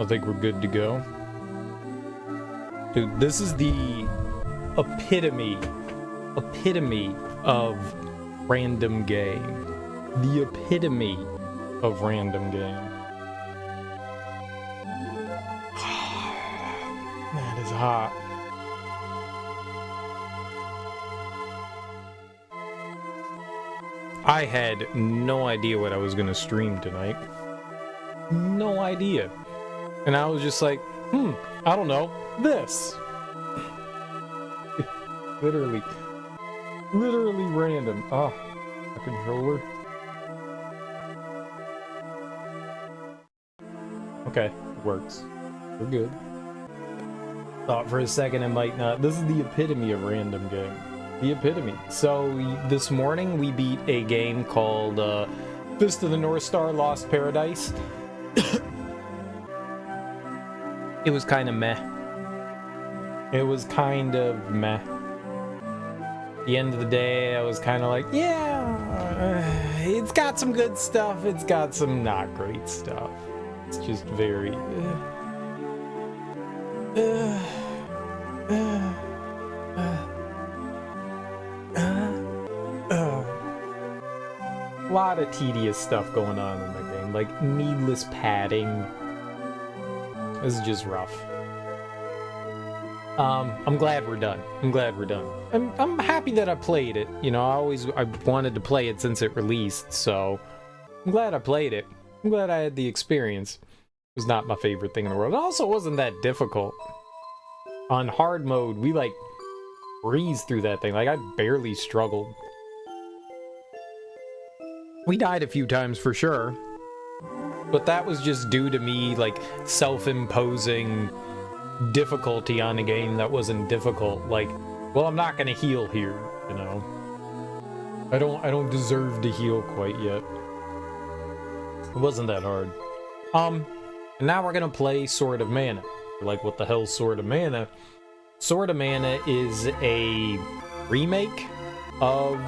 I think we're good to go. Dude, this is the epitome of random game. The epitome of random game. That is hot. I had no idea what I was gonna stream tonight. No idea. And I was just like, I don't know, this. Literally random. Ah, a controller. Okay, it works. We're good. Thought for a second it might not. This is the epitome of random game. The epitome. So this morning we beat a game called Fist of the North Star Lost Paradise. It was kind of meh. It was kind of meh. At the end of the day, I was kind of like, yeah, it's got some good stuff. It's got some not great stuff. It's just very... A lot of tedious stuff going on in the game, like needless padding. This is just rough. I'm glad we're done. I'm happy that I played it. You know, I wanted to play it since it released, so I'm glad I played it. I'm glad I had the experience. It was not my favorite thing in the world. It also wasn't that difficult. On hard mode, we like breezed through that thing. Like, I barely struggled. We died a few times for sure, but that was just due to me like self-imposing difficulty on a game that wasn't difficult. Like, well, I'm not gonna heal here, you know. I don't deserve to heal quite yet. It wasn't that hard. And now we're gonna play Sword of Mana. You're like, what the hell's Sword of Mana? Sword of Mana is a remake of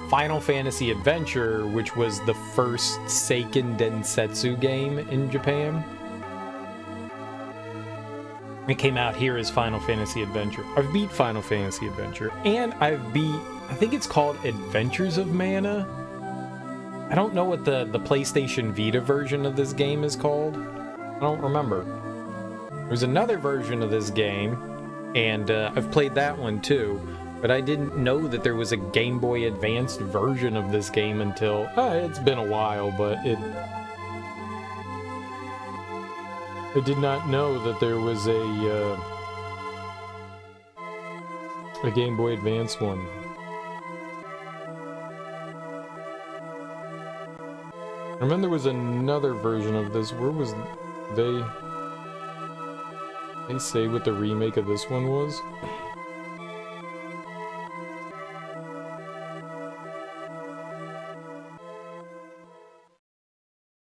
Final Fantasy Adventure, which was the first Seiken Densetsu game in Japan. It came out here as Final Fantasy Adventure. I've beat Final Fantasy Adventure, and I think it's called Adventures of Mana. I don't know what the PlayStation Vita version of this game is called. I don't remember. There's another version of this game, and I've played that one too. But I didn't know that there was a Game Boy Advanced version of this game until... it's been a while, but I did not know that there was a Game Boy Advance one. I remember there was another version of this. Where was... They say what the remake of this one was?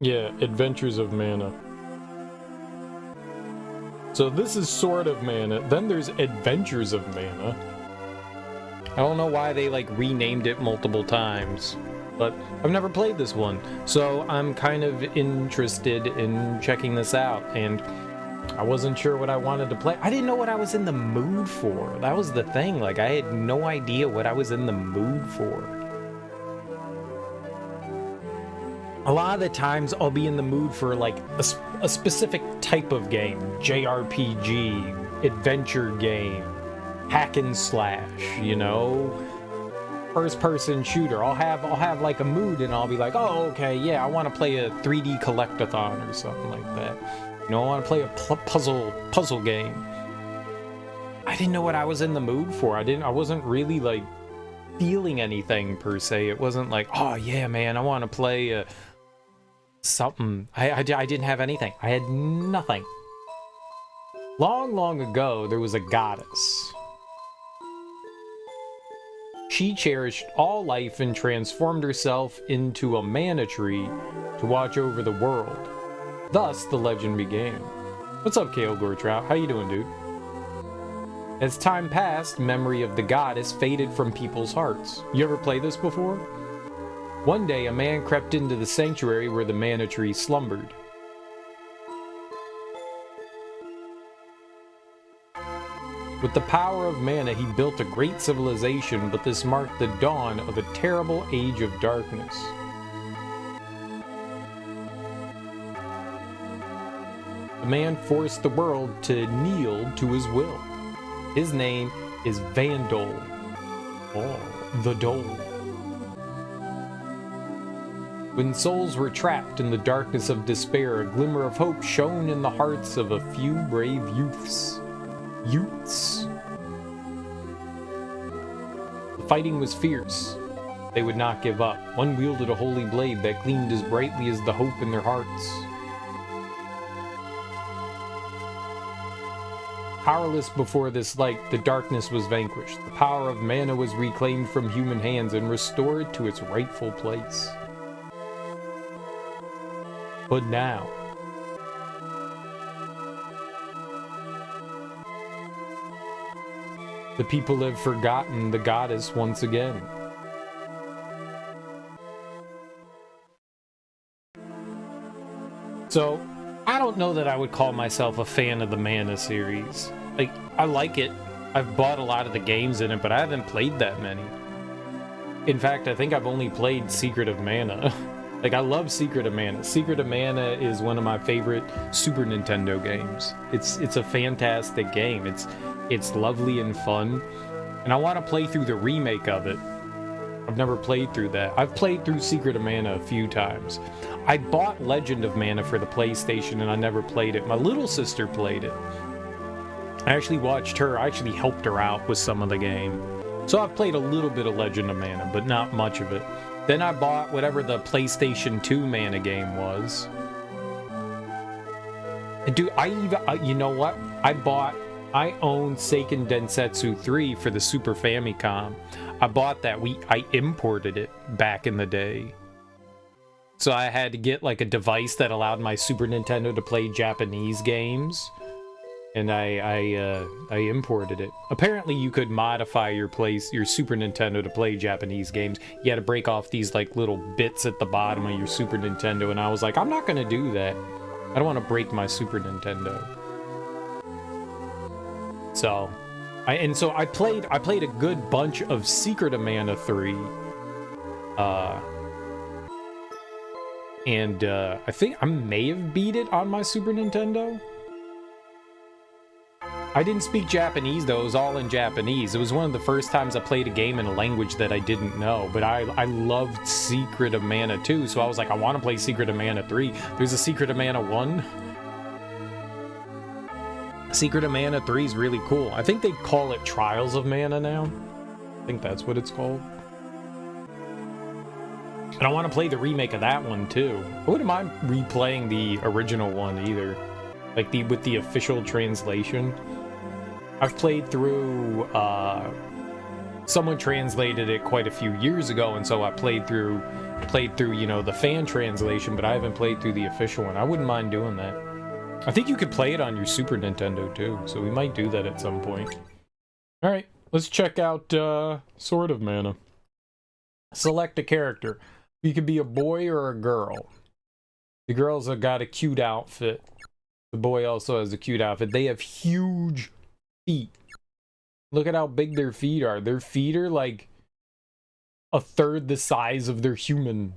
Yeah, Adventures of Mana. So this is Sword of Mana, then there's Adventures of Mana. I don't know why they like renamed it multiple times, but I've never played this one, so I'm kind of interested in checking this out, and I wasn't sure what I wanted to play. I didn't know what I was in the mood for. That was the thing, like I had no idea what I was in the mood for. A lot of the times I'll be in the mood for like a specific type of game, JRPG, adventure game, hack and slash, you know, first person shooter. I'll have like a mood and I'll be like, oh, okay, yeah, I want to play a 3D collectathon or something like that. You know, I want to play a puzzle game. I didn't know what I was in the mood for. I wasn't really like feeling anything per se. It wasn't like, oh yeah, man, I want to play something. I didn't have anything. I had nothing. Long ago, there was a goddess. She cherished all life and transformed herself into a mana tree to watch over the world. Thus, the legend began. What's up, Kale Gortrout? How you doing, dude? As time passed, memory of the goddess faded from people's hearts. You ever play this before? One day, a man crept into the sanctuary where the mana tree slumbered. With the power of mana, he built a great civilization, but this marked the dawn of a terrible age of darkness. The man forced the world to kneel to his will. His name is Vandal. Oh, the Dole. When souls were trapped in the darkness of despair, a glimmer of hope shone in the hearts of a few brave youths. The fighting was fierce. They would not give up. One wielded a holy blade that gleamed as brightly as the hope in their hearts. Powerless before this light, the darkness was vanquished. The power of mana was reclaimed from human hands and restored to its rightful place. But now, the people have forgotten the goddess once again. So, I don't know that I would call myself a fan of the Mana series. Like, I like it. I've bought a lot of the games in it, but I haven't played that many. In fact, I think I've only played Secret of Mana. Like, I love Secret of Mana. Secret of Mana is one of my favorite Super Nintendo games. It's a fantastic game. It's lovely and fun. And I want to play through the remake of it. I've never played through that. I've played through Secret of Mana a few times. I bought Legend of Mana for the PlayStation and I never played it. My little sister played it. I actually watched her. I actually helped her out with some of the game. So I've played a little bit of Legend of Mana, but not much of it. Then I bought whatever the PlayStation 2 Mana game was. Dude, you know what? I own Seiken Densetsu 3 for the Super Famicom. I bought that. I imported it back in the day. So I had to get like a device that allowed my Super Nintendo to play Japanese games. And I imported it. Apparently you could modify your Super Nintendo to play Japanese games. You had to break off these like little bits at the bottom of your Super Nintendo, and I was like, I'm not gonna do that. I don't want to break my Super Nintendo. So I played a good bunch of Secret of Mana 3. And I think I may have beat it on my Super Nintendo. I didn't speak Japanese, though. It was all in Japanese. It was one of the first times I played a game in a language that I didn't know. But I loved Secret of Mana 2, so I was like, I want to play Secret of Mana 3. There's a Secret of Mana 1. Secret of Mana 3 is really cool. I think they call it Trials of Mana now. I think that's what it's called. And I want to play the remake of that one, too. I wouldn't mind replaying the original one, either. Like, with the official translation. I've played through, someone translated it quite a few years ago, and so I played through, you know, the fan translation, but I haven't played through the official one. I wouldn't mind doing that. I think you could play it on your Super Nintendo, too, so we might do that at some point. Alright, let's check out, Sword of Mana. Select a character. You could be a boy or a girl. The girls have got a cute outfit. The boy also has a cute outfit. They have huge feet. Look at how big their feet are. Their feet are like a third the size of their human.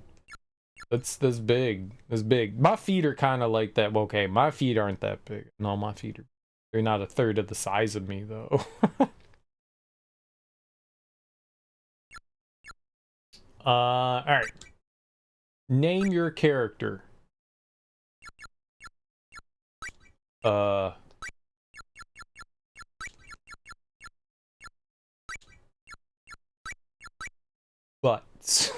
That's big. That's big. My feet are kind of like that. Well, okay, my feet aren't that big. No, my feet are. They're not a third of the size of me, though. All right. Name your character. Butts.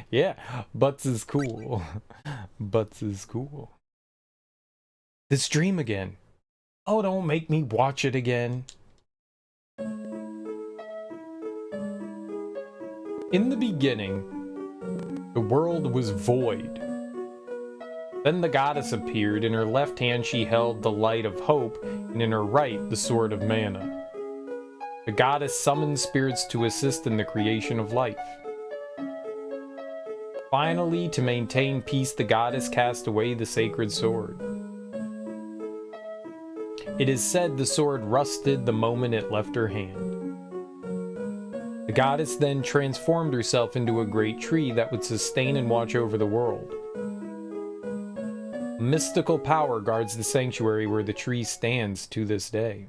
Yeah, butts is cool. Butts is cool. The stream again. Oh, don't make me watch it again. In the beginning, the world was void. Then the goddess appeared. In her left hand she held the light of hope, and in her right the sword of mana. The goddess summoned spirits to assist in the creation of life. Finally, to maintain peace, the goddess cast away the sacred sword. It is said the sword rusted the moment it left her hand. The goddess then transformed herself into a great tree that would sustain and watch over the world. Mystical power guards the sanctuary where the tree stands to this day.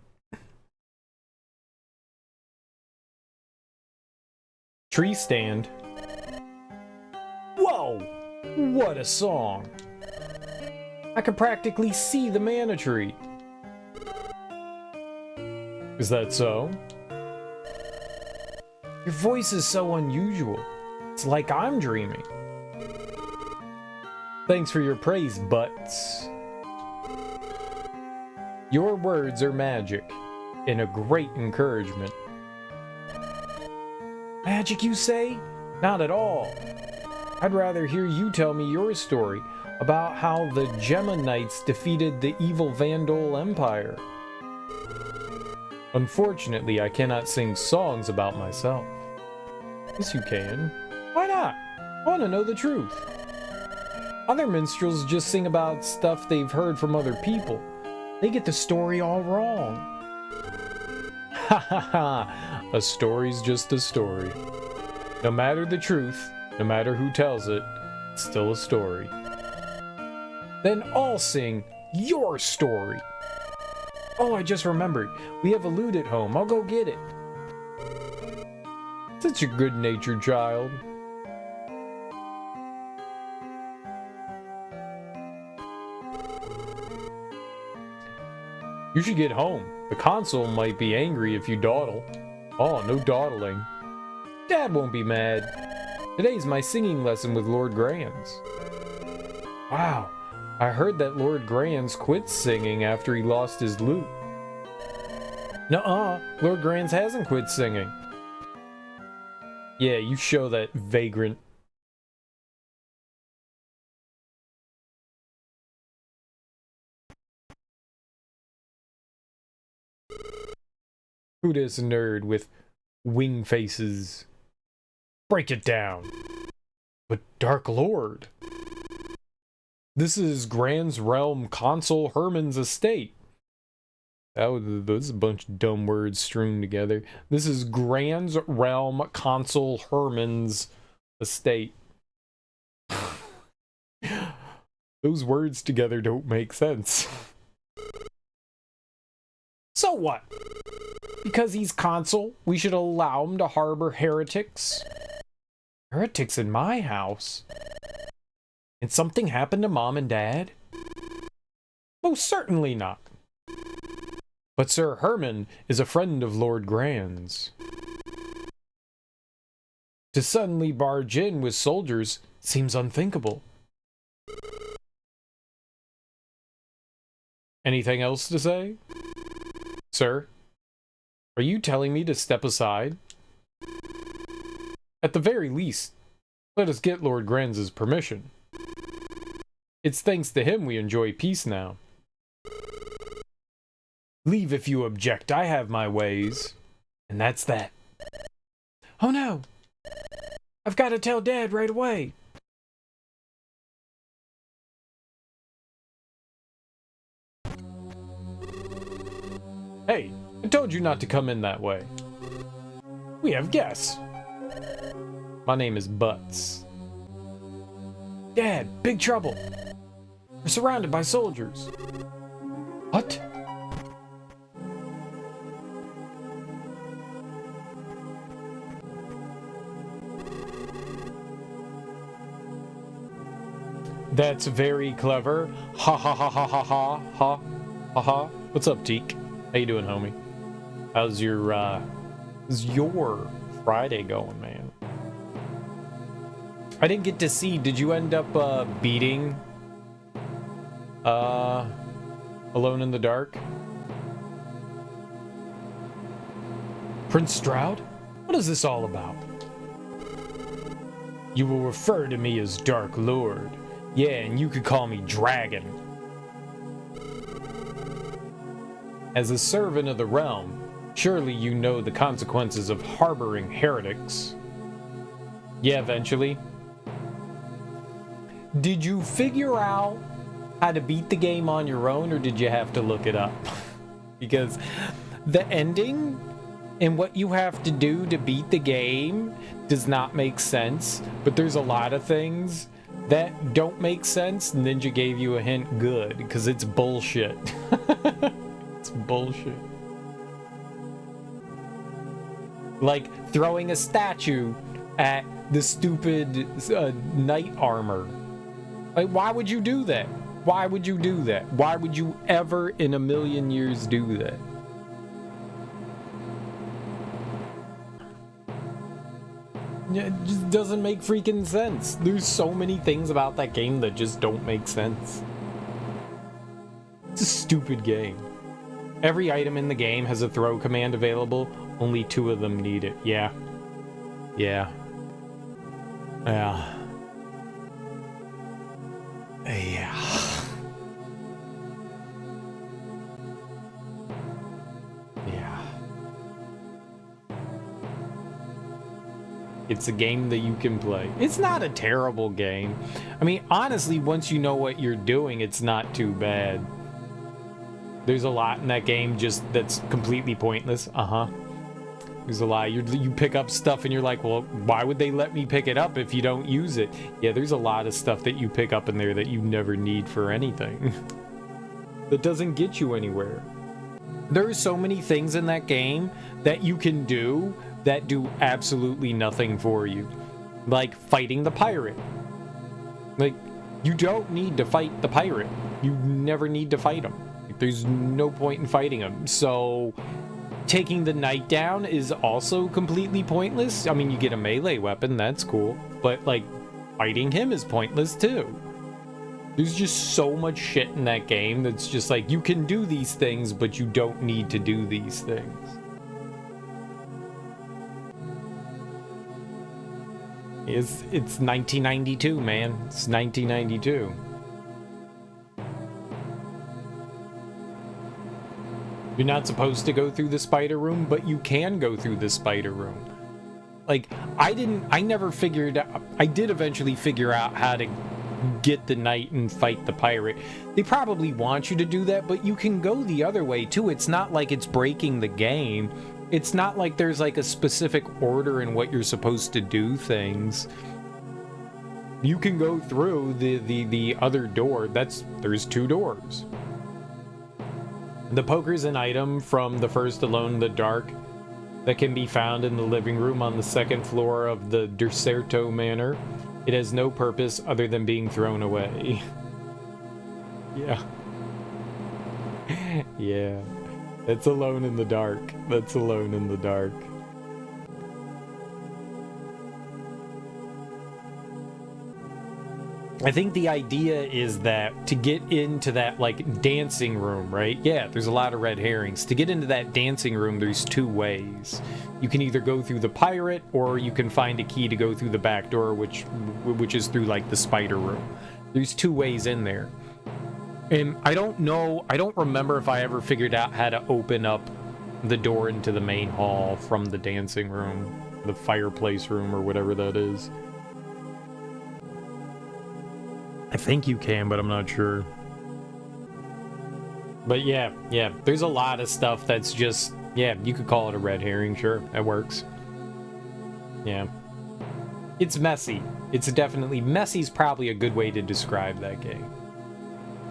Tree stand. Whoa! What a song! I can practically see the mana tree. Is that so? Your voice is so unusual. It's like I'm dreaming. Thanks for your praise, Butts. Your words are magic and a great encouragement. Magic, you say? Not at all. I'd rather hear you tell me your story about how the Gemma Knights defeated the evil Vandal Empire. Unfortunately, I cannot sing songs about myself. Yes, you can. Why not? I want to know the truth. Other minstrels just sing about stuff they've heard from other people. They get the story all wrong. Ha ha ha! A story's just a story. No matter the truth, no matter who tells it, it's still a story. Then I'll sing your story. Oh, I just remembered. We have a lute at home. I'll go get it. Such a good-natured child. You should get home. The console might be angry if you dawdle. Oh, no dawdling. Dad won't be mad. Today's my singing lesson with Lord Granz. Wow, I heard that Lord Granz quit singing after he lost his lute. Nuh-uh, Lord Granz hasn't quit singing. Yeah, you show that, vagrant. Who this nerd with wing faces? Break it down. But Dark Lord. This is Gran's Realm Consul Herman's estate. That's a bunch of dumb words strewn together. This is Gran's Realm Consul Herman's estate. Those words together don't make sense. So what? Because he's consul, we should allow him to harbor heretics? Heretics in my house? And something happened to Mom and Dad? Most certainly not. But Sir Herman is a friend of Lord Gran's. To suddenly barge in with soldiers seems unthinkable. Anything else to say? Sir, are you telling me to step aside? At the very least, let us get Lord Granz's permission. It's thanks to him we enjoy peace now. Leave if you object, I have my ways. And that's that. Oh no! I've got to tell Dad right away! Hey, I told you not to come in that way. We have guests. My name is Butts. Dad, big trouble. We're surrounded by soldiers. What? That's very clever. Ha ha ha ha ha ha ha ha ha. What's up, Teak? How you doing, homie? How's your Friday going, man? I didn't get to see, did you end up beating Alone in the Dark? Prince Stroud? What is this all about? You will refer to me as Dark Lord. Yeah, and you could call me Dragon. As a servant of the realm, surely you know the consequences of harboring heretics. Yeah, eventually. Did you figure out how to beat the game on your own, or did you have to look it up? Because the ending and what you have to do to beat the game does not make sense, but there's a lot of things that don't make sense. Ninja gave you a hint. Good, because it's bullshit. It's bullshit. Like throwing a statue at the stupid knight armor. Like, why would you do that? Why would you do that? Why would you ever in a million years do that? It just doesn't make freaking sense. There's so many things about that game that just don't make sense. It's a stupid game. Every item in the game has a throw command available. Only 2 of them need it. Yeah. Yeah. Yeah. Yeah. Yeah. It's a game that you can play. It's not a terrible game. I mean, honestly, once you know what you're doing, it's not too bad. There's a lot in that game just that's completely pointless. There's a lot. You pick up stuff and you're like, well, why would they let me pick it up if you don't use it? Yeah, there's a lot of stuff that you pick up in there that you never need for anything. That doesn't get you anywhere. There are so many things in that game that you can do that do absolutely nothing for you. Like fighting the pirate. Like, you don't need to fight the pirate. You never need to fight him. There's no point in fighting him. So taking the knight down is also completely pointless. I mean, you get a melee weapon, that's cool. But, like, fighting him is pointless, too. There's just so much shit in that game that's just like, you can do these things, but you don't need to do these things. It's 1992, man. It's 1992. You're not supposed to go through the spider room, but you can go through the spider room. Like, I did eventually figure out how to get the knight and fight the pirate. They probably want you to do that, but you can go the other way too. It's not like it's breaking the game. It's not like there's like a specific order in what you're supposed to do things. You can go through the other door. There's 2 doors. The poker's an item from the first Alone in the Dark that can be found in the living room on the 2nd floor of the Deserto Manor. It has no purpose other than being thrown away. Yeah. Yeah. It's Alone in the Dark. That's Alone in the Dark. I think the idea is that to get into that, like, dancing room, right? Yeah, there's a lot of red herrings. To get into that dancing room, there's 2 ways. You can either go through the pirate, or you can find a key to go through the back door, which is through, like, the spider room. There's 2 ways in there. And I don't remember if I ever figured out how to open up the door into the main hall from the dancing room, the fireplace room, or whatever that is. I think you can, but I'm not sure. But yeah, there's a lot of stuff that's just, yeah, you could call it a red herring, sure, that works. Yeah. It's messy. It's definitely, messy's probably a good way to describe that game.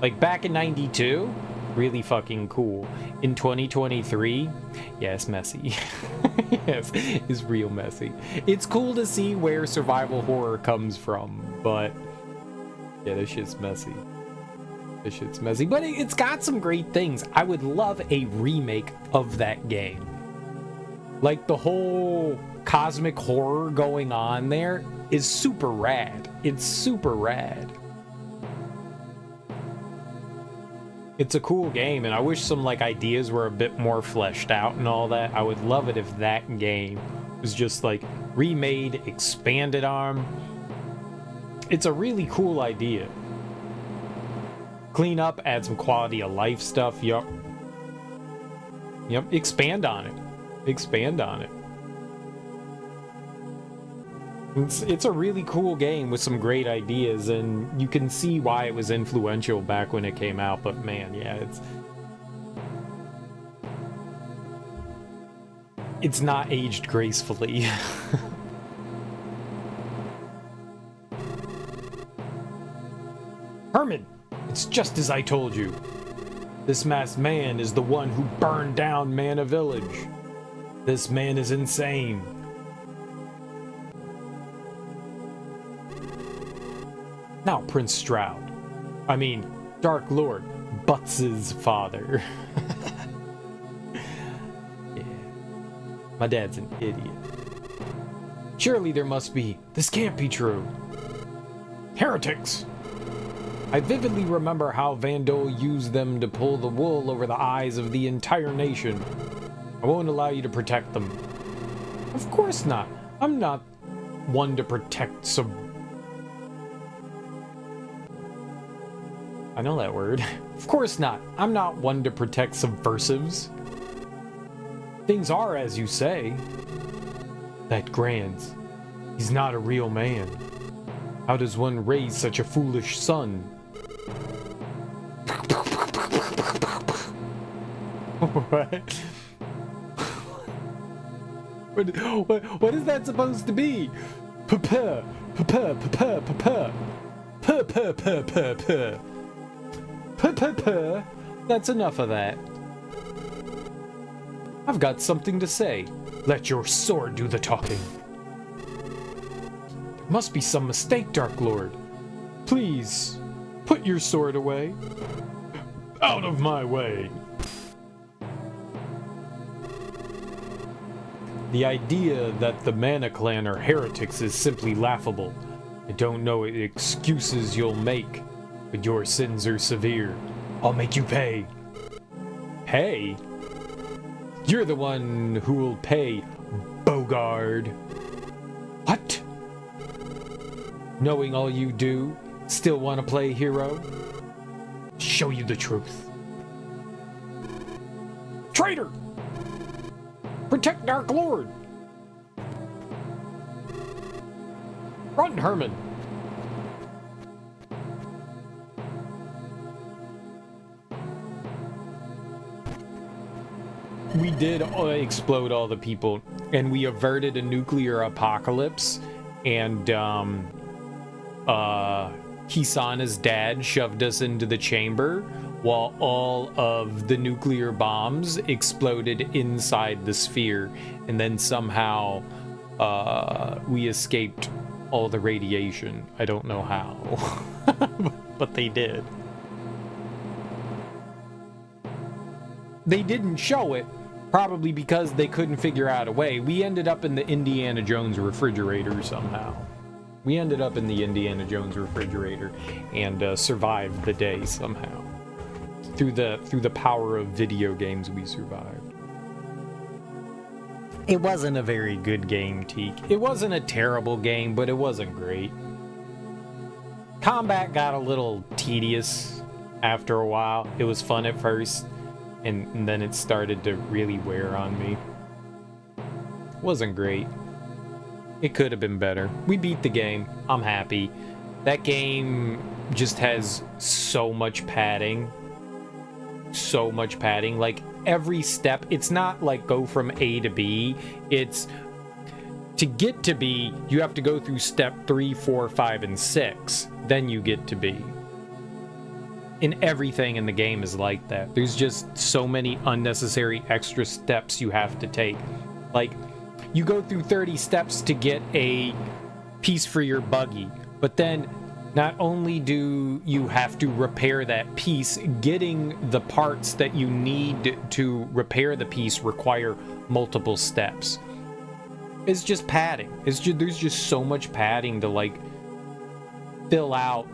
Like, back in 92, really fucking cool. In 2023, yeah, it's messy. Yes, it's real messy. It's cool to see where survival horror comes from, but yeah, this shit's messy. This shit's messy, but it's got some great things. I would love a remake of that game. Like, the whole cosmic horror going on there is super rad. It's super rad. It's a cool game, and I wish some, like, ideas were a bit more fleshed out and all that. I would love it if that game was just, like, remade, expanded on. It's a really cool idea. Clean up, add some quality of life stuff. Yup. Expand on it. Expand on it. It's a really cool game with some great ideas, and you can see why it was influential back when it came out, but man, yeah, it's not aged gracefully. Herman, it's just as I told you. This masked man is the one who burned down Mana Village. This man is insane. Now, Prince Stroud. I mean, Dark Lord, Butts' father. Yeah. My dad's an idiot. Surely there must be. This can't be true. Heretics! I vividly remember how Vandal used them to pull the wool over the eyes of the entire nation. I won't allow you to protect them. Of course not. I'm not one to protect some... I know that word. Of course not. I'm not one to protect subversives. Things are as you say. That Grands. He's not a real man. How does one raise such a foolish son? What is that supposed to be? Pa-pa, pa-pa, pa-pa, pa-pa. Pa-pa-pa-pa-pa. Pa-pa-pa. That's enough of that. I've got something to say. Let your sword do the talking. There must be some mistake, Dark Lord. Please, put your sword away. Out of my way. The idea that the Mana Clan are heretics is simply laughable. I don't know what excuses you'll make, but your sins are severe. I'll make you pay. Pay? You're the one who will pay, Bogard. What? Knowing all you do, still want to play hero? Show you the truth. Traitor! Protect Dark Lord! Run, Herman! We did explode all the people, and we averted a nuclear apocalypse, and Kisana's dad shoved us into the chamber while all of the nuclear bombs exploded inside the sphere, and then somehow we escaped all the radiation. I don't know how, but they did. They didn't show it, probably because they couldn't figure out a way. We ended up in the Indiana Jones refrigerator somehow. We ended up in the Indiana Jones refrigerator and survived the day somehow. Through the power of video games, we survived. It wasn't a very good game, Teak. It wasn't a terrible game, but it wasn't great. Combat got a little tedious after a while. It was fun at first, and then it started to really wear on me. It wasn't great. It could have been better. We beat the game. I'm happy. That game just has so much padding. So much padding. Like, every step, it's not like go from A to B. It's to get to B, you have to go through step 3, 4, 5, and 6. Then you get to B. And everything in the game is like that. There's just so many unnecessary extra steps you have to take. Like, you go through 30 steps to get a piece for your buggy, but then not only do you have to repair that piece, getting the parts that you need to repair the piece require multiple steps. It's just padding. There's just so much padding to, like, fill out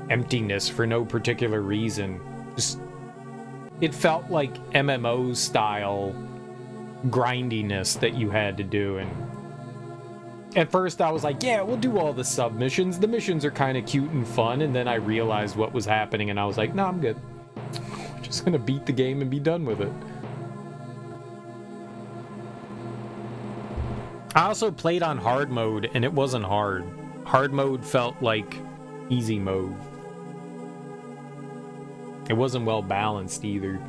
emptiness for no particular reason. Just, it felt like MMO style grindiness that you had to do, and at first I was like, yeah, we'll do all the submissions. The missions are kind of cute and fun, and then I realized what was happening, and I was like, no, I'm good. We're just gonna beat the game and be done with it. I also played on hard mode, and it wasn't hard. Hard mode felt like easy mode. It wasn't well balanced either.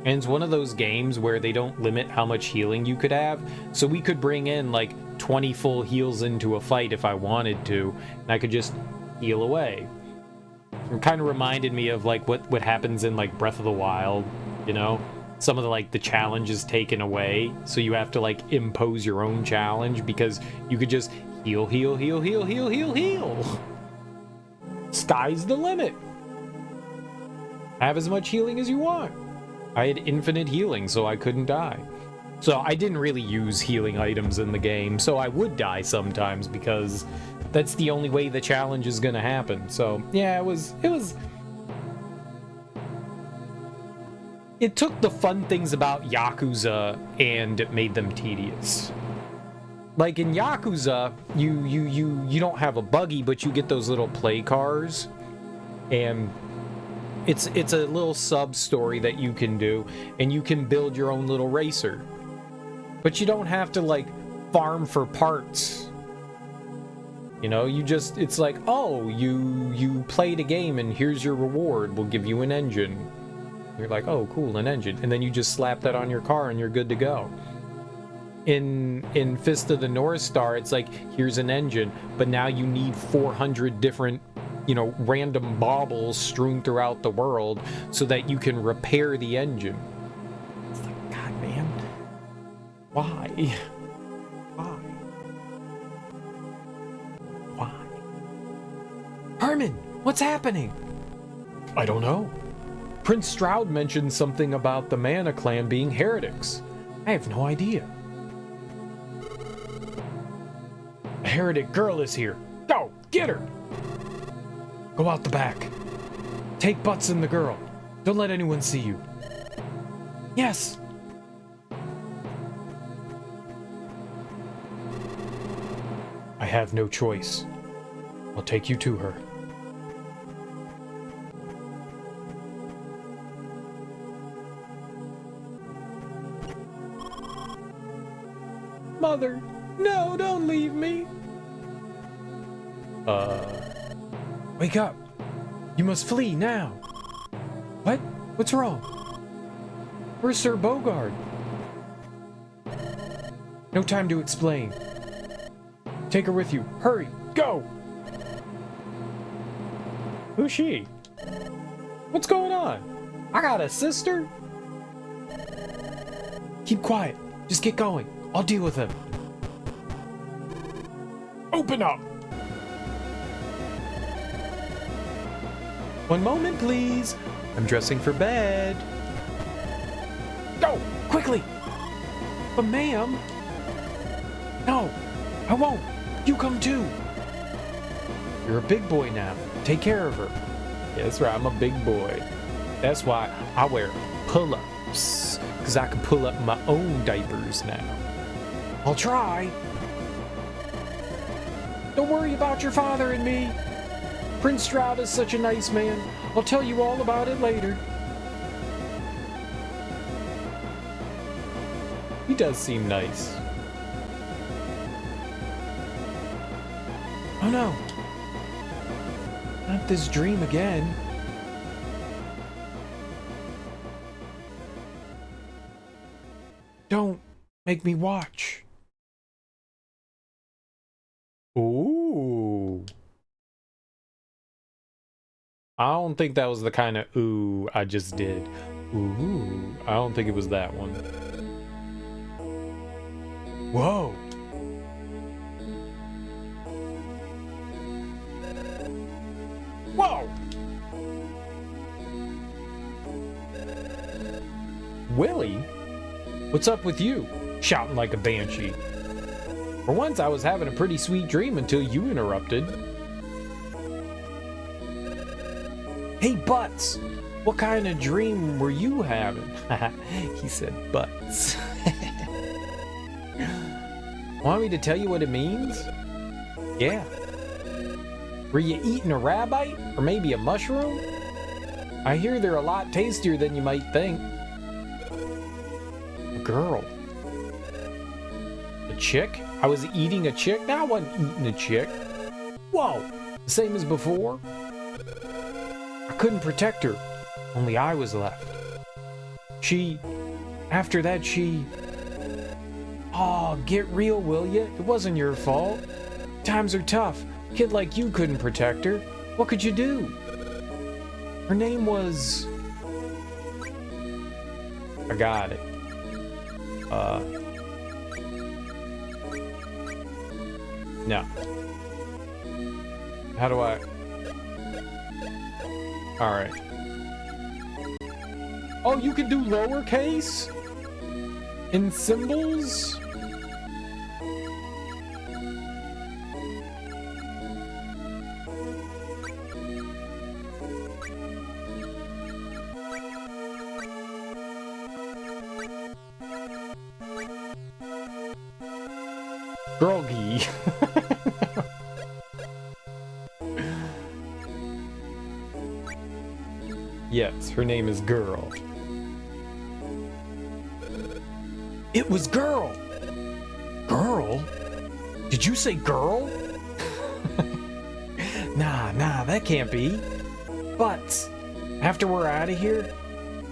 And it's one of those games where they don't limit how much healing you could have, so we could bring in like 20 full heals into a fight if I wanted to, and I could just heal away. It kind of reminded me of like what happens in like Breath of the Wild, you know? Some of the like the challenge is taken away, so you have to like impose your own challenge because you could just heal, heal, heal, heal, heal, heal, heal. Sky's the limit. Have as much healing as you want. I had infinite healing, so I couldn't die. So I didn't really use healing items in the game, so I would die sometimes because that's the only way the challenge is gonna happen. So yeah, it took the fun things about Yakuza and made them tedious. Like in Yakuza, you don't have a buggy, but you get those little play cars, and it's a little sub story that you can do, and you can build your own little racer. But you don't have to like farm for parts. You know, it's like, oh, you played a game and here's your reward. We'll give you an engine. You're like, oh, cool, an engine. And then you just slap that on your car and you're good to go. In Fist of the North Star, it's like, here's an engine, but now you need 400 different, you know, random baubles strewn throughout the world so that you can repair the engine. It's like, God, man. Why? Why? Why? Herman, what's happening? I don't know. Prince Stroud mentioned something about the Mana clan being heretics. I have no idea. A heretic girl is here. Go, get her! Go out the back. Take butts in the girl. Don't let anyone see you. Yes. I have no choice. I'll take you to her. Mother, no, don't leave me. Wake up. You must flee now. What? What's wrong? Where's Sir Bogard? No time to explain. Take her with you. Hurry, go! Who's she? What's going on? I got a sister? Keep quiet. Just get going. I'll deal with him. Open up! One moment, please. I'm dressing for bed. Go! Quickly! But ma'am... No, I won't. You come too. You're a big boy now. Take care of her. Yeah, that's right, I'm a big boy. That's why I wear pull-ups. Because I can pull up my own diapers now. I'll try. Don't worry about your father and me. Prince Stroud is such a nice man. I'll tell you all about it later. He does seem nice. Oh no. Not this dream again. Don't make me watch. Ooh. I don't think that was the kind of ooh I just did. Ooh. I don't think it was that one. Whoa. Whoa. Willie? What's up with you? Shouting like a banshee. For once, I was having a pretty sweet dream until you interrupted. Hey, Butts! What kind of dream were you having? He said Butts. Want me to tell you what it means? Yeah. Were you eating a rabbit? Or maybe a mushroom? I hear they're a lot tastier than you might think. A girl. A chick? I was eating a chick? No, I wasn't eating a chick. Whoa! The same as before? I couldn't protect her. Only I was left. After that, Oh, get real, will ya? It wasn't your fault. Times are tough. A kid like you couldn't protect her. What could you do? Her name was... I got it. No. How do I... Alright. Oh, you can do lowercase? In symbols? Groggy. Yes, her name is Girl. It was Girl! Girl? Did you say girl? Nah, that can't be. But, after we're out of here,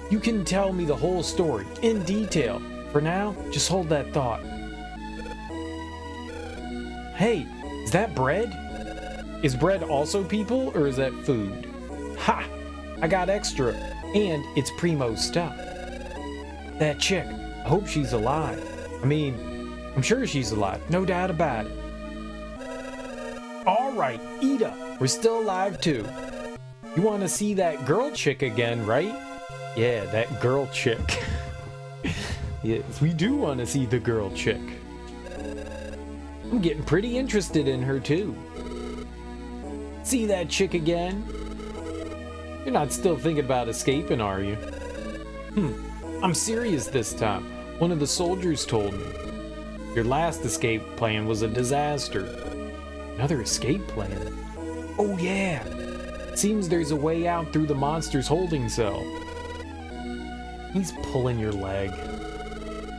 you can tell me the whole story, in detail. For now, just hold that thought. Hey, is that bread? Is bread also people, or is that food? Ha! I got extra, and it's primo stuff. That chick, I hope she's alive. I mean, I'm sure she's alive, no doubt about it. Alright, eat up. We're still alive too. You want to see that girl chick again, right? Yeah, that girl chick. Yes, we do want to see the girl chick. I'm getting pretty interested in her too. See that chick again? You're not still thinking about escaping, are you? I'm serious this time. One of the soldiers told me. Your last escape plan was a disaster. Another escape plan? Oh yeah! Seems there's a way out through the monster's holding cell. He's pulling your leg.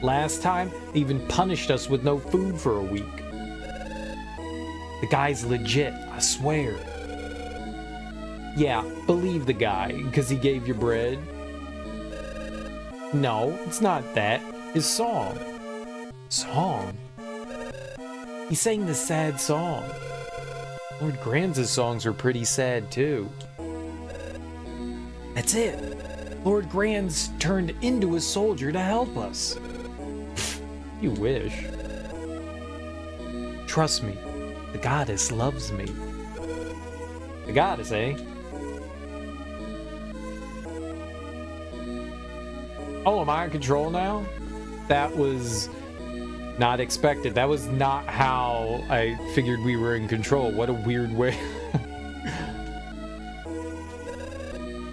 Last time, they even punished us with no food for a week. The guy's legit, I swear. Yeah, believe the guy, because he gave you bread. No, it's not that. His song. Song? He sang this sad song. Lord Granz's songs are pretty sad too. That's it. Lord Granz turned into a soldier to help us. You wish. Trust me, the goddess loves me. The goddess, eh? Oh, am I in control now? That was not expected. That was not how I figured we were in control. What a weird way.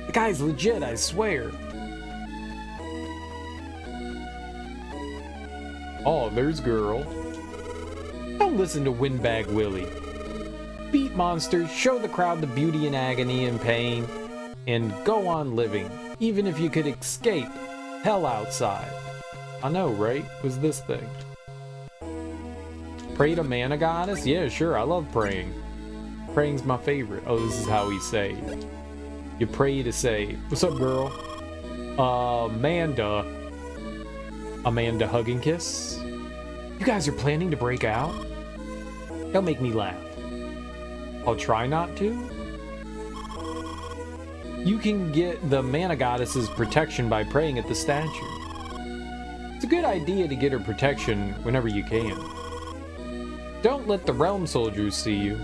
The guy's legit, I swear. Oh, there's Girl. Don't listen to Windbag Willie. Beat monsters, show the crowd the beauty and agony and pain, and go on living, even if you could escape hell outside. I know, right? Was this thing. Pray to Mana Goddess? Yeah, sure, I love praying. Praying's my favorite. Oh, this is how he saved. You pray to save. What's up, girl? Amanda. Amanda Hug and Kiss? You guys are planning to break out? Don't make me laugh. I'll try not to. You can get the Mana Goddess's protection by praying at the statue. It's a good idea to get her protection whenever you can. Don't let the realm soldiers see you.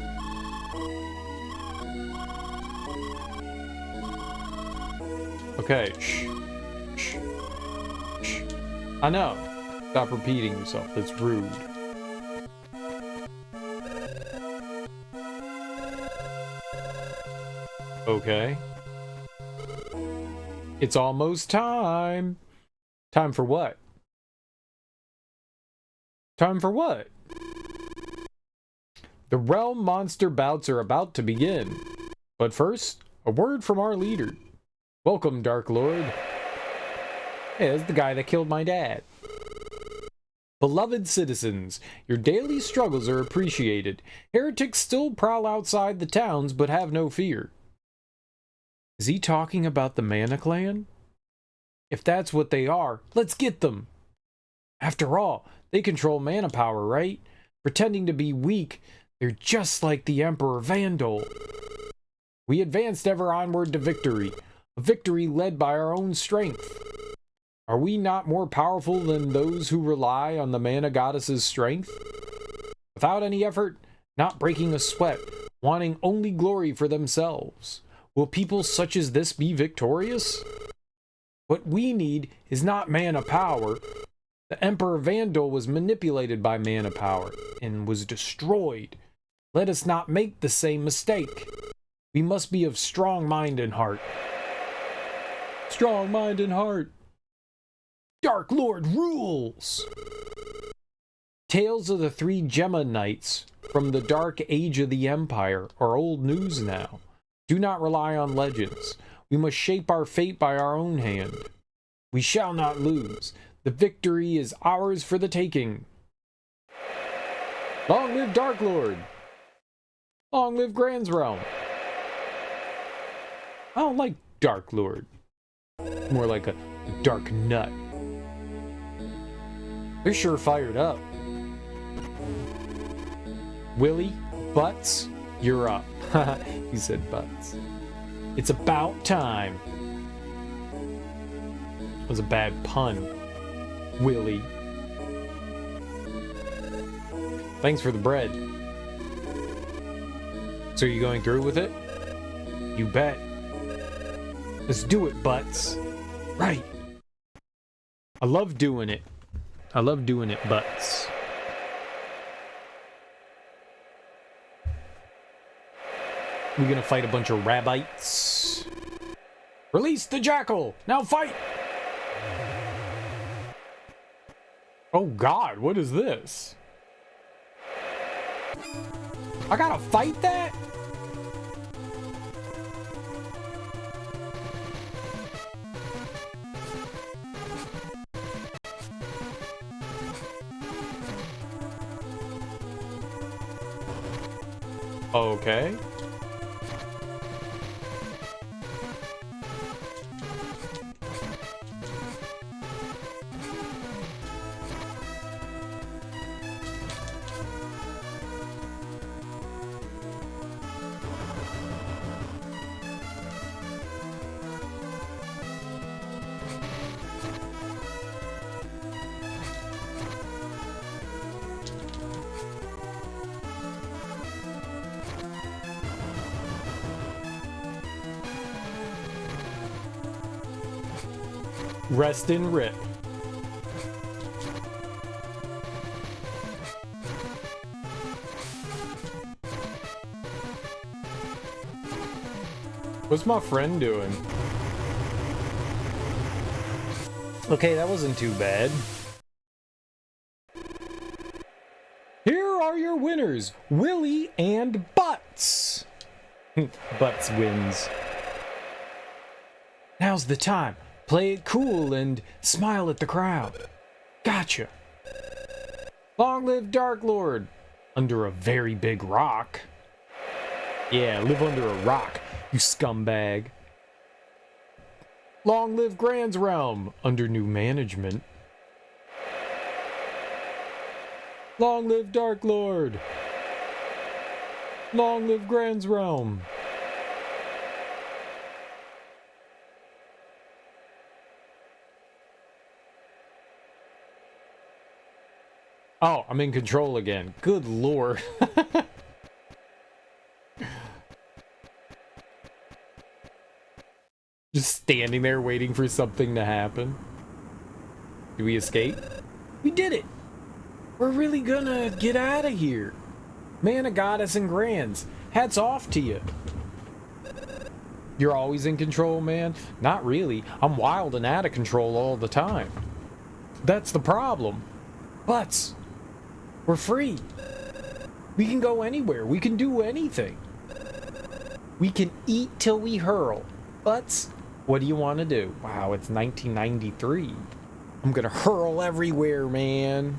Okay, shh. Shh. Shh. I know. Stop repeating yourself. That's rude. Okay. It's almost time. Time for what? Time for what? The realm monster bouts are about to begin. But first, a word from our leader. Welcome, Dark Lord. Hey, that's the guy that killed my dad. Beloved citizens, your daily struggles are appreciated. Heretics still prowl outside the towns, but have no fear. Is he talking about the Mana Clan? If that's what they are, let's get them. After all, they control mana power, right? Pretending to be weak, they're just like the Emperor Vandal. We advanced ever onward to victory, a victory led by our own strength. Are we not more powerful than those who rely on the mana goddess's strength? Without any effort, not breaking a sweat, wanting only glory for themselves. Will people such as this be victorious? What we need is not mana power. The Emperor Vandal was manipulated by mana power and was destroyed. Let us not make the same mistake. We must be of strong mind and heart. Strong mind and heart. Dark Lord rules! Tales of the Three Gemma Knights from the Dark Age of the Empire are old news now. Do not rely on legends. We must shape our fate by our own hand. We shall not lose. The victory is ours for the taking. Long live Dark Lord! Long live Grand's Realm! I don't like Dark Lord. More like a dark nut. They're sure fired up. Willie, Butts, you're up. He said Butts. It's about time. It was a bad pun. Willie. Thanks for the bread. So are you going through with it? You bet. Let's do it, Butts. Right. I love doing it. I love doing it, Butts. We're gonna fight a bunch of rabbites. Release the jackal! Now fight! Oh god, what is this? I gotta fight that? Okay. Rest in rip. What's my friend doing? Okay, that wasn't too bad. Here are your winners, Willie and Butts. Butts wins. Now's the time. Play it cool and smile at the crowd. Gotcha. Long live Dark Lord. Under a very big rock. Yeah, live under a rock, you scumbag. Long live Grand's Realm. Under new management. Long live Dark Lord. Long live Grand's Realm. Oh, I'm in control again. Good lord. Just standing there waiting for something to happen. Do we escape? We did it! We're really gonna get out of here. Mana Goddess and Grands, hats off to you. You're always in control, man? Not really. I'm wild and out of control all the time. That's the problem. Butts. We're free. We can go anywhere. We can do anything. We can eat till we hurl. Butts, what do you want to do? Wow, it's 1993. I'm gonna hurl everywhere, man.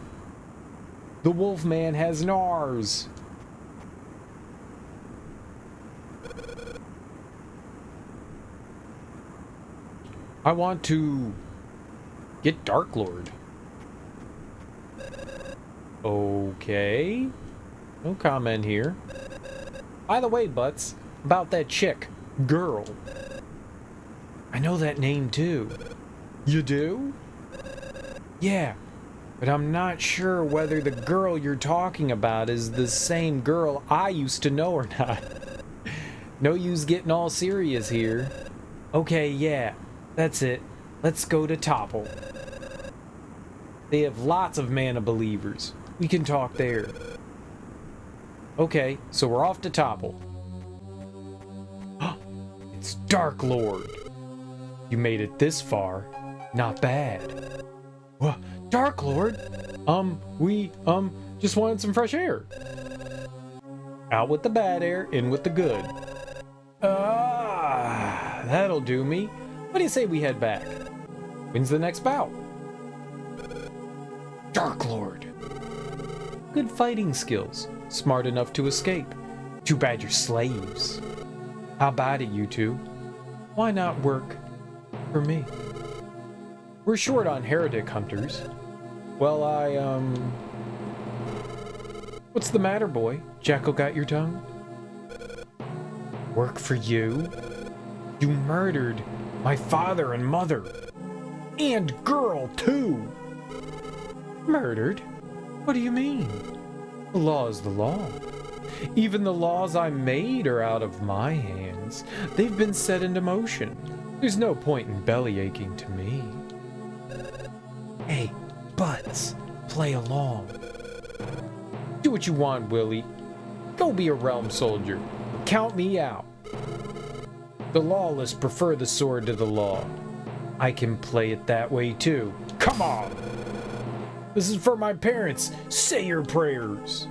The Wolfman has NARS. I want to get Dark Lord. Okay. No comment here. By the way, Butts, about that chick. Girl. I know that name too. You do? Yeah. But I'm not sure whether the girl you're talking about is the same girl I used to know or not. No use getting all serious here. Okay, yeah. That's it. Let's go to Topple. They have lots of mana believers. We can talk there. Okay, so we're off to Topple. It's Dark Lord. You made it this far. Not bad. What? Dark Lord? We just wanted some fresh air. Out with the bad air, in with the good. That'll do me. What do you say we head back? When's the next bout? Dark Lord. Good fighting skills. Smart enough to escape. Too bad you're slaves. How about it, you two? Why not work for me? We're short on heretic hunters. Well, What's the matter, boy? Jackal got your tongue? Work for you? You murdered my father and mother. And girl, too. Murdered? What do you mean? The law is the law. Even the laws I made are out of my hands. They've been set into motion. There's no point in belly aching to me. Hey, Butts, play along. Do what you want, Willie. Go be a realm soldier. Count me out. The lawless prefer the sword to the law. I can play it that way too. Come on! This is for my parents. Say your prayers.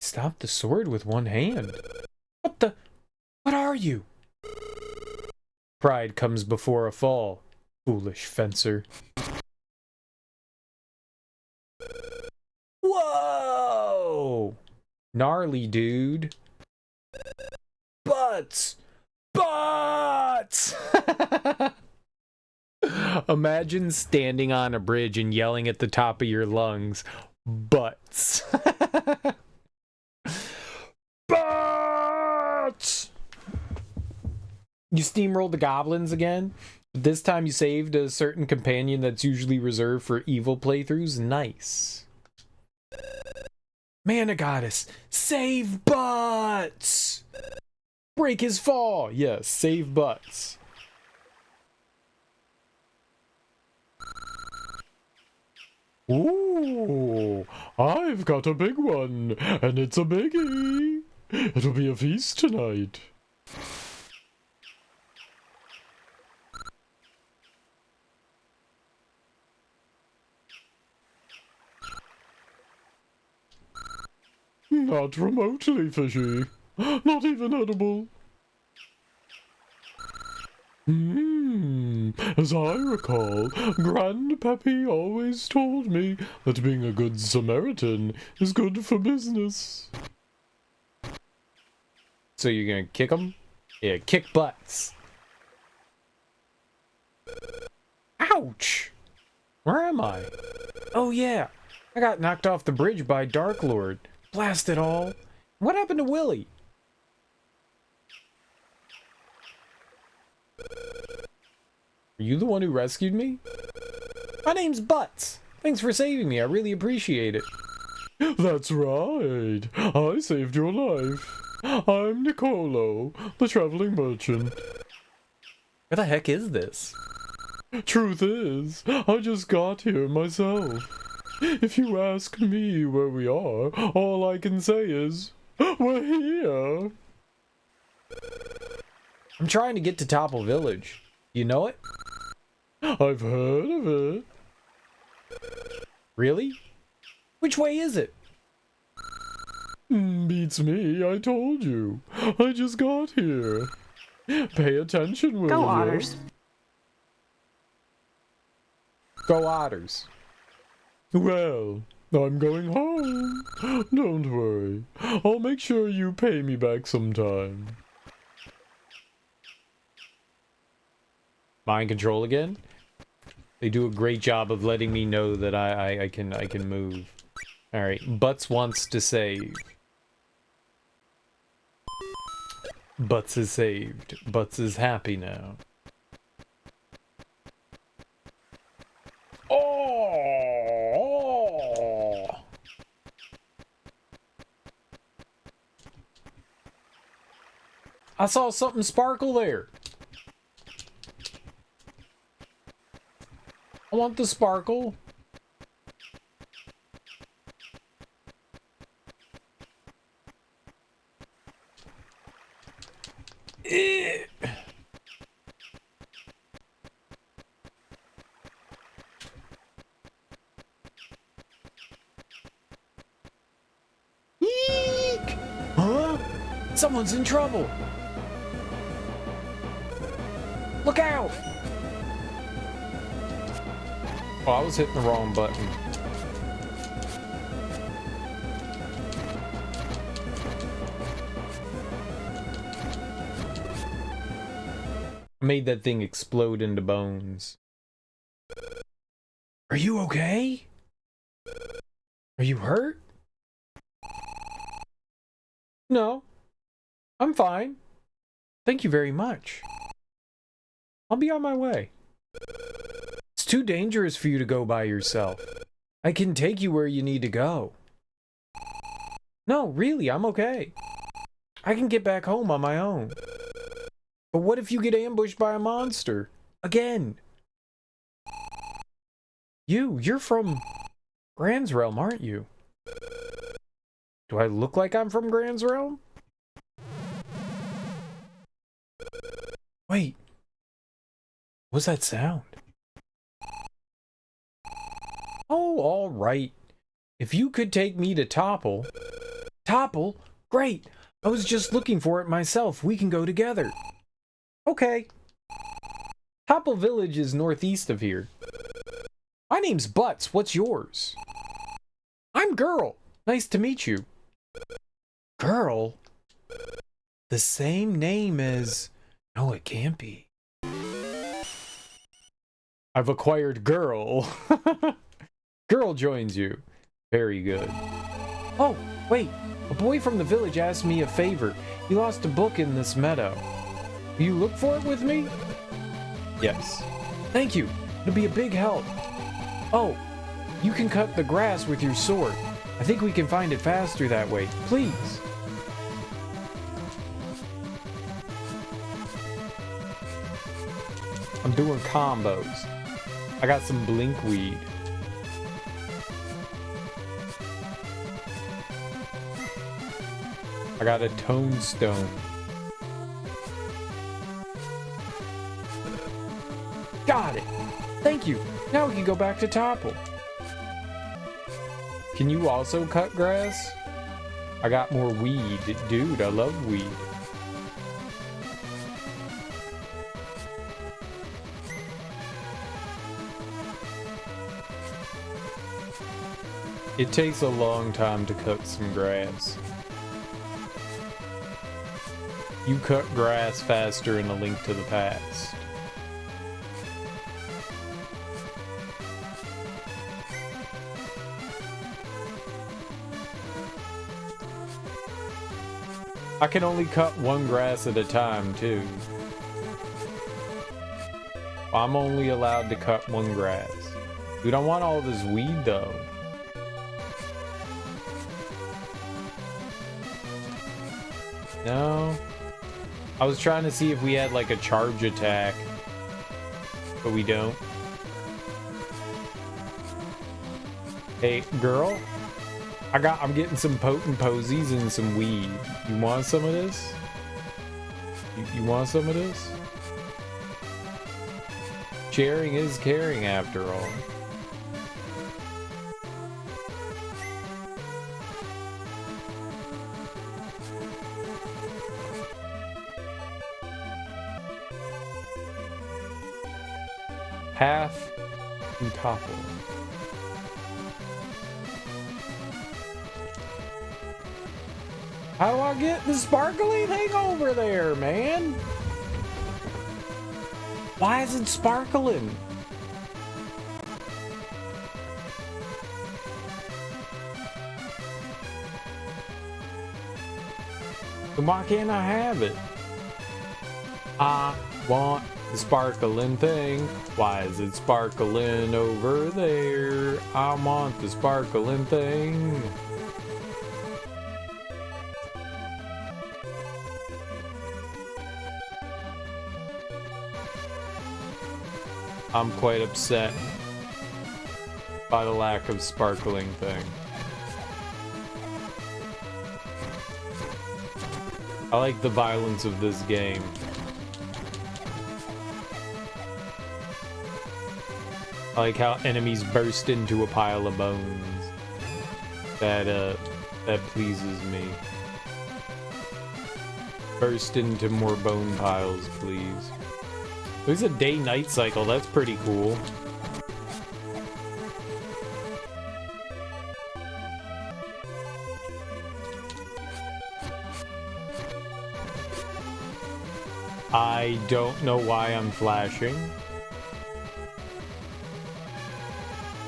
Stop the sword with one hand. What are you? Pride comes before a fall, foolish fencer. Whoa! Gnarly, dude. Butts! Butts! Imagine standing on a bridge and yelling at the top of your lungs, Butts. Butts! You steamrolled the goblins again? This time you saved a certain companion that's usually reserved for evil playthroughs? Nice. Mana Goddess, save Butts! Break his fall! Yes, save Butts. Ooh, I've got a big one, and it's a biggie. It'll be a feast tonight. Not remotely fishy. Not even edible. As I recall, Grandpappy always told me that being a good Samaritan is good for business. So you're gonna kick them? Yeah, kick butts. Ouch! Where am I? Oh yeah, I got knocked off the bridge by Dark Lord. Blast it all. What happened to Willie? Are you the one who rescued me? My name's Butts. Thanks for saving me. I really appreciate it. That's right. I saved your life. I'm Nicolo, the traveling merchant. Where the heck is this? Truth is, I just got here myself. If you ask me where we are, all I can say is, we're here. I'm trying to get to Topple Village. You know it? I've heard of it. Really? Which way is it? Beats me, I told you. I just got here. Pay attention, will you? Go Otters. Go Otters. Well, I'm going home. Don't worry. I'll make sure you pay me back sometime. Mind control again? They do a great job of letting me know that I can move. Alright, Butts wants to save. Butts is saved. Butts is happy now. Oh! I saw something sparkle there. I want the sparkle. Eek. Huh? Someone's in trouble. Look out! Oh, I was hitting the wrong button. I made that thing explode into bones. Are you okay? Are you hurt? No. I'm fine. Thank you very much. I'll be on my way. It's too dangerous for you to go by yourself. I can take you where you need to go. No, really, I'm okay. I can get back home on my own. But what if you get ambushed by a monster? Again. You're from Gran's Realm, aren't you? Do I look like I'm from Gran's Realm? Wait. What's that sound? Oh, all right. If you could take me to Topple... Topple? Great! I was just looking for it myself. We can go together. Okay. Topple Village is northeast of here. My name's Butts. What's yours? I'm Girl. Nice to meet you. Girl? The same name as... No, it can't be. I've acquired Girl. Girl joins you. Very good. Oh, wait. A boy from the village asked me a favor. He lost a book in this meadow. Will you look for it with me? Yes. Thank you. It'll be a big help. Oh, you can cut the grass with your sword. I think we can find it faster that way. Please. I'm doing combos. I got some blink weed. I got a tombstone. Got it! Thank you! Now we can go back to Topple. Can you also cut grass? I got more weed. Dude, I love weed. It takes a long time to cut some grass. You cut grass faster in A Link to the Past. I can only cut one grass at a time, too. I'm only allowed to cut one grass. Dude, I want all this weed, though. No. I was trying to see if we had, like, a charge attack. But we don't. Hey, girl? I'm getting some potent posies and some weed. You want some of this? You want some of this? Sharing is caring, after all. Half and Topple. How do I get the sparkly thing over there, man? Why is it sparkling? And why can't I have it? I want the sparkling thing. Why is it sparkling over there? I want the sparkling thing. I'm quite upset by the lack of sparkling thing. I like the violence of this game. I like how enemies burst into a pile of bones. That pleases me. Burst into more bone piles, please. There's a day-night cycle, that's pretty cool. I don't know why I'm flashing.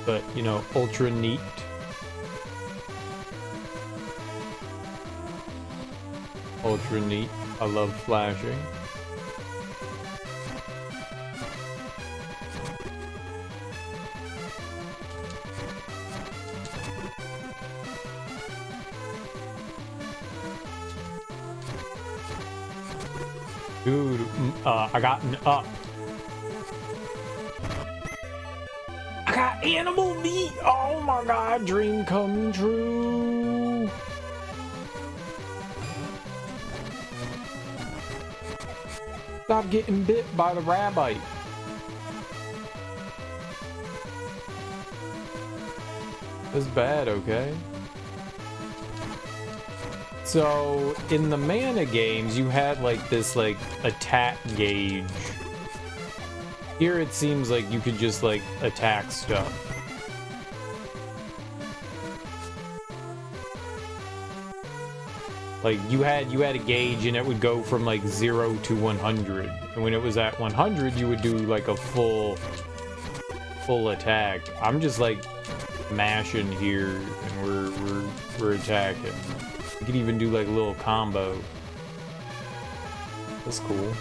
But, you know, ultra neat. Ultra neat. I love flashing. Dude, I got an up. I got animal meat! Oh my god, dream come true! Stop getting bit by the rabbit. That's bad, okay? So, in the mana games, you had like this like attack gauge. Here it seems like you could just like attack stuff. Like you had a gauge and it would go from like 0 to 100. And when it was at 100, you would do like a full attack. I'm just like mashing here and we're attacking. You could even do like a little combo. That's cool.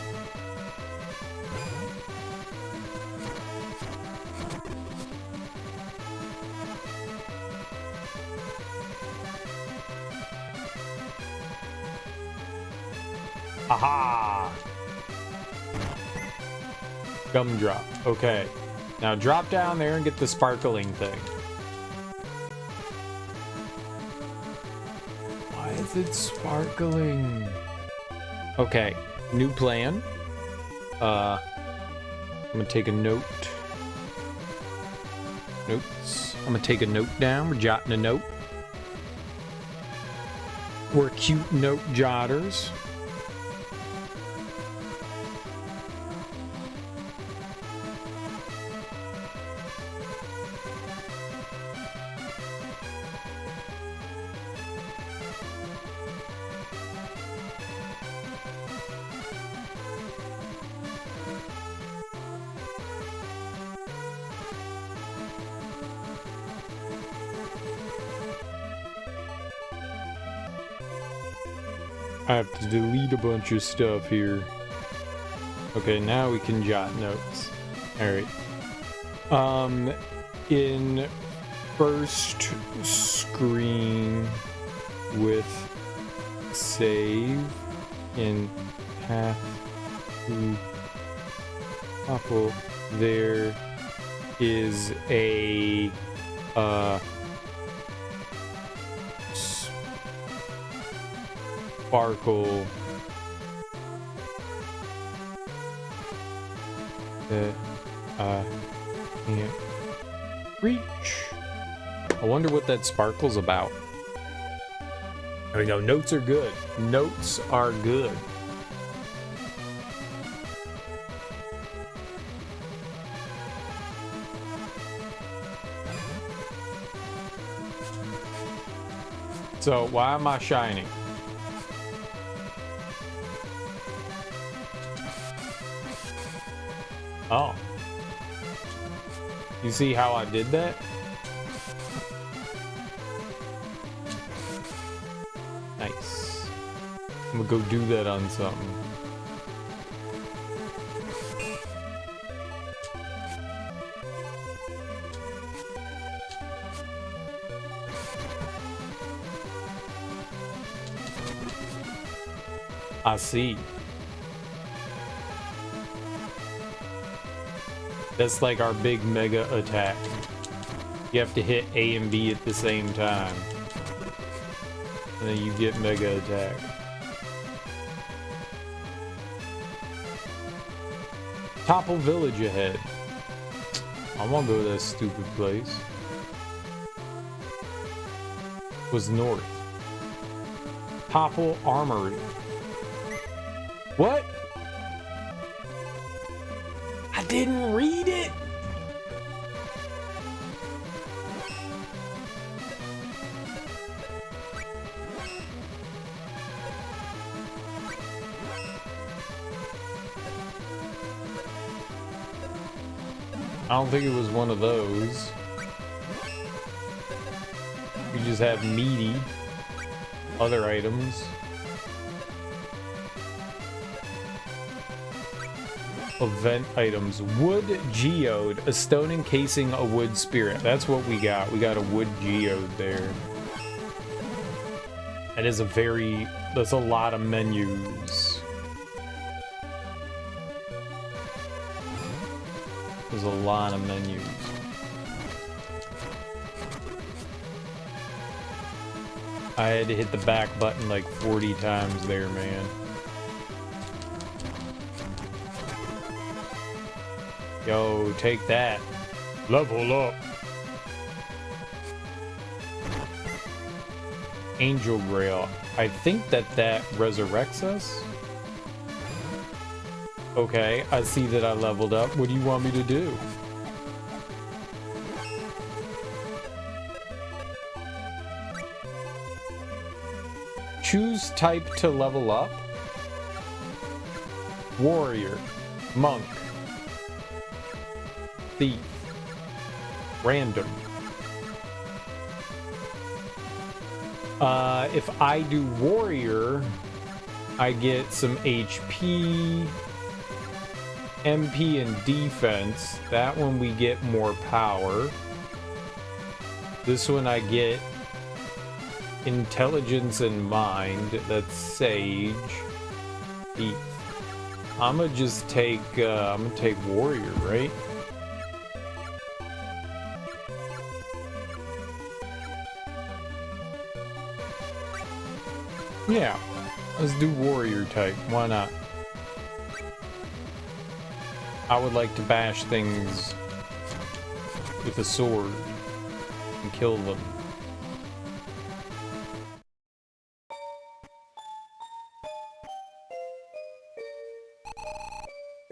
Aha! Gumdrop. Okay. Now drop down there and get the sparkling thing. Why is it sparkling? Okay. New plan. I'm gonna take a note. Notes. I'm gonna take a note down. We're jotting a note. We're cute note jotters. I have to delete a bunch of stuff here. Okay, now we can jot notes. Alright. In first screen with save in path to couple, there is a sparkle that I can't reach. I wonder what that sparkle's about. There we go. Notes are good. Notes are good. So why am I shining? Oh. You see how I did that? Nice. I'm gonna go do that on something. I see. That's like our big mega attack. You have to hit A and B at the same time. And then you get mega attack. Topple village ahead. I wanna go to that stupid place. Was north. Topple armory. What? I didn't read it. I don't think it was one of those. We just have meaty other items. Event items. Wood geode. A stone encasing a wood spirit. That's what we got. We got a wood geode there. That is that's a lot of menus. There's a lot of menus. I had to hit the back button like 40 times there, man. Yo, take that. Level up. Angel Grail. I think that resurrects us. Okay, I see that I leveled up. What do you want me to do? Choose type to level up. Warrior. Monk. Thief. Random. If I do warrior, I get some HP, MP, and defense. That one we get more power. This one I get intelligence and mind. That's sage. Thief. I'm gonna just take warrior, right? Yeah, let's do warrior type. Why not? I would like to bash things with a sword and kill them.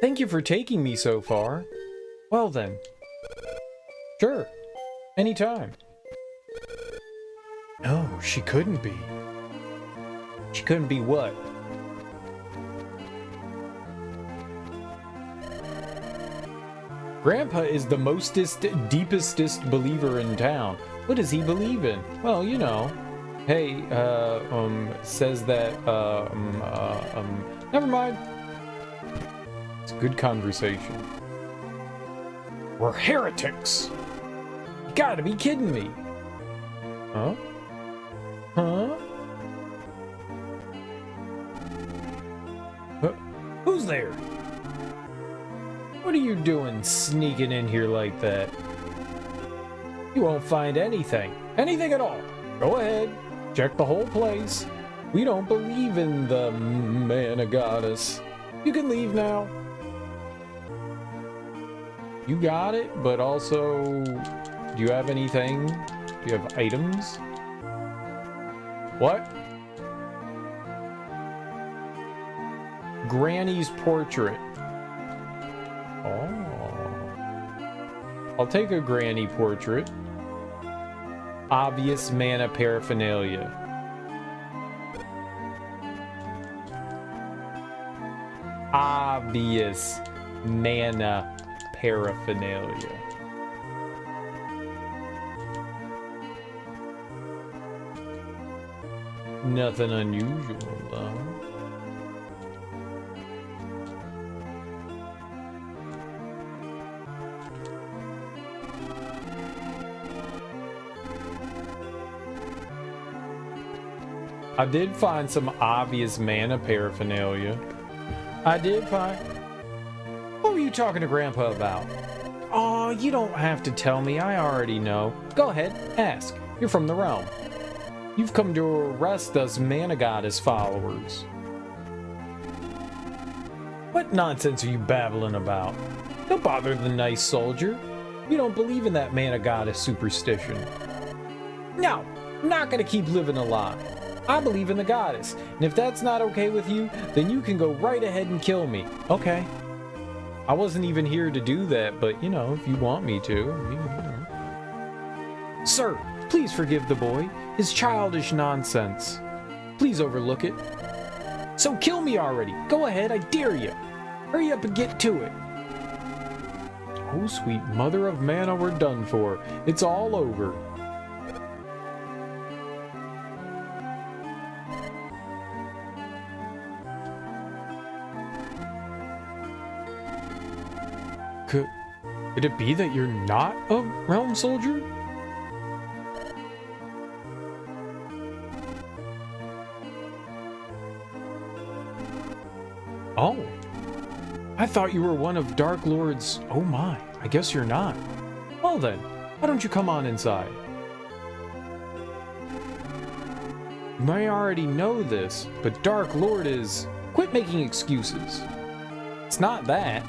Thank you for taking me so far. Well then. Sure. Anytime. No, she couldn't be. She couldn't be what? Grandpa is the mostest, deepestest believer in town. What does he believe in? Well, you know. Hey, says that, never mind. It's a good conversation. We're heretics! You gotta be kidding me! Huh? Huh? Who's there? What are you doing sneaking in here like that? You won't find anything. Anything at all. Go ahead. Check the whole place. We don't believe in the mana goddess. You can leave now. You got it, but also, do you have anything? Do you have items? What? Granny's portrait. Oh. I'll take a granny portrait. Obvious mana paraphernalia. Obvious mana paraphernalia. Nothing unusual, though. I did find some obvious mana paraphernalia. I did find... What were you talking to Grandpa about? Oh, you don't have to tell me. I already know. Go ahead, ask. You're from the realm. You've come to arrest us mana goddess followers. What nonsense are you babbling about? Don't bother the nice soldier. We don't believe in that mana goddess superstition. No, I'm not gonna keep living a lie. I believe in the goddess, and if that's not okay with you, then you can go right ahead and kill me. Okay. I wasn't even here to do that, but you know, if you want me to. You know. Sir, please forgive the boy. His childish nonsense. Please overlook it. So kill me already. Go ahead, I dare you. Hurry up and get to it. Oh, sweet mother of mana, we're done for. It's all over. Could it be that you're not a realm soldier? Oh, I thought you were one of Dark Lord's... Oh my, I guess you're not. Well then, why don't you come on inside? You may already know this, but Dark Lord is... Quit making excuses. It's not that.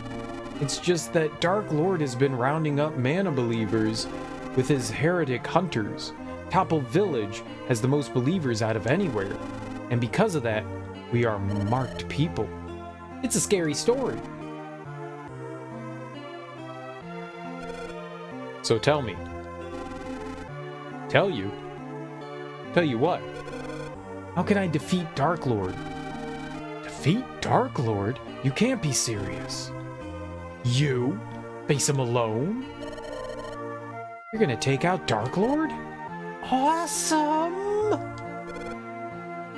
It's just that Dark Lord has been rounding up mana believers with his heretic hunters. Topple Village has the most believers out of anywhere, and because of that, we are marked people. It's a scary story. So tell me. Tell you? Tell you what? How can I defeat Dark Lord? Defeat Dark Lord? You can't be serious. You? Face him alone? You're gonna take out Dark Lord? Awesome!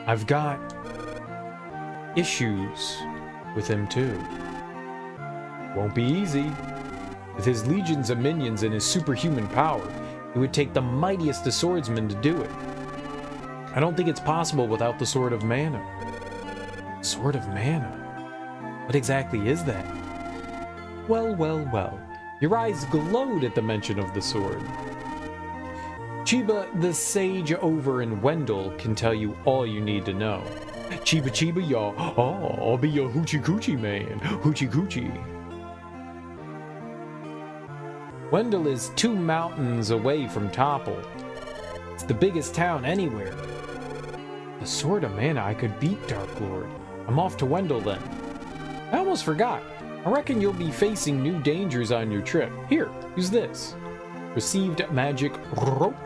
I've got issues with him too. Won't be easy. With his legions of minions and his superhuman power, it would take the mightiest of swordsmen to do it. I don't think it's possible without the Sword of Mana. Sword of Mana? What exactly is that? Well, well, well. Your eyes glowed at the mention of the sword. Chiba, the sage over in Wendell, can tell you all you need to know. Chiba Chiba, y'all. Oh, I'll be your hoochie coochie man. Hoochie coochie. Wendell is 2 mountains away from Topple. It's the biggest town anywhere. The Sword of Mana, I could beat Dark Lord. I'm off to Wendell then. I almost forgot. I reckon you'll be facing new dangers on your trip. Here, use this. Received magic rope.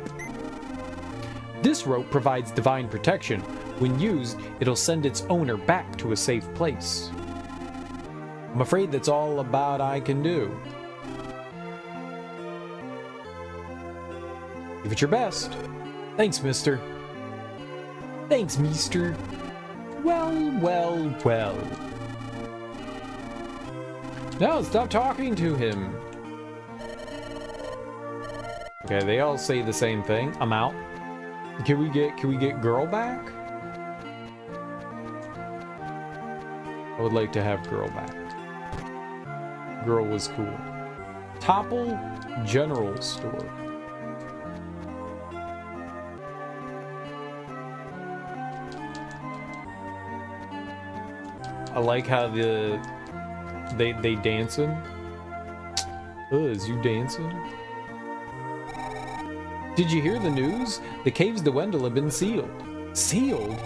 This rope provides divine protection. When used, it'll send its owner back to a safe place. I'm afraid that's all about I can do. Give it your best. Thanks, mister. Thanks, meester. Well, well, well. No, stop talking to him. Okay, they all say the same thing. I'm out. Can we get girl back? I would like to have girl back. Girl was cool. Topple General Store. I like how they dancing. Is you dancing? Did you hear the news? The caves to Wendell have been sealed. Sealed?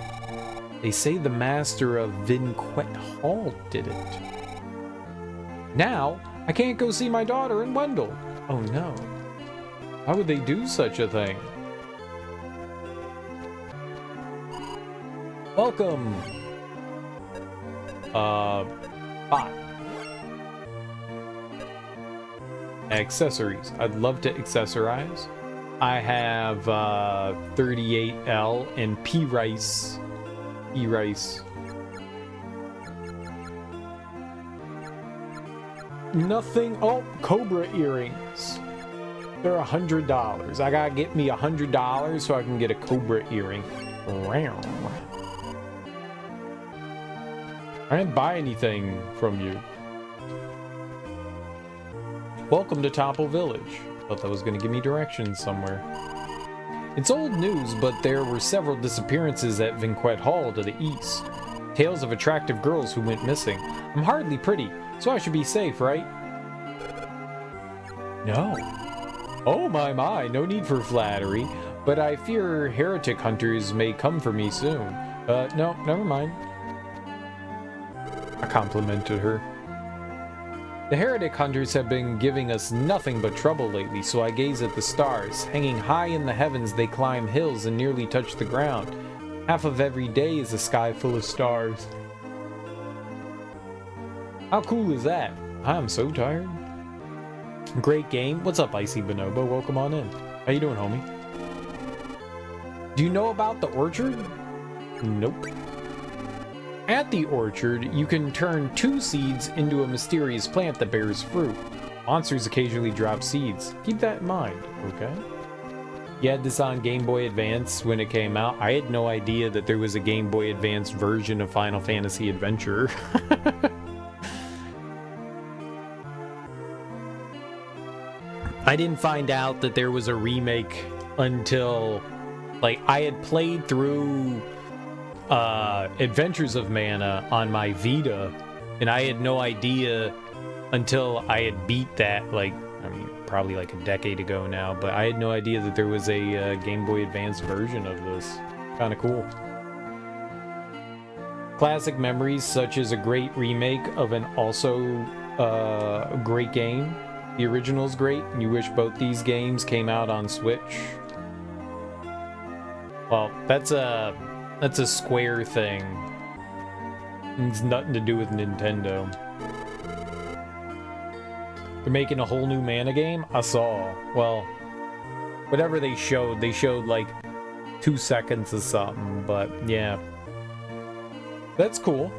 They say the master of Vinquet Hall did it. Now, I can't go see my daughter in Wendell. Oh no. Why would they do such a thing? Welcome. Bot. Accessories. I'd love to accessorize. I have 38L and P-Rice. P-Rice. Nothing. Oh, Cobra earrings. They're $100. I gotta get me $100 so I can get a Cobra earring. I didn't buy anything from you. Welcome to Topple Village. Thought that was gonna give me directions somewhere. It's old news, but there were several disappearances at Vinquet Hall to the east. Tales of attractive girls who went missing. I'm hardly pretty, so I should be safe, right? No. Oh my, no need for flattery, but I fear heretic hunters may come for me soon. No, never mind. I complimented her. The heretic hunters have been giving us nothing but trouble lately, so I gaze at the stars. Hanging high in the heavens, they climb hills and nearly touch the ground. Half of every day is a sky full of stars. How cool is that? I am so tired. Great game. What's up, Icy Bonobo? Welcome on in. How you doing, homie? Do you know about the orchard? Nope. At the orchard, you can turn 2 seeds into a mysterious plant that bears fruit. Monsters occasionally drop seeds. Keep that in mind, okay? You had this on Game Boy Advance when it came out. I had no idea that there was a Game Boy Advance version of Final Fantasy Adventure. I didn't find out that there was a remake until, like, I had played through Adventures of Mana on my Vita, and I had no idea until I had beat that, like, I mean, probably like a decade ago now, but I had no idea that there was a Game Boy Advance version of this. Kind of cool. Classic memories, such as a great remake of an also great game. The original's great, and you wish both these games came out on Switch. Well, that's a Square thing. It's nothing to do with Nintendo. They're making a whole new Mana game? I saw. Well, whatever they showed like 2 seconds of something, but yeah. That's cool.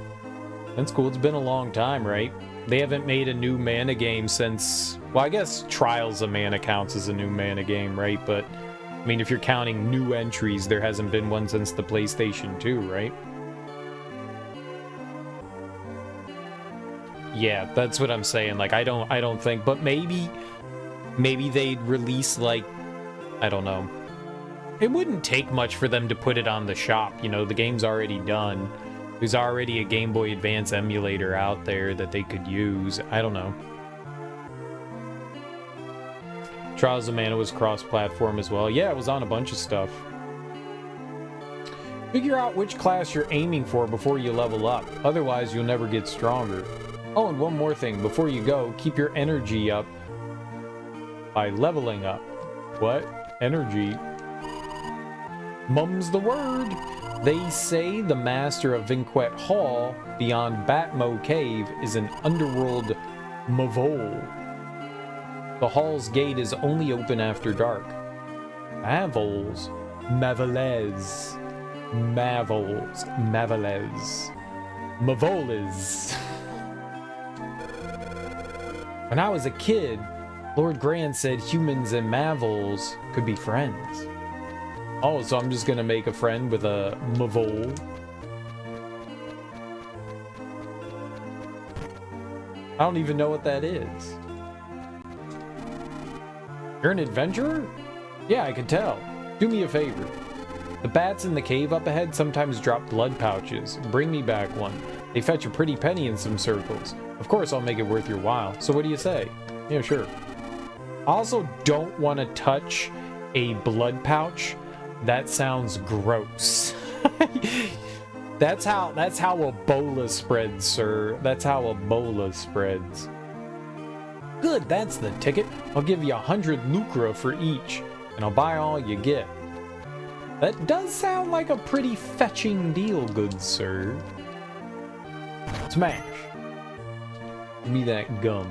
That's cool. It's been a long time, right? They haven't made a new Mana game since... Well, I guess Trials of Mana counts as a new Mana game, right? But, I mean, if you're counting new entries, there hasn't been one since the PlayStation 2, right? Yeah, that's what I'm saying. Like, I don't think... But maybe they'd release, like... I don't know. It wouldn't take much for them to put it on the shop, you know? The game's already done. There's already a Game Boy Advance emulator out there that they could use. I don't know. Trials of Mana was cross-platform as well. Yeah, it was on a bunch of stuff. Figure out which class you're aiming for before you level up. Otherwise, you'll never get stronger. Oh, and one more thing. Before you go, keep your energy up by leveling up. What? Energy? Mum's the word! They say the master of Vinquet Hall, beyond Batmo Cave, is an underworld Mavole. The hall's gate is only open after dark. Mavoles. Mavoles. Mavoles. Mavoles. Mavoles. When I was a kid, Lord Grant said humans and Mavoles could be friends. Oh, so I'm just gonna make a friend with a Mavole. I don't even know what that is. You're an adventurer? Yeah, I can tell. Do me a favor. The bats in the cave up ahead sometimes drop blood pouches. Bring me back one. They fetch a pretty penny in some circles. Of course, I'll make it worth your while. So what do you say? Yeah, sure. I also don't want to touch a blood pouch. That sounds gross. That's how Ebola spreads, sir. That's how Ebola spreads. Good, that's the ticket. I'll give you 100 lucra for each, and I'll buy all you get. That does sound like a pretty fetching deal, good sir. Smash. Give me that gum.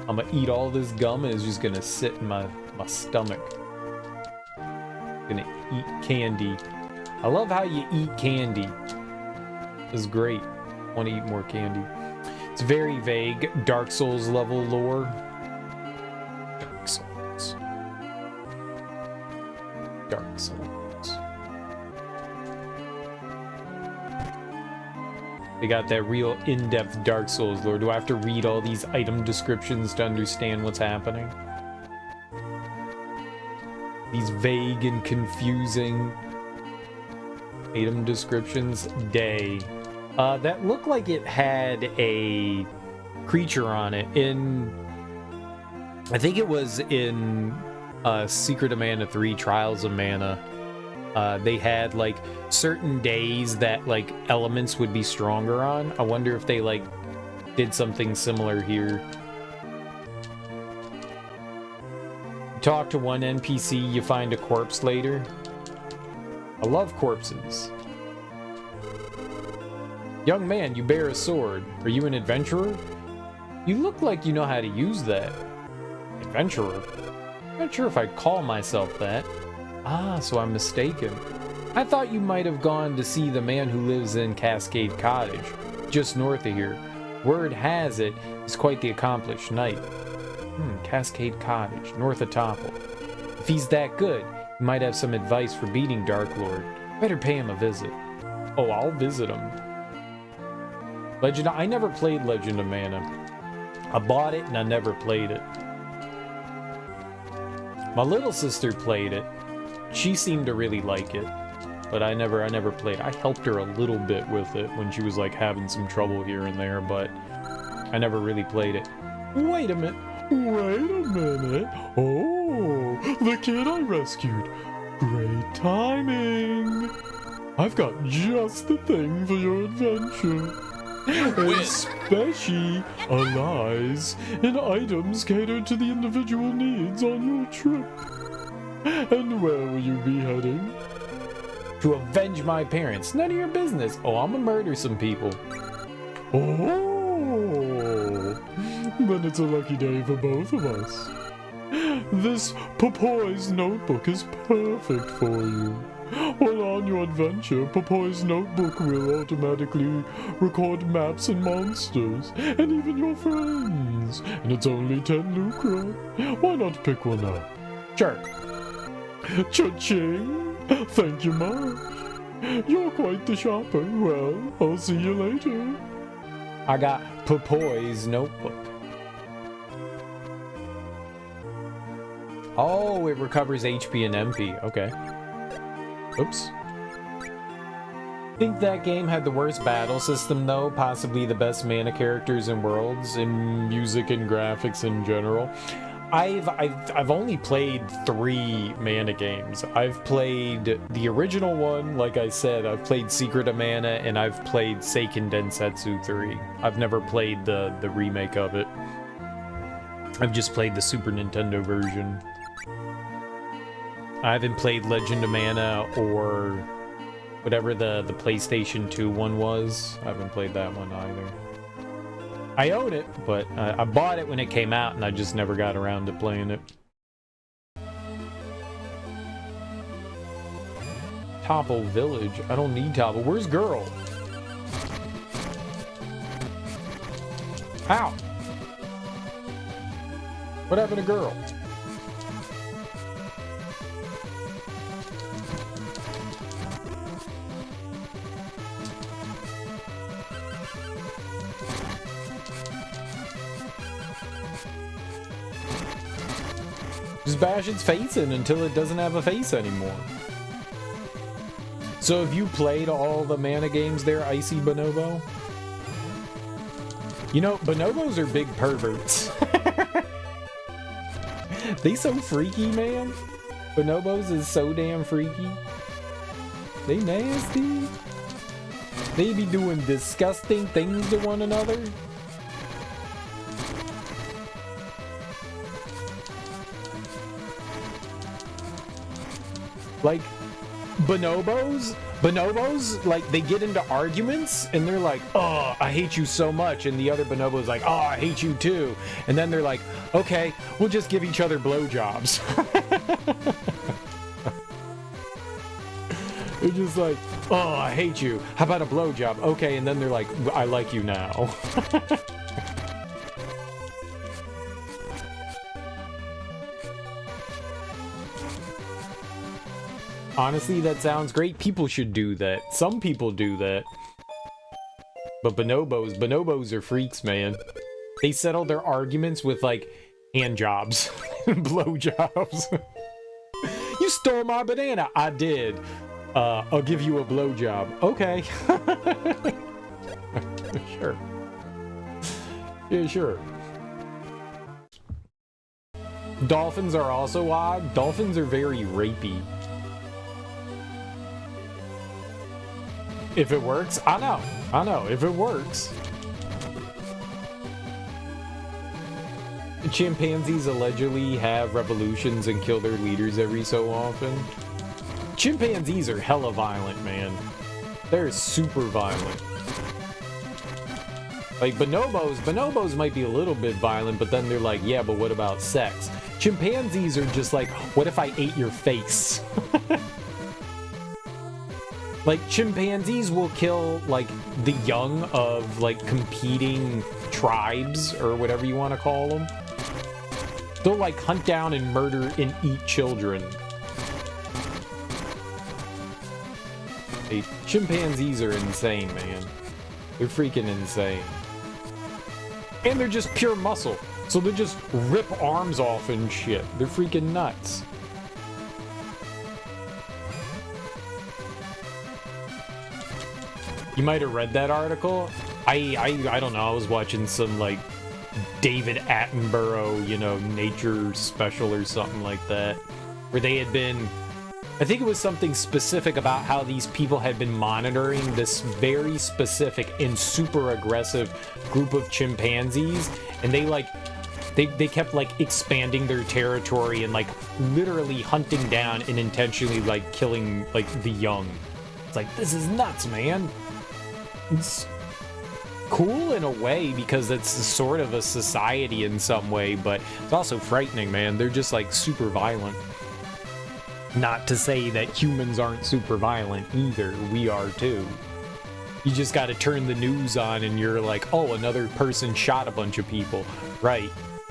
I'm gonna eat all this gum and it's just gonna sit in my stomach. Gonna eat candy. I love how you eat candy. This is great. I want to eat more candy. It's very vague. Dark Souls level lore. Dark Souls. Dark Souls. They got that real in-depth Dark Souls lore. Do I have to read all these item descriptions to understand what's happening? These vague and confusing item descriptions. Day. That looked like it had a creature on it I think it was in Secret of Mana 3 Trials of Mana. They had like certain days that like elements would be stronger on. I wonder if they like did something similar here. Talk to one NPC, you find a corpse later. I love corpses. Young man, you bear a sword. Are you an adventurer? You look like you know how to use that. Adventurer? I'm not sure if I'd call myself that. Ah, so I'm mistaken. I thought you might have gone to see the man who lives in Cascade Cottage, just north of here. Word has it, he's quite the accomplished knight. Cascade Cottage, north of Topple. If he's that good, he might have some advice for beating Dark Lord. Better pay him a visit. Oh, I'll visit him. I never played Legend of Mana. I bought it and I never played it. My little sister played it. She seemed to really like it, but I never played. I helped her a little bit with it when she was like having some trouble here and there, but I never really played it. Wait a minute. Oh, the kid I rescued. Great timing. I've got just the thing for your adventure. Especially allies and items catered to the individual needs on your trip. And where will you be heading? To avenge my parents. None of your business. Oh, I'm gonna murder some people. Oh, then it's a lucky day for both of us. This Popoy's notebook is perfect for you. While on your adventure, Popoy's notebook will automatically record maps and monsters, and even your friends. And it's only 10 lucre. Why not pick one up? Sure. Cha-ching! Thank you much. You're quite the shopper. Well, I'll see you later. I got Popoy's notebook. Oh, it recovers HP and MP. Okay. Oops. Think that game had the worst battle system though, possibly the best mana characters and worlds, in music and graphics in general. I've only played 3 mana games. I've played the original one, like I said, I've played Secret of Mana, and I've played Seiken Densetsu 3. I've never played the remake of it. I've just played the Super Nintendo version. I haven't played Legend of Mana or whatever the PlayStation 2 one was. I haven't played that one either. I own it, but I bought it when it came out and I just never got around to playing it. Topple Village. I don't need Topple. Where's Girl? Ow! What happened to Girl? Just bash its face in until it doesn't have a face anymore. So have you played all the mana games there, Icy Bonobo? You know, bonobos are big perverts. They so freaky, man. Bonobos is so damn freaky. They nasty. They be doing disgusting things to one another. Like, bonobos bonobos, like, they get into arguments, and they're like, oh, I hate you so much, and the other bonobo's like, oh, I hate you too, and then they're like, okay, we'll just give each other blowjobs. They're just like, oh, I hate you, how about a blowjob? Okay, and then they're like, I like you now. Honestly, that sounds great. People should do that. Some people do that. But bonobos are freaks, man. They settle their arguments with, like, hand jobs and blowjobs. You stole my banana. I did. I'll give you a blowjob. Okay. Sure. Yeah, sure. Dolphins are also odd. Dolphins are very rapey. If it works, I know, if it works. Chimpanzees allegedly have revolutions and kill their leaders every so often. Chimpanzees are hella violent, man. They're super violent. Like bonobos might be a little bit violent, but then they're like, yeah, but what about sex? Chimpanzees are just like, what if I ate your face? Like, chimpanzees will kill, like, the young of, like, competing tribes, or whatever you want to call them. They'll, like, hunt down and murder and eat children. Hey, chimpanzees are insane, man. They're freaking insane. And they're just pure muscle. So they just rip arms off and shit. They're freaking nuts. You might have read that article. I don't know. I was watching some, like, David Attenborough, you know, nature special or something like that, where they had been, I think it was something specific about how these people had been monitoring this very specific and super aggressive group of chimpanzees, and they, like, they kept, like, expanding their territory and, like, literally hunting down and intentionally, like, killing, like, the young. It's like, this is nuts, man. It's cool in a way because it's sort of a society in some way, but it's also frightening, man. They're just, like, super violent. Not to say that humans aren't super violent either. We are too. You just gotta turn the news on and you're like, oh, another person shot a bunch of people. Right.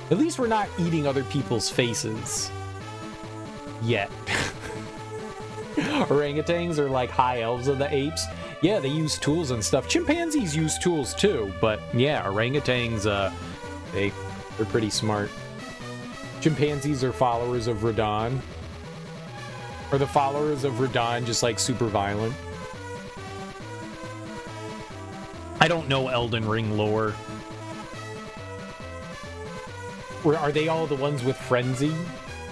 At least we're not eating other people's faces. Yet. Orangutans are like high elves of the apes. Yeah, they use tools and stuff. Chimpanzees use tools too, but yeah, orangutans, they're pretty smart. Chimpanzees are followers of Radon. Are the followers of Radon just, like, super violent? I don't know Elden Ring lore. Or are they all the ones with Frenzy?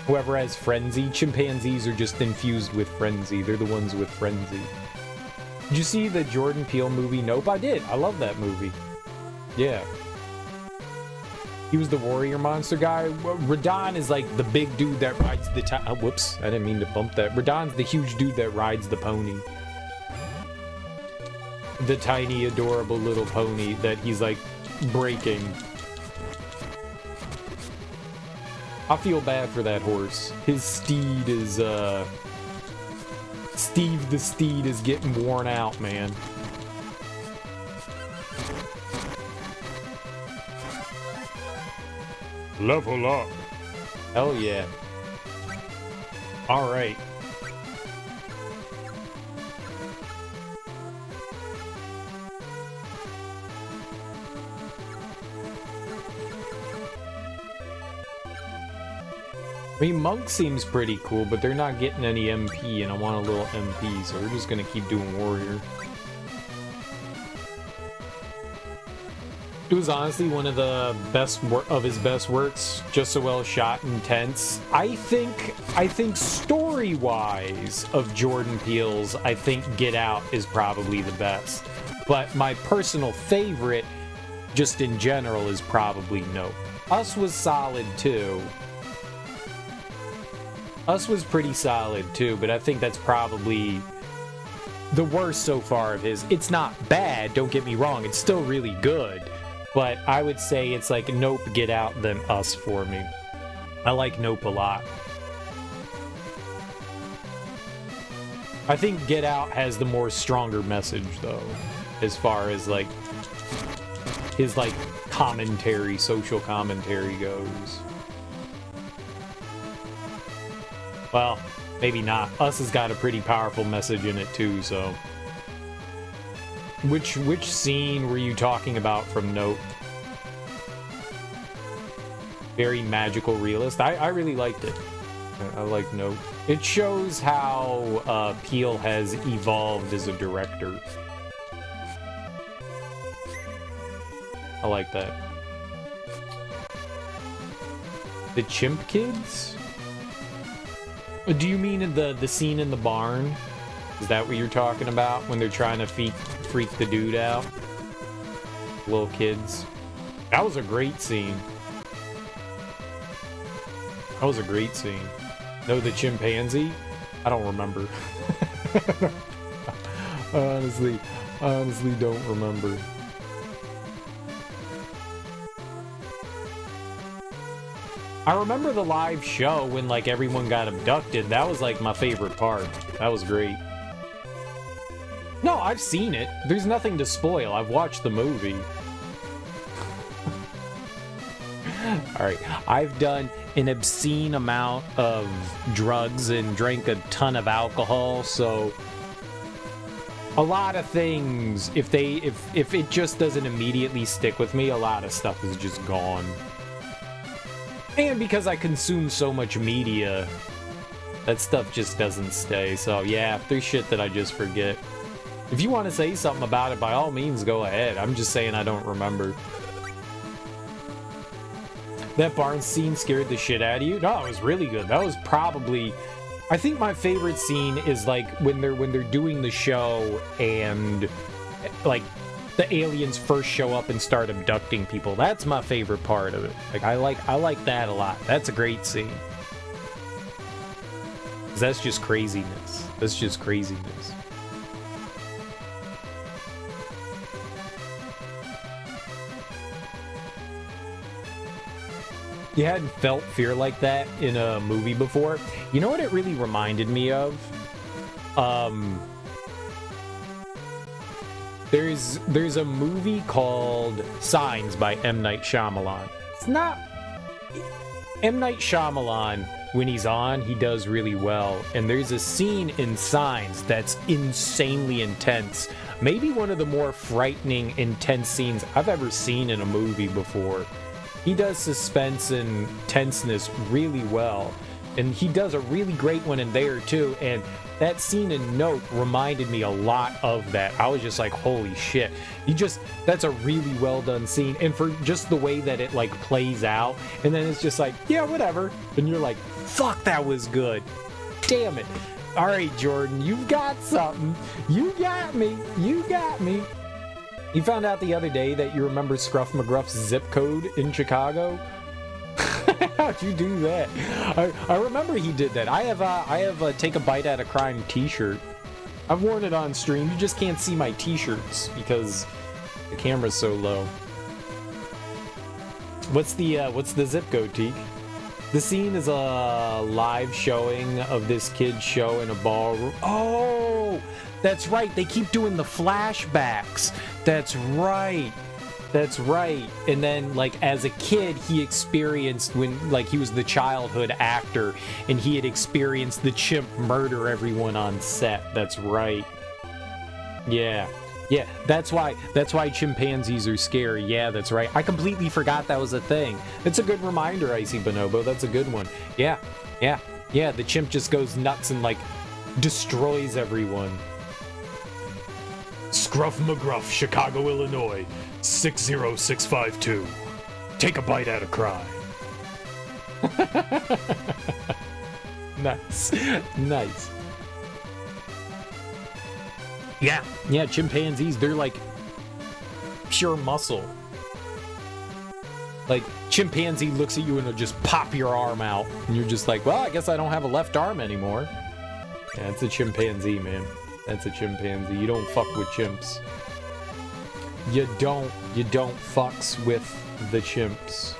Whoever has Frenzy? Chimpanzees are just infused with Frenzy. They're the ones with Frenzy. Did you see the Jordan Peele movie? Nope, I did. I love that movie. Yeah. He was the warrior monster guy. Radon is like the big dude that rides the whoops, I didn't mean to bump that. Radon's the huge dude that rides the pony. The tiny, adorable little pony that he's, like, breaking. I feel bad for that horse. His steed is, Steve the steed is getting worn out, man. Level up. Hell yeah. Alright. I mean, Monk seems pretty cool, but they're not getting any MP, and I want a little MP, so we're just gonna keep doing Warrior. It was honestly one of the best of his best works, just so well shot and tense. I think story-wise of Jordan Peele's, I think Get Out is probably the best. But my personal favorite, just in general, is probably Nope. Us was solid too. Us was pretty solid too, but I think that's probably the worst so far of his. It's not bad, don't get me wrong, it's still really good, but I would say it's like Nope, Get Out than Us for me. I like Nope a lot. I think Get Out has the more stronger message though, as far as like his like commentary, social commentary goes. Well, maybe not. Us has got a pretty powerful message in it too, so. Which scene were you talking about from Nope? Very magical realist. I really liked it. I like Nope. It shows how Peele has evolved as a director. I like that. The Chimp Kids? Do you mean the scene in the barn? Is that what you're talking about? When they're trying to freak the dude out? Little kids. That was a great scene. That was a great scene. No, the chimpanzee? I don't remember. honestly don't remember. I remember the live show when like everyone got abducted. That was like my favorite part. That was great. No, I've seen it. There's nothing to spoil. I've watched the movie. Alright, I've done an obscene amount of drugs and drank a ton of alcohol, so a lot of things, if it just doesn't immediately stick with me, a lot of stuff is just gone. And because I consume so much media, that stuff just doesn't stay. So yeah, there's shit that I just forget. If you want to say something about it, by all means, go ahead. I'm just saying I don't remember. That barn scene scared the shit out of you? No, it was really good. That was probably... I think my favorite scene is like when they're doing the show and like the aliens first show up and start abducting people. That's my favorite part of it. Like I like that a lot. That's a great scene. 'Cause that's just craziness. That's just craziness. You hadn't felt fear like that in a movie before? You know what it really reminded me of? There's a movie called Signs by M. Night Shyamalan. It's not... M. Night Shyamalan, when he's on, he does really well. And there's a scene in Signs that's insanely intense. Maybe one of the more frightening, intense scenes I've ever seen in a movie before. He does suspense and tenseness really well. And he does a really great one in there too. And that scene in Nope reminded me a lot of that. I was just like, holy shit. That's a really well done scene. And for just the way that it like plays out. And then it's just like, yeah, whatever. And you're like, fuck, that was good. Damn it. All right, Jordan, you've got something. You got me. You got me. You found out the other day that you remember Scruff McGruff's zip code in Chicago? How'd you do that? I remember he did that. I have a Take a Bite at a Crime t-shirt. I've worn it on stream. You just can't see my t-shirts because the camera's so low. What's the zip code, Teak? The scene is a live showing of this kid's show in a ballroom. Oh, that's right. They keep doing the flashbacks. That's right. That's right. And then, like, as a kid, he experienced when, like, he was the childhood actor, and he had experienced the chimp murder everyone on set. That's right. Yeah. Yeah, that's why chimpanzees are scary. Yeah, that's right. I completely forgot that was a thing. It's a good reminder, Icy Bonobo. That's a good one. Yeah. The chimp just goes nuts and, like, destroys everyone. Scruff McGruff, Chicago, Illinois, 60652. Take a bite at a crime. Nice. Yeah, chimpanzees, they're like pure muscle. Like, chimpanzee looks at you and will just pop your arm out. And you're just like, well, I guess I don't have a left arm anymore. Yeah, it's a chimpanzee, man. That's a chimpanzee. You don't fuck with chimps. You don't fucks with the chimps.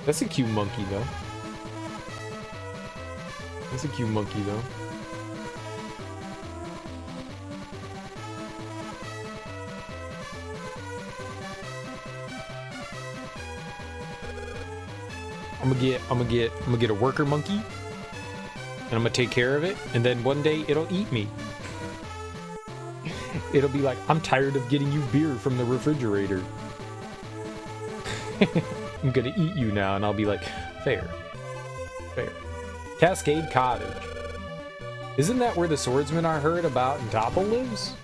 That's a cute monkey, though. That's a cute monkey, though. I'm gonna get a worker monkey, and I'm gonna take care of it, and then one day it'll eat me. It'll be like, I'm tired of getting you beer from the refrigerator. I'm gonna eat you now, and I'll be like, fair. Fair. Cascade Cottage. Isn't that where the swordsman I heard about in Topple lives?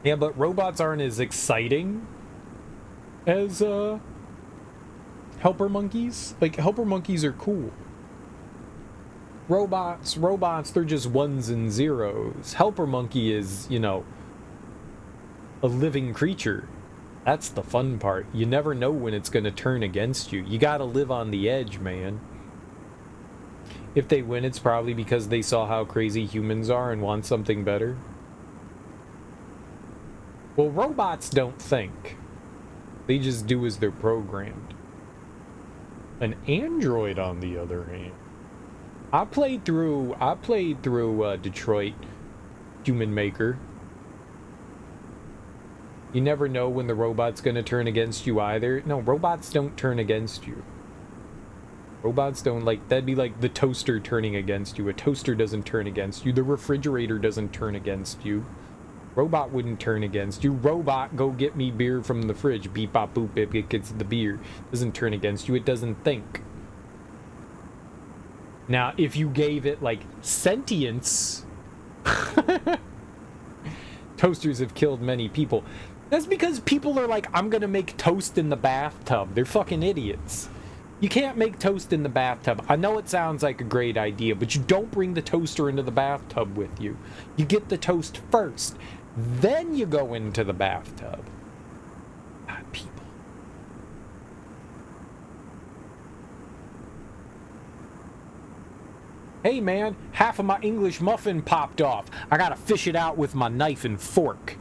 Yeah, but robots aren't as exciting as helper monkeys. Like, helper monkeys are cool. Robots, they're just ones and zeros. Helper monkey is, you know, a living creature. That's the fun part. You never know when it's gonna turn against you. You gotta live on the edge, man. If they win, it's probably because they saw how crazy humans are and want something better. Well, robots don't think. They just do as they're programmed. An android, on the other hand. I played through Detroit Human Maker. You never know when the robot's gonna turn against you either. No, robots don't turn against you. Robots don't, like, that'd be like the toaster turning against you. A toaster doesn't turn against you. The refrigerator doesn't turn against you. Robot wouldn't turn against you. Robot, go get me beer from the fridge. Beep, bop, boop, it gets the beer. Doesn't turn against you. It doesn't think. Now, if you gave it, like, sentience... Toasters have killed many people. That's because people are like, I'm gonna make toast in the bathtub. They're fucking idiots. You can't make toast in the bathtub. I know it sounds like a great idea, but you don't bring the toaster into the bathtub with you. You get the toast first. Then you go into the bathtub. Bad people. Hey man, half of my English muffin popped off. I gotta fish it out with my knife and fork.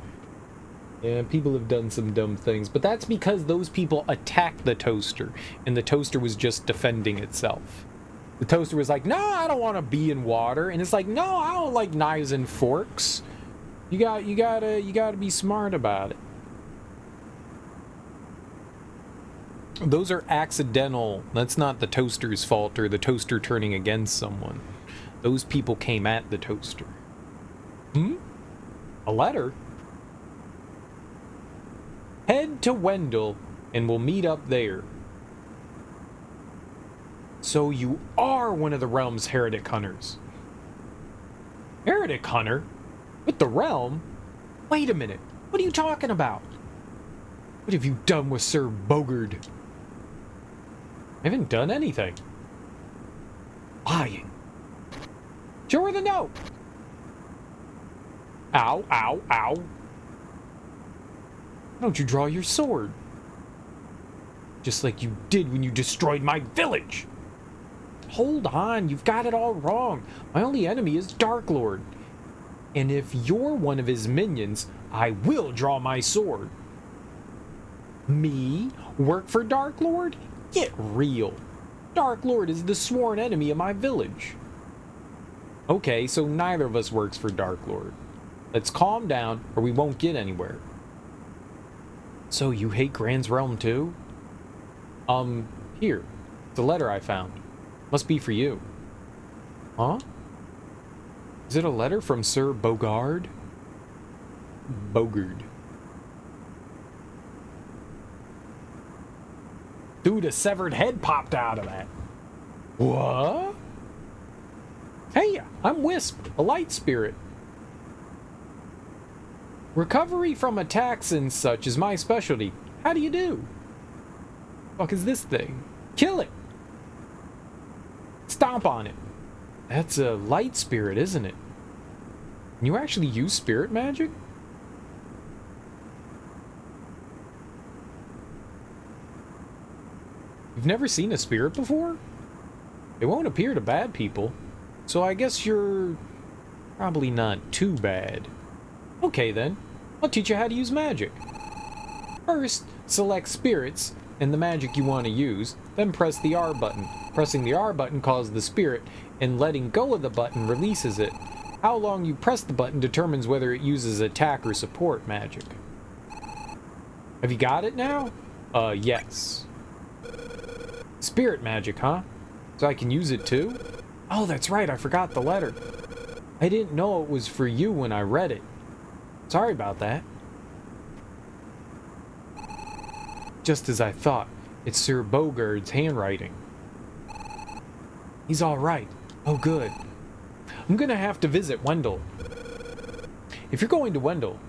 Yeah, people have done some dumb things, but that's because those people attacked the toaster, and the toaster was just defending itself. The toaster was like, no, I don't want to be in water, and it's like, no, I don't like knives and forks. You gotta be smart about it. Those are accidental. That's not the toaster's fault or the toaster turning against someone. Those people came at the toaster. A letter? Head to Wendell and we'll meet up there. So you are one of the realm's heretic hunters. Heretic hunter? With the realm? Wait a minute. What are you talking about? What have you done with Sir Bogard? I haven't done anything. Lying. Show her the note. Ow, ow, ow. Why don't you draw your sword? Just like you did when you destroyed my village. Hold on, you've got it all wrong. My only enemy is Dark Lord. And if you're one of his minions, I will draw my sword. Me? Work for Dark Lord? Get real. Dark Lord is the sworn enemy of my village. Okay, so neither of us works for Dark Lord. Let's calm down or we won't get anywhere. So you hate Grand's realm too? Here. The letter I found. Must be for you. Huh? Is it a letter from Sir Bogard? Bogard. Dude, a severed head popped out of that. What? Hey, I'm Wisp, a light spirit. Recovery from attacks and such is my specialty. How do you do? Fuck is this thing? Kill it! Stomp on it. That's a light spirit, isn't it? Can you actually use spirit magic? You've never seen a spirit before? It won't appear to bad people, so I guess you're probably not too bad. Okay then, I'll teach you how to use magic. First, select spirits and the magic you want to use, then press the R button. Pressing the R button calls the spirit, and letting go of the button releases it. How long you press the button determines whether it uses attack or support magic. Have you got it now? Yes. Spirit magic, huh? So I can use it too? Oh, that's right, I forgot the letter. I didn't know it was for you when I read it. Sorry about that. Just as I thought, it's Sir Bogard's handwriting. He's all right. Oh, good. I'm gonna have to visit Wendell. If you're going to Wendell,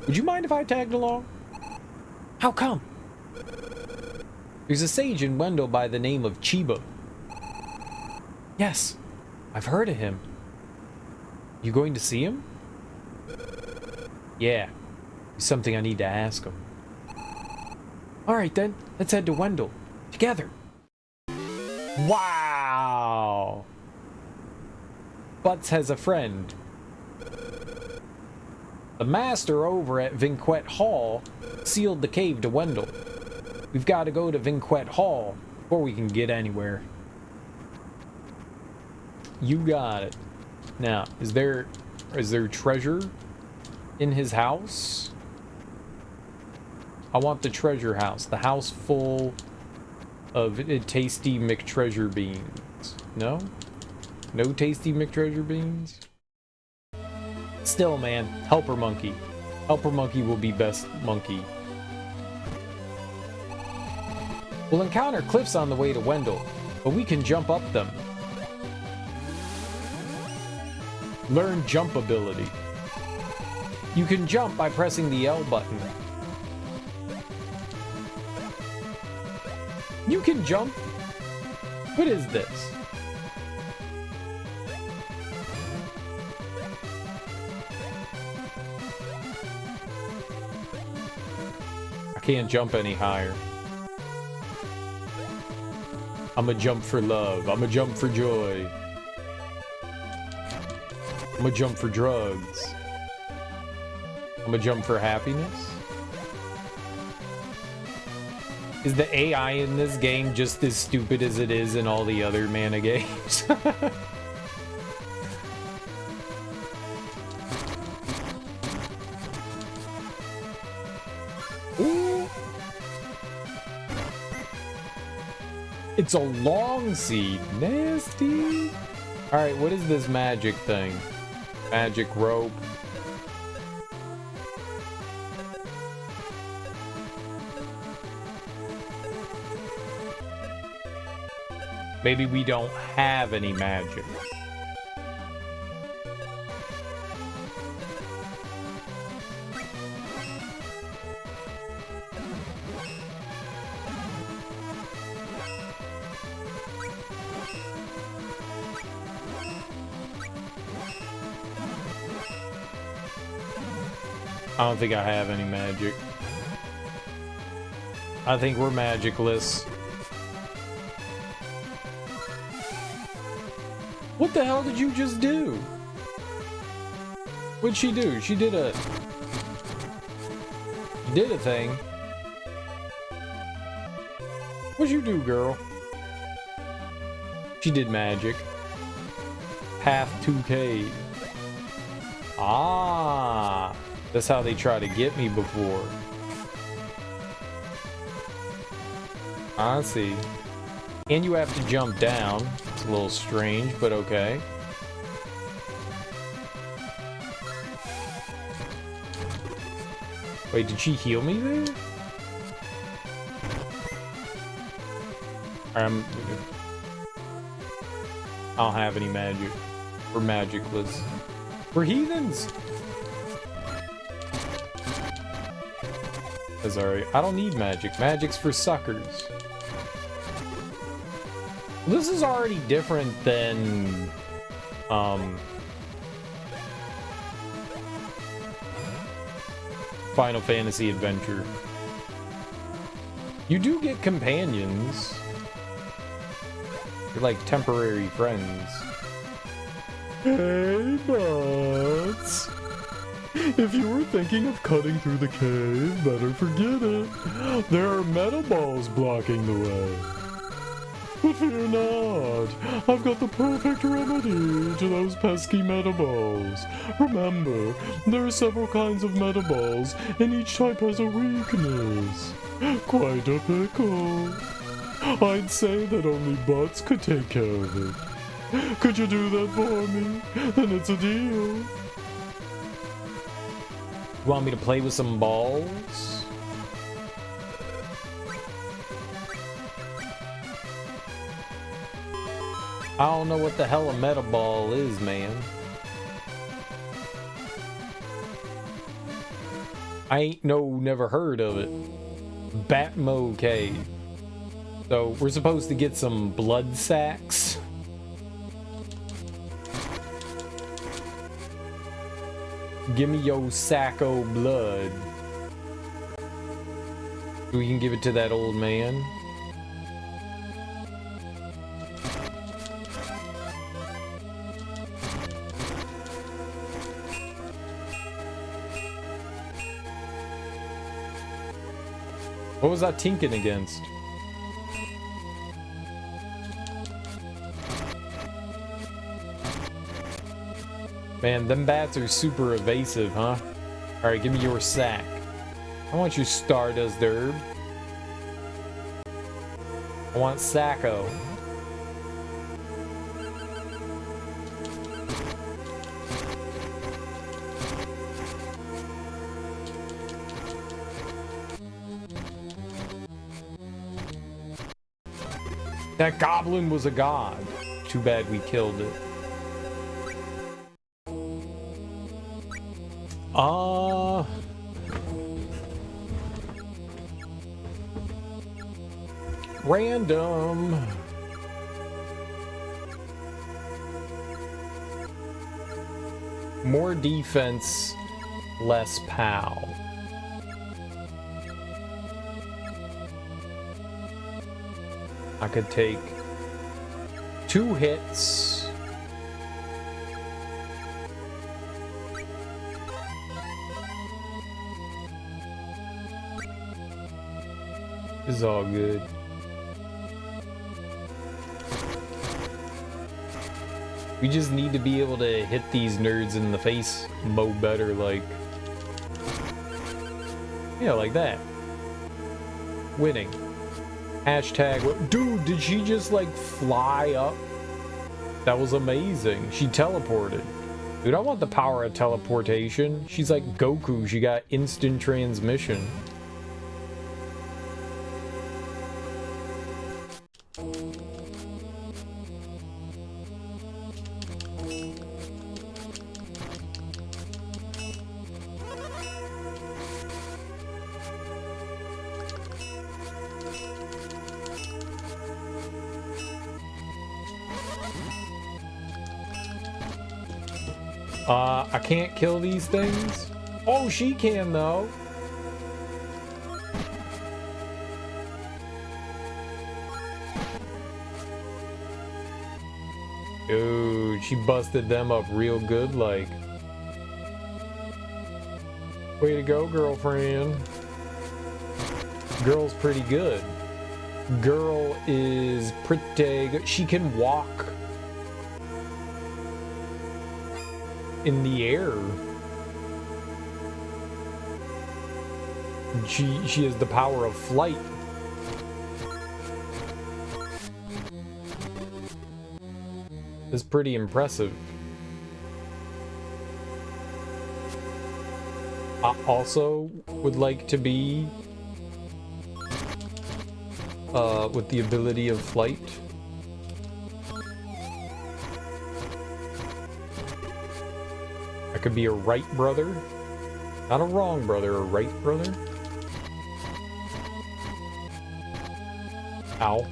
would you mind if I tagged along? How come? There's a sage in Wendell by the name of Chiba. Yes, I've heard of him. You going to see him? Yeah, it's something I need to ask him. Alright then, let's head to Wendell. Together. Wow! Butts has a friend. The master over at Vinquet Hall sealed the cave to Wendell. We've got to go to Vinquet Hall before we can get anywhere. You got it. Now, is there treasure in his house? I want the treasure house. The house full of tasty McTreasure beans. No? No tasty McTreasure beans? Still, man. Helper monkey. Helper monkey will be best monkey. We'll encounter cliffs on the way to Wendell, but we can jump up them. Learn jump ability. You can jump by pressing the L button. You can jump? What is this? I can't jump any higher. I'm a jump for love. I'm a jump for joy. I'm a jump for drugs. I'm a jump for happiness. Is the AI in this game just as stupid as it is in all the other mana games? Ooh. It's a long seed. Nasty. Alright, what is this magic thing? Magic rope. Maybe we don't have any magic. I don't think I have any magic. I think we're magicless. What the hell did you just do? What'd she do? She did a thing. What'd you do, girl? She did magic. Path to cave. Ah, that's how they try to get me before. I see. And you have to jump down. It's a little strange, but okay. Wait, did she heal me there? I don't have any magic. We're magicless. We're heathens! That's alright. I don't need magic. Magic's for suckers. This is already different than Final Fantasy Adventure. You do get companions, You're like temporary friends. Hey, buds. If you were thinking of cutting through the cave, better forget it. There are metal balls blocking the way. But fear not, I've got the perfect remedy to those pesky metal balls. Remember, there are several kinds of metal balls, and each type has a weakness. Quite a pickle. I'd say that only Butts could take care of it. Could you do that for me? Then it's a deal. You want me to play with some balls? I don't know what the hell a meta ball is, man. I ain't never heard of it. Batmo Cave. So we're supposed to get some blood sacks. Give me your sack o' blood. We can give it to that old man. What was that tinking against? Man, them bats are super evasive, huh? Alright, give me your sack. I want your Stardust herb. I want Sacco. That goblin was a god. Too bad we killed it. Random. More defense, less POW. I could take 2 hits. This is all good. We just need to be able to hit these nerds in the face mo better, like... Yeah, like that. Winning. Hashtag... Dude, did she just, like, fly up? That was amazing. She teleported. Dude, I want the power of teleportation. She's like Goku. She got instant transmission. I can't kill these things? Oh, she can, though. Dude, she busted them up real good, like. Way to go, girlfriend. Girl's pretty good. Girl is pretty good. She can walk in the air. She has the power of flight. It's pretty impressive. I also would like to be with the ability of flight. I could be a right brother. Not a wrong brother, a right brother. Ow.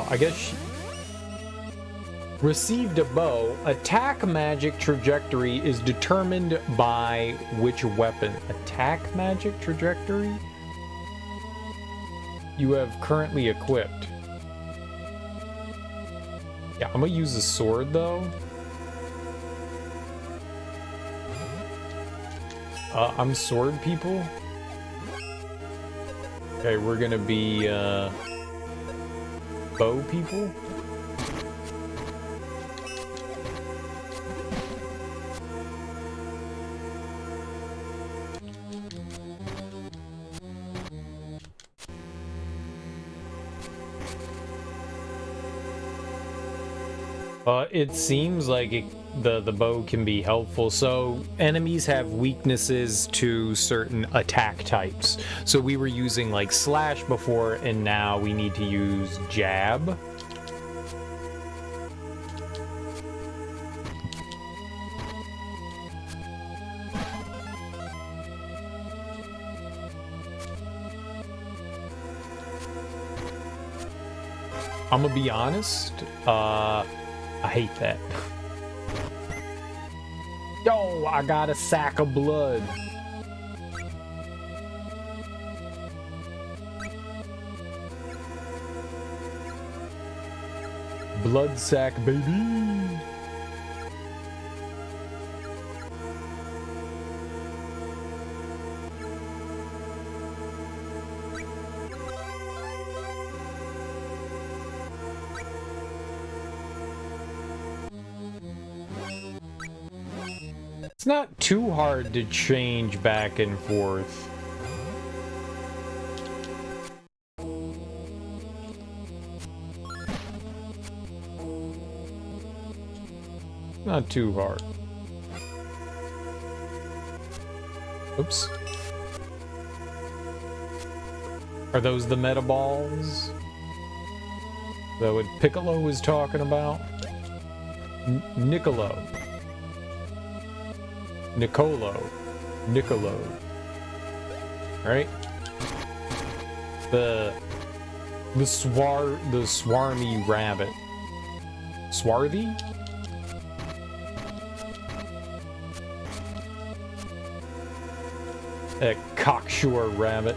I guess she received a bow. Attack magic trajectory is determined by which weapon? Attack magic trajectory? You have currently equipped. Yeah, I'm gonna use a sword though. I'm sword people. Okay, we're gonna be bow people. It seems like the bow can be helpful. So enemies have weaknesses to certain attack types. So we were using like slash before, and now we need to use jab. I'm gonna be honest, I hate that. Yo, I got a sack of blood. Blood sack, baby. It's not too hard to change back and forth. Not too hard. Oops. Are those the meta balls that what Piccolo was talking about? Niccolo. Niccolo. Right? The swarmy rabbit. Swarthy? A cocksure rabbit.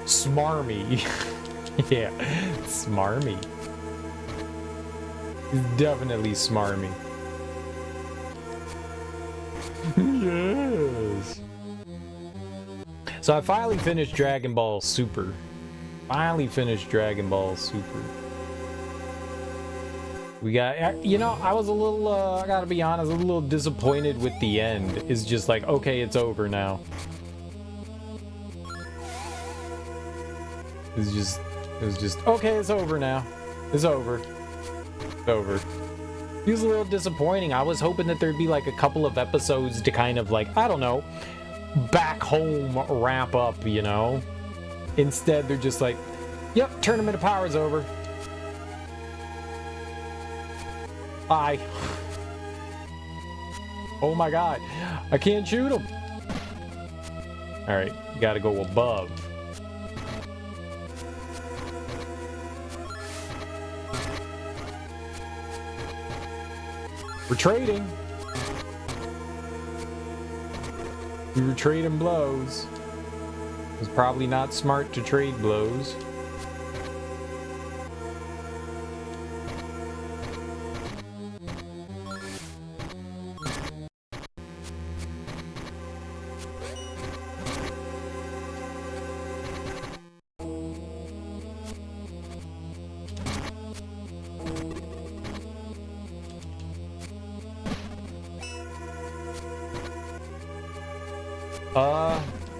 Smarmy. Yeah, smarmy. He's definitely smarmy. Yes. So I finally finished Dragon Ball Super. We got, you know, I was a little, I gotta be honest, a little disappointed with the end. It's just like, okay, it's over now. It was just, okay, it's over now. It's over. It's over. It was a little disappointing. I was hoping that there'd be like a couple of episodes to kind of like, I don't know, back home wrap up, you know? Instead, they're just like, yep, Tournament of Power is over. Bye. Oh my god. I can't shoot him. Alright, gotta go above. We're trading. We were trading blows. It's probably not smart to trade blows.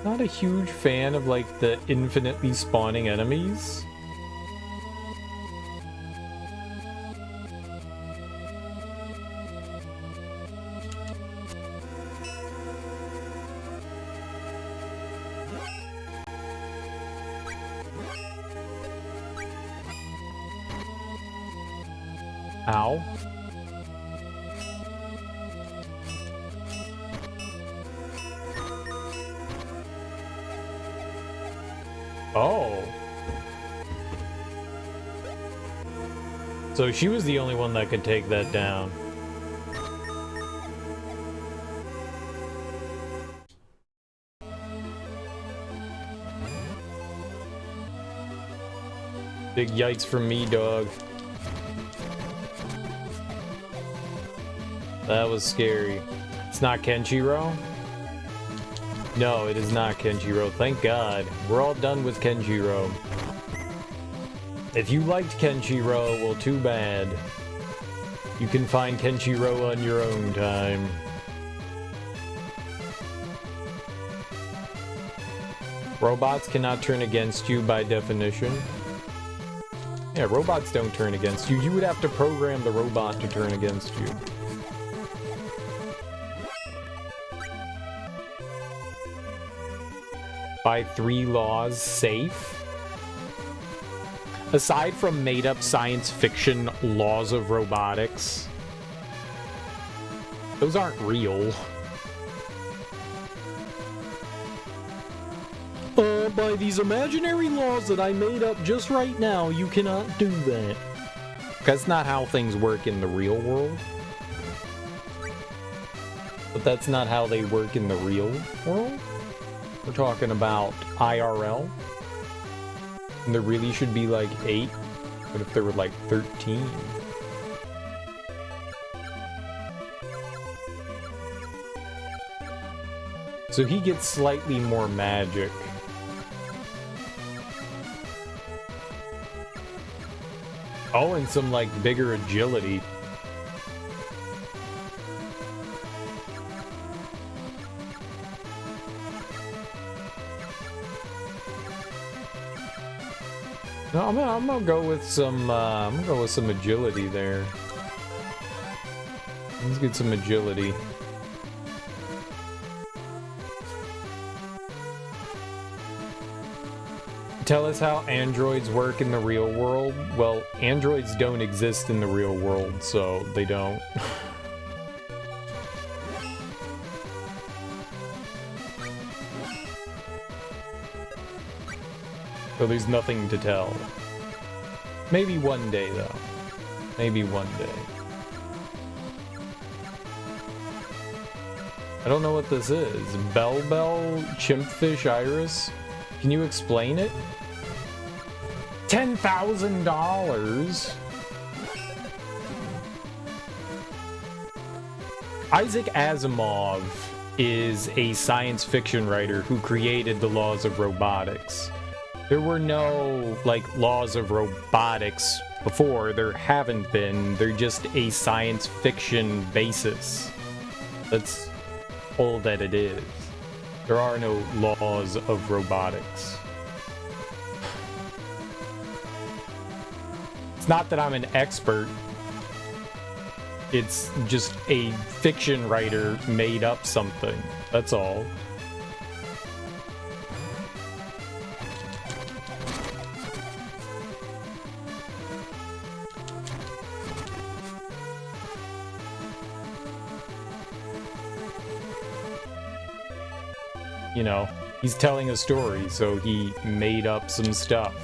Not a huge fan of like the infinitely spawning enemies. Ow. Oh. So she was the only one that could take that down. Big yikes from me, dog. That was scary. It's not Kenshiro? No, it is not Kenshiro. Thank God. We're all done with Kenshiro. If you liked Kenshiro, well, too bad. You can find Kenshiro on your own time. Robots cannot turn against you by definition. Yeah, robots don't turn against you. You would have to program the robot to turn against you. By 3 laws, safe? Aside from made-up science fiction laws of robotics, those aren't real. By these imaginary laws that I made up just right now, you cannot do that. That's not how things work in the real world. But that's not how they work in the real world. We're talking about IRL. And there really should be like 8. What if there were like 13? So he gets slightly more magic. Oh, and some like bigger agility. No, I'm gonna go with some. I'm gonna go with some agility there. Let's get some agility. Tell us how androids work in the real world. Well, androids don't exist in the real world, so they don't. So there's nothing to tell. Maybe one day, though. Maybe one day. I don't know what this is. Bell Chimpfish Iris? Can you explain it? $10,000! Isaac Asimov is a science fiction writer who created the laws of robotics. There were no, like, laws of robotics before. There haven't been. They're just a science fiction basis. That's all that it is. There are no laws of robotics. It's not that I'm an expert. It's just a fiction writer made up something. That's all. You know, he's telling a story, so he made up some stuff.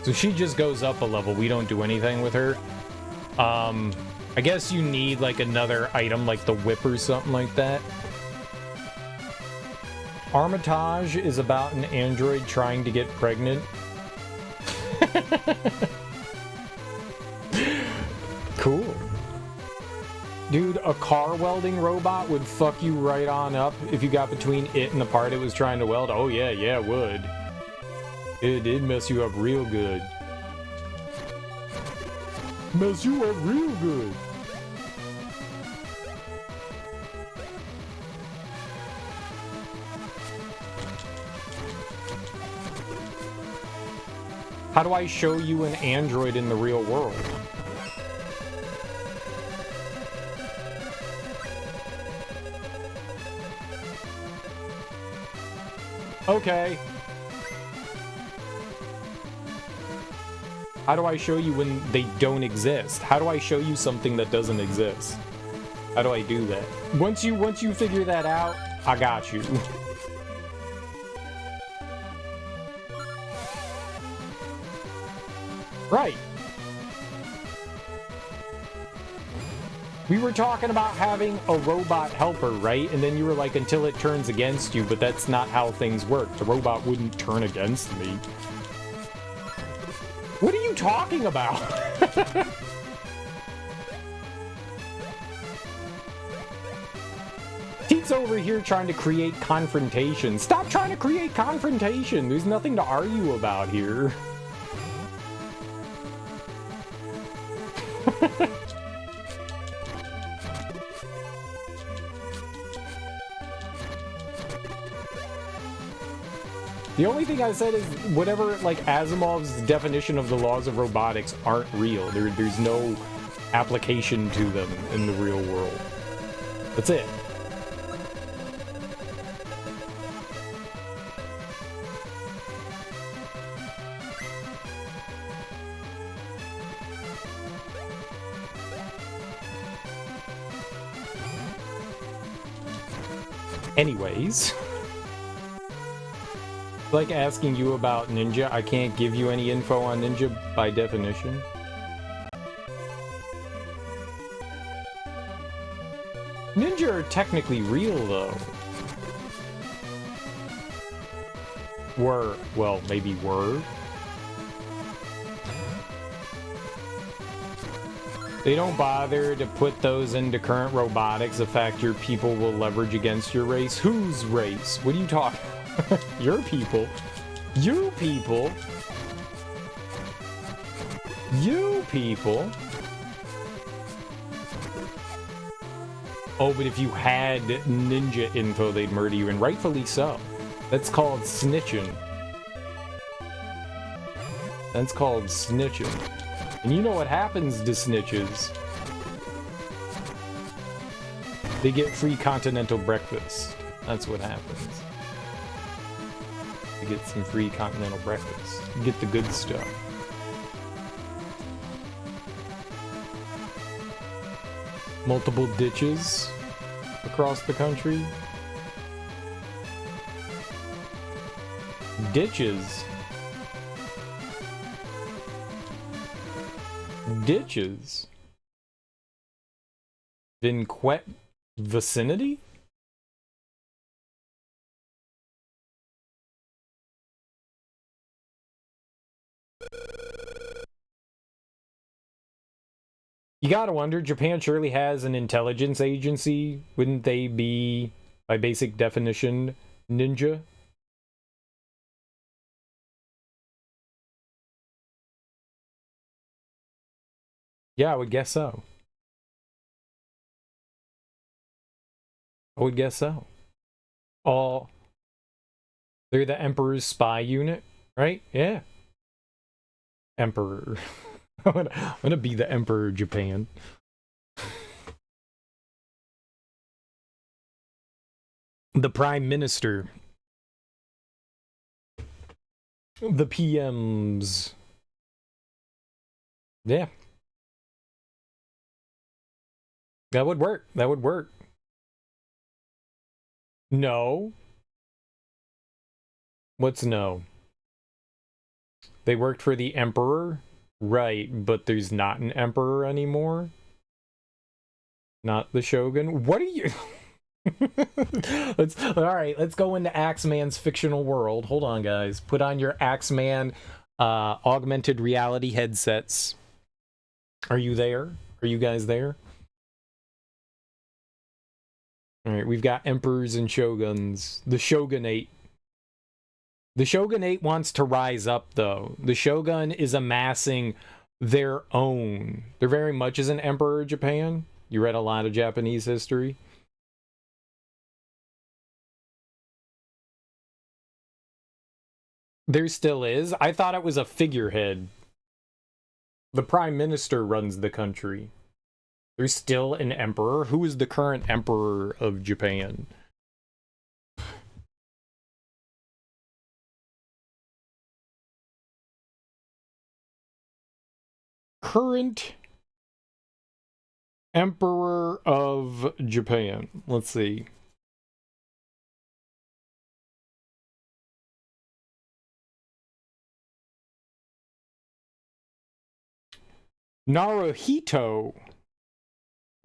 So she just goes up a level. We don't do anything with her. I guess you need like another item like the whip or something like that. Armitage is about an android trying to get pregnant. Cool. Dude, a car welding robot would fuck you right on up if you got between it and the part it was trying to weld. Oh yeah, it would. It did mess you up real good. Mess you up real good. How do I show you an android in the real world? Okay. How do I show you when they don't exist? How do I show you something that doesn't exist? How do I do that? Once you figure that out, I got you. Right. We were talking about having a robot helper, right? And then you were like, until it turns against you, but that's not how things work. The robot wouldn't turn against me. What are you talking about? Teek's over here trying to create confrontation. Stop trying to create confrontation. There's nothing to argue about here. The only thing I said is whatever, like, Asimov's definition of the laws of robotics aren't real. There's no application to them in the real world. That's it. Anyways. Like asking you about Ninja, I can't give you any info on Ninja by definition. Ninja are technically real, though. Were. Well, maybe were. They don't bother to put those into current robotics, a fact your people will leverage against your race. Whose race? What are you talking about? Your people. You people. You people. Oh, but if you had ninja info, they'd murder you, and rightfully so. That's called snitching. That's called snitching. And you know what happens to snitches? They get free continental breakfast. That's what happens. Get some free continental breakfast. Get the good stuff. Multiple ditches across the country. Ditches. Ditches. Vinquet vicinity? You gotta wonder, Japan surely has an intelligence agency. Wouldn't they be, by basic definition, ninja? Yeah, I would guess so. I would guess so. Oh, they're the Emperor's spy unit, right? Yeah. Emperor. I'm gonna be the Emperor of Japan. The Prime Minister. The PMs. Yeah. That would work. That would work. No. What's no? They worked for the Emperor? Right, but there's not an Emperor anymore? Not the Shogun? What are you... Alright, let's go into Axeman's fictional world. Hold on, guys. Put on your Axeman augmented reality headsets. Are you there? Are you guys there? Alright, we've got emperors and shoguns. The shogunate. The shogunate wants to rise up, though. The shogun is amassing their own. There very much is an emperor of Japan. You read a lot of Japanese history. There still is. I thought it was a figurehead. The prime minister runs the country. There's still an emperor. Who is the current emperor of Japan? Current emperor of Japan. Let's see. Naruhito.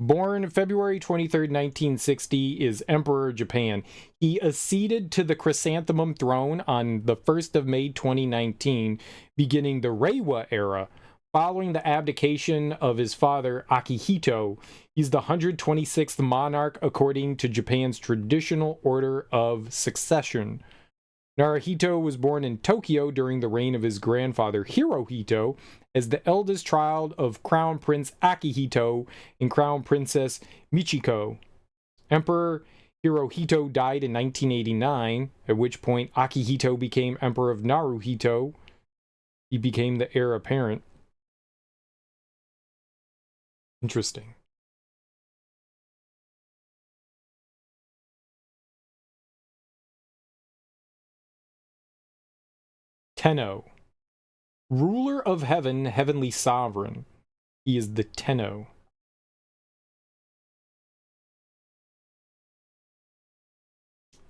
Born February 23rd, 1960, is Emperor of Japan. He acceded to the Chrysanthemum throne on the 1st of May 2019, beginning the Reiwa era. Following the abdication of his father, Akihito, he's the 126th monarch according to Japan's traditional order of succession. Naruhito was born in Tokyo during the reign of his grandfather, Hirohito, as the eldest child of Crown Prince Akihito and Crown Princess Michiko. Emperor Hirohito died in 1989, at which point Akihito became Emperor of Naruhito. He became the heir apparent. Interesting. Tenno. Ruler of heaven, heavenly sovereign. He is the Tenno.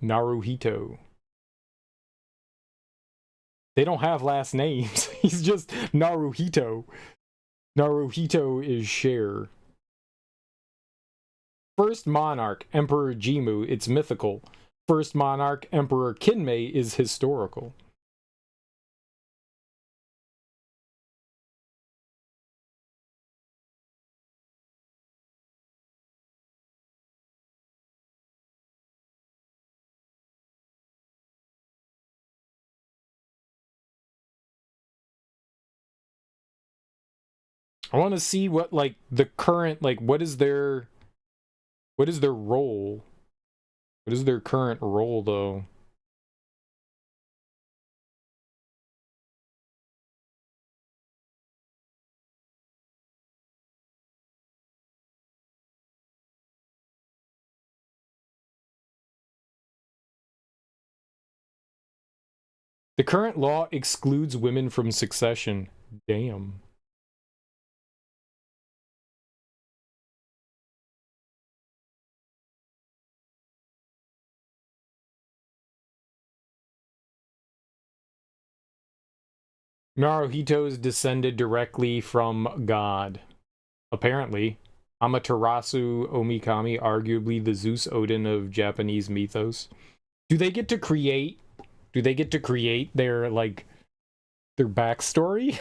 Naruhito. They don't have last names. He's just Naruhito. Naruhito is Cher. First monarch, Emperor Jimmu, it's mythical. First monarch, Emperor Kinmei, is historical. I want to see what, like, the current, like, what is their role? What is their current role, though? The current law excludes women from succession. Damn. Naruhito is descended directly from God. Apparently. Amaterasu Omikami, arguably the Zeus Odin of Japanese mythos. Do they get to create their, like, their backstory?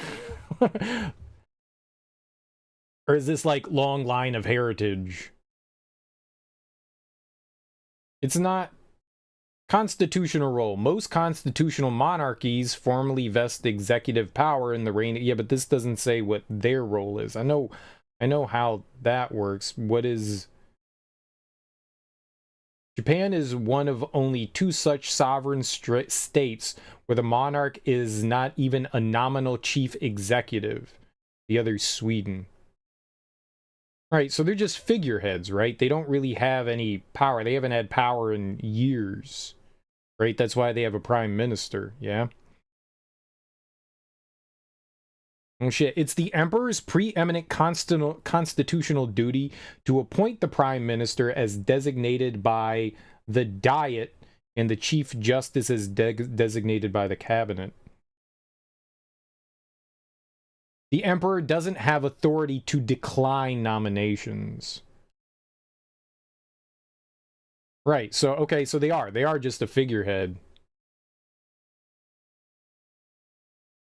Or is this, like, long line of heritage? It's not constitutional role. Most constitutional monarchies formally vest executive power in the reign. Yeah, but this doesn't say what their role is. I know how that works. What is... Japan is one of only two such sovereign states where the monarch is not even a nominal chief executive. The other is Sweden. Right, so they're just figureheads, right? They don't really have any power. They haven't had power in years, right? That's why they have a prime minister, yeah? Oh shit, it's the emperor's preeminent constitutional duty to appoint the prime minister as designated by the Diet and the chief justice as designated by the cabinet. The emperor doesn't have authority to decline nominations. Right, so, okay, so they are just a figurehead.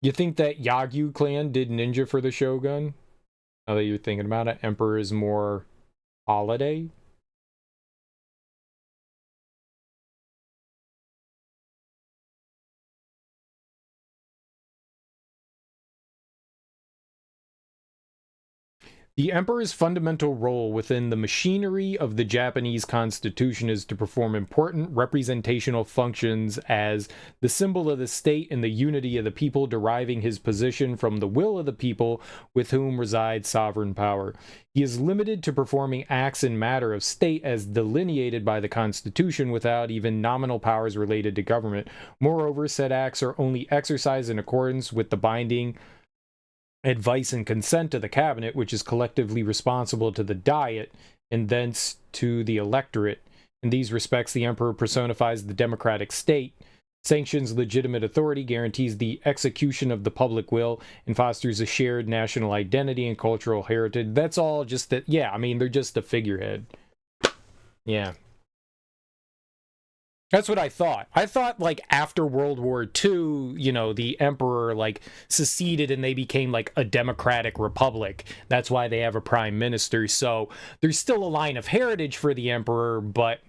You think that Yagyu clan did ninja for the Shogun? Now that you're thinking about it, Emperor is more holiday? The emperor's fundamental role within the machinery of the Japanese constitution is to perform important representational functions as the symbol of the state and the unity of the people, deriving his position from the will of the people with whom resides sovereign power. He is limited to performing acts in matter of state as delineated by the constitution without even nominal powers related to government. Moreover, said acts are only exercised in accordance with the binding advice and consent of the cabinet, which is collectively responsible to the Diet and thence to the electorate. In these respects, the emperor personifies the democratic state. sanctions legitimate authority, guarantees the execution of the public will, and fosters a shared national identity and cultural heritage. That's all just that, yeah, I mean, they're just a figurehead. Yeah. That's what I thought. I thought, like, after World War II, you know, the emperor, like, seceded and they became, like, a democratic republic. That's why they have a prime minister. So there's still a line of heritage for the emperor, but...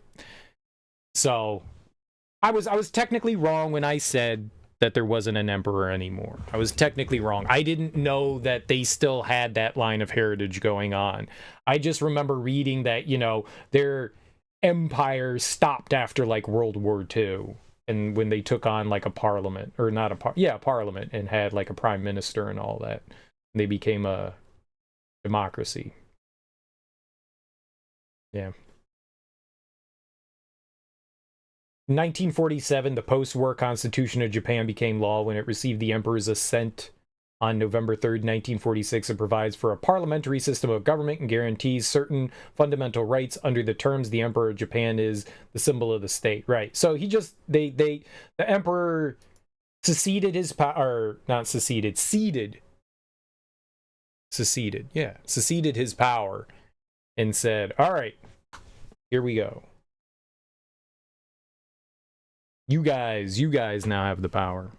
So, I was technically wrong when I said that there wasn't an emperor anymore. I was technically wrong. I didn't know that they still had that line of heritage going on. I just remember reading that, you know, their empire stopped after, like, World War II, and when they took on, like, a parliament, or not a parliament, and had, like, a prime minister and all that. They became a democracy. Yeah. In 1947, the post-war Constitution of Japan became law when it received the Emperor's assent on November 3rd, 1946. It provides for a parliamentary system of government and guarantees certain fundamental rights. Under the terms, the Emperor of Japan is the symbol of the state. Right. So he just, the Emperor seceded his power, or not seceded, seceded his power and said, all right, here we go. You guys now have the power.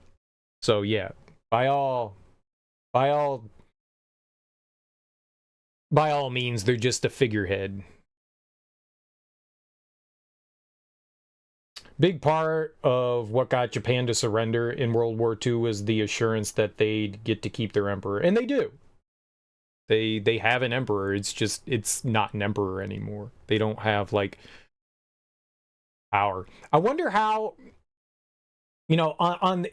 So yeah, by all means, they're just a figurehead. Big part of what got Japan to surrender in World War II was the assurance that they'd get to keep their emperor, and they do. They have an emperor. It's not an emperor anymore. They don't have, like, power. I wonder how. You know,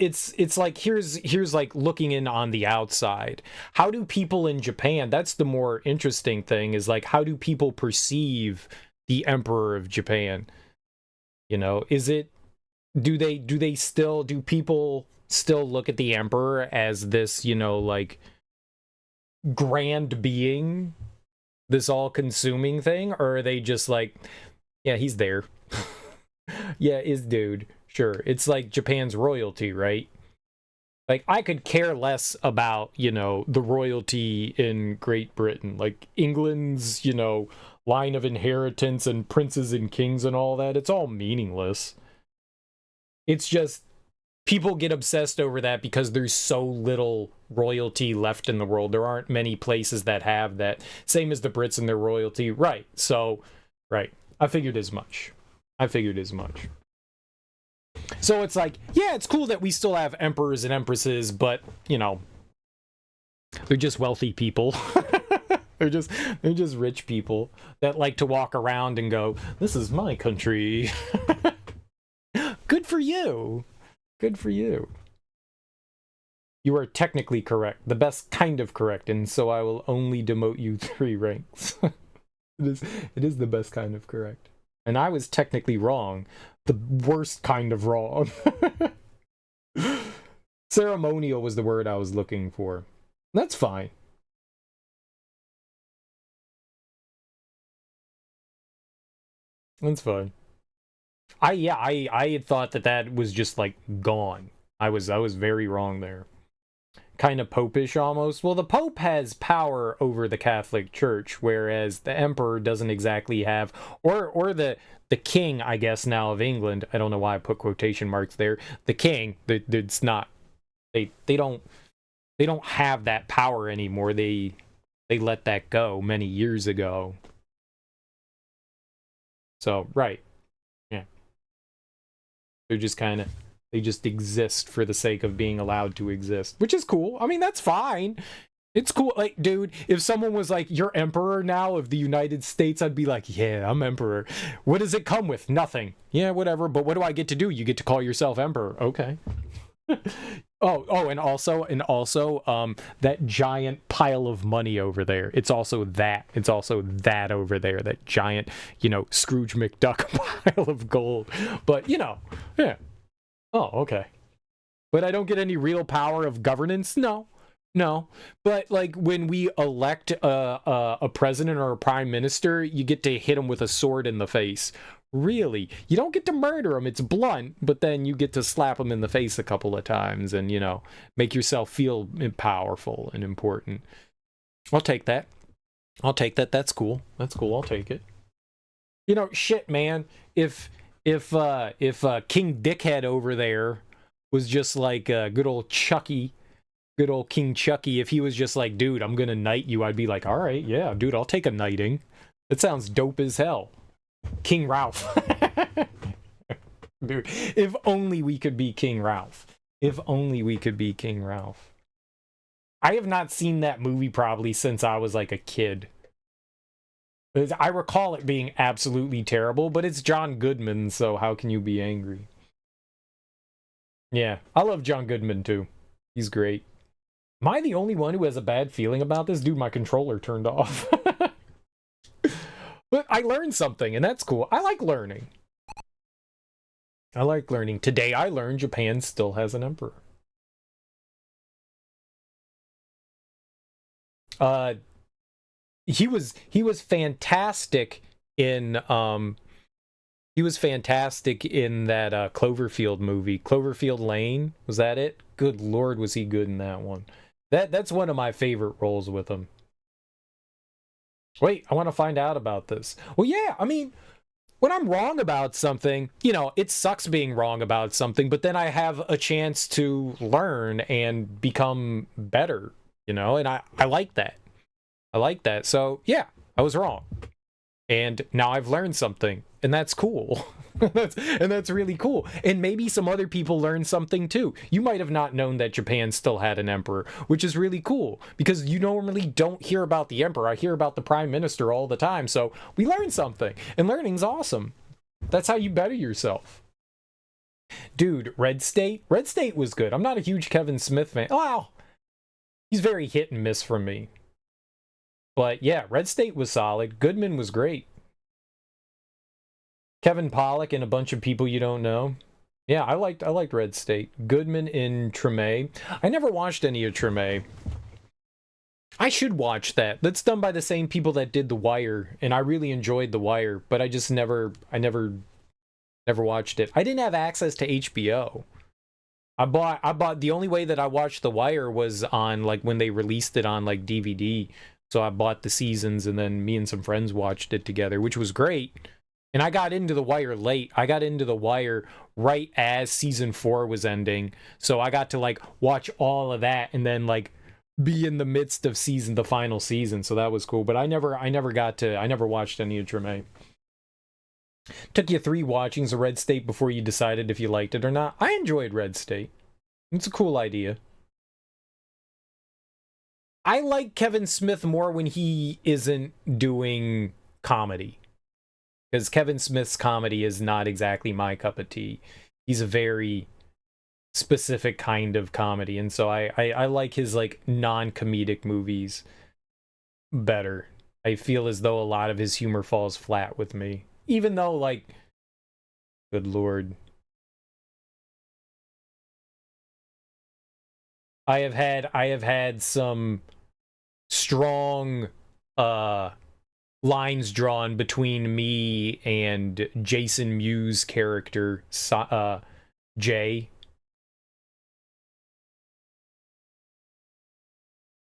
it's like, here's like looking in on the outside. How do people in Japan, that's the more interesting thing, is like, how do people perceive the Emperor of Japan? You know, do people still look at the Emperor as this, you know, like, grand being, this all-consuming thing, or are they just like, yeah, he's there. Yeah, is dude. Sure, it's like Japan's royalty, right? Like, I could care less about, you know, the royalty in Great Britain. Like, England's, you know, line of inheritance and princes and kings and all that. It's all meaningless. It's just, people get obsessed over that because there's so little royalty left in the world. There aren't many places that have that. Same as the Brits and their royalty. Right, so, right. I figured as much. So it's like, yeah, it's cool that we still have emperors and empresses, but, you know, they're just wealthy people. they're just rich people that like to walk around and go, this is my country. Good for you. Good for you. You are technically correct, the best kind of correct, and so I will only demote you 3 ranks. It is the best kind of correct. And I was technically wrong. The worst kind of wrong. Ceremonial was the word I was looking for. That's fine. That's fine. I had thought that was just, like, gone. I was very wrong there. Kind of popish almost. Well, the Pope has power over the Catholic Church, whereas the Emperor doesn't exactly have, or the King, I guess, now of England. I don't know why I put quotation marks there. The King, it's not. They don't have that power anymore. They let that go many years ago. So, right. Yeah. They're just kind of, they just exist for the sake of being allowed to exist, which is cool. I mean, that's fine. It's cool. Like, dude, if someone was like, you're emperor now of the United States, I'd be like, yeah, I'm emperor. What does it come with? Nothing. Yeah, whatever. But what do I get to do? You get to call yourself emperor. Okay. and also, that giant pile of money over there. It's also that over there, that giant, you know, Scrooge McDuck pile of gold. But, you know, yeah. Oh, okay. But I don't get any real power of governance? No. But, like, when we elect a president or a prime minister, you get to hit him with a sword in the face. Really? You don't get to murder him, it's blunt, but then you get to slap him in the face a couple of times and, you know, make yourself feel powerful and important. I'll take that. I'll take that. That's cool. That's cool. I'll take it. You know, shit, man. If King Dickhead over there was just like good old Chucky, good old King Chucky, if he was just like, dude, I'm gonna knight you, I'd be like, all right, yeah, dude, I'll take a knighting. That sounds dope as hell. King Ralph. Dude, if only we could be King Ralph. If only we could be King Ralph. I have not seen that movie probably since I was like a kid. I recall it being absolutely terrible, but it's John Goodman, so how can you be angry? Yeah, I love John Goodman too. He's great. Am I the only one who has a bad feeling about this? Dude, my controller turned off. But I learned something, and that's cool. I like learning. I like learning. Today I learned Japan still has an emperor. He was fantastic in he was fantastic in that Cloverfield movie. Cloverfield Lane, was that it? Good lord, was he good in that one. That's one of my favorite roles with him. Wait, I want to find out about this. Well, yeah, I mean, when I'm wrong about something, you know, it sucks being wrong about something, but then I have a chance to learn and become better, you know, and I like that. I like that. So, yeah, I was wrong. And now I've learned something, and that's cool. that's really cool. And maybe some other people learn something too. You might have not known that Japan still had an emperor, which is really cool because you normally don't hear about the emperor. I hear about the prime minister all the time. So we learned something, and learning's awesome. That's how you better yourself. Dude, Red State was good. I'm not a huge Kevin Smith fan. Wow. He's very hit and miss from me. But yeah, Red State was solid. Goodman was great. Kevin Pollak and a bunch of people you don't know. Yeah, I liked Red State. Goodman in Treme. I never watched any of Treme. I should watch that. That's done by the same people that did The Wire, and I really enjoyed The Wire, but I just never watched it. I didn't have access to HBO. I bought the only way that I watched The Wire was on like when they released it on like DVD. So I bought the seasons and then me and some friends watched it together, which was great. And I got into The Wire late. I got into The Wire right as season 4 was ending. So I got to like watch all of that and then like be in the midst of the final season. So that was cool. But I never watched any of Treme. Took you 3 watchings of Red State before you decided if you liked it or not. I enjoyed Red State. It's a cool idea. I like Kevin Smith more when he isn't doing comedy. Because Kevin Smith's comedy is not exactly my cup of tea. He's a very specific kind of comedy. And so I like his like non-comedic movies better. I feel as though a lot of his humor falls flat with me. Even though like, good lord. I have had some strong lines drawn between me and Jason Mewes' character, Jay.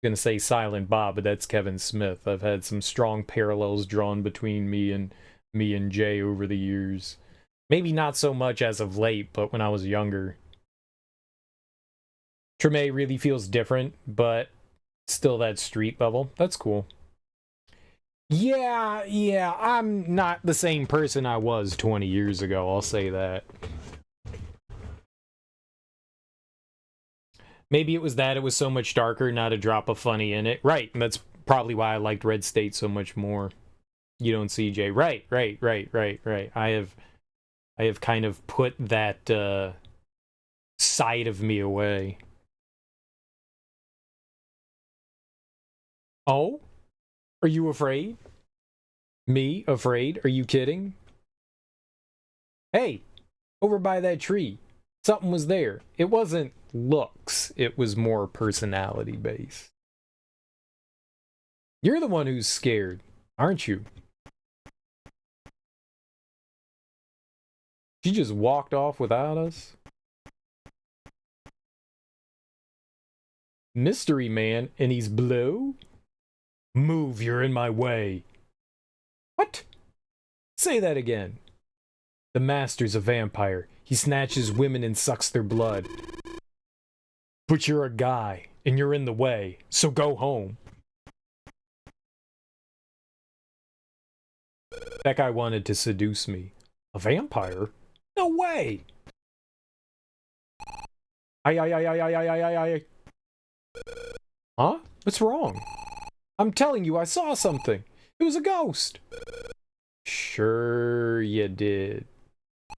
I'm gonna say Silent Bob, but that's Kevin Smith. I've had some strong parallels drawn between me and Jay over the years. Maybe not so much as of late, but when I was younger. Treme really feels different, but still that street level. That's cool. Yeah, I'm not the same person I was 20 years ago, I'll say that. Maybe it was that it was so much darker, not a drop of funny in it. Right, and that's probably why I liked Red State so much more. You don't see Jay. Right. I have kind of put that side of me away. Oh? Are you afraid? Me? Afraid? Are you kidding? Hey, over by that tree. Something was there. It wasn't looks. It was more personality based. You're the one who's scared, aren't you? She just walked off without us? Mystery man, and he's blue? Move, you're in my way. What? Say that again. The master's a vampire. He snatches women and sucks their blood. But you're a guy, and you're in the way, so go home. That guy wanted to seduce me. A vampire? No way! I. Huh? What's wrong? I'm telling you, I saw something. It was a ghost. Sure you did.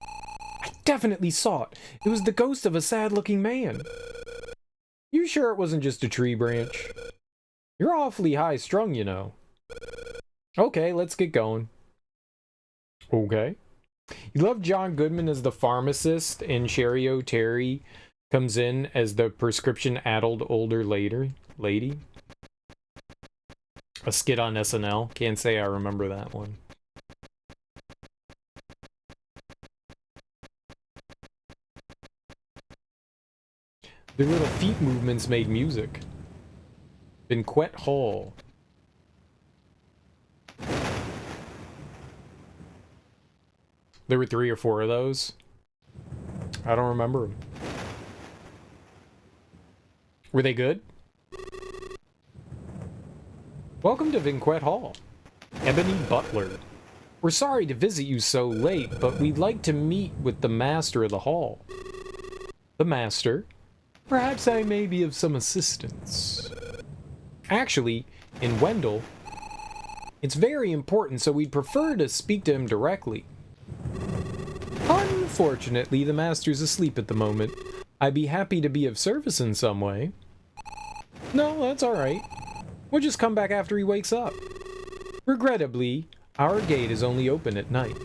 I definitely saw it. It was the ghost of a sad-looking man. You sure it wasn't just a tree branch? You're awfully high-strung, you know. Okay, let's get going. Okay. You love John Goodman as the pharmacist, and Sherry O'Terry comes in as the prescription-addled older lady. A skit on SNL. Can't say I remember that one. Their little feet movements made music. Banquet Hall. There were 3 or 4 of those. I don't remember them. Were they good? Welcome to Banquet Hall. Ebony Butler. We're sorry to visit you so late, but we'd like to meet with the master of the hall. The master? Perhaps I may be of some assistance. Actually, in Wendell, it's very important, so we'd prefer to speak to him directly. Unfortunately, the master's asleep at the moment. I'd be happy to be of service in some way. No, that's alright. We'll just come back after he wakes up. Regrettably, our gate is only open at night.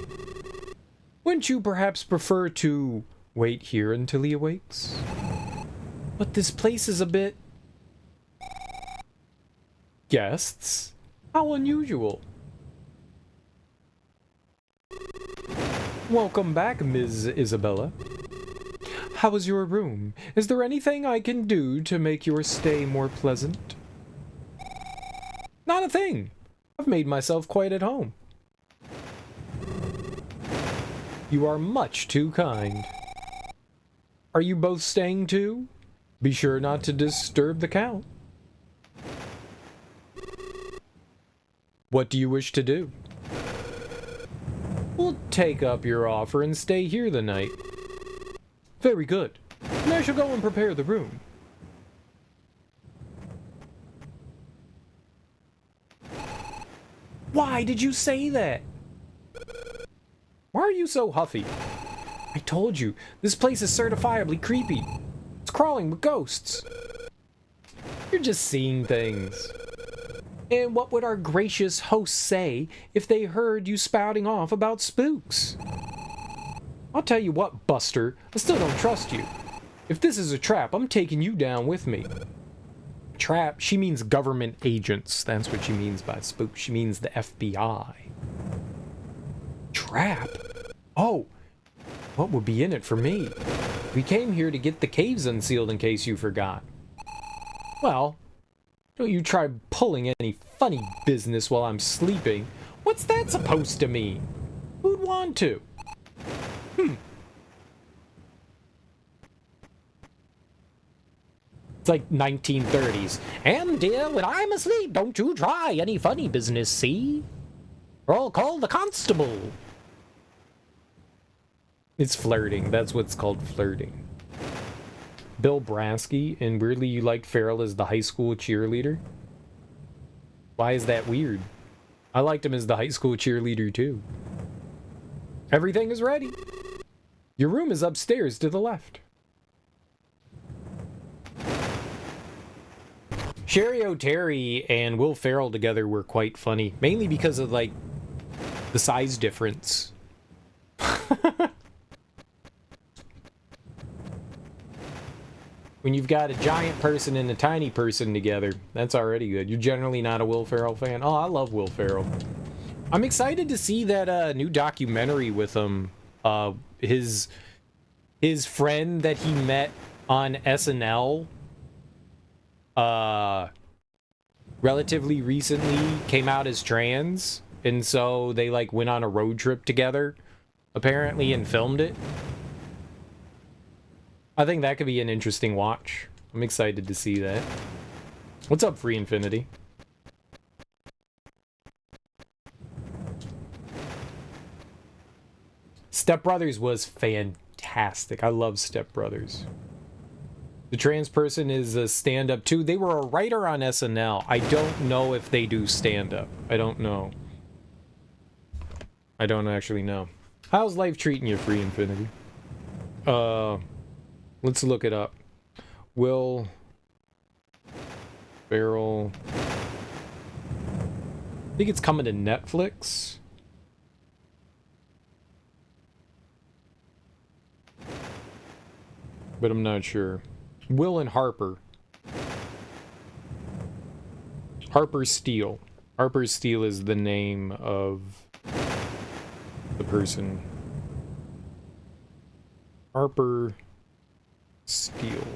Wouldn't you perhaps prefer to wait here until he awakes? But this place is a bit... Guests? How unusual. Welcome back, Ms. Isabella. How was your room? Is there anything I can do to make your stay more pleasant? Not a thing. I've made myself quite at home. You are much too kind. Are you both staying too? Be sure not to disturb the Count. What do you wish to do? We'll take up your offer and stay here the night. Very good. And I shall go and prepare the room. Why did you say that? Why are you so huffy? I told you, this place is certifiably creepy. It's crawling with ghosts. You're just seeing things. And what would our gracious hosts say if they heard you spouting off about spooks? I'll tell you what, Buster, I still don't trust you. If this is a trap, I'm taking you down with me. Trap, she means government agents. That's what she means by spook. She means the FBI. Trap? Oh, what would be in it for me? We came here to get the caves unsealed in case you forgot. Well, don't you try pulling any funny business while I'm sleeping. What's that supposed to mean? Who'd want to? It's like 1930s. And dear, when I'm asleep, don't you try any funny business, see? Or I'll call the constable. It's flirting. That's what's called flirting. Bill Brasky, and weirdly you liked Farrell as the high school cheerleader? Why is that weird? I liked him as the high school cheerleader too. Everything is ready. Your room is upstairs to the left. Sherry O'Terry and Will Ferrell together were quite funny, mainly because of, like, the size difference. When you've got a giant person and a tiny person together, that's already good. You're generally not a Will Ferrell fan. Oh, I love Will Ferrell. I'm excited to see that new documentary with him His friend that he met on SNL relatively recently came out as trans, and so they like went on a road trip together apparently and filmed it. I think that could be an interesting watch. I'm excited to see that. What's up, Free Infinity? Step Brothers was fantastic. I love Step Brothers. The trans person is a stand-up too. They were a writer on SNL. I don't know if they do stand-up. I don't know. I don't actually know. How's life treating you, Free Infinity? Let's look it up. Will Ferrell... I think it's coming to Netflix. But I'm not sure. Will and Harper. Harper Steele. Harper Steele is the name of the person. Harper Steele.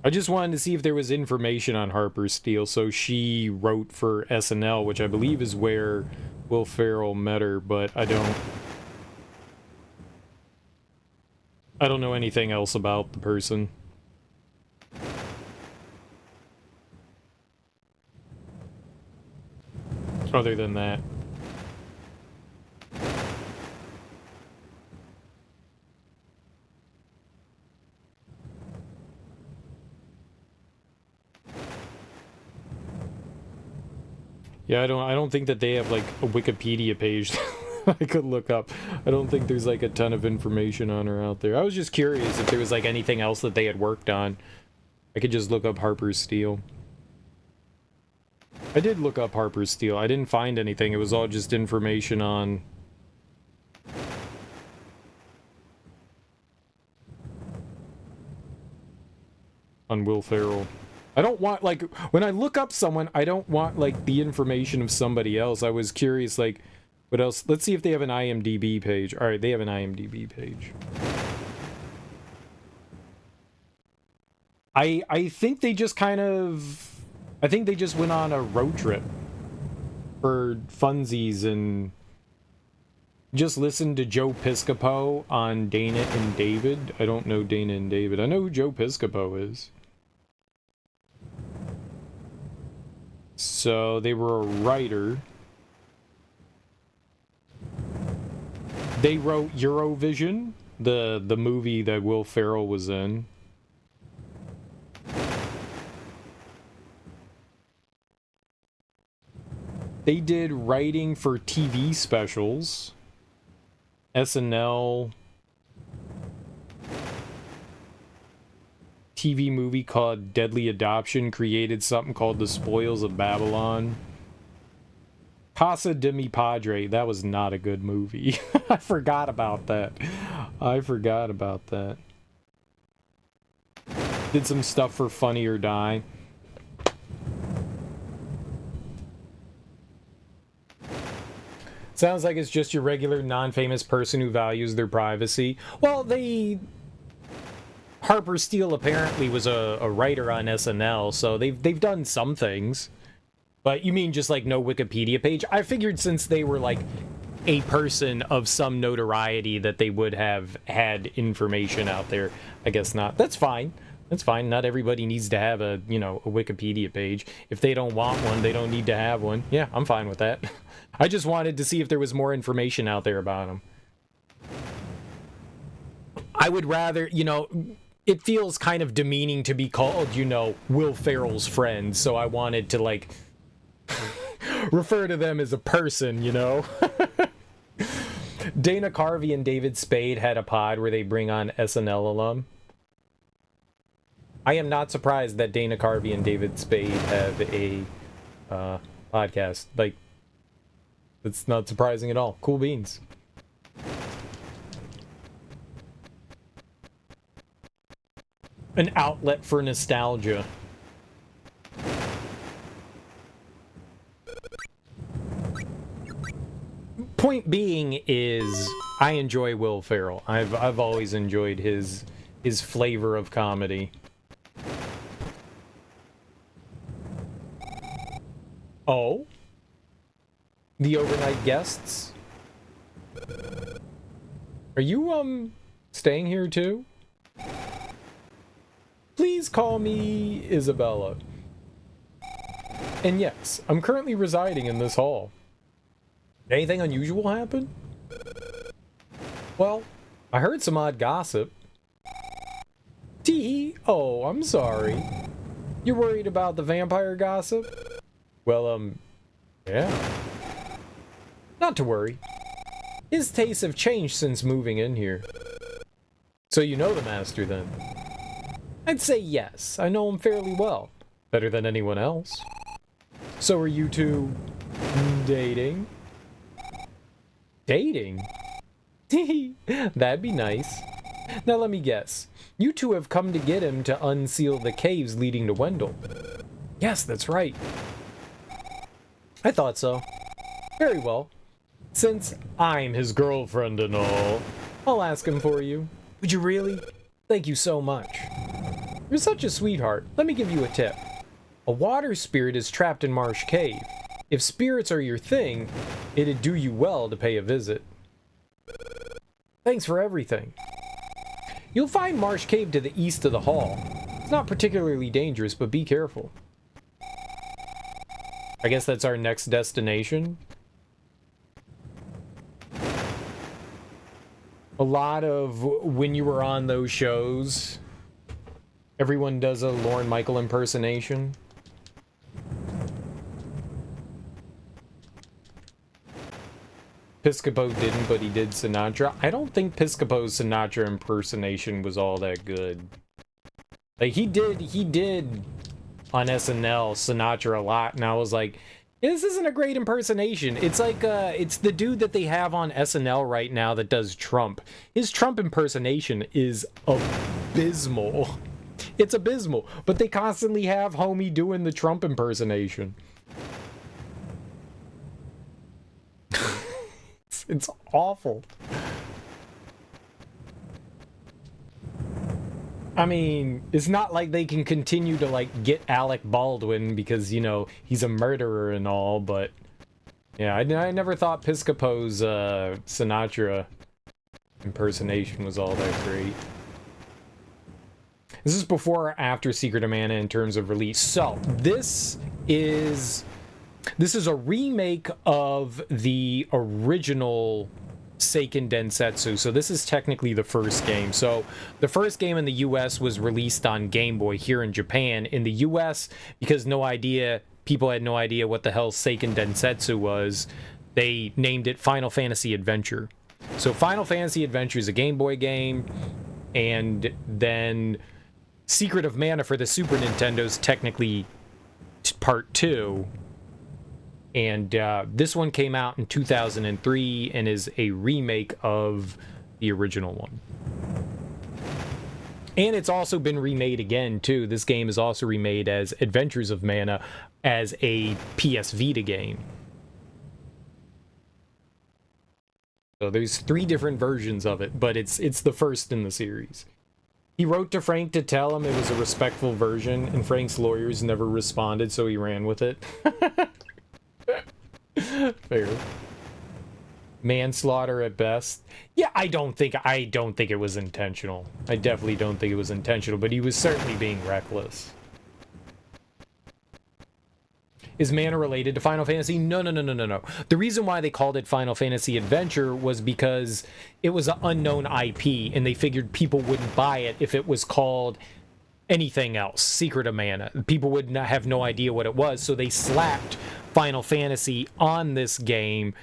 I just wanted to see if there was information on Harper Steele. So she wrote for SNL, which I believe is where Will Ferrell met her, but I don't know anything else about the person. Other than that. Yeah, I don't think that they have like a Wikipedia page I could look up. I don't think there's like a ton of information on her out there. I was just curious if there was like anything else that they had worked on. I could just look up Harper Steele. I did look up Harper Steele. I didn't find anything. It was all just information on Will Ferrell. I don't want, like, when I look up someone, I don't want, like, the information of somebody else. I was curious, like, what else? Let's see if they have an IMDb page. All right, they have an IMDb page. I think they just kind of... I think they just went on a road trip for funsies and just listened to Joe Piscopo on Dana and David. I don't know Dana and David. I know who Joe Piscopo is. So they were a writer. They wrote Eurovision, the movie that Will Ferrell was in. They did writing for TV specials. SNL. TV movie called Deadly Adoption, created something called The Spoils of Babylon. Casa de mi Padre, that was not a good movie. I forgot about that. Did some stuff for Funny or Die. Sounds like it's just your regular non-famous person who values their privacy. Well, Harper Steele apparently was a writer on SNL, so they've done some things. But you mean just like no Wikipedia page? I figured since they were like a person of some notoriety that they would have had information out there. I guess not. That's fine. That's fine. Not everybody needs to have a Wikipedia page. If they don't want one, they don't need to have one. Yeah, I'm fine with that. I just wanted to see if there was more information out there about them. I would rather, it feels kind of demeaning to be called, Will Ferrell's friend, so I wanted to, like, refer to them as a person, Dana Carvey and David Spade had a pod where they bring on SNL alum. I am not surprised that Dana Carvey and David Spade have a podcast. Like, it's not surprising at all. Cool beans. an outlet for nostalgia. Point being is, I enjoy Will Ferrell. I've always enjoyed his flavor of comedy. Oh? The overnight guests? Are you, staying here too? Please call me Isabella. And yes, I'm currently residing in this hall. Anything unusual happen? Well, I heard some odd gossip. Tee, oh, I'm sorry. You're worried about the vampire gossip? Well, yeah. Not to worry. His tastes have changed since moving in here. So you know the master, then? I'd say yes. I know him fairly well. Better than anyone else. So are you two dating? Dating? That'd be nice. Now let me guess. You two have come to get him to unseal the caves leading to Wendell. Yes, that's right. I thought so. Very well. Since I'm his girlfriend and all, I'll ask him for you. Would you really? Thank you so much. You're such a sweetheart. Let me give you a tip. A water spirit is trapped in Marsh Cave. If spirits are your thing, it'd do you well to pay a visit. Thanks for everything. You'll find Marsh Cave to the east of the hall. It's not particularly dangerous, but be careful. I guess that's our next destination. A lot of when you were on those shows, everyone does a Lorne Michael impersonation. Piscopo didn't, but he did Sinatra. I don't think Piscopo's Sinatra impersonation was all that good. Like, he did on SNL Sinatra a lot, and I was like, this isn't a great impersonation. It's like, it's the dude that they have on SNL right now that does Trump. His Trump impersonation is abysmal. It's abysmal, but they constantly have homie doing the Trump impersonation. It's awful. I mean, it's not like they can continue to, like, get Alec Baldwin because, you know, he's a murderer and all, but... Yeah, I never thought Piscopo's Sinatra impersonation was all that great. This is before or after Secret of Mana in terms of release. So, this is a remake of the original Seiken Densetsu. So this is technically the first game. So the first game in the US was released on Game Boy here in Japan. In the US, because people had no idea what the hell Seiken Densetsu was, they named it Final Fantasy Adventure. So Final Fantasy Adventure is a Game Boy game, and then Secret of Mana for the Super Nintendo is technically part 2. And this one came out in 2003 and is a remake of the original one. And it's also been remade again, too. This game is also remade as Adventures of Mana as a PS Vita game. So there's 3 different versions of it, but it's the first in the series. He wrote to Frank to tell him it was a respectful version, and Frank's lawyers never responded, so he ran with it. Fair. Manslaughter at best. Yeah, I don't think it was intentional. I definitely don't think it was intentional, but he was certainly being reckless. Is Mana related to Final Fantasy? No. The reason why they called it Final Fantasy Adventure was because it was an unknown IP, and they figured people wouldn't buy it if it was called anything else. Secret of Mana. People would not have no idea what it was, so they slapped Final Fantasy on this game,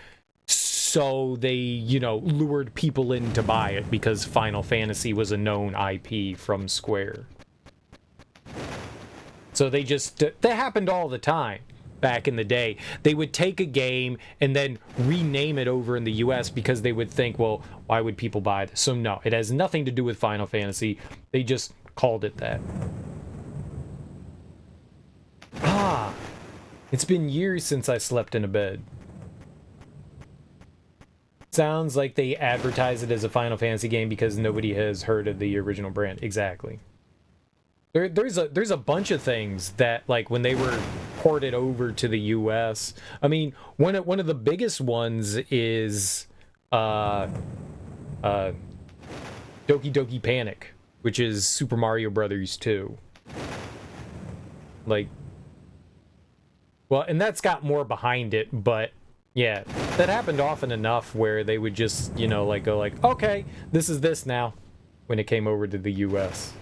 so they, you know, lured people in to buy it because Final Fantasy was a known IP from Square. So that happened all the time back in the day. They would take a game and then rename it over in the US because they would think, well, why would people buy this? So no, it has nothing to do with Final Fantasy. They just called it that. Ah, it's been years since I slept in a bed. Sounds like they advertise it as a Final Fantasy game because nobody has heard of the original brand. Exactly. There's a bunch of things that, like, when they were ported over to the US, I mean, one of the biggest ones is Doki Doki Panic, which is Super Mario Brothers 2. Like, well, and that's got more behind it, but yeah, that happened often enough where they would just, you know, like, go like, okay, this is this now, when it came over to the US.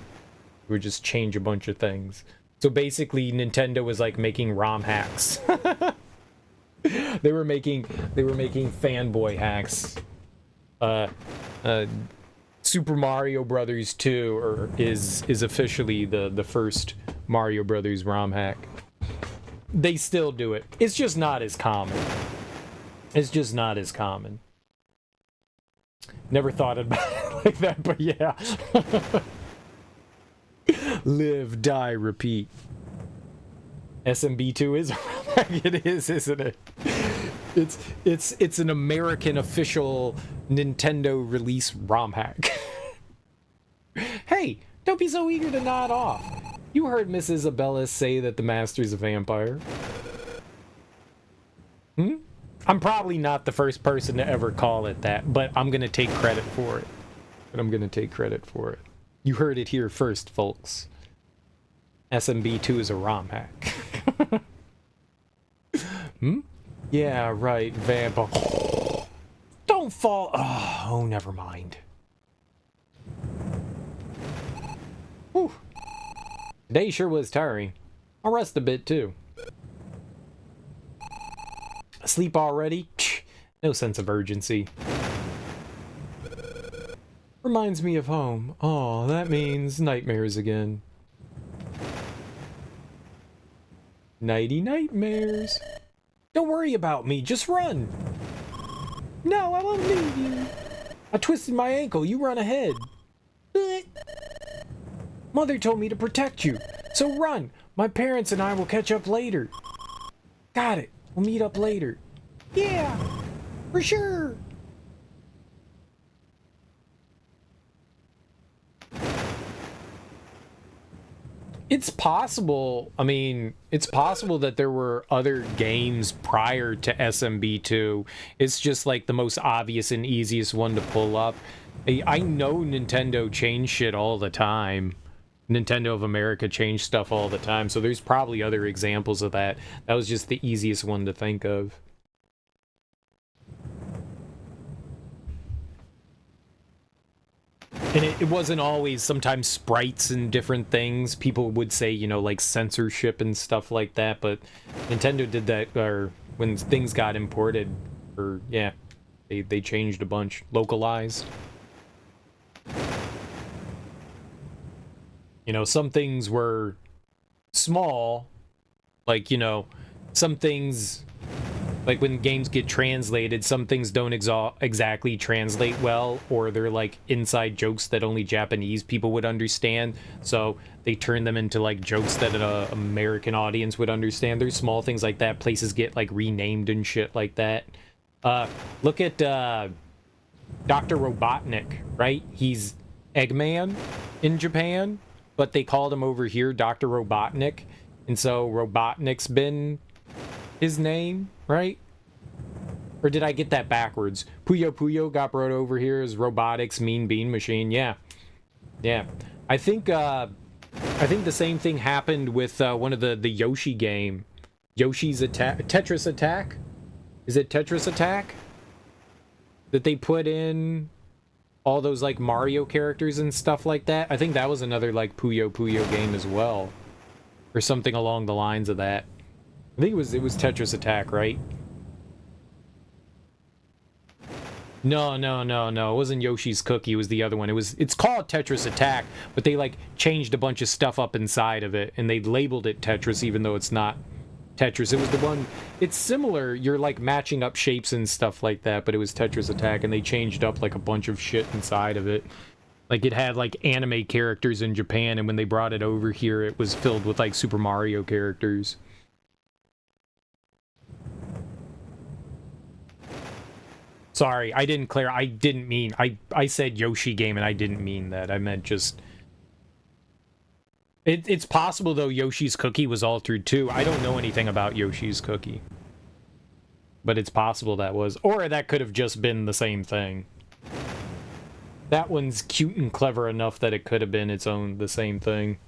Would just change a bunch of things. So basically Nintendo was like making ROM hacks. they were making fanboy hacks. Super Mario Brothers 2 is officially the first Mario Brothers ROM hack. They still do it. It's just not as common. It's just not as common. Never thought about it like that, but yeah. Live, die, repeat. SMB2 is a ROM hack. It is, isn't it? It's an American official Nintendo release ROM hack. Hey, don't be so eager to nod off. You heard Miss Isabella say that the master's a vampire. I'm probably not the first person to ever call it that, but I'm gonna take credit for it. You heard it here first, folks. SMB2 is a ROM hack. Yeah, right, vampire. Don't fall. Oh, never mind. Whew. Today sure was tiring. I'll rest a bit too. Asleep already? No sense of urgency. Reminds me of home. Oh, that means nightmares again. Nighty nightmares. Don't worry about me, just run. No, I won't leave you. I twisted my ankle, you run ahead. Mother told me to protect you, so run. My parents and I will catch up later. Got it, we'll meet up later. Yeah, for sure. It's possible, I mean, it's possible that there were other games prior to SMB2. It's just like the most obvious and easiest one to pull up. I know Nintendo changed shit all the time. Nintendo of America changed stuff all the time, so there's probably other examples of that. That was just the easiest one to think of. And it wasn't always, sometimes sprites and different things. People would say, you know, like censorship and stuff like that, but Nintendo did that, or when things got imported, or yeah, they changed a bunch. Localized. You know, some things were small, like, you know, some things, like when games get translated, some things don't exactly translate well, or they're like inside jokes that only Japanese people would understand, so they turn them into like jokes that an American audience would understand. There's small things like that. Places get like renamed and shit like that. Look at Dr. Robotnik, right? He's Eggman in Japan, but they called him over here Dr. Robotnik, and so Robotnik's been his name, right? Or did I get that backwards? Puyo Puyo got brought over here as Robotics Mean Bean Machine. Yeah. Yeah. I think the same thing happened with one of the Yoshi game. Yoshi's Attack, Tetris Attack? Is it Tetris Attack? That they put in all those like Mario characters and stuff like that. I think that was another like Puyo Puyo game as well. Or something along the lines of that. I think it was Tetris Attack, right? No. It wasn't Yoshi's Cookie. It was the other one. It's called Tetris Attack, but they like changed a bunch of stuff up inside of it, and they labeled it Tetris, even though it's not Tetris. It was the one. It's similar. You're like matching up shapes and stuff like that, but it was Tetris Attack, and they changed up like a bunch of shit inside of it. Like, it had, like, anime characters in Japan, and when they brought it over here, it was filled with, like, Super Mario characters. Sorry, I didn't mean... I said Yoshi game, and I didn't mean that. I meant just... It's possible, though, Yoshi's Cookie was altered, too. I don't know anything about Yoshi's Cookie. But it's possible that was... Or that could have just been the same thing. That one's cute and clever enough that it could have been the same thing.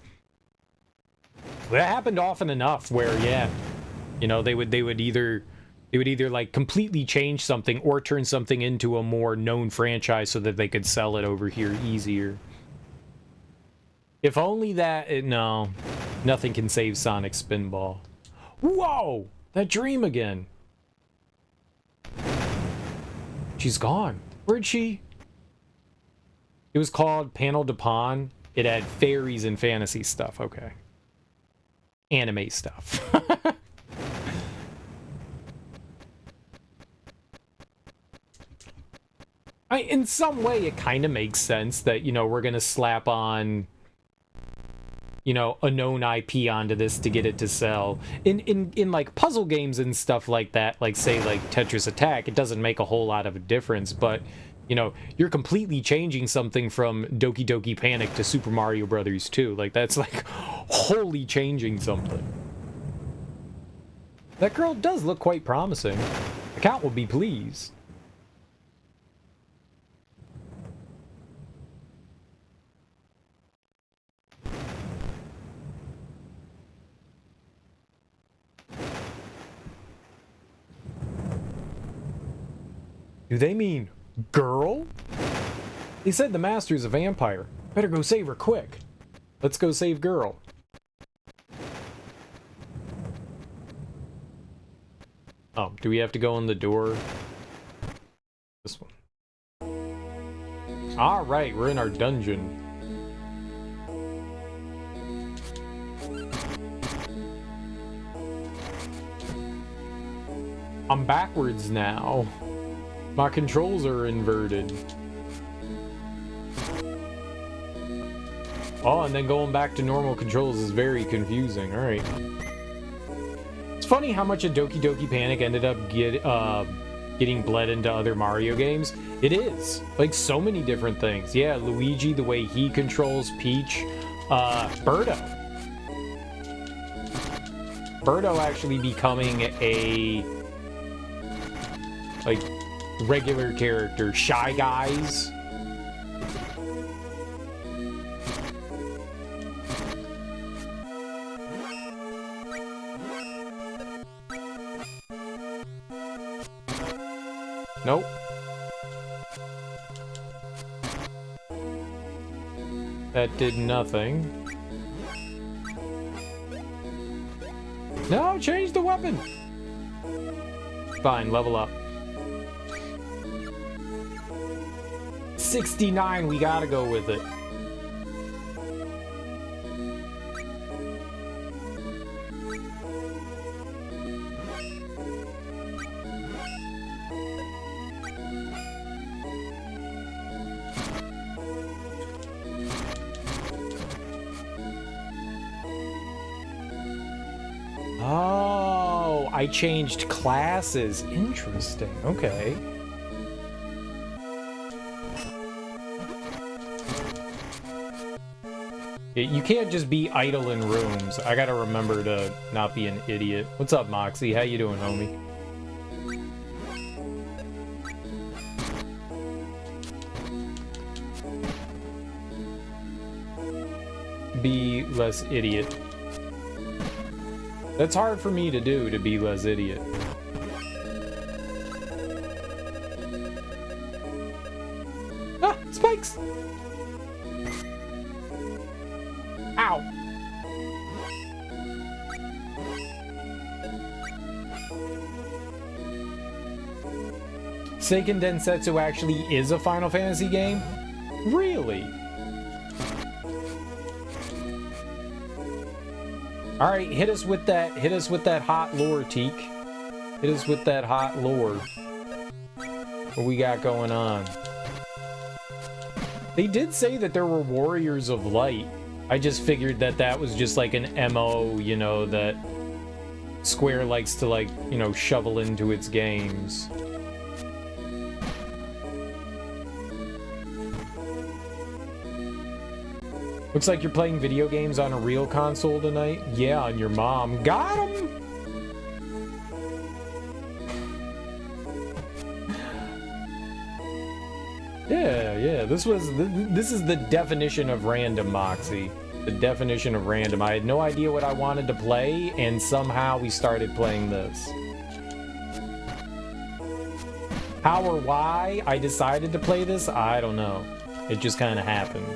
That happened often enough where, yeah, you know, they would either like completely change something or turn something into a more known franchise so that they could sell it over here easier. If only that, no, nothing can save Sonic Spinball. Whoa, that dream again. She's gone. Where'd she? It was called Panel de Pon. It had fairies and fantasy stuff. Okay. Anime stuff. In some way, it kind of makes sense that, you know, we're going to slap on, you know, a known IP onto this to get it to sell. In like puzzle games and stuff like that, like say like Tetris Attack, it doesn't make a whole lot of a difference, but you know, you're completely changing something from Doki Doki Panic to Super Mario Brothers 2. Like, that's like wholly changing something. That girl does look quite promising. The count will be pleased. Do they mean girl? They said the master's a vampire. Better go save her quick. Let's go save girl. Oh, do we have to go in the door? This one. Alright, we're in our dungeon. I'm backwards now. My controls are inverted. Oh, and then going back to normal controls is very confusing. Alright. It's funny how much of Doki Doki Panic ended up getting bled into other Mario games. It is. Like, so many different things. Yeah, Luigi, the way he controls Peach. Birdo. Birdo actually becoming a... like... regular character. Shy Guys. Nope. That did nothing. No, change the weapon. Fine, level up. 69, we gotta go with it. Oh, I changed classes. Interesting. Okay. You can't just be idle in rooms. I gotta remember to not be an idiot. What's up, Moxie? How you doing, homie? Be less idiot. That's hard for me to do, to be less idiot. Ah, spikes! Ow! Seiken Densetsu actually is a Final Fantasy game? Really? Alright, hit us with that hot lore, Teak. Hit us with that hot lore. What we got going on? They did say that there were Warriors of Light. I just figured that that was just like an MO, you know, that Square likes to, like, you know, shovel into its games. Looks like you're playing video games on a real console tonight. Yeah, on your mom. Got him! Yeah, this is the definition of random, Moxie. The definition of random. I had no idea what I wanted to play, and somehow we started playing this. How or why I decided to play this, I don't know. It just kind of happened.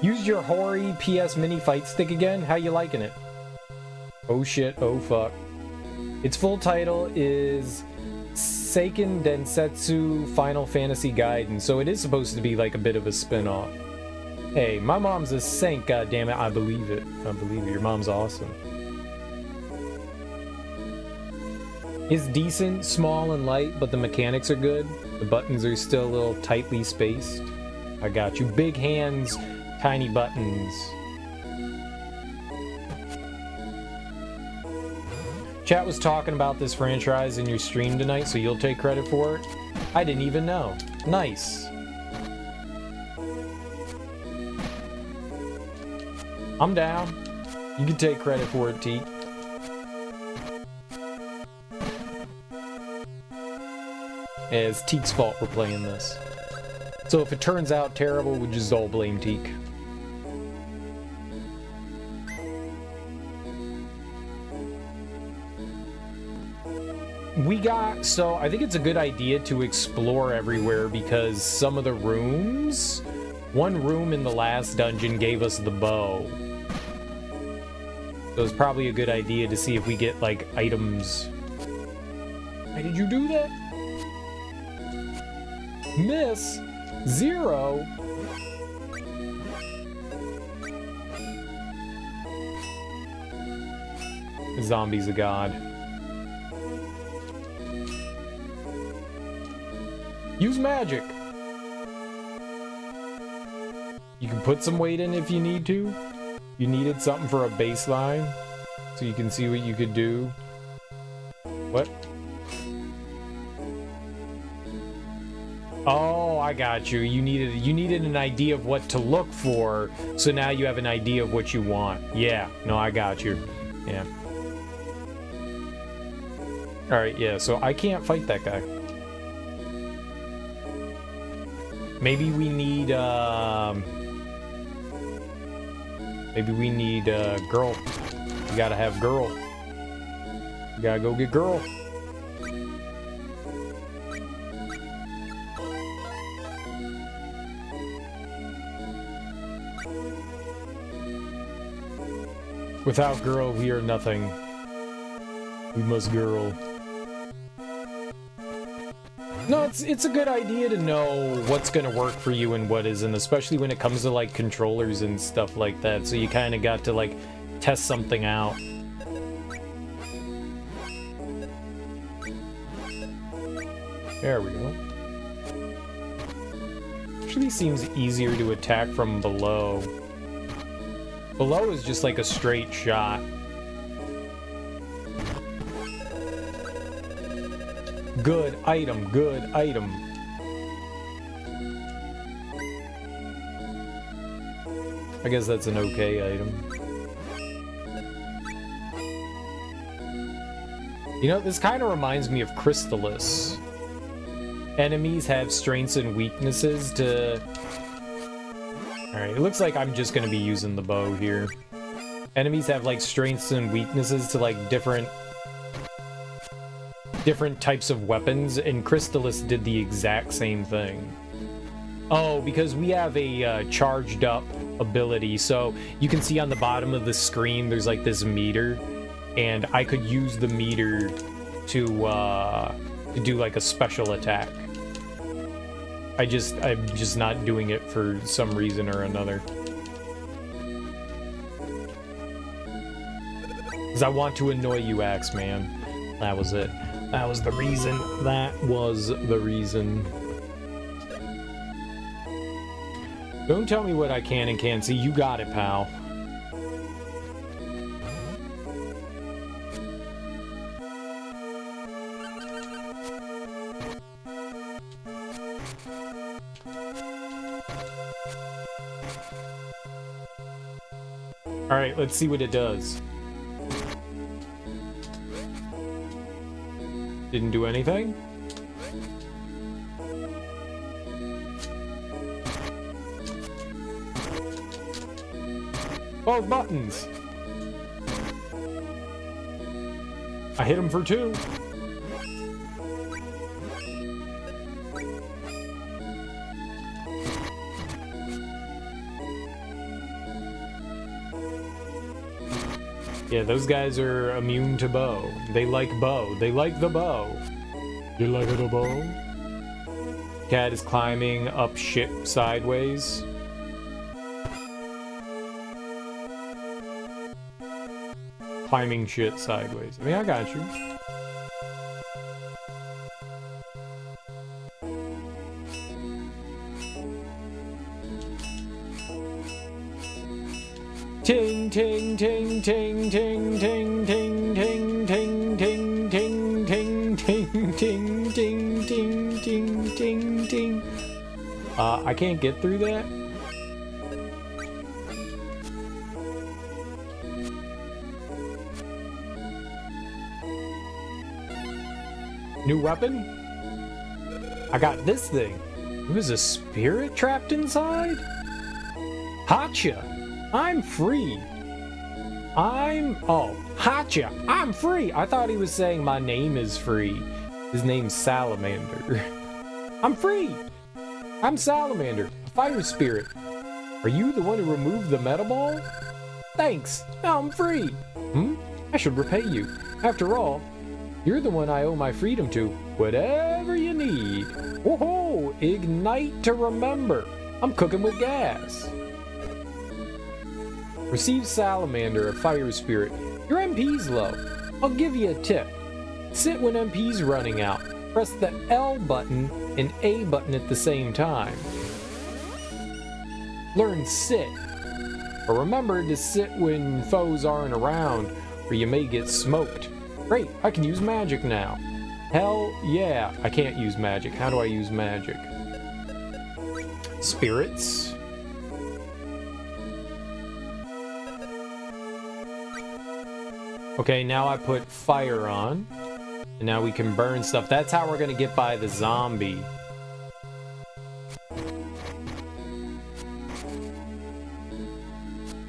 Use your Hori PS Mini Fight Stick again? How you liking it? Oh shit, oh fuck. Its full title is Seiken Densetsu Final Fantasy Gaiden, so it is supposed to be like a bit of a spin-off. Hey, my mom's a saint, goddammit. I believe it. I believe it. Your mom's awesome. It's decent, small and light, but the mechanics are good. The buttons are still a little tightly spaced. I got you. Big hands, tiny buttons. Chat was talking about this franchise in your stream tonight, so you'll take credit for it? I didn't even know. Nice. I'm down. You can take credit for it, Teak. It's Teak's fault we're playing this. So if it turns out terrible, we just all blame Teak. So I think it's a good idea to explore everywhere because some of the rooms, one room in the last dungeon gave us the bow. So it's probably a good idea to see if we get like items. Why did you do that? Miss 0. The zombie's a god. Use magic. You can put some weight in if you need to. You needed something for a baseline, so you can see what you could do. What? Oh, I got you. You needed an idea of what to look for, so now you have an idea of what you want. Yeah. No, I got you. Yeah. All right. Yeah. So I can't fight that guy. Maybe we need, girl. You gotta have girl. You gotta go get girl. Without girl, we are nothing. We must girl. No, it's a good idea to know what's gonna work for you and what isn't, especially when it comes to like controllers and stuff like that. So you kind of got to like test something out. There we go. Actually seems easier to attack from below. Below is just like a straight shot. Good item, good item. I guess that's an okay item. You know, this kind of reminds me of Cystalis. Enemies have strengths and weaknesses to... Alright, it looks like I'm just gonna be using the bow here. Enemies have like strengths and weaknesses to like different types of weapons, and Cystalis did the exact same thing. Oh, because we have a charged up ability, so you can see on the bottom of the screen there's like this meter, and I could use the meter to do like a special attack. I'm just not doing it for some reason or another. Because I want to annoy you, Axeman. That was it. That was the reason. That was the reason. Don't tell me what I can and can't see. You got it, pal. Alright, let's see what it does. Didn't do anything? Both buttons! I hit him for 2. Yeah, those guys are immune to bow. They like bow. They like the bow. You like it a bow? Cat is climbing up ship sideways. Climbing shit sideways. I mean, I got you. Ting ting ting ting ting ting ting ting ting ting ting ting ting ting ting ting ting ting ting. I can't get through that. New weapon? I got this thing. There's a spirit trapped inside? Hotcha! I'm free. Hotcha! I'm free! I thought he was saying my name is free. His name's Salamander. I'm free! I'm Salamander, a fire spirit. Are you the one who removed the meta ball? Thanks! Now I'm free! I should repay you. After all, you're the one I owe my freedom to. Whatever you need. Whoa! Ignite to remember. I'm cooking with gas. Receive Salamander, a fire spirit. Your MP's low. I'll give you a tip. Sit when MP's running out. Press the L button and A button at the same time. Learn sit. But remember to sit when foes aren't around, or you may get smoked. Great, I can use magic now. Hell yeah, I can't use magic. How do I use magic? Spirits? Okay, now I put fire on. And now we can burn stuff. That's how we're gonna get by the zombie.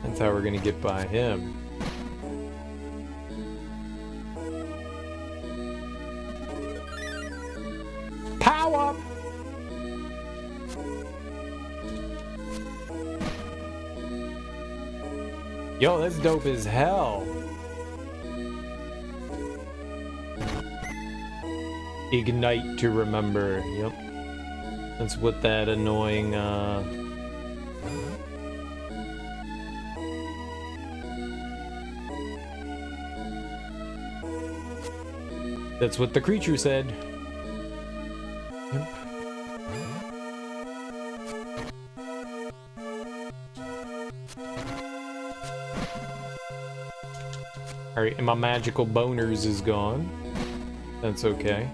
That's how we're gonna get by him. Pow up! Yo, that's dope as hell. Ignite to remember. Yep. That's what that annoying, That's what the creature said. Yep. Alright, and my magical boners is gone. That's okay.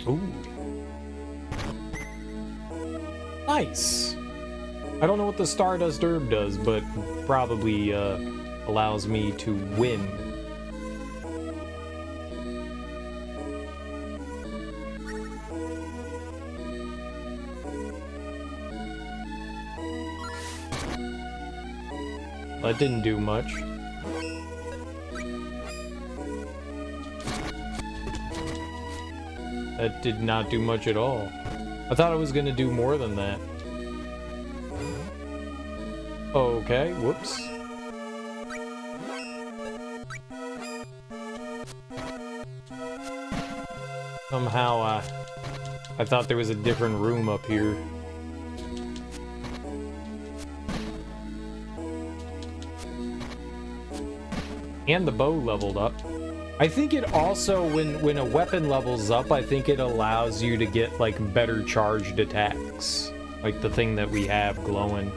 Ooh. Nice! I don't know what the Stardust Herb does, but probably allows me to win. That didn't do much. That did not do much at all. I thought it was gonna do more than that. Okay, whoops. Somehow, I thought there was a different room up here. And the bow leveled up. I think it also, when a weapon levels up, I think it allows you to get, like, better charged attacks. Like the thing that we have glowing.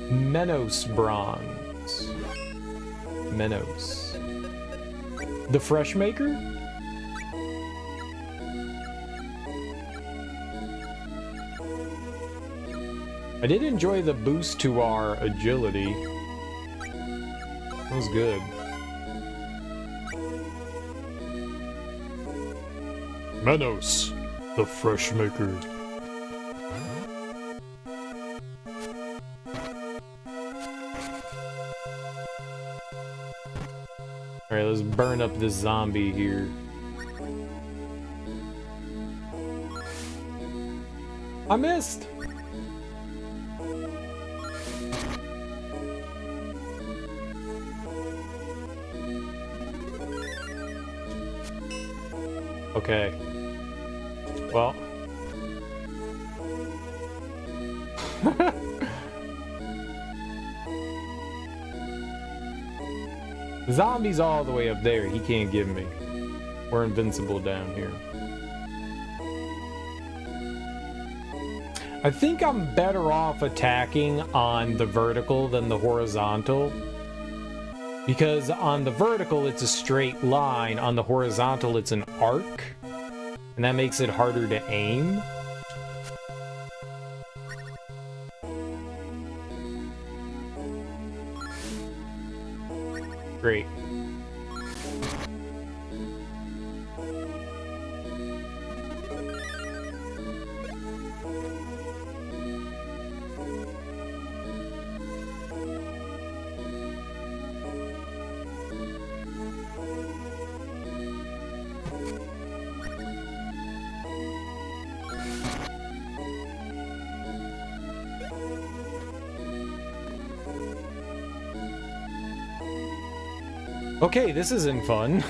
Menos Bronze. Menos. The Fresh Maker? I did enjoy the boost to our agility. That was good. Menos, the Fresh Maker. Alright, let's burn up this zombie here. I missed! Okay. Well. The zombie's all the way up there. He can't get me. We're invincible down here. I think I'm better off attacking on the vertical than the horizontal. Because on the vertical, it's a straight line. On the horizontal, it's an arc. And that makes it harder to aim. Great. Okay, this isn't fun.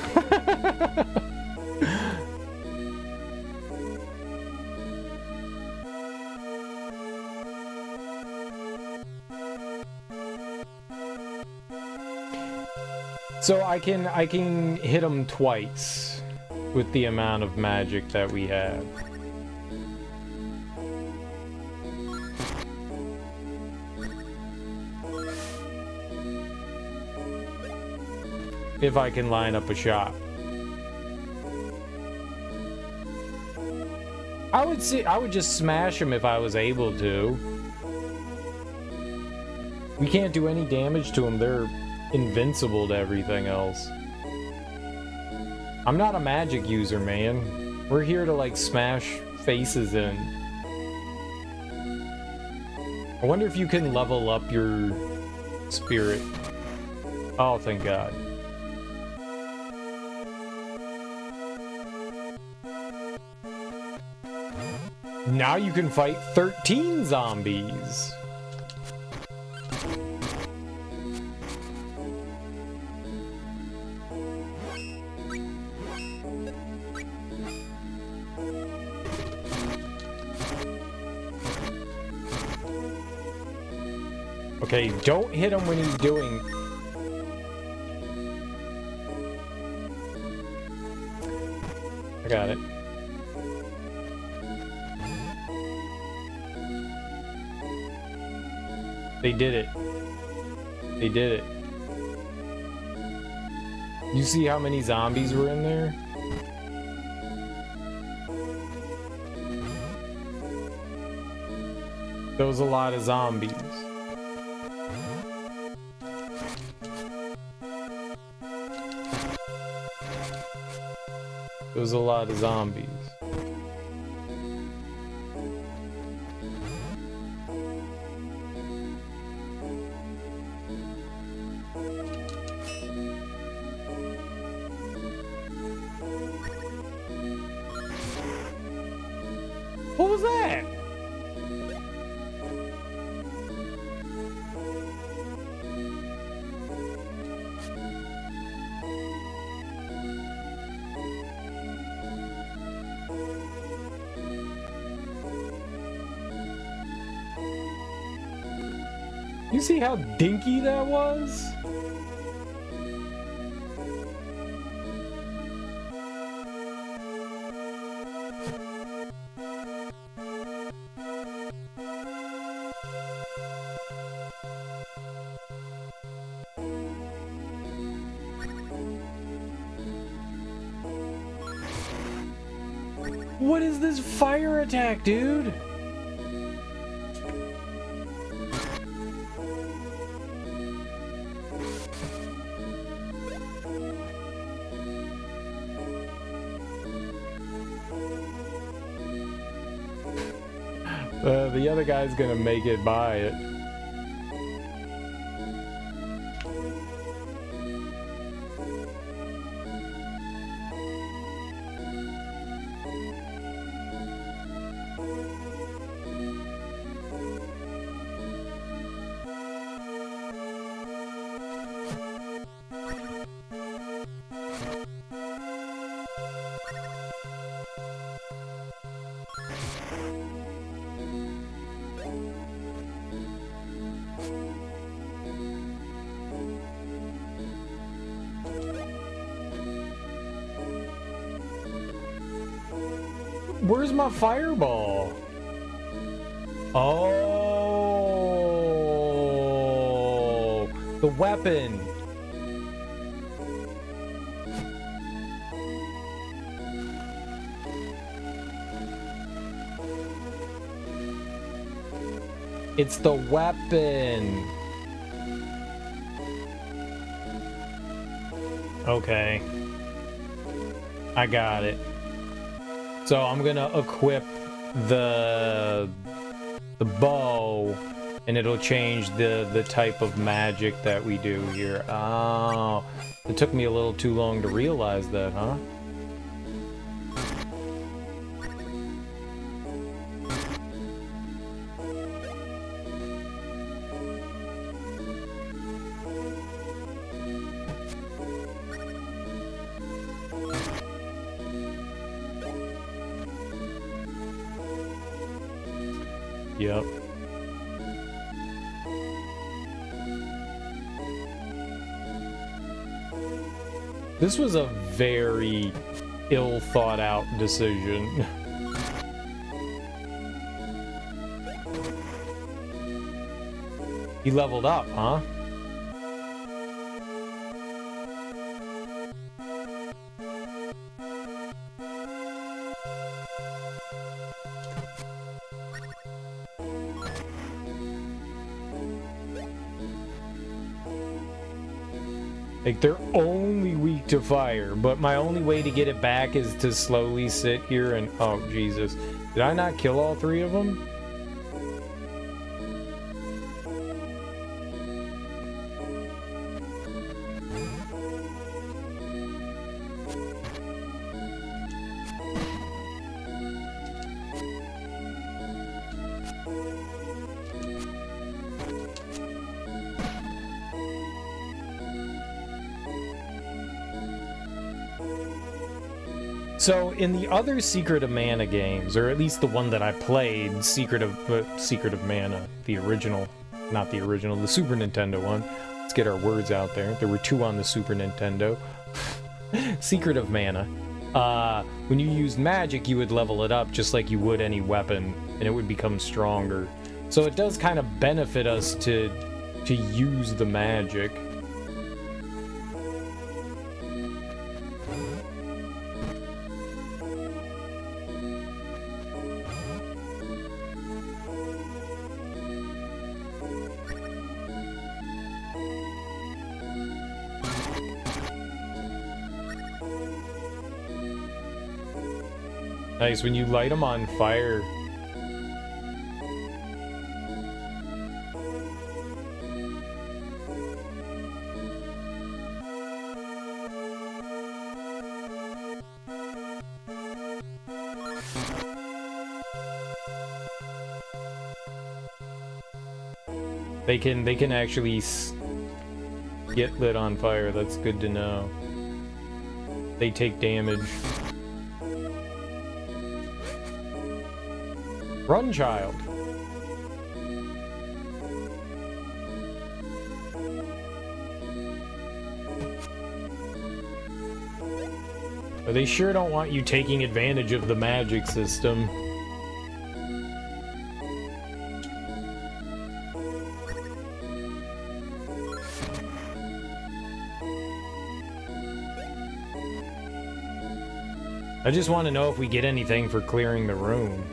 So I can hit them twice with the amount of magic that we have. If I can line up a shot. I would just smash him if I was able to. We can't do any damage to them. They're invincible to everything else. I'm not a magic user, man. We're here to, like, smash faces in. I wonder if you can level up your spirit. Oh, thank God. Now you can fight 13 zombies. Okay, don't hit him when he's doing... I got it. They did it. They did it. You see how many zombies were in there? There was a lot of zombies. There was a lot of zombies. What was that? You see how dinky that was? What is this fire attack, dude? The other guy's gonna make it by it. Where's my fireball? Oh, the weapon. It's the weapon. Okay. I got it. So I'm gonna equip the bow, and it'll change the type of magic that we do here. Oh, it took me a little too long to realize that, huh? Yep. This was a very ill thought out decision. He leveled up, huh? Like, they're only weak to fire, but my only way to get it back is to slowly sit here and... Oh, Jesus. Did I not kill all three of them? So in the other Secret of Mana games, or at least the one that I played, Secret of Mana, the original, not the original, the Super Nintendo one. Let's get our words out there. There were two on the Super Nintendo. Secret of Mana. When you used magic, you would level it up just like you would any weapon, and it would become stronger. So it does kind of benefit us to use the magic. Nice, when you light them on fire. They can actually get lit on fire. That's good to know. They take damage. Run, child. But they sure don't want you taking advantage of the magic system. I just want to know if we get anything for clearing the room.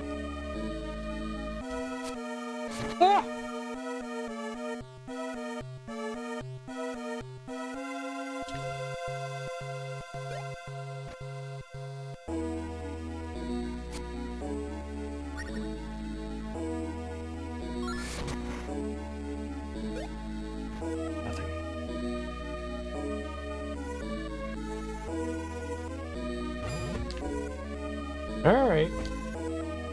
Ah! Alright.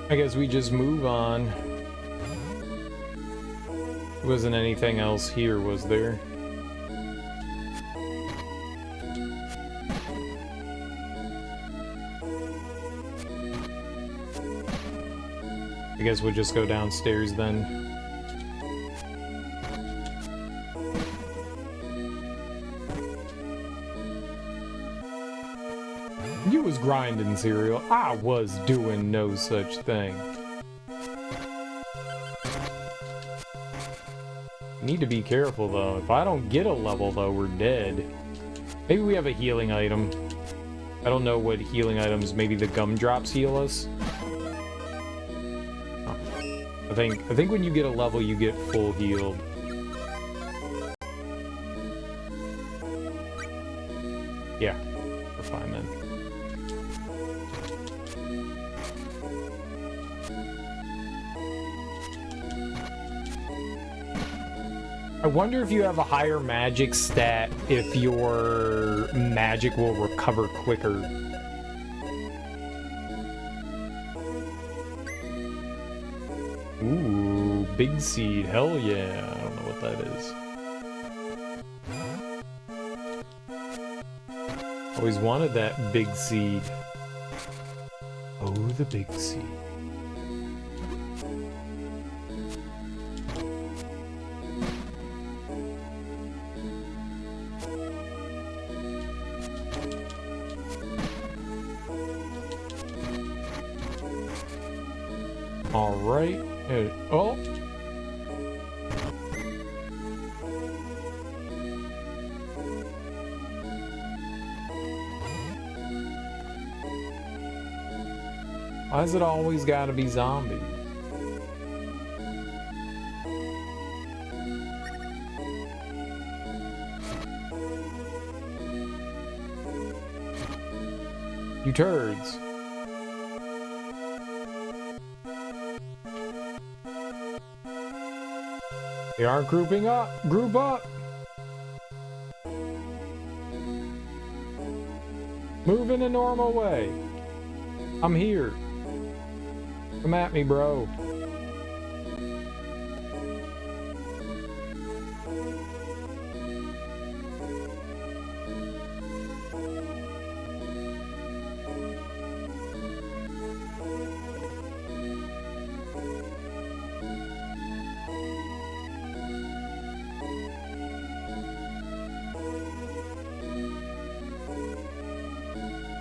I guess we just move on. Wasn't anything else here, was there? I guess we'll just go downstairs then. You was grinding cereal. I was doing no such thing. Need to be careful though. If I don't get a level though, we're dead. Maybe we have a healing item. I don't know what healing items. Maybe the gumdrops heal us. Oh. I think when you get a level, you get full healed. Yeah, we're fine then. I wonder if you have a higher magic stat if your magic will recover quicker. Ooh, big seed, hell yeah. I don't know what that is. Always wanted that big seed. Oh, the big seed. All right. Oh. Why's it always gotta be zombies? You turds. They aren't grouping up. Group up. Move in a normal way. I'm here. Come at me, bro.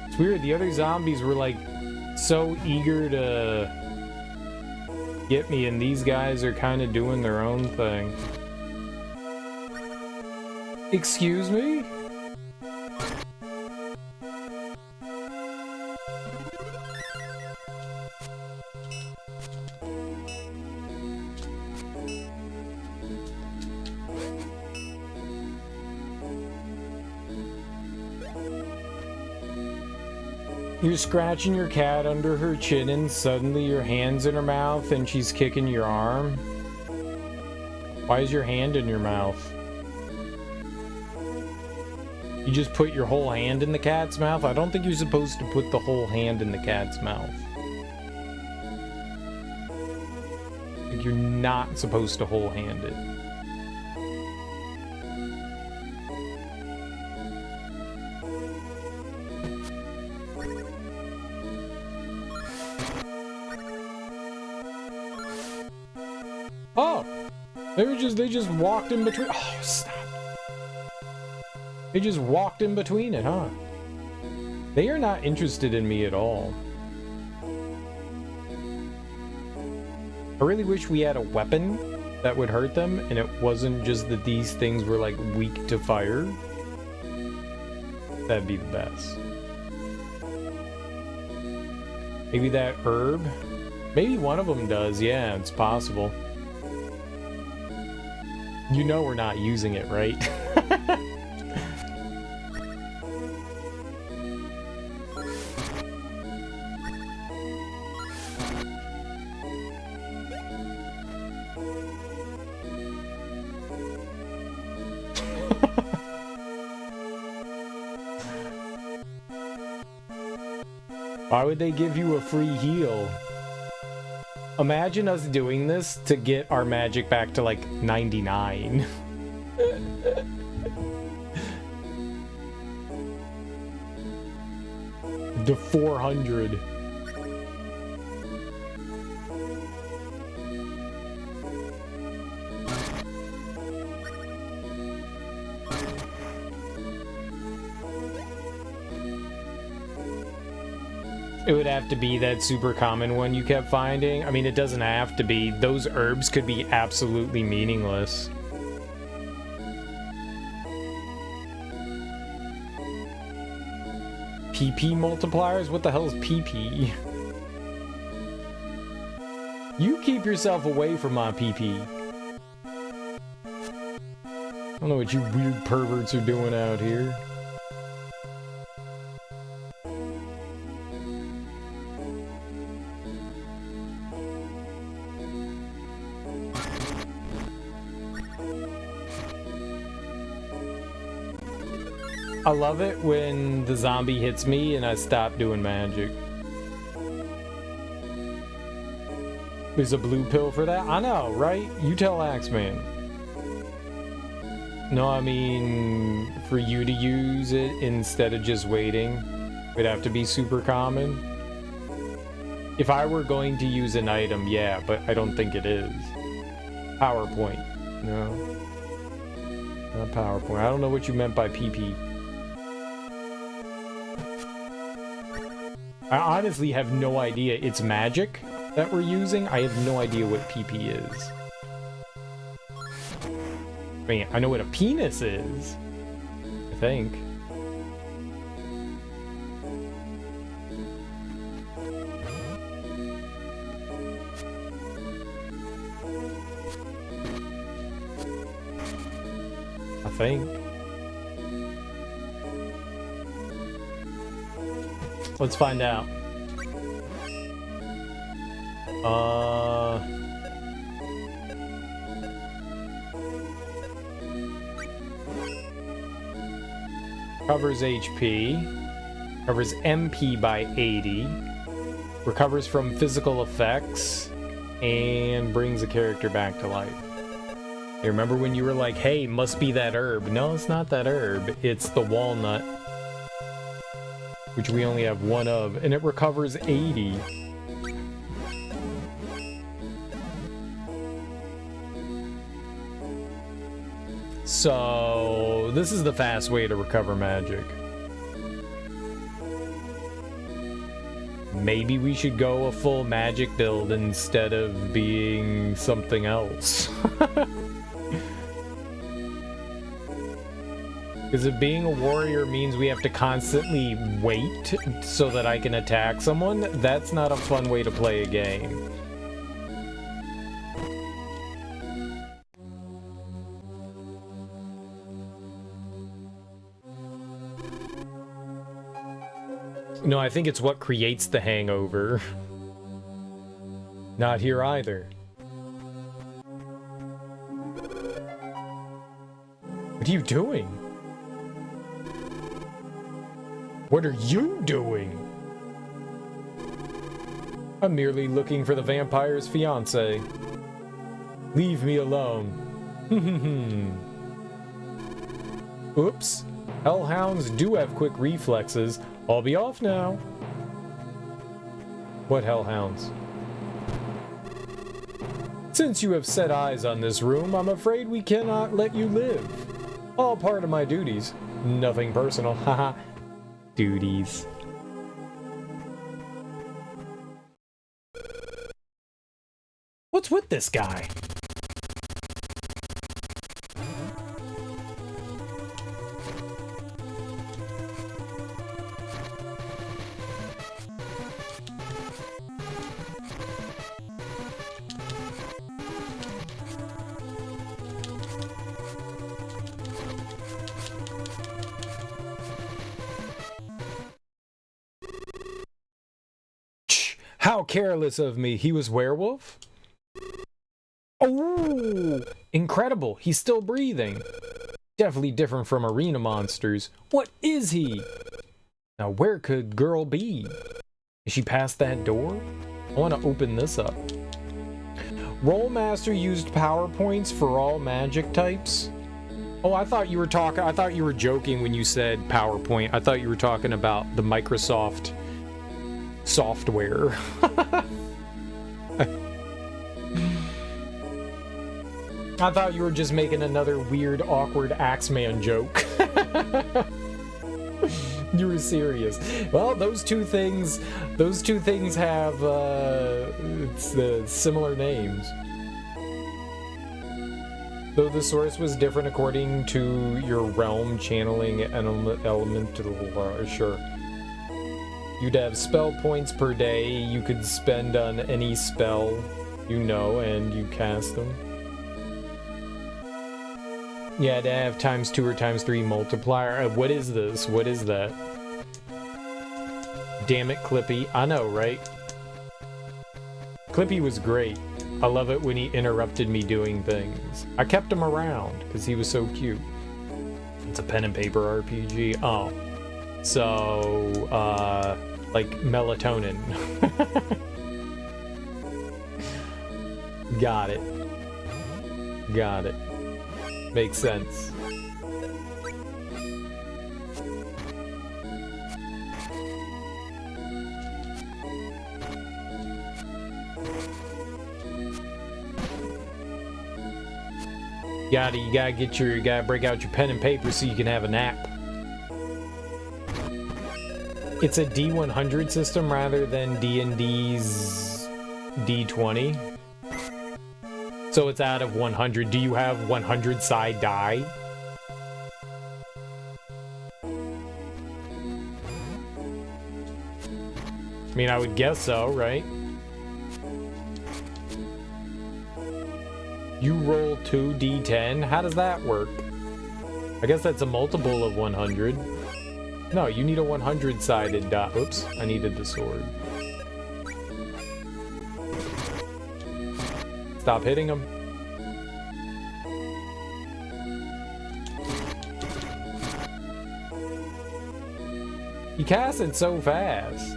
It's weird, the other zombies were like so eager to get me, and these guys are kind of doing their own thing. Excuse me? You're scratching your cat under her chin and suddenly your hand's in her mouth and she's kicking your arm. Why is your hand in your mouth? You just put your whole hand in the cat's mouth? I don't think you're supposed to put the whole hand in the cat's mouth. I think you're not supposed to whole hand it. Oh! They just walked in between. Oh, stop. They just walked in between it, huh? They are not interested in me at all. I really wish we had a weapon that would hurt them, and it wasn't just that these things were like weak to fire. That'd be the best. Maybe that herb? Maybe one of them does, yeah, it's possible. You know we're not using it, right? Why would they give you a free heal? Imagine us doing this to get our magic back to like 99. To 400. It would have to be that super common one you kept finding. I mean, it doesn't have to be. Those herbs could be absolutely meaningless. PP multipliers? What the hell is PP? You keep yourself away from my PP. I don't know what you weird perverts are doing out here. I love it when the zombie hits me and I stop doing magic. There's a blue pill for that? I know, right? You tell Axeman. No, I mean, for you to use it instead of just waiting, it'd have to be super common. If I were going to use an item, yeah, but I don't think it is. PowerPoint. No. Not PowerPoint. I don't know what you meant by PP. I honestly have no idea. It's magic that we're using. I have no idea what PP is. I mean, I know what a penis is. I think. Let's find out. Covers HP. Covers MP by 80. Recovers from physical effects. And brings a character back to life. Hey, remember when you were like, hey, must be that herb. No, it's not that herb. It's the walnut. Which we only have one of. And it recovers 80. So, this is the fast way to recover magic. Maybe we should go a full magic build instead of being something else. Because if being a warrior means we have to constantly wait so that I can attack someone, that's not a fun way to play a game. No, I think it's what creates the hangover. Not here either. What are you doing? What are you doing? I'm merely looking for the vampire's fiancé. Leave me alone. Oops. Hellhounds do have quick reflexes. I'll be off now. What hellhounds? Since you have set eyes on this room, I'm afraid we cannot let you live. All part of my duties. Nothing personal, haha. Duties. What's with this guy? How careless of me. He was werewolf? Oh, incredible. He's still breathing. Definitely different from arena monsters. What is he? Now, where could girl be? Is she past that door? I want to open this up. Rollmaster used PowerPoints for all magic types. Oh, I thought you were joking when you said PowerPoint. I thought you were talking about the Microsoft software. I thought you were just making another weird, awkward Axeman joke. You were serious. Well, those two things have similar names. Though the source was different according to your realm, channeling elemental, sure. You'd have spell points per day you could spend on any spell you know, and you cast them. Yeah, to have ×2 or ×3 multiplier. What is this? What is that? Damn it, Clippy. I know, right? Clippy was great. I love it when he interrupted me doing things. I kept him around because he was so cute. It's a pen and paper RPG. Oh. So, like melatonin. Got it. Got it. Makes sense. You gotta break out your pen and paper so you can have a nap. It's a D100 system rather than D&D's D20. So it's out of 100. Do you have 100 side die? I mean, I would guess so, right? You roll 2d10? How does that work? I guess that's a multiple of 100. No, you need a 100-sided die. Oops, I needed the sword. Stop hitting him. He casts it so fast.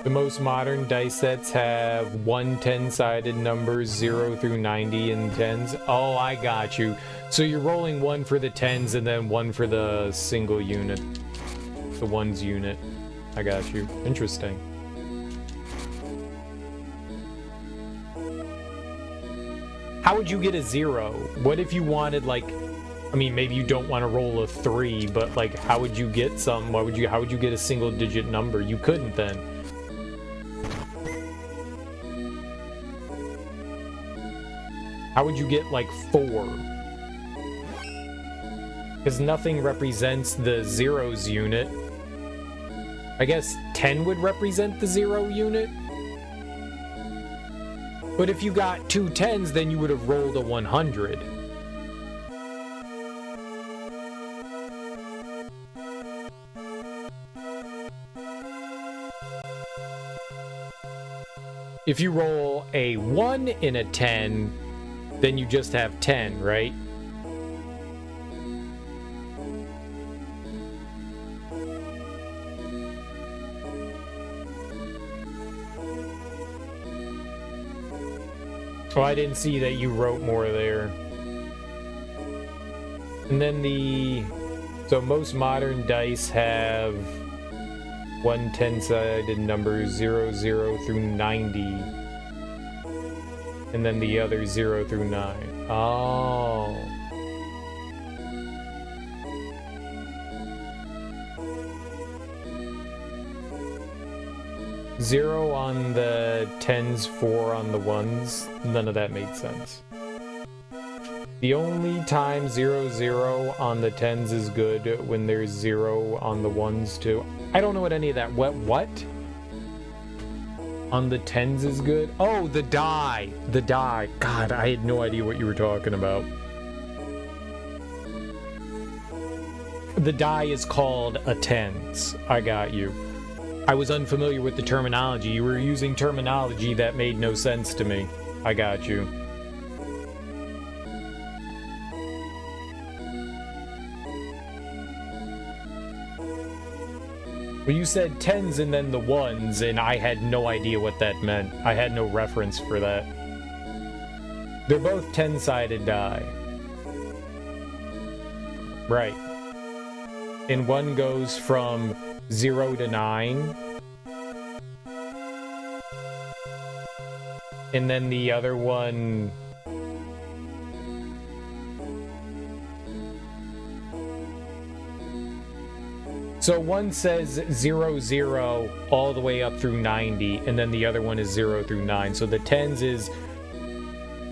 The most modern dice sets have 1 10-sided numbers, 0 through 90 and 10s. Oh, I got you. So you're rolling 1 for the 10s and then 1 for the single unit. The ones unit. I got you. Interesting. How would you get a 0? What if you wanted, like, I mean, maybe you don't want to roll a 3, but, like, how would you get some? How would you get a single digit number? You couldn't then. How would you get, like, 4? Because nothing represents the zeros unit. I guess 10 would represent the 0 unit? But if you got 2 10s, then you would have rolled a 100. If you roll a 1 in a 10, then you just have 10, right? Oh, I didn't see that you wrote more there. And then so most modern dice have 1 10-sided number, 0 through 90. And then the other 0 through 9. Oh. Zero on the 10s, 4 on the 1s. None of that made sense. The only time 0 on the 10s is good when there's 0 on the 1s too. I don't know what any of that. What? On the 10s is good? Oh, the die. The die. God, I had no idea what you were talking about. The die is called a tens. I got you. I was unfamiliar with the terminology. You were using terminology that made no sense to me. I got you. Well, you said tens and then the ones, and I had no idea what that meant. I had no reference for that. They're both 10-sided die. Right. And one goes from 0 to 9. And then the other one... So one says 0, 0 all the way up through 90, and then the other one is 0 through 9. So the tens is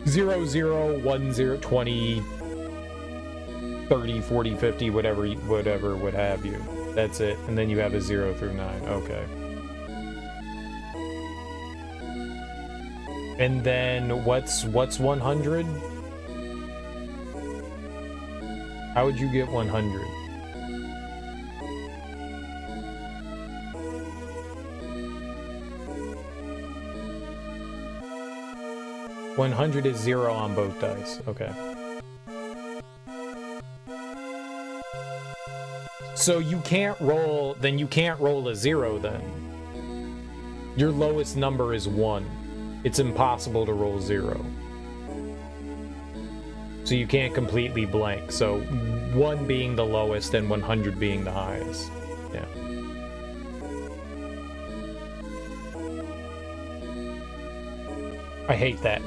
0, 0, 1, 0, 20, 30, 40, 50, whatever, what have you. That's it. And then you have a 0 through 9. Okay. And then what's 100? How would you get 100? $100 is 0 on both dice. Okay. So you can't roll, then you can't roll a 0 then. Your lowest number is 1. It's impossible to roll 0. So you can't completely blank. So 1 being the lowest and 100 being the highest. Yeah. I hate that.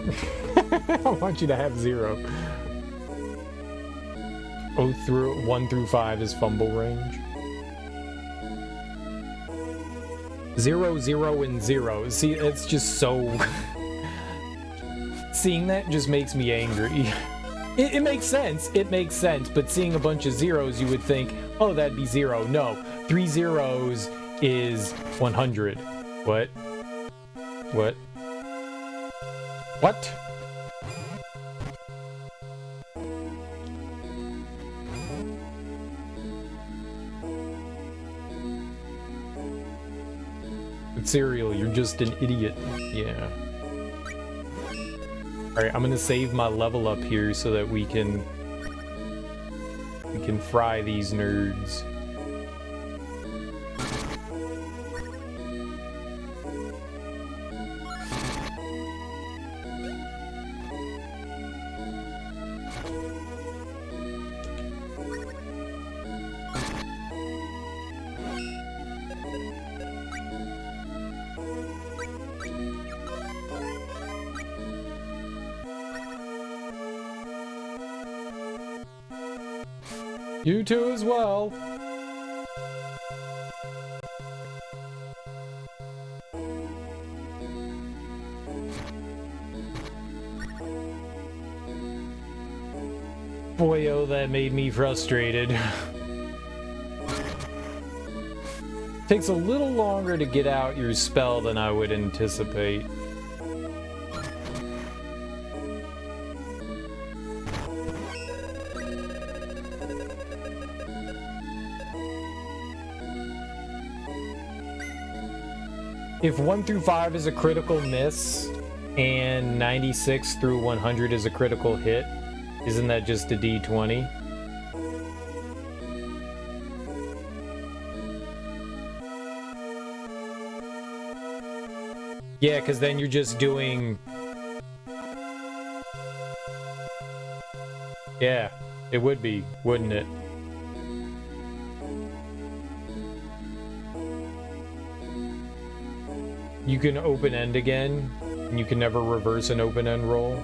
I want you to have 0. 1 through 5 is fumble range. 0, 0, and 0. See, it's just so... Seeing that just makes me angry. It makes sense. It makes sense. But seeing a bunch of zeros, you would think, oh, that'd be 0. No. 3 zeros is 100. What? What? What? Cereal, you're just an idiot. Yeah. Alright, I'm gonna save my level up here so that we can fry these nerds. You too as well. Boy, oh, that made me frustrated. Takes a little longer to get out your spell than I would anticipate. If 1 through 5 is a critical miss, and 96 through 100 is a critical hit, isn't that just a D20? Yeah, because then you're just doing... Yeah, it would be, wouldn't it? You can open end again, and you can never reverse an open end roll.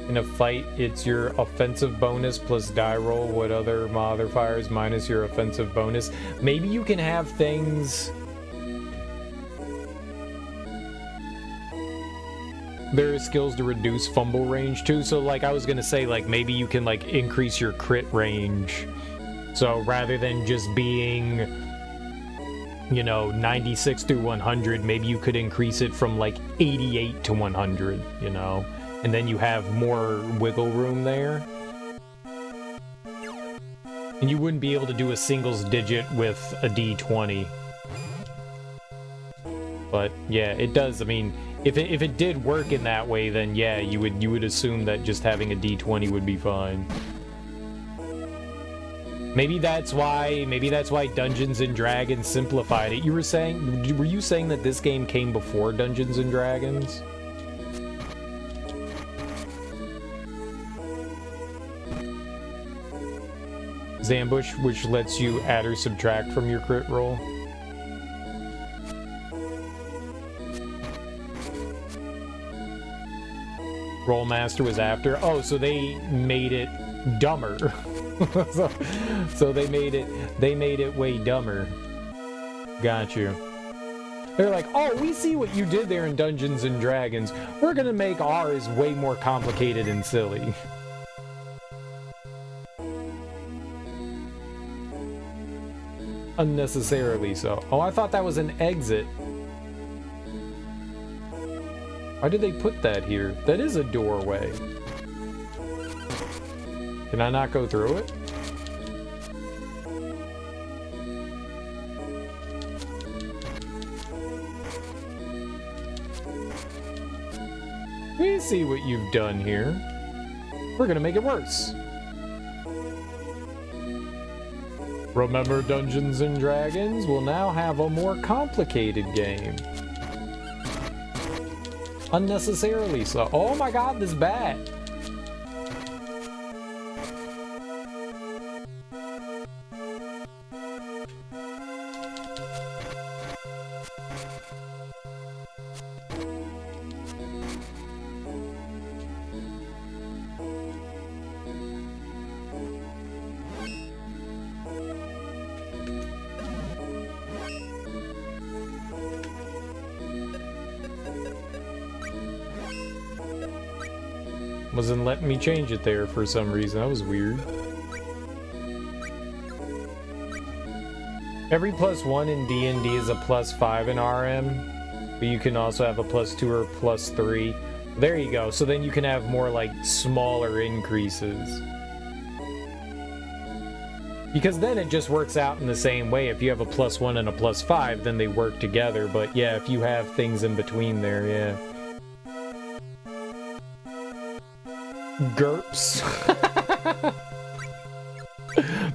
In a fight, it's your offensive bonus plus die roll. What other modifiers minus your offensive bonus? Maybe you can have things... There are skills to reduce fumble range too, so like I was gonna say, like maybe you can like increase your crit range. So rather than just being... you know, 96 through 100, maybe you could increase it from like 88 to 100, you know, and then you have more wiggle room there. And you wouldn't be able to do a singles digit with a D20. But yeah, it does. I mean, if it did work in that way, then yeah, you would assume that just having a D20 would be fine. Maybe that's why Dungeons and Dragons simplified it. Were you saying that this game came before Dungeons and Dragons? Zambush, which lets you add or subtract from your crit roll. Rollmaster was after. Oh, so they made it dumber. so they made it way dumber. Got you. They're like, oh, we see what you did there in Dungeons and Dragons. We're gonna make ours way more complicated and silly. Unnecessarily so. Oh, I thought that was an exit. Why did they put that here? That is a doorway. Can I not go through it? We see what you've done here. We're gonna make it worse. Remember Dungeons and Dragons? We'll now have a more complicated game. Unnecessarily so. Oh my god, this bat! Wasn't letting me change it there for some reason. That was weird. Every +1 in D&D is a +5 in RM, but you can also have a +2 or +3. There you go. So then you can have more like smaller increases. Because then it just works out in the same way. If you have a +1 and a +5, then they work together. But yeah, if you have things in between there, yeah. GURPS.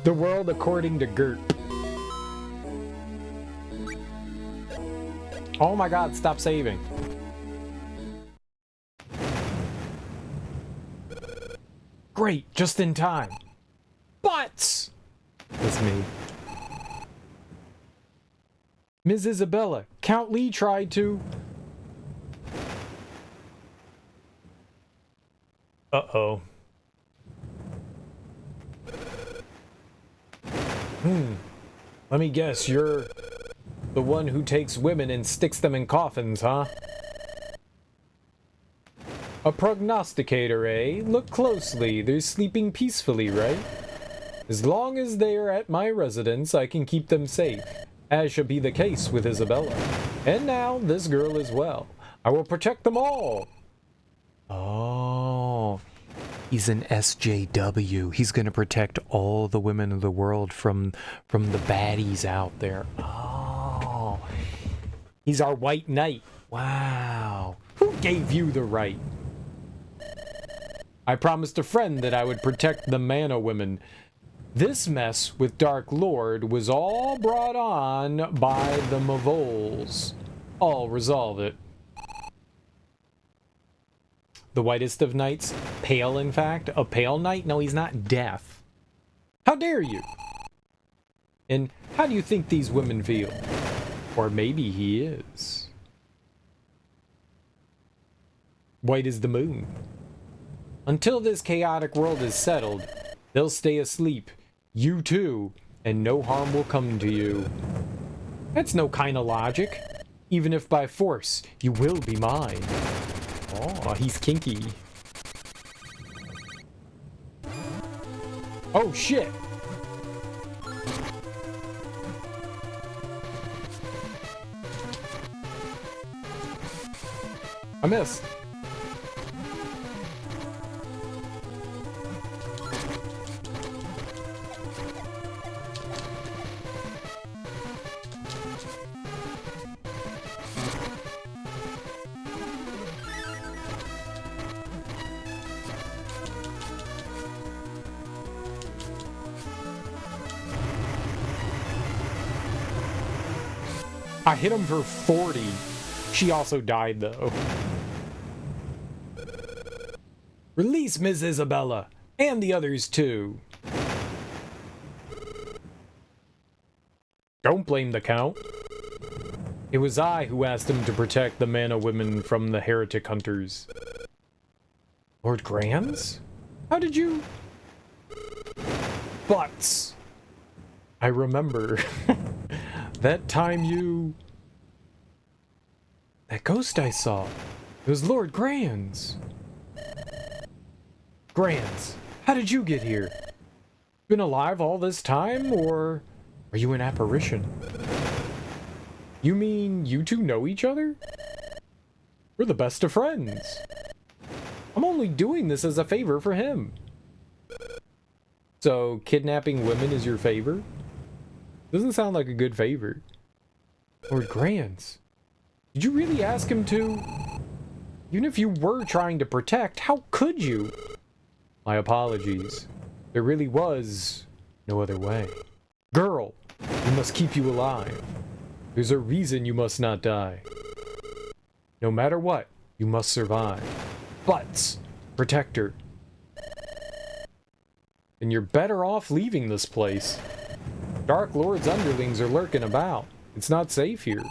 The world according to GURP. Oh my god, stop saving. Great, just in time. But that's me. Ms. Isabella, Count Lee tried to... Uh-oh. Let me guess, you're the one who takes women and sticks them in coffins, huh? A prognosticator, eh? Look closely. They're sleeping peacefully, right? As long as they are at my residence, I can keep them safe, as should be the case with Isabella. And now, this girl as well. I will protect them all! Oh, he's an SJW. He's gonna protect all the women of the world from the baddies out there. Oh, he's our white knight. Wow. Who gave you the right? I promised a friend that I would protect the mana women. This mess with Dark Lord was all brought on by the Mavols. I'll resolve it. The whitest of knights? Pale, in fact? A pale knight? No, he's not deaf. How dare you? And how do you think these women feel? Or maybe he is. White as the moon. Until this chaotic world is settled, they'll stay asleep. You too. And no harm will come to you. That's no kind of logic. Even if by force, you will be mine. Oh, he's kinky. Oh, shit! I missed. I hit him for 40. She also died, though. Release Miss Isabella, and the others, too. Don't blame the Count. It was I who asked him to protect the Mana women from the heretic hunters. Lord Grands? How did you... Butts! I remember. That time you... That ghost I saw. It was Lord Grands. Grands, how did you get here? Been alive all this time, or are you an apparition? You mean you two know each other? We're the best of friends. I'm only doing this as a favor for him. So, kidnapping women is your favor? Doesn't sound like a good favor. Lord Grands, did you really ask him to? Even if you were trying to protect, how could you? My apologies. There really was no other way. Girl, we must keep you alive. There's a reason you must not die. No matter what, you must survive. But, protect her. And you're better off leaving this place. Dark Lord's underlings are lurking about. It's not safe here.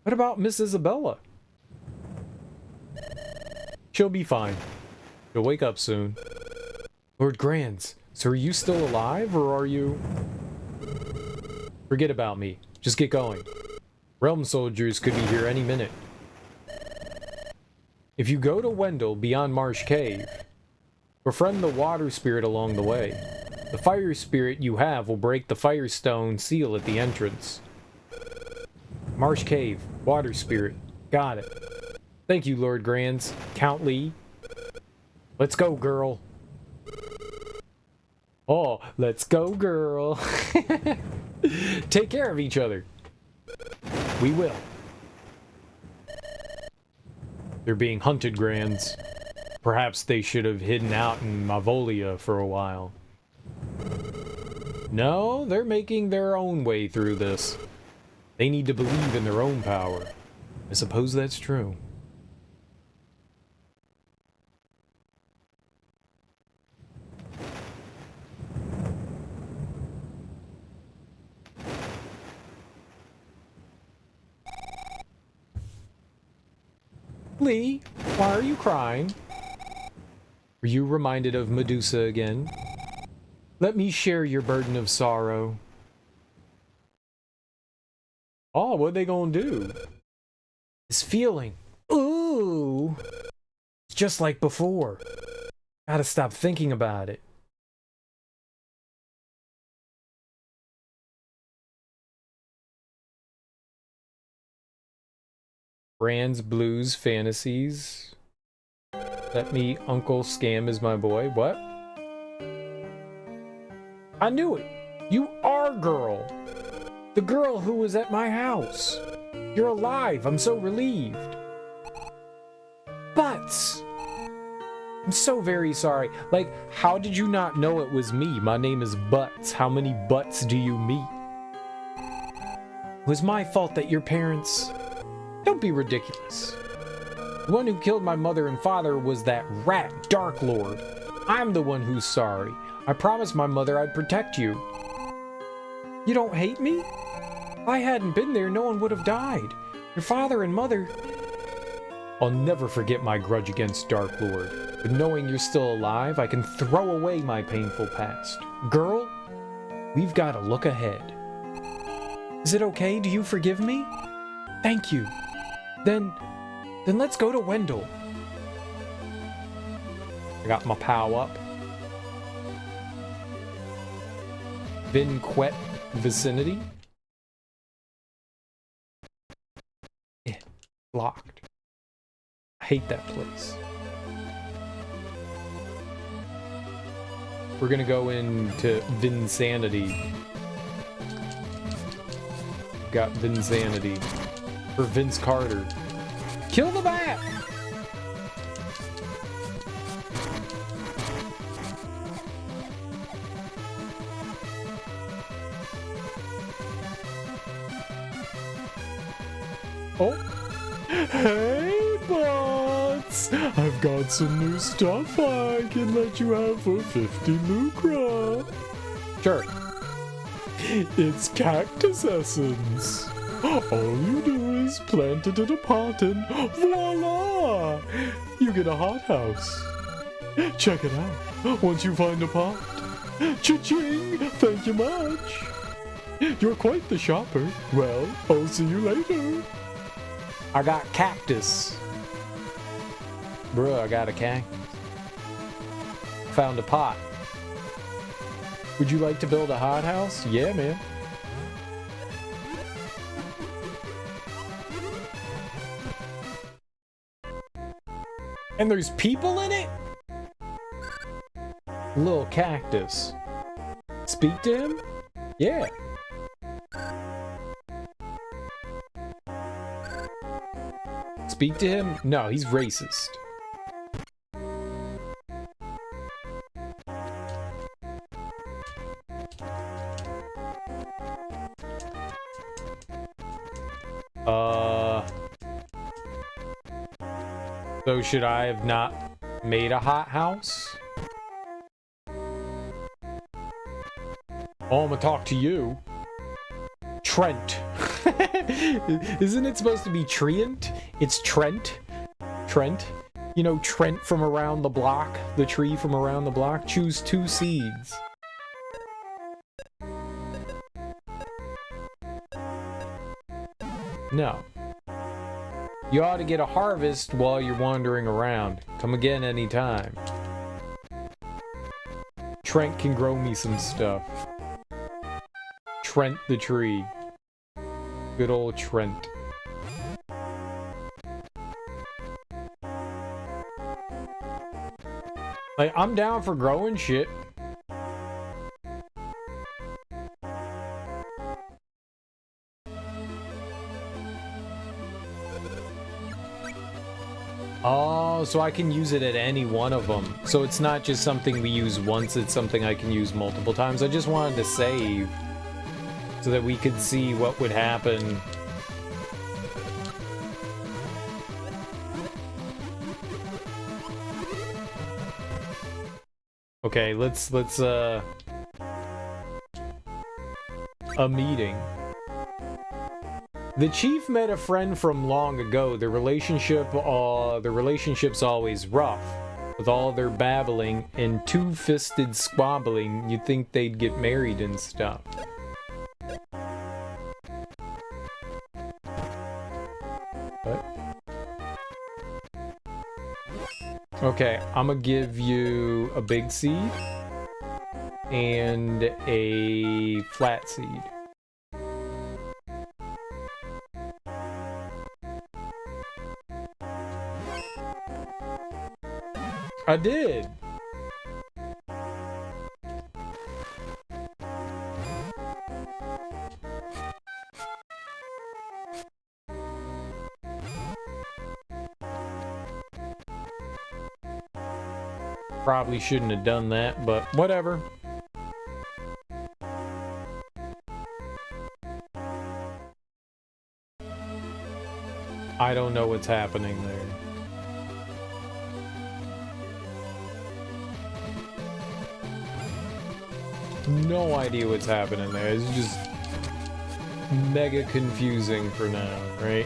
What about Miss Isabella? She'll be fine. She'll wake up soon. Lord Grands, so are you still alive, or are you... Forget about me. Just get going. Realm soldiers could be here any minute. If you go to Wendell beyond Marsh Cave, befriend the water spirit along the way. The fire spirit you have will break the firestone seal at the entrance. Marsh Cave, water spirit. Got it. Thank you, Lord Grands. Count Lee. Let's go, girl. Oh, let's go, girl. Take care of each other. We will. They're being hunted, Grands. Perhaps they should have hidden out in Mavolia for a while. No, they're making their own way through this. They need to believe in their own power. I suppose that's true. Lee, why are you crying? Were you reminded of Medusa again? Let me share your burden of sorrow. Oh, what are they gonna do? This feeling. Ooh! It's just like before. Gotta stop thinking about it. Brand's Blues Fantasies. Let me Uncle Scam is my boy. What? I knew it! You are girl! The girl who was at my house! You're alive! I'm so relieved! Butts! I'm so very sorry. Like, how did you not know it was me? My name is Butts. How many butts do you meet? It was my fault that your parents... Don't be ridiculous. The one who killed my mother and father was that rat, Dark Lord. I'm the one who's sorry. I promised my mother I'd protect you. You don't hate me? If I hadn't been there, no one would have died. Your father and mother... I'll never forget my grudge against Dark Lord. But knowing you're still alive, I can throw away my painful past. Girl, we've got to look ahead. Is it okay? Do you forgive me? Thank you. Then let's go to Wendell. I got my POW up. Vinquet vicinity. Locked. I hate that place. We're gonna go into Vinsanity. Got Vinsanity. For Vince Carter. Kill the bat! Oh, Hey, bots! I've got some new stuff I can let you have for 50 lucra. sure. It's cactus essence. All you do is plant it in a pot and voila! You get a hothouse. Check it out. Once you find a pot. Cha-ching! Thank you much. You're quite the shopper. Well, I'll see you later. I got cactus. Bruh, I got a cactus. Found a pot. Would you like to build a hothouse? Yeah, man. And there's people in it? Little cactus. Speak to him? Yeah. Speak to him? No, he's racist. So should I have not made a hot house? Oh, I'm gonna talk to you. Trent. Isn't it supposed to be Treant? It's Trent. Trent. You know Trent from around the block? The tree from around the block? Choose 2 seeds. No. You ought to get a harvest while you're wandering around. Come again anytime. Trent can grow me some stuff. Trent the tree. Good old Trent. Like, I'm down for growing shit. Oh, so I can use it at any one of them. So it's not just something we use once, it's something I can use multiple times. I just wanted to save so that we could see what would happen. Okay, let's a meeting. The chief met a friend from long ago. The relationship's always rough. With all their babbling and two-fisted squabbling, you'd think they'd get married and stuff. What? Okay, I'm gonna give you a big seed and a flat seed. I did. Probably shouldn't have done that, but whatever. I don't know what's happening there. No idea what's happening there. It's just mega confusing for now, right?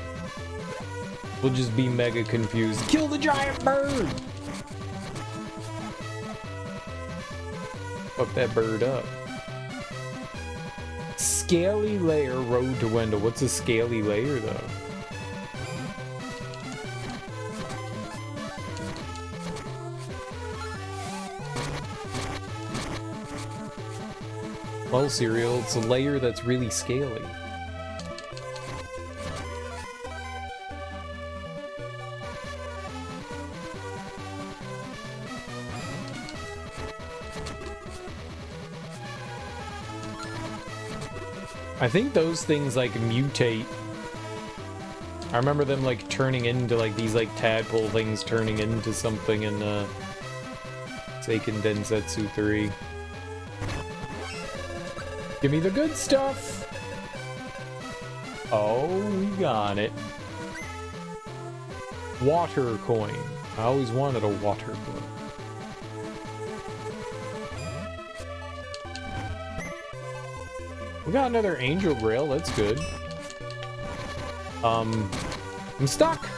We'll just be mega confused. Kill the giant bird! Fuck that bird up. Scaly layer, road to Wendell. What's a scaly layer, though? Well, cereal, it's a layer that's really scaly. I think those things like mutate. I remember them like turning into like these like tadpole things turning into something in Seiken Densetsu 3. Give me the good stuff! Oh, we got it. Water coin. I always wanted a water coin. We got another angel grail, that's good. I'm stuck!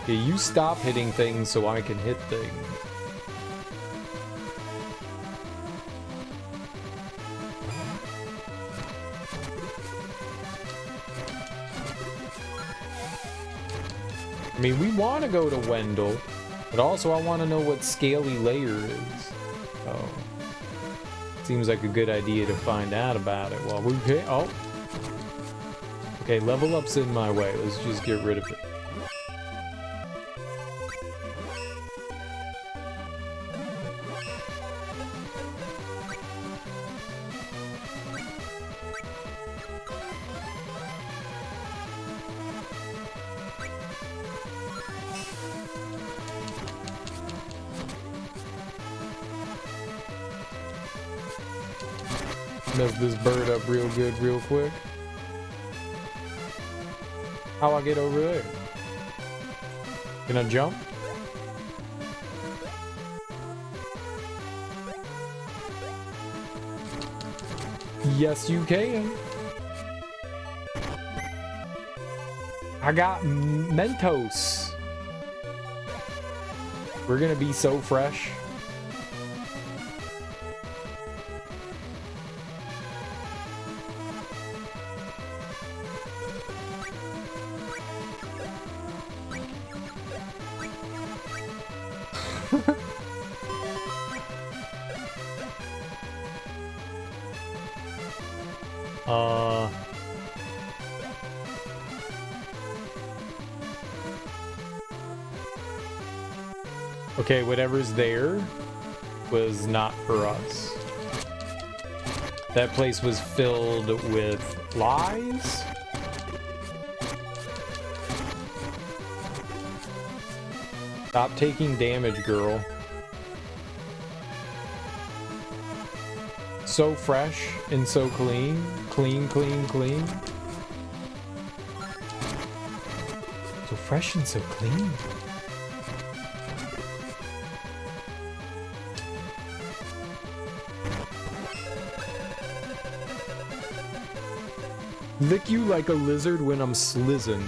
Okay, you stop hitting things so I can hit things. I mean, we want to go to Wendell, but also I want to know what scaly layer is. Oh. Seems like a good idea to find out about it while we... Okay, oh. Okay, level up's in my way. Let's just get rid of it. Mess this bird up real good, real quick. How I get over there? Can I jump? Yes, you can. I got Mentos. We're gonna be so fresh. Okay, whatever's there was not for us. That place was filled with lies. Stop taking damage, girl. So fresh and so clean. Clean, clean, clean. So fresh and so clean. Lick you like a lizard when I'm slizzing.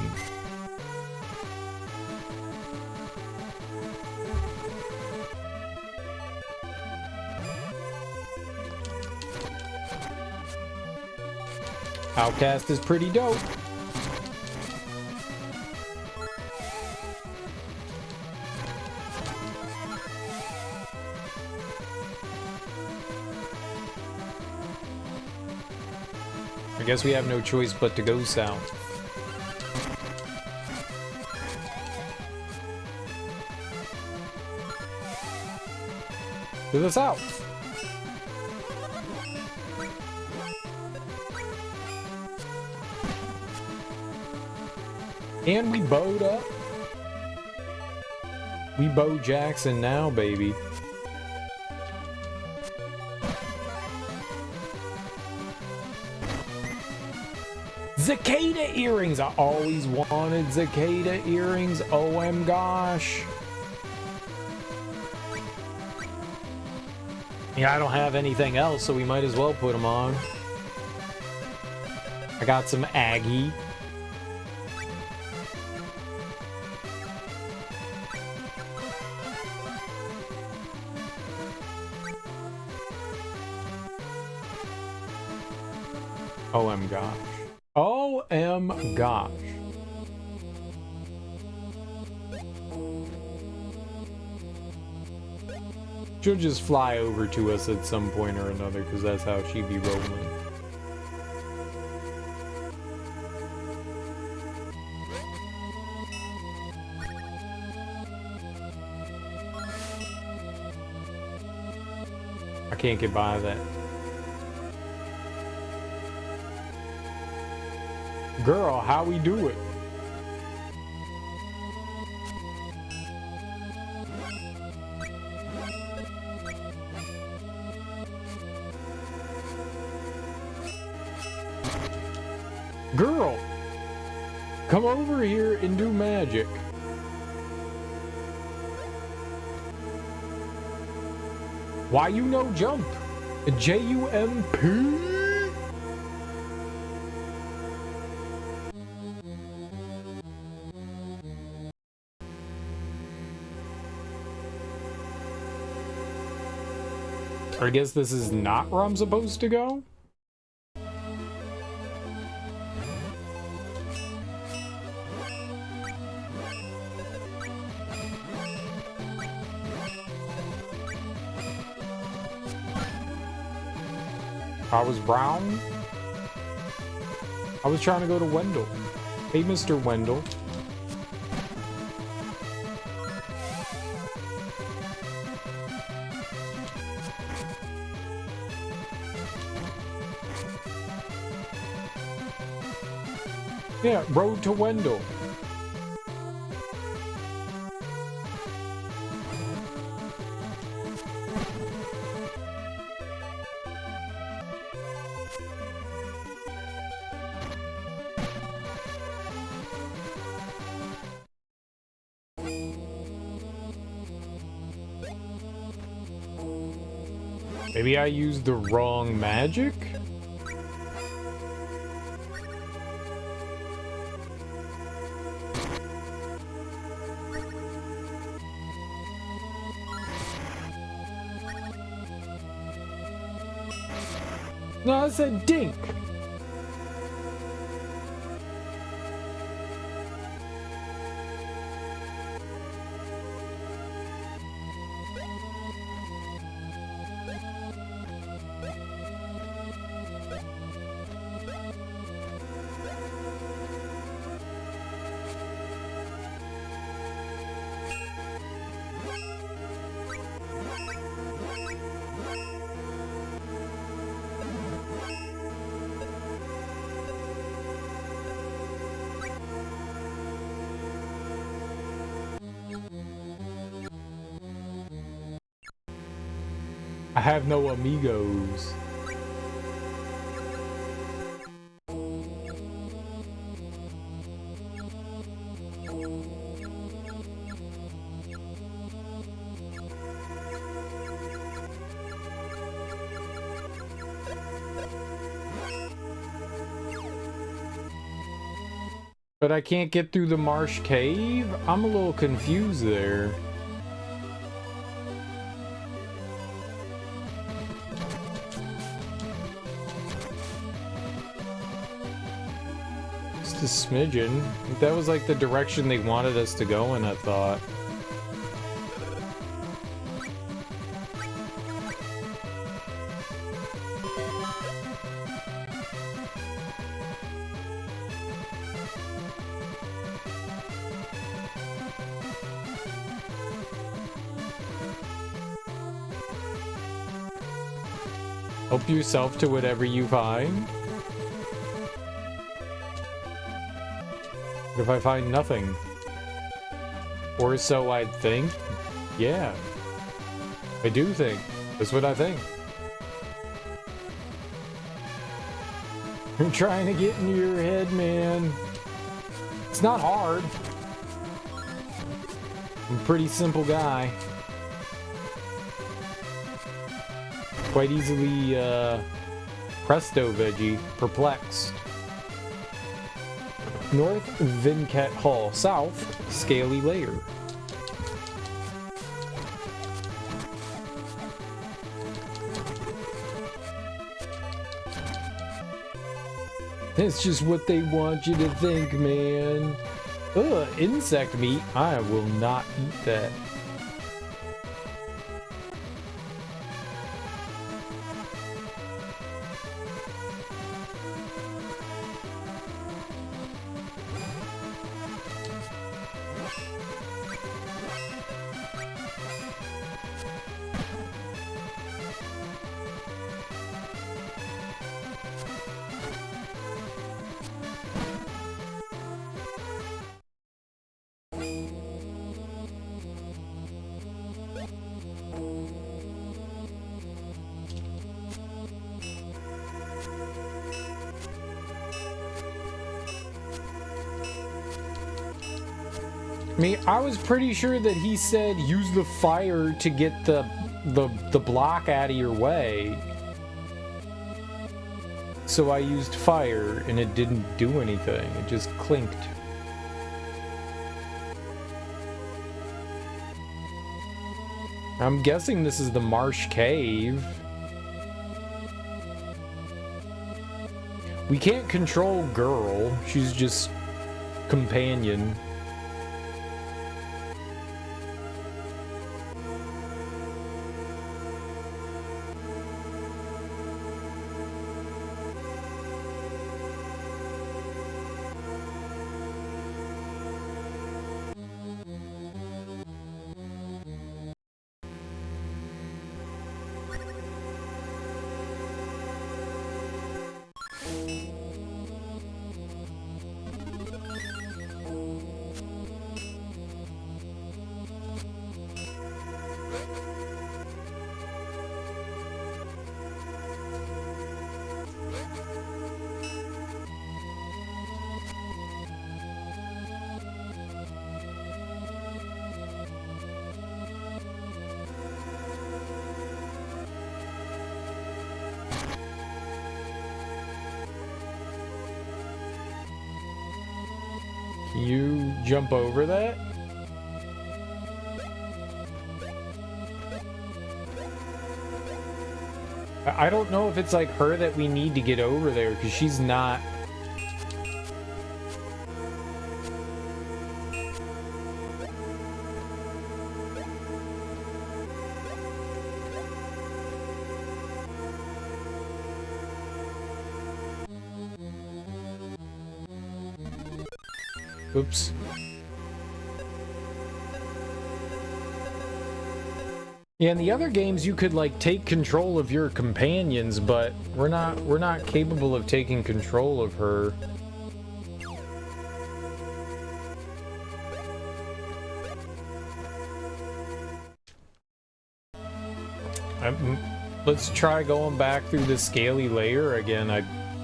Outcast is pretty dope. I guess we have no choice but to go south. To the south. And we bowed up. We Bo Jackson now, baby. Cicada earrings! I always wanted cicada earrings. OM gosh. Yeah, I don't have anything else, so we might as well put them on. I got some Aggie. OM gosh. OM gosh. She'll just fly over to us at some point or another, because that's how she be rolling. I can't get by that. Girl, how we do it? Girl! Come over here and do magic. Why you no jump? J-U-M-P? I guess this is not where I'm supposed to go? I was brown. I was trying to go to Wendell. Hey, Mr. Wendell. Yeah, road to Wendell. Maybe I used the wrong magic? No, I said dink. I have no amigos. But I can't get through the marsh cave? I'm a little confused there. A smidgen. That was like the direction they wanted us to go in, I thought. Help yourself to whatever you find. If I find nothing, or so I think, yeah, I do think, that's what I think. I'm trying to get into your head, man. It's not hard. I'm a pretty simple guy. Quite easily, presto veggie, perplexed. North Vincat Hall. South, Scaly Layer. That's just what they want you to think, man. Ugh, insect meat. I will not eat that. I mean, I was pretty sure that he said use the fire to get the block out of your way. So I used fire, and it didn't do anything. It just clinked. I'm guessing this is the Marsh Cave. We can't control Girl. She's just companion. Can you jump over that? I don't know if it's like her that we need to get over there, because she's not... Oops. Yeah, in the other games you could like take control of your companions, but we're not capable of taking control of her. Let's try going back through the scaly layer again,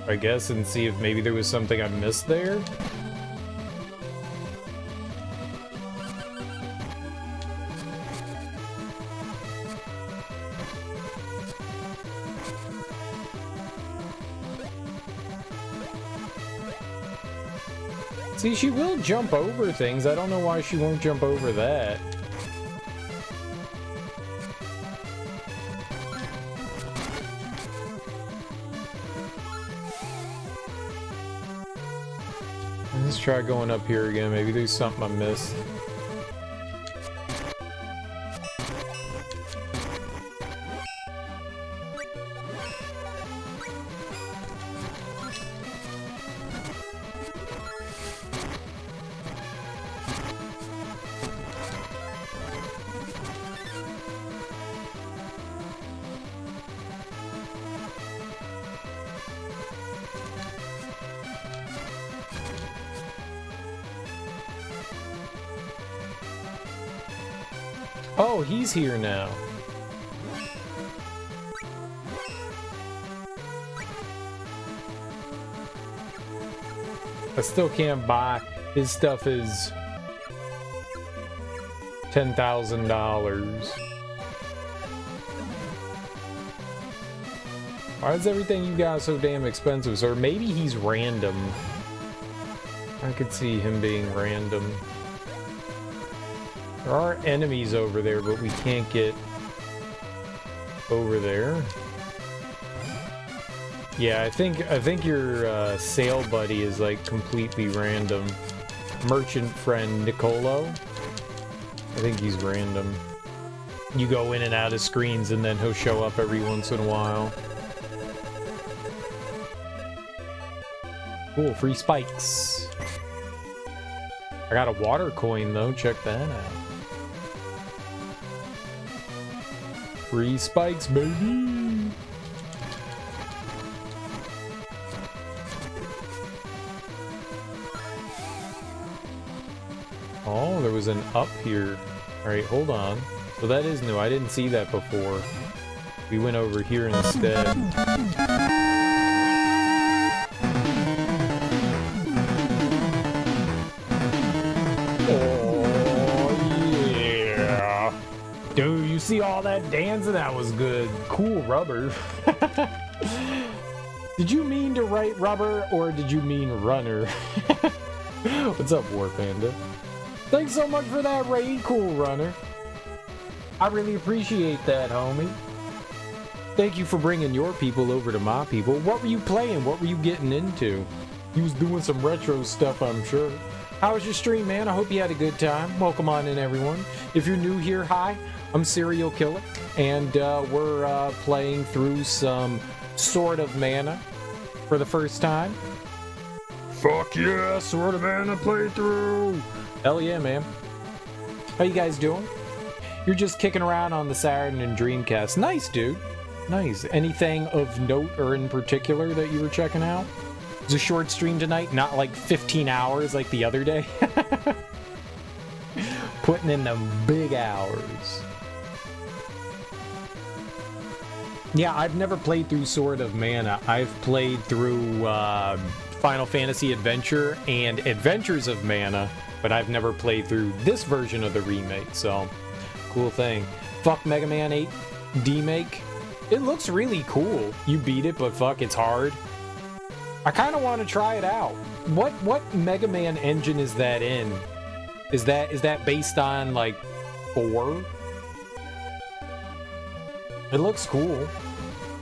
I guess, and see if maybe there was something I missed there. See, she will jump over things. I don't know why she won't jump over that. Let's try going up here again. Maybe there's something I missed. Oh, he's here now. I still can't buy. His stuff is $10,000. Why is everything you got so damn expensive? Or maybe he's random. I could see him being random. There are enemies over there, but we can't get over there. Yeah, I think your sale buddy is like completely random. Merchant friend Nicolo. I think he's random. You go in and out of screens and then he'll show up every once in a while. Cool, free spikes. I got a water coin though, check that out. Free spikes, baby! Oh, there was an up here. Alright, hold on. So that is new. I didn't see that before. We went over here instead. Oh. all that dancing, that was good. Cool rubber. Did you mean to write rubber, or did you mean runner? What's up, War Panda? Thanks so much for that raid, cool runner. I really appreciate that, homie. Thank you for bringing your people over to my people. What were you playing? What were you getting into? You was doing some retro stuff, I'm sure. How was your stream, man? I hope you had a good time. Welcome on in, everyone. If you're new here, hi. I'm Serial Killer, and we're playing through some Sword of Mana for the first time. Fuck yeah, Sword of Mana playthrough! Hell yeah, man. How you guys doing? You're just kicking around on the Saturn and Dreamcast. Nice, dude. Nice. Anything of note or in particular that you were checking out? It's a short stream tonight, not like 15 hours like the other day. Putting in them big hours. Yeah, I've never played through Sword of Mana. I've played through Final Fantasy Adventure and Adventures of Mana, but I've never played through this version of the remake, so cool thing. Fuck Mega Man 8 D-Make. It looks really cool. You beat it, but fuck, it's hard. I kind of want to try it out. What Mega Man engine is that in? Is that based on like 4? It looks cool.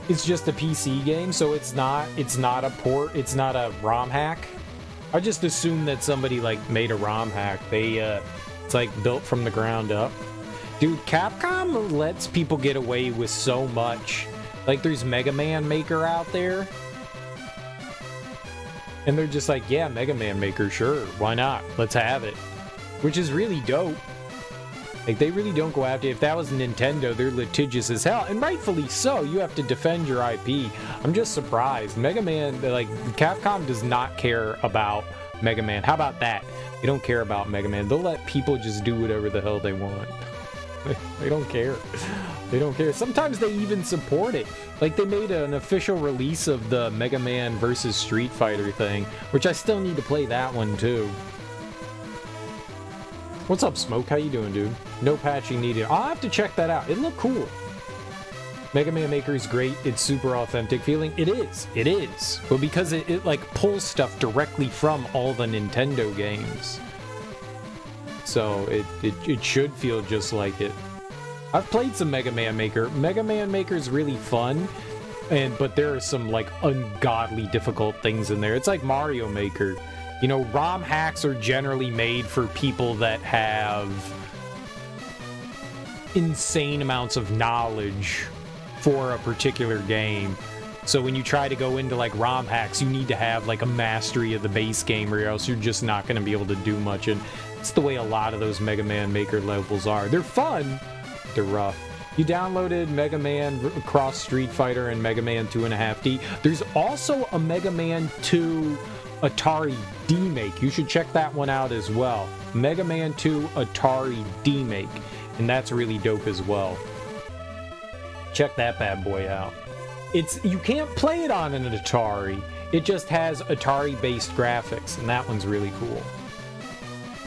It's just a PC game, so it's not a port, it's not a ROM hack. I just assumed that somebody like made a ROM hack. It's like built from the ground up. Dude, Capcom lets people get away with so much. Like there's Mega Man Maker out there. And they're just like, yeah, Mega Man Maker, sure, why not? Let's have it. Which is really dope. Like, they really don't go after it. If that was Nintendo, they're litigious as hell. And rightfully so. You have to defend your IP. I'm just surprised. Mega Man, like, Capcom does not care about Mega Man. How about that? They don't care about Mega Man. They'll let people just do whatever the hell they want. They don't care. They don't care. Sometimes they even support it. Like, they made an official release of the Mega Man versus Street Fighter thing, which I still need to play that one, too. What's up, Smoke? How you doing, dude? No patching needed. I'll have to check that out. It looked cool. Mega Man Maker is great. It's super authentic feeling. It is. It is. But because it like pulls stuff directly from all the Nintendo games. So it should feel just like it. I've played some Mega Man Maker. Mega Man Maker is really fun. But there are some like ungodly difficult things in there. It's like Mario Maker. You know, ROM hacks are generally made for people that have insane amounts of knowledge for a particular game. So when you try to go into like ROM hacks, you need to have like a mastery of the base game, or else you're just not going to be able to do much. And it's the way a lot of those Mega Man Maker levels are. They're fun, they're rough. You downloaded Mega Man Cross Street Fighter and Mega Man 2.5D. There's also a Mega Man 2 Atari D-Make. You should check that one out as well. Mega Man 2 Atari D-Make. And that's really dope as well. Check that bad boy out. You can't play it on an Atari. It just has Atari-based graphics, and that one's really cool.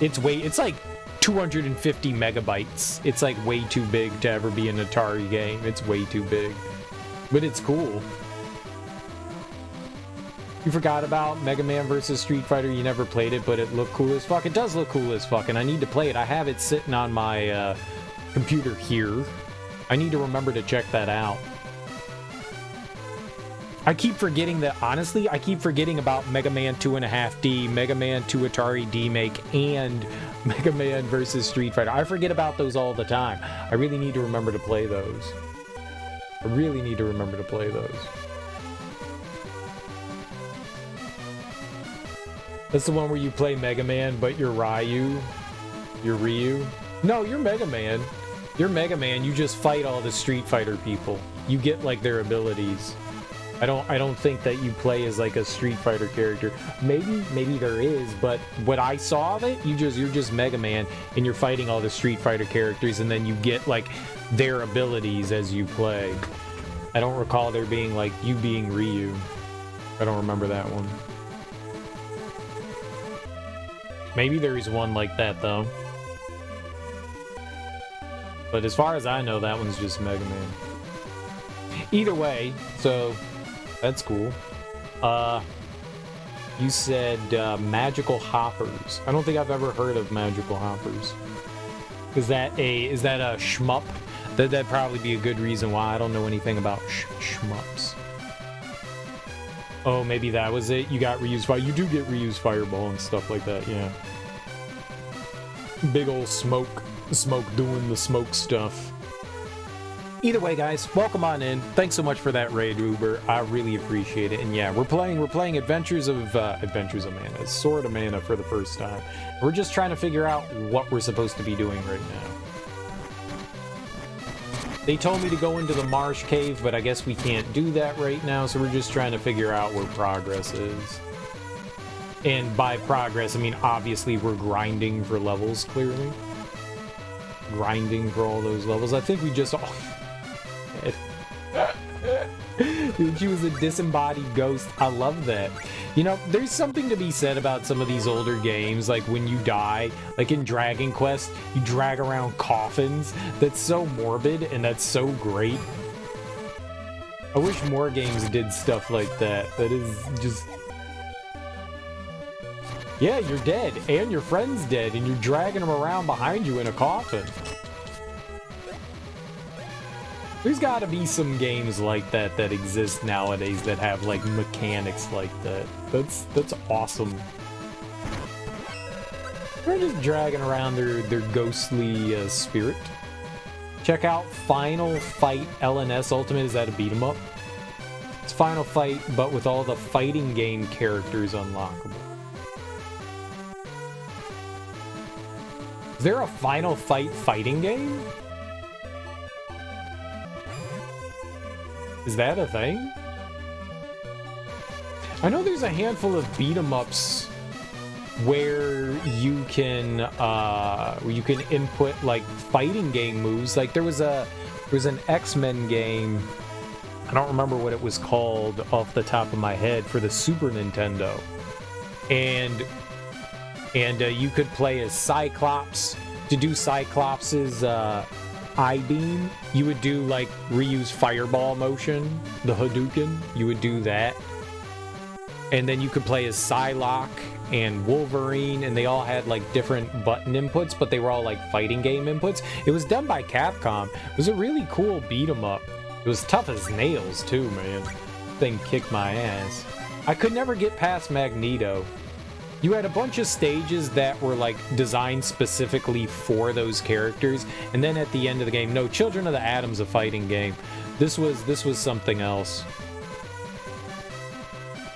It's like 250 megabytes. It's like way too big to ever be an Atari game. It's way too big. But it's cool. You forgot about Mega Man vs. Street Fighter. You never played it, but it looked cool as fuck. It does look cool as fuck, and I need to play it. I have it sitting on my computer here. I need to remember to check that out. I keep forgetting that, honestly, I keep forgetting about Mega Man 2.5D, Mega Man 2 Atari D-Make, and Mega Man vs. Street Fighter. I forget about those all the time. I really need to remember to play those. I really need to remember to play those. That's the one where you play Mega Man, but you're Ryu. You're Ryu. No, you're Mega Man. You're Mega Man. You just fight all the Street Fighter people. You get like their abilities. I don't think that you play as like a Street Fighter character. Maybe there is, but what I saw of it, you're just Mega Man and you're fighting all the Street Fighter characters, and then you get like their abilities as you play. I don't recall there being like you being Ryu. I don't remember that one. Maybe there is one like that, though. But as far as I know, that one's just Mega Man. Either way, so that's cool. You said magical hoppers. I don't think I've ever heard of magical hoppers. Is that a shmup? That'd probably be a good reason why I don't know anything about shmups. Oh, maybe that was it. You got reused fire. You do get reused fireball and stuff like that. Yeah. Big old smoke doing the smoke stuff. Either way, guys, welcome on in. Thanks so much for that raid, Uber. I really appreciate it. And yeah, we're playing Adventures of Mana, Sword of Mana for the first time. We're just trying to figure out what we're supposed to be doing right now. They told me to go into the marsh cave, but I guess we can't do that right now, so we're just trying to figure out where progress is. And by progress, I mean obviously we're grinding for levels, clearly. Grinding for all those levels. I think we just all... Dude, she was a disembodied ghost. I love that. You know, there's something to be said about some of these older games, like when you die, like in Dragon Quest, you drag around coffins. That's so morbid and that's so great. I wish more games did stuff like that. That is just... Yeah, you're dead, and your friend's dead, and you're dragging them around behind you in a coffin. There's gotta be some games like that that exist nowadays that have, like, mechanics like that. That's awesome. They're just dragging around their ghostly spirit. Check out Final Fight LNS Ultimate. Is that a beat 'em up? It's Final Fight, but with all the fighting game characters unlockable. Is there a Final Fight fighting game? Is that a thing? I know there's a handful of beat-em-ups where you can input like fighting game moves. Like there was an X-Men game. I don't remember what it was called off the top of my head for the Super Nintendo, and you could play as Cyclops. To do Cyclops's I-beam, you would do like reuse fireball motion, the Hadouken, you would do that. And then you could play as Psylocke and Wolverine, and they all had like different button inputs, but they were all like fighting game inputs. It was done by Capcom. It was a really cool beat 'em up. It was tough as nails too, man. Thing kicked my ass. I could never get past Magneto. You had a bunch of stages that were like designed specifically for those characters, and then at the end of the game, no, Children of the Atom's a fighting game. This was something else.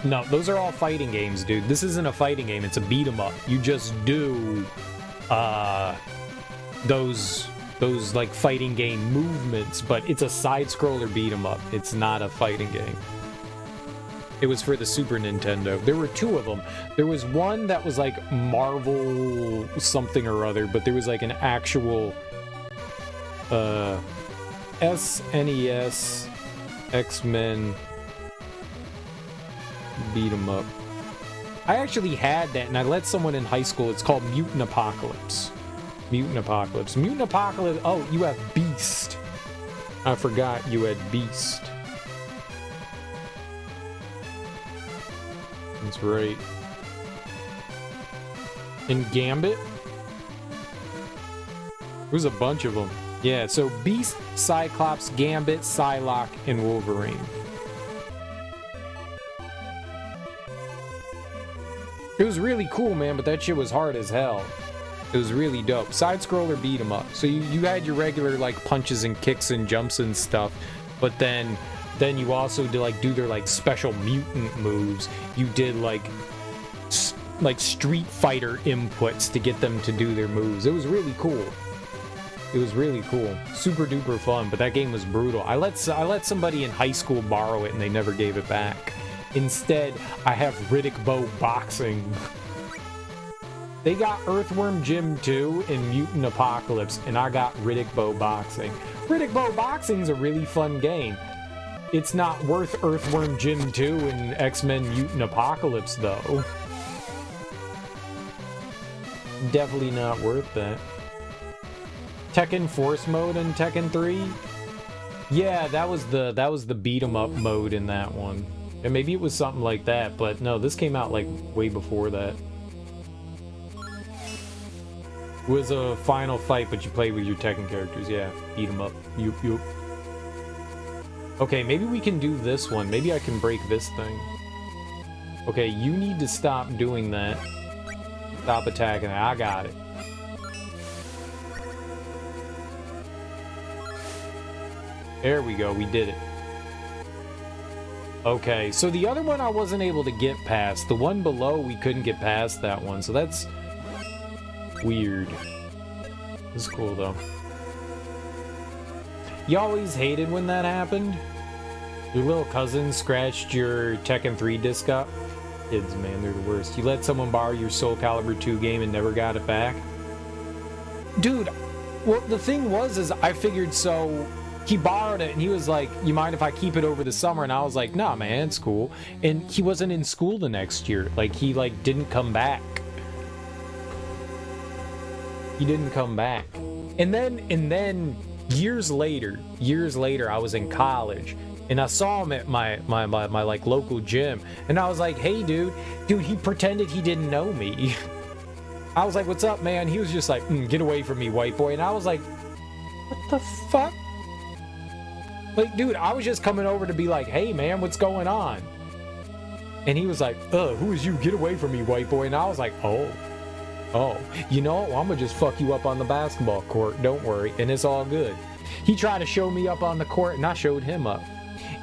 No, those are all fighting games, dude. This isn't a fighting game, it's a beat 'em up. You just do those like fighting game movements, but it's a side-scroller beat 'em up. It's not a fighting game. It was for the Super Nintendo. There were two of them. There was one that was like Marvel something or other, but there was like an actual SNES X-Men beat 'em up. I actually had that, and I let someone in high school. It's called Mutant Apocalypse. Mutant Apocalypse. Mutant Apocalypse. Oh, you have Beast. I forgot you had Beast. That's right. And Gambit? There's a bunch of them. Yeah, so Beast, Cyclops, Gambit, Psylocke, and Wolverine. It was really cool, man, but that shit was hard as hell. It was really dope. Side-scroller beat 'em up. So you had your regular, like, punches and kicks and jumps and stuff, but then you also do their like special mutant moves. You did like Street Fighter inputs to get them to do their moves. It was really cool. It was really cool. Super duper fun, but that game was brutal. I let somebody in high school borrow it and they never gave it back. Instead, I have Riddick Bowe Boxing. They got Earthworm Jim 2 and Mutant Apocalypse, and I got Riddick Bowe Boxing. Riddick Bowe Boxing's a really fun game. It's not worth Earthworm Jim 2 and X-Men Mutant Apocalypse, though. Definitely not worth that. Tekken Force mode in Tekken 3? Yeah, that was the beat 'em up mode in that one. And maybe it was something like that, but no, this came out like way before that. It was a final fight, but you played with your Tekken characters. Yeah, beat 'em up. Yup. Okay, maybe we can do this one. Maybe I can break this thing. Okay, you need to stop doing that. Stop attacking it. I got it. There we go. We did it. Okay, so the other one I wasn't able to get past. The one below, we couldn't get past that one. So that's weird. This is cool, though. You always hated when that happened? Your little cousin scratched your Tekken 3 disc up? Kids, man, they're the worst. You let someone borrow your Soul Calibur 2 game and never got it back? Dude, well, the thing was, is I figured so... He borrowed it and he was like, you mind if I keep it over the summer? And I was like, nah, man, it's cool. And he wasn't in school the next year. Like, he, like, didn't come back. He didn't come back. And then years later, I was in college. And I saw him at my like local gym, and I was like, "Hey, dude, he pretended he didn't know me." I was like, "What's up, man?" He was just like, "Get away from me, white boy." And I was like, "What the fuck?" Like, dude, I was just coming over to be like, "Hey, man, what's going on?" And he was like, "Who is you? Get away from me, white boy." And I was like, "Oh, you know, I'm gonna just fuck you up on the basketball court. Don't worry." And it's all good. He tried to show me up on the court, and I showed him up.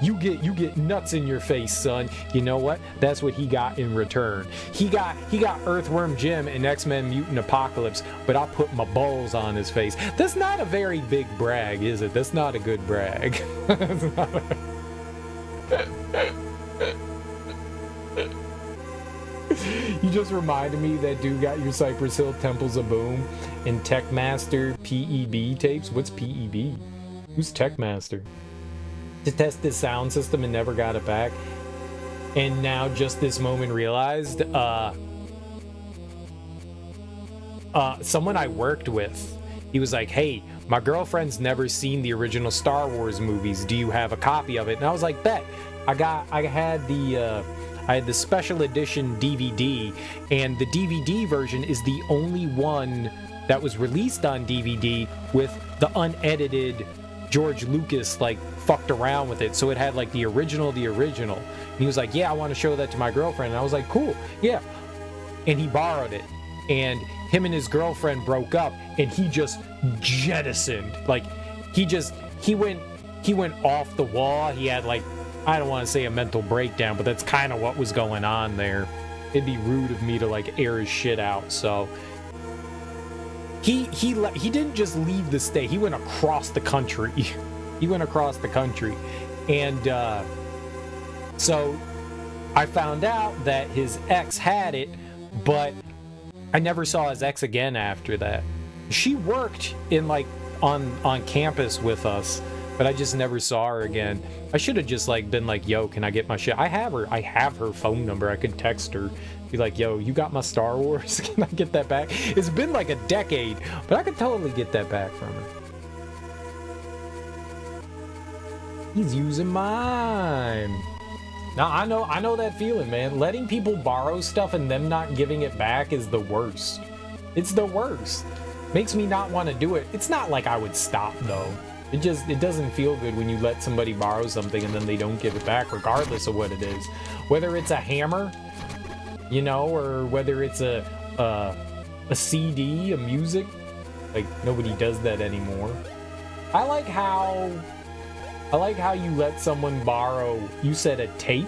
You get nuts in your face, son. You know what? That's what he got in return. He got Earthworm Jim in X-Men Mutant Apocalypse, but I put my balls on his face. That's not a very big brag, is it? That's not a good brag. You just reminded me that dude got your Cypress Hill Temples of Boom in Techmaster PEB tapes. What's PEB? Who's Techmaster? To test this sound system and never got it back. And now just this moment realized someone I worked with, he was like, "Hey, my girlfriend's never seen the original Star Wars movies. Do you have a copy of it?" And I was like, "Bet." I had the special edition DVD, and the DVD version is the only one that was released on DVD with the unedited George Lucas, like, fucked around with it. So it had, like, the original. And he was like, "Yeah, I want to show that to my girlfriend." And I was like, "Cool, yeah." And he borrowed it. And him and his girlfriend broke up, and he just jettisoned. Like, he went off the wall. He had, like, I don't want to say a mental breakdown, but that's kind of what was going on there. It'd be rude of me to, like, air his shit out, so... He didn't just leave the state. He went across the country. And so I found out that his ex had it, but I never saw his ex again after that. She worked in, like, on campus with us, but I just never saw her again. I should have just, like, been like, "Yo, can I get my shit?" I have her phone number. I could text her. Be like, "Yo, you got my Star Wars? Can I get that back?" It's been like a decade, but I could totally get that back from her. He's using mine. Now, I know that feeling, man. Letting people borrow stuff and them not giving it back is the worst. It's the worst. Makes me not want to do it. It's not like I would stop, though. It doesn't feel good when you let somebody borrow something and then they don't give it back, regardless of what it is. Whether it's a hammer, you know, or whether it's a CD, a music. Like, nobody does that anymore. I like how you let someone borrow, you said a tape?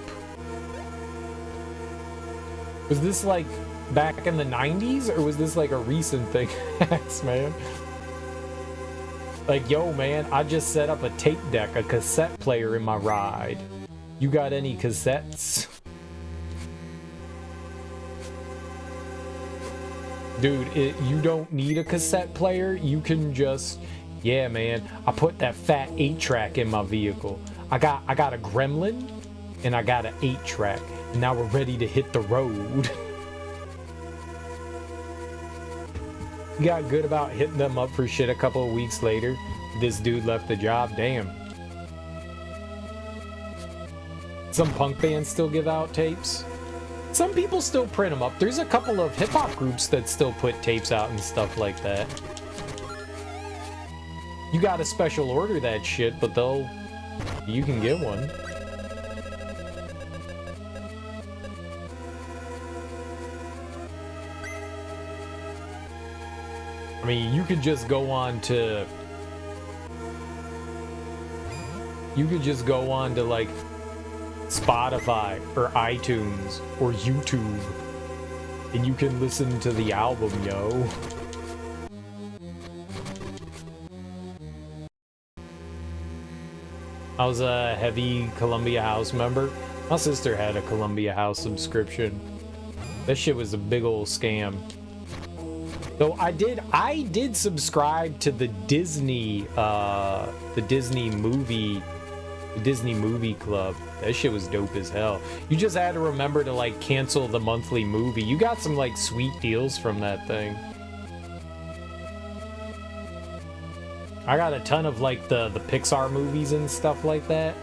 Was this like back in the 90s, or was this like a recent thing? X, man. Like, "Yo, man, I just set up a tape deck, a cassette player in my ride. You got any cassettes?" Dude, you don't need a cassette player. You can just... Yeah, man, I put that fat 8-track in my vehicle. I got a Gremlin, and I got an 8-track. And now we're ready to hit the road. You got good about hitting them up for shit a couple of weeks later. This dude left the job. Damn. Some punk bands still give out tapes. Some people still print them up. There's a couple of hip-hop groups that still put tapes out and stuff like that. You gotta special order that shit, but you can get one. I mean, you could just go on to like Spotify or iTunes or YouTube and you can listen to the album, yo. I was a heavy Columbia House member. My sister had a Columbia House subscription. That shit was a big old scam. Though I did subscribe to the Disney movie club. That shit was dope as hell. You just had to remember to like cancel the monthly movie. You got some like sweet deals from that thing. I got a ton of like the Pixar movies and stuff like that.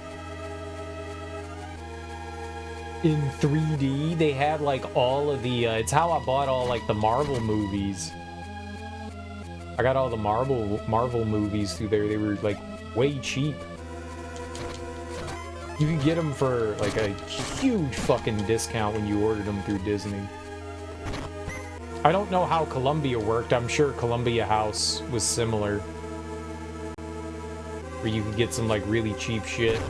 In 3D, they had like all of the it's how I bought all like the Marvel movies. I got all the Marvel movies through there. They were like way cheap. You could get them for like a huge fucking discount when you ordered them through Disney. I don't know how Columbia worked. I'm sure Columbia House was similar, where you could get some like really cheap shit.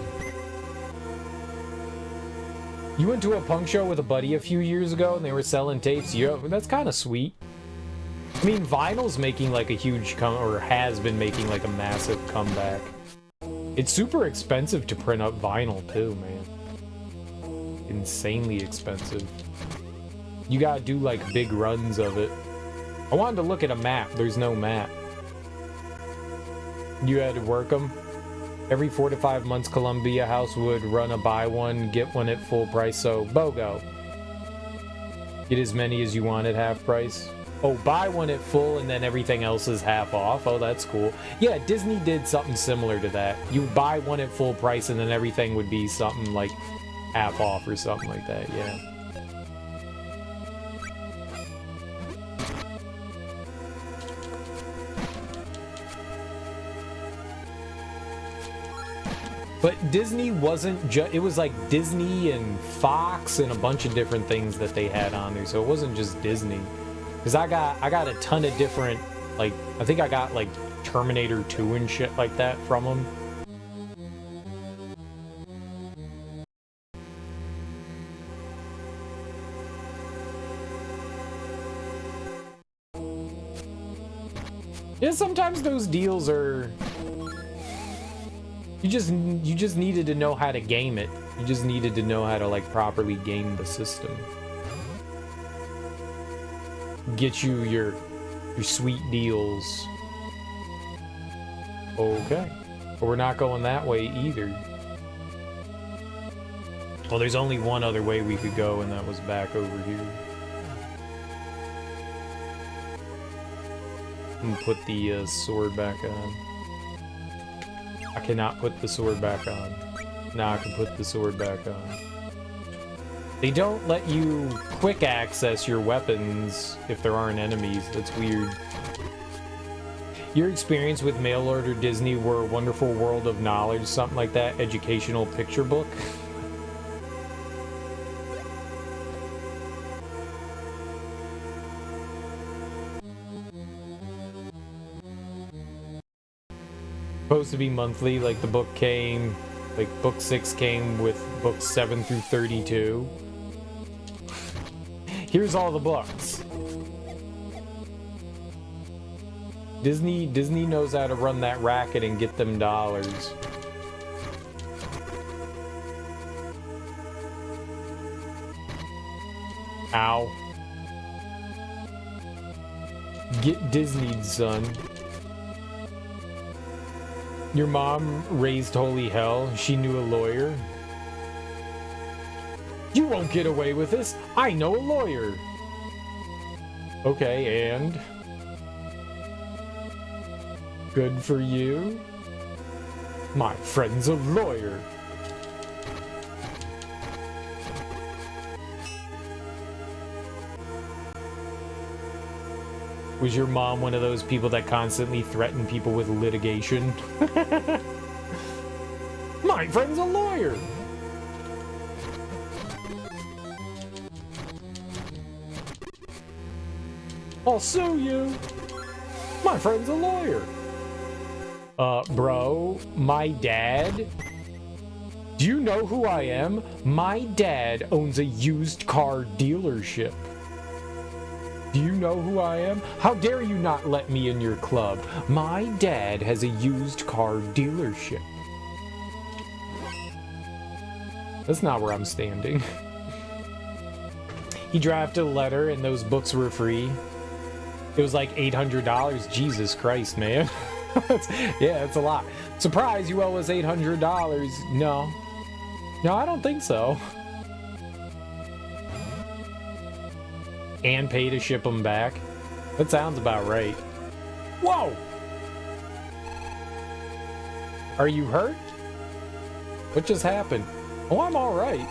You went to a punk show with a buddy a few years ago and they were selling tapes. Yo, that's kind of sweet. I mean, vinyl's making like a huge or has been making like a massive comeback. It's super expensive to print up vinyl too, man. Insanely expensive. You gotta do like big runs of it. I wanted to look at a map. There's no map. You had to work them. Every 4 to 5 months, Columbia House would run a buy one, get one at full price. So, BOGO. Get as many as you want at half price. Oh, buy one at full and then everything else is half off. Oh, that's cool. Yeah, Disney did something similar to that. You buy one at full price and then everything would be something like half off or something like that, yeah. But Disney wasn't just, it was like Disney and Fox and a bunch of different things that they had on there. So it wasn't just Disney. Because I got a ton of different, like, I think I got like Terminator 2 and shit like that from them. Yeah, sometimes those deals are... You just needed to know how to game it. You just needed to know how to like properly game the system. Get you your sweet deals. Okay. But we're not going that way either. Well, there's only one other way we could go, and that was back over here. I'm gonna put the sword back on. I cannot put the sword back on. Now I can put the sword back on. They don't let you quick access your weapons if there aren't enemies. That's weird. Your experience with mail order Disney were Wonderful World of Knowledge, something like that, educational picture book. Supposed to be monthly, like the book came, like book 6 came with books 7 through 32. Here's all the books. Disney knows how to run that racket and get them dollars. Ow. Get Disney'd, son. Your mom raised holy hell. She knew a lawyer. You won't get away with this. I know a lawyer. Okay, and? Good for you. My friend's a lawyer. Was your mom one of those people that constantly threaten people with litigation? My friend's a lawyer. I'll sue you. My friend's a lawyer. Bro, my dad. Do you know who I am? My dad owns a used car dealership. Do you know who I am? How dare you not let me in your club? My dad has a used car dealership. That's not where I'm standing. He drafted a letter and those books were free. It was like $800. Jesus Christ, man. Yeah, it's a lot. Surprise, you owe us $800. No. No, I don't think so. And pay to ship them back. That sounds about right. Whoa! Are you hurt? What just happened? Oh, I'm all right.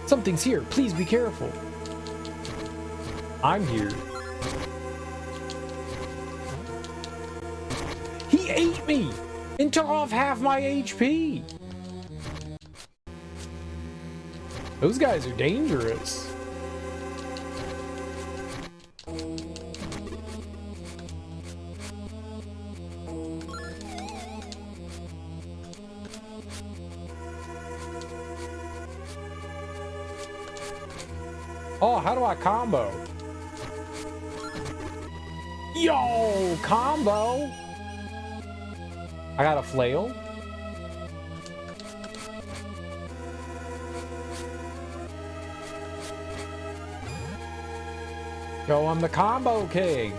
Something's here. Please be careful. I'm here. He ate me and took off half my HP. Those guys are dangerous. Oh, how do I combo? Yo, combo! I got a flail. Yo, I'm the combo king.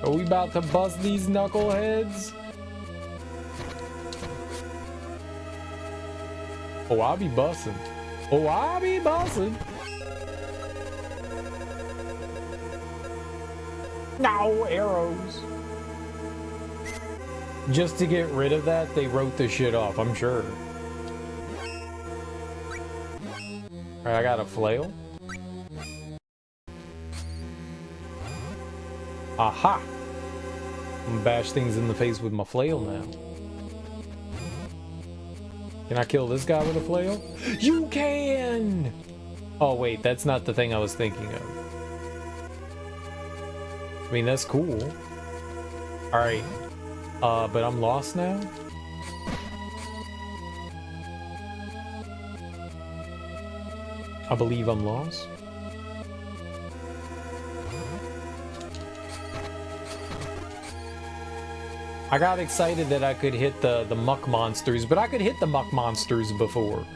Are we about to bust these knuckleheads? Oh, I'll be busting. Oh, I'll be busting. No arrows. Just to get rid of that, they wrote this shit off, I'm sure. Alright, I got a flail. Aha! I'm gonna bash things in the face with my flail now. Can I kill this guy with a flail? You can! Oh wait, that's not the thing I was thinking of. I mean, that's cool. Alright. But I'm lost now? I believe I'm lost. I got excited that I could hit the muck monsters, but I could hit the muck monsters before.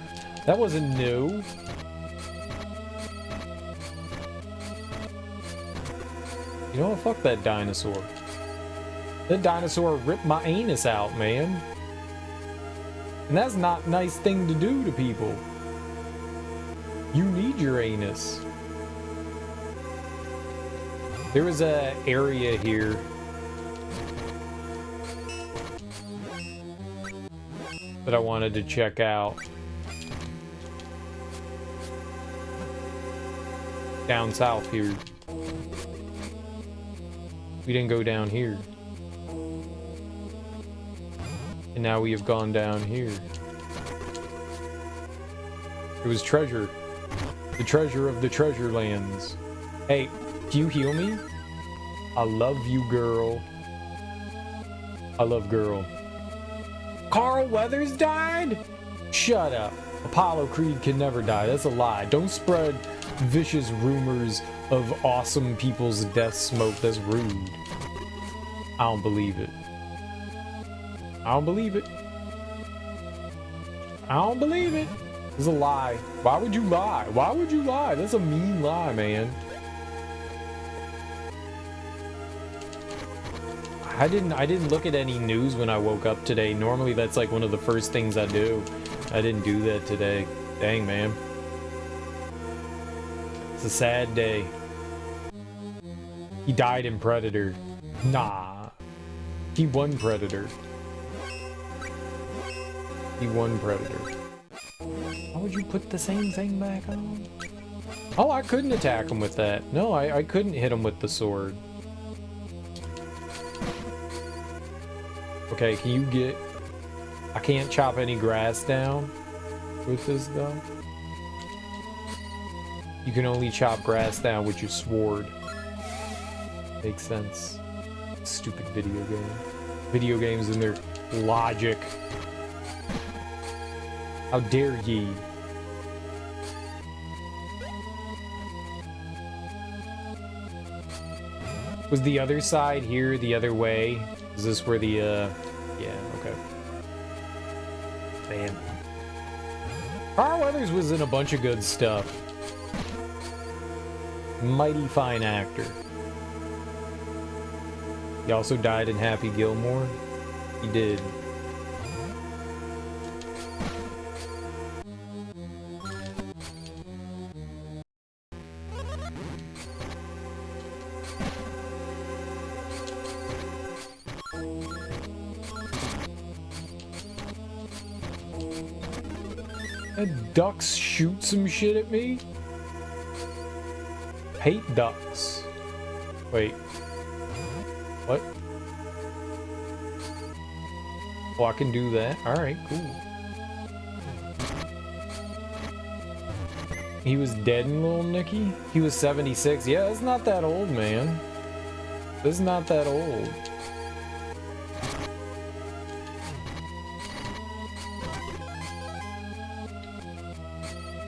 That wasn't new. You know what? Fuck that dinosaur. That dinosaur ripped my anus out, man. And that's not a nice thing to do to people. You need your anus. There was an area here that I wanted to check out. Down south here. We didn't go down here. And now we have gone down here. It was treasure. The treasure of the treasure lands. Hey, do you heal me? I love you, girl. I love girl. Carl Weathers died? Shut up. Apollo Creed can never die. That's a lie. Don't spread vicious rumors of awesome people's death smoke. That's rude. I don't believe it. I don't believe it. I don't believe it. It's a lie. Why would you lie? Why would you lie? That's a mean lie, man. I didn't look at any news when I woke up today. Normally that's like one of the first things I do. I didn't do that today. Dang, man. It's a sad day. He died in Predator. Nah. He won Predator. He won Predator. Why would you put the same thing back on? Oh, I couldn't attack him with that. No, I couldn't hit him with the sword. Okay, can you get... I can't chop any grass down with this, though. You can only chop grass down with your sword. Makes sense. Stupid video game. Video games and their logic. How dare ye? Was the other side here the other way? Is this where the, yeah, okay. Man. Carl Weathers was in a bunch of good stuff. Mighty fine actor. He also died in Happy Gilmore. He did. Had ducks shoot some shit at me? Hate ducks. Wait. What? Oh, I can do that. Alright, cool. He was dead in Little Nicky? He was 76. Yeah, that's not that old, man. This is not that old.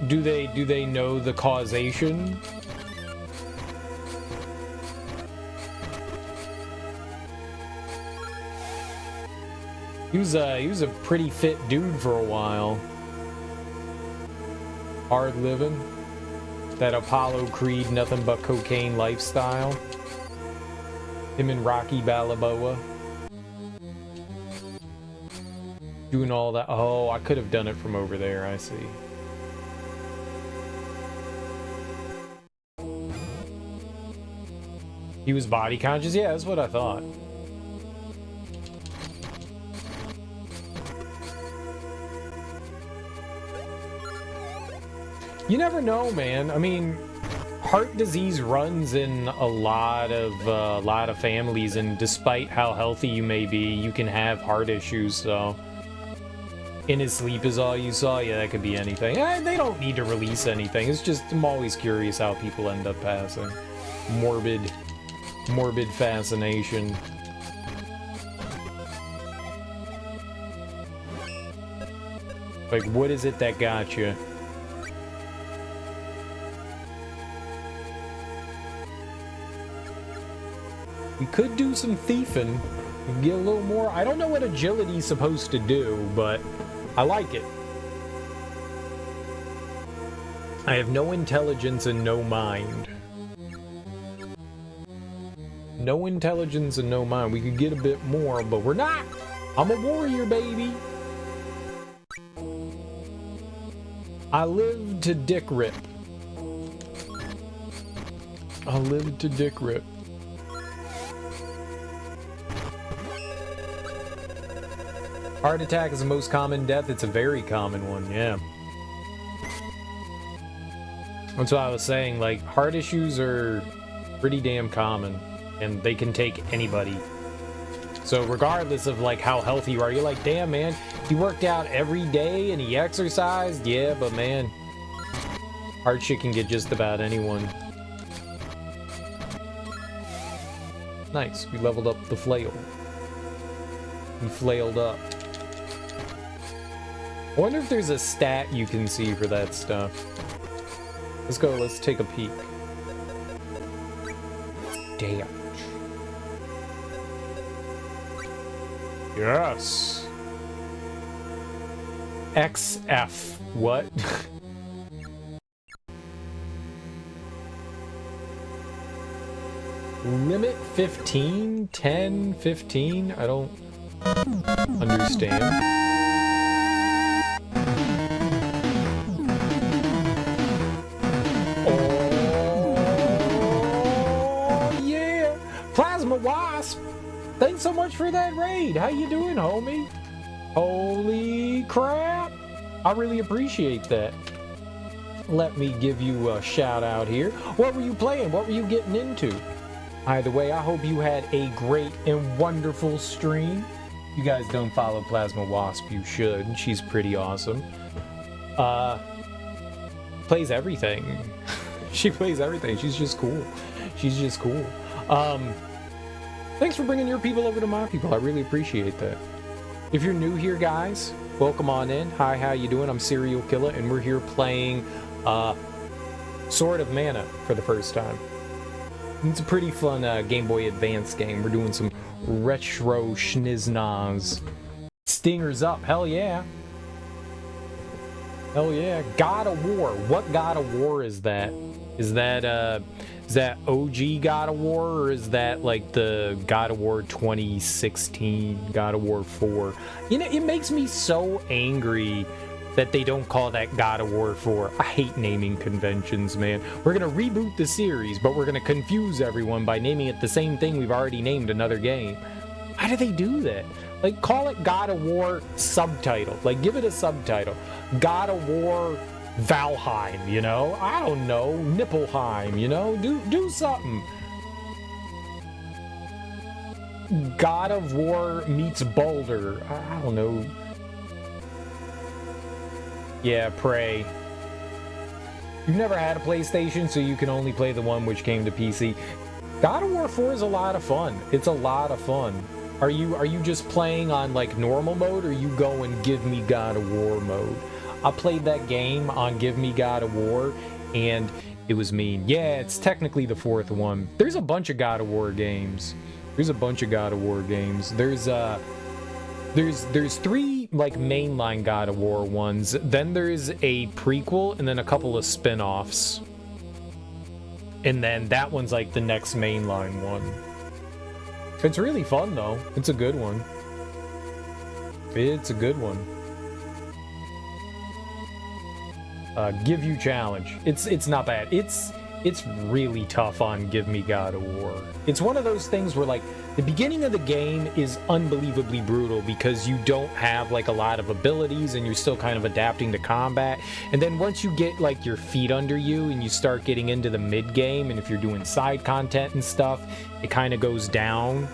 Do they know the causation? He was a pretty fit dude for a while. Hard living. That Apollo Creed nothing but cocaine lifestyle. Him and Rocky Balboa. Doing all that. Oh, I could have done it from over there, I see. He was body conscious? Yeah, that's what I thought. You never know, man. I mean, heart disease runs in a lot of families, and despite how healthy you may be, you can have heart issues, so... In His Sleep Is All You Saw? Yeah, that could be anything. They don't need to release anything. It's just, I'm always curious how people end up passing. Morbid fascination. Like, what is it that got you? We could do some thiefing. Get a little more. I don't know what agility's supposed to do, but I like it. I have no intelligence and no mind. No intelligence and no mind. We could get a bit more, but we're not. I'm a warrior, baby. I live to dick rip. I live to dick rip. Heart attack is the most common death. It's a very common one, yeah. That's what I was saying, like, heart issues are pretty damn common, and they can take anybody. So regardless of, like, how healthy you are, you're like, damn, man, he worked out every day and he exercised? Yeah, but man, heart shit can get just about anyone. Nice, we leveled up the flail. We flailed up. I wonder if there's a stat you can see for that stuff. Let's go, let's take a peek. Damn. Yes. XF. What? Limit 15? 10? 15? I don't understand. Oh, yeah. much for that raid. How you doing, homie? Holy crap. I really appreciate that. Let me give you a shout out here. What were you playing? What were you getting into? Either way, I hope you had a great and wonderful stream. You guys don't follow Plasma Wasp, you should. She's pretty awesome. Plays everything. She plays everything. She's just cool. She's just cool. Thanks for bringing your people over to my people. I really appreciate that. If you're new here, guys, welcome on in. Hi, how you doing? I'm Serial Killer, and we're here playing Sword of Mana for the first time. It's a pretty fun Game Boy Advance game. We're doing some retro schniznaz. Stingers up. Hell yeah. Hell yeah. God of War. What God of War is that? Is that OG God of War, or is that like the God of War 2016, God of War 4? You know, it makes me so angry that they don't call that God of War 4. I hate naming conventions, man. We're gonna reboot the series, but we're gonna confuse everyone by naming it the same thing we've already named another game. How do they do that? Like, call it God of War subtitle. Like, give it a subtitle. God of War Valheim, you know? I don't know. Nippleheim, you know? Do something. God of War meets Boulder. I don't know. Yeah, Prey. You've never had a PlayStation, so you can only play the one which came to PC. God of War 4 is a lot of fun. It's a lot of fun. Are you just playing on like normal mode, or you go and Give Me God of War mode? I played that game on Give Me God of War, and it was mean. Yeah, it's technically the fourth one. There's a bunch of God of War games. There's three like mainline God of War ones. Then there's a prequel, and then a couple of spin-offs. And then that one's like the next mainline one. It's really fun though. It's a good one. It's a good one. Give You Challenge. It's not bad. It's really tough on Give Me God of War. It's one of those things where like the beginning of the game is unbelievably brutal because you don't have like a lot of abilities and you're still kind of adapting to combat. And then once you get like your feet under you and you start getting into the mid game, and if you're doing side content and stuff, it kind of goes down,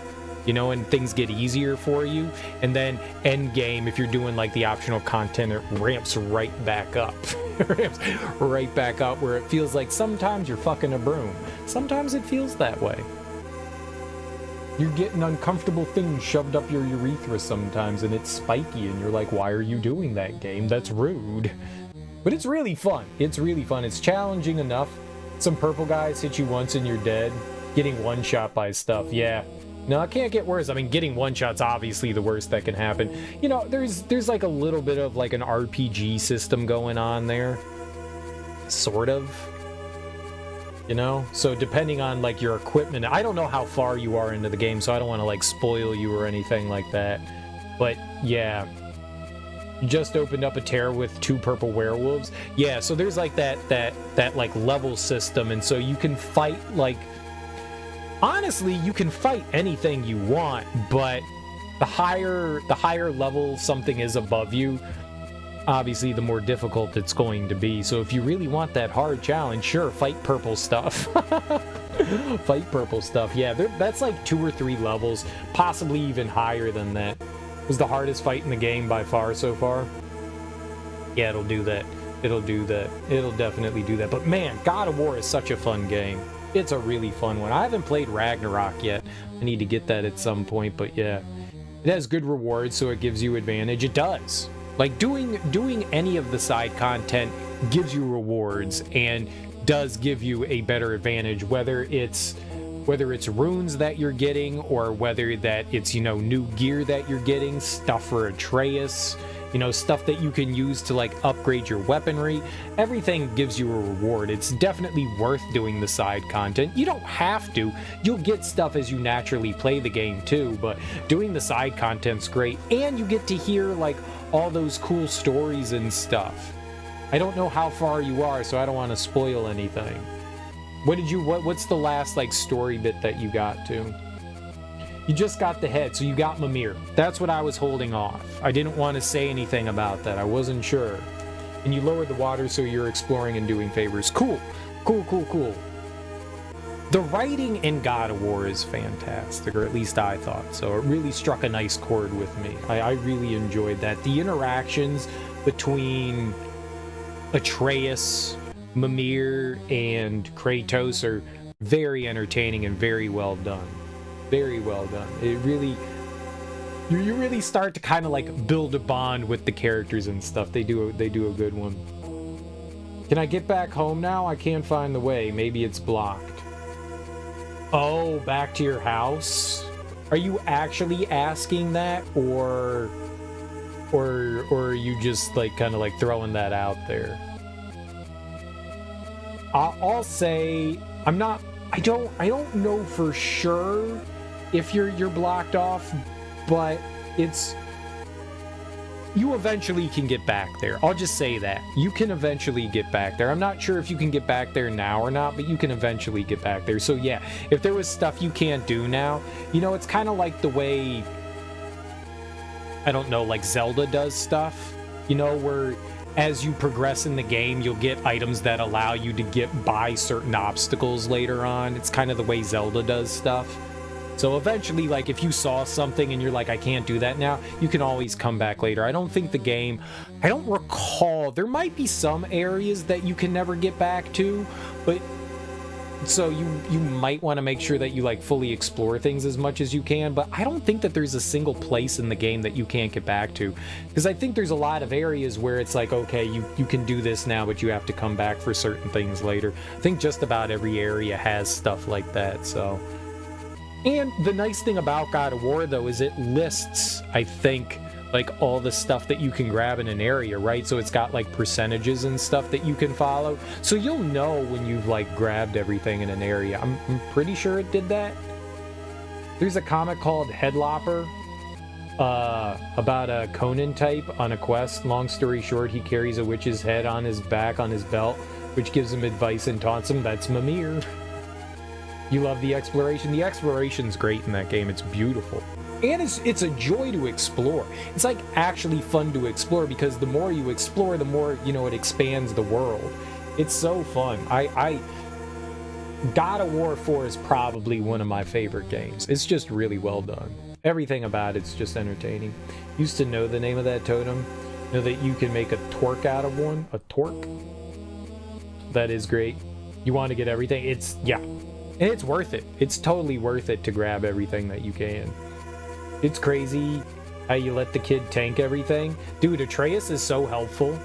you know, and things get easier for you. And then end game, if you're doing like the optional content, it ramps right back up. Ramps right back up, where it feels like sometimes you're fucking a broom. Sometimes it feels that way. You're getting uncomfortable things shoved up your urethra sometimes, and it's spiky, and you're like, why are you doing that, game? That's rude. But it's really fun. It's really fun. It's challenging enough. Some purple guys hit you once and you're dead. Getting one shot by stuff, yeah. No, it can't get worse. I mean, getting one shot's obviously the worst that can happen. You know, there's like a little bit of like an RPG system going on there. Sort of. You know? So depending on like your equipment, I don't know how far you are into the game, so I don't want to like spoil you or anything like that. But yeah. You just opened up a tear with 2 purple werewolves. Yeah, so there's like that like level system, and so you can fight like, honestly, you can fight anything you want, but the higher level something is above you, obviously the more difficult it's going to be. So if you really want that hard challenge, sure, fight purple stuff. Fight purple stuff. Yeah, that's like 2 or 3 levels, possibly even higher than that. It was the hardest fight in the game by far so far. Yeah, it'll do that. It'll do that. It'll definitely do that. But man, God of War is such a fun game. It's a really fun one. I haven't played Ragnarok yet. I need to get that at some point, but yeah. It has good rewards, so it gives you advantage. It does. Like, doing any of the side content gives you rewards and does give you a better advantage, whether it's runes that you're getting, or whether that it's, you know, new gear that you're getting, stuff for Atreus, you know, stuff that you can use to like upgrade your weaponry. Everything gives you a reward. It's definitely worth doing the side content. You don't have to. You'll get stuff as you naturally play the game too, but doing the side content's great, and you get to hear like all those cool stories and stuff. I don't know how far you are, so I don't want to spoil anything. What's the last like story bit that you got to? You just got the head, so you got Mimir. That's what I was holding off. I didn't want to say anything about that. I wasn't sure. And you lowered the water so you're exploring and doing favors. Cool. Cool, cool, cool. The writing in God of War is fantastic, or at least I thought so. It really struck a nice chord with me. I really enjoyed that. The interactions between Atreus, Mimir, and Kratos are very entertaining and very well done. Very well done. It really... You really start to kind of like build a bond with the characters and stuff. They do a good one. Can I get back home now? I can't find the way. Maybe it's blocked. Oh, back to your house? Are you actually asking that, or are you just like kind of like throwing that out there? I'll say I don't know for sure if you're blocked off, but you eventually can get back there. I'll just say that. You can eventually get back there. I'm not sure if you can get back there now or not, but you can eventually get back there. So yeah, if there was stuff you can't do now, you know, it's kind of like the way, I don't know, like Zelda does stuff, you know, where as you progress in the game, you'll get items that allow you to get by certain obstacles later on. It's kind of the way Zelda does stuff. So eventually, like, if you saw something and you're like, I can't do that now, you can always come back later. I don't think the game... I don't recall... There might be some areas that you can never get back to, but... So you might want to make sure that you, like, fully explore things as much as you can, but I don't think that there's a single place in the game that you can't get back to. Because I think there's a lot of areas where it's like, okay, you can do this now, but you have to come back for certain things later. I think just about every area has stuff like that, so... And the nice thing about God of War, though, is it lists, I think, like, all the stuff that you can grab in an area, right? So it's got, like, percentages and stuff that you can follow. So you'll know when you've, like, grabbed everything in an area. I'm pretty sure it did that. There's a comic called Headlopper about a Conan type on a quest. Long story short, he carries a witch's head on his back, on his belt, which gives him advice and taunts him. That's Mimir. You love the exploration? The exploration's great in that game. It's beautiful. And it's a joy to explore. It's like actually fun to explore because the more you explore, the more, you know, it expands the world. It's so fun. God of War 4 is probably one of my favorite games. It's just really well done. Everything about it's just entertaining. Used to know the name of that totem. Know that you can make a torque out of one. A torque? That is great. You want to get everything? Yeah. And it's worth it. It's totally worth it to grab everything that you can. It's crazy how you let the kid tank everything. Dude, Atreus is so helpful.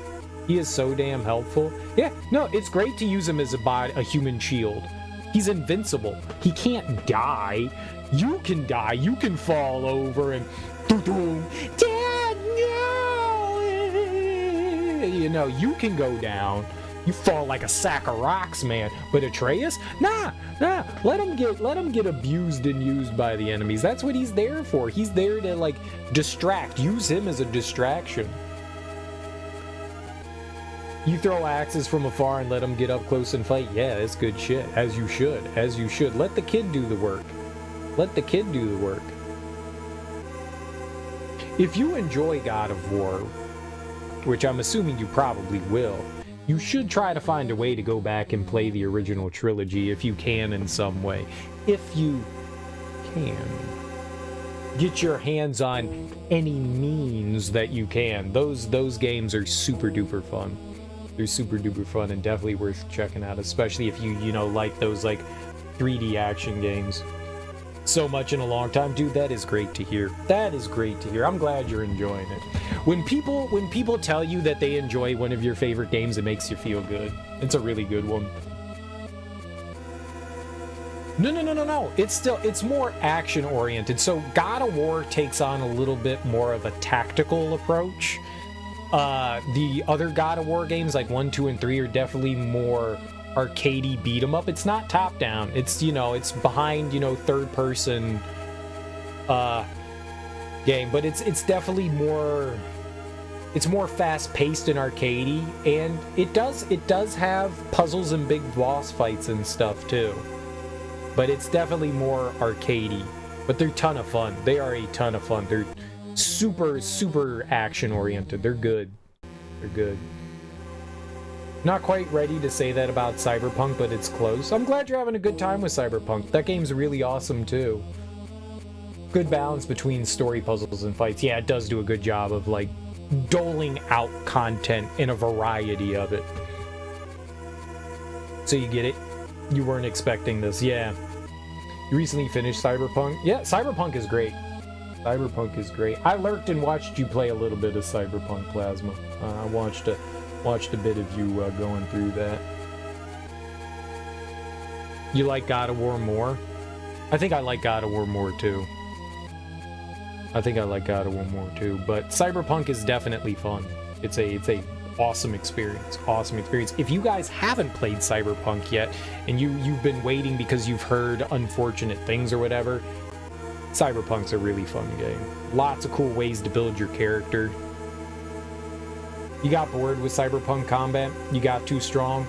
He is so damn helpful. Yeah, no, it's great to use him as a human shield. He's invincible. He can't die. You can die. You can fall over and... Dad, no! You know, you can go down. You fall like a sack of rocks, man. But Atreus? Nah. Let him get abused and used by the enemies. That's what he's there for. He's there to, like, distract. Use him as a distraction. You throw axes from afar and let him get up close and fight. Yeah, it's good shit. As you should. As you should. Let the kid do the work. Let the kid do the work. If you enjoy God of War, which I'm assuming you probably will, you should try to find a way to go back and play the original trilogy if you can in some way. If you can. Get your hands on any means that you can. Those games are super duper fun. They're super duper fun and definitely worth checking out, especially if you know, like those like 3D action games. So much in a long time. Dude, that is great to hear. That is great to hear. I'm glad you're enjoying it. When people tell you that they enjoy one of your favorite games, it makes you feel good. It's a really good one. No. It's more action oriented. So God of War takes on a little bit more of a tactical approach. The other God of War games like 1, 2, and 3 are definitely more arcadey beat 'em up. It's not top down. It's, you know, it's behind, you know, third person game, but it's definitely more, it's more fast paced and arcadey, and it does have puzzles and big boss fights and stuff too. But it's definitely more arcadey But they're a ton of fun. They are a ton of fun. They're super, super action oriented. They're good. They're good. Not quite ready to say that about Cyberpunk, but it's close. I'm glad you're having a good time with Cyberpunk. That game's really awesome too. Good balance between story puzzles and fights. Yeah, it does do a good job of like doling out content in a variety of it. So you get it? You weren't expecting this. Yeah. You recently finished Cyberpunk? Yeah, Cyberpunk is great. Cyberpunk is great. I lurked and watched you play a little bit of Cyberpunk Plasma. I watched a bit of you going through that. You like God of War more? I think I like God of War more too. But Cyberpunk is definitely fun. It's a awesome experience. Awesome experience. If you guys haven't played Cyberpunk yet, and you've been waiting because you've heard unfortunate things or whatever, Cyberpunk's a really fun game. Lots of cool ways to build your character. You got bored with Cyberpunk combat? You got too strong?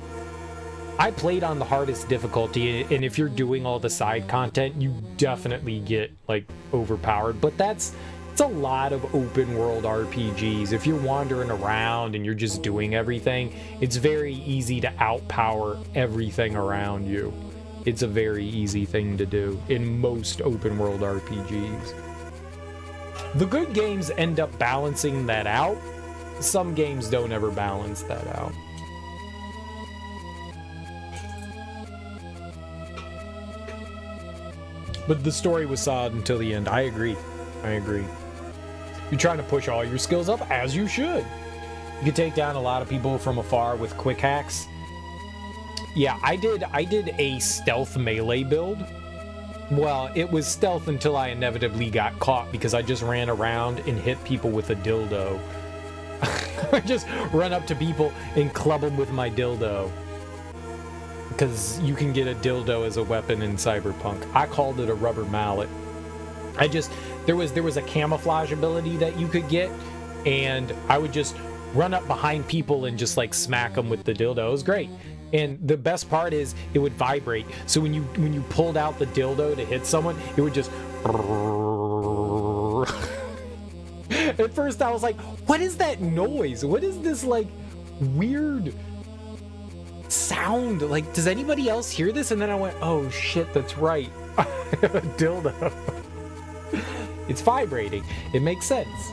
I played on the hardest difficulty, and if you're doing all the side content, you definitely get, like, overpowered. But it's a lot of open world RPGs. If you're wandering around and you're just doing everything, it's very easy to outpower everything around you. It's a very easy thing to do in most open world RPGs. The good games end up balancing that out. Some games don't ever balance that out. But the story was solid until the end. I agree. You're trying to push all your skills up, as you should. You can take down a lot of people from afar with quick hacks. Yeah, I did a stealth melee build. Well, it was stealth until I inevitably got caught because I just ran around and hit people with a dildo. I just run up to people and club them with my dildo. Because you can get a dildo as a weapon in Cyberpunk. I called it a rubber mallet. There was a camouflage ability that you could get, and I would just run up behind people and just like smack them with the dildo. It was great. And the best part is it would vibrate. So when you pulled out the dildo to hit someone, it would just At first I was like, what is that noise? What is this like weird sound? Like, does anybody else hear this? And then I went, oh shit, that's right. A dildo. It's vibrating. It makes sense.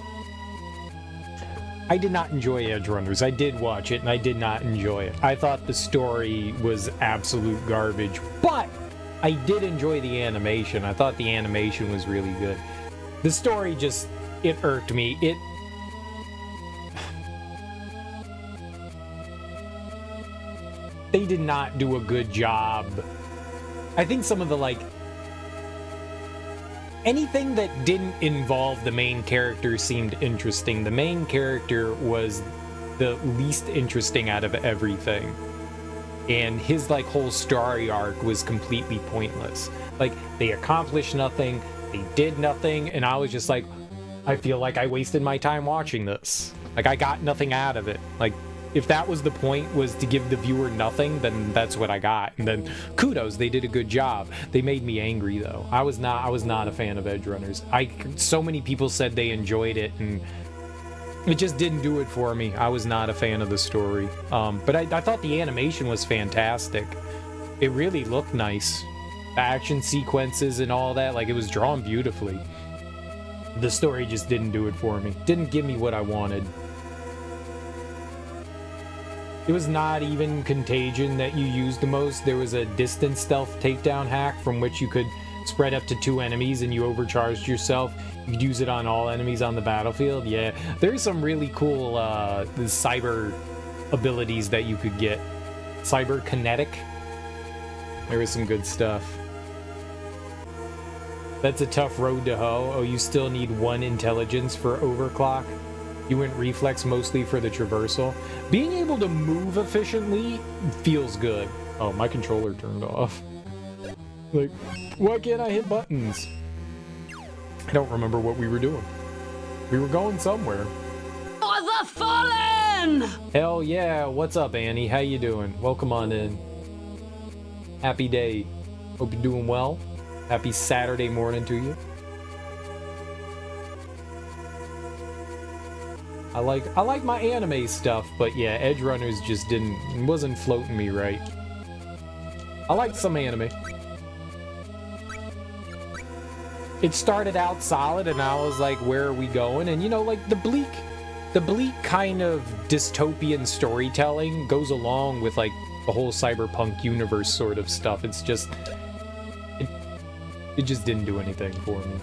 I did not enjoy Edge Runners. I did watch it and I did not enjoy it. I thought the story was absolute garbage, but I did enjoy the animation. I thought the animation was really good. The story just, it irked me. They did not do a good job. I think some of the anything that didn't involve the main character seemed interesting. The main character was the least interesting out of everything. And his whole story arc was completely pointless. They accomplished nothing, they did nothing, and I was just like, I feel like I wasted my time watching this. I got nothing out of it. If that was the point, was to give the viewer nothing, then that's what I got. And then kudos, they did a good job. They made me angry though. I was not a fan of Edge Runners. So many people said they enjoyed it, and it just didn't do it for me. I was not a fan of the story. But I thought the animation was fantastic. It really looked nice. The action sequences and all that, it was drawn beautifully. The story just didn't do it for me. Didn't give me what I wanted. It was not even Contagion that you used the most. There was a distance stealth takedown hack from which you could spread up to 2 enemies and you overcharged yourself. You could use it on all enemies on the battlefield. Yeah, there's some really cool cyber abilities that you could get. Cyber kinetic. There was some good stuff. That's a tough road to hoe. Oh, you still need 1 intelligence for overclock. You went reflex mostly for the traversal. Being able to move efficiently feels good. Oh, my controller turned off. Why can't I hit buttons? I don't remember what we were doing. We were going somewhere. For the fallen! Hell yeah, what's up, Annie? How you doing? Welcome on in. Happy day. Hope you're doing well. Happy Saturday morning to you. I like my anime stuff, but yeah, Edge Runners just wasn't floating me right. I liked some anime. It started out solid, and I was like, where are we going? And you know, like the bleak kind of dystopian storytelling goes along with like the whole cyberpunk universe sort of stuff. It's just it just didn't do anything for me.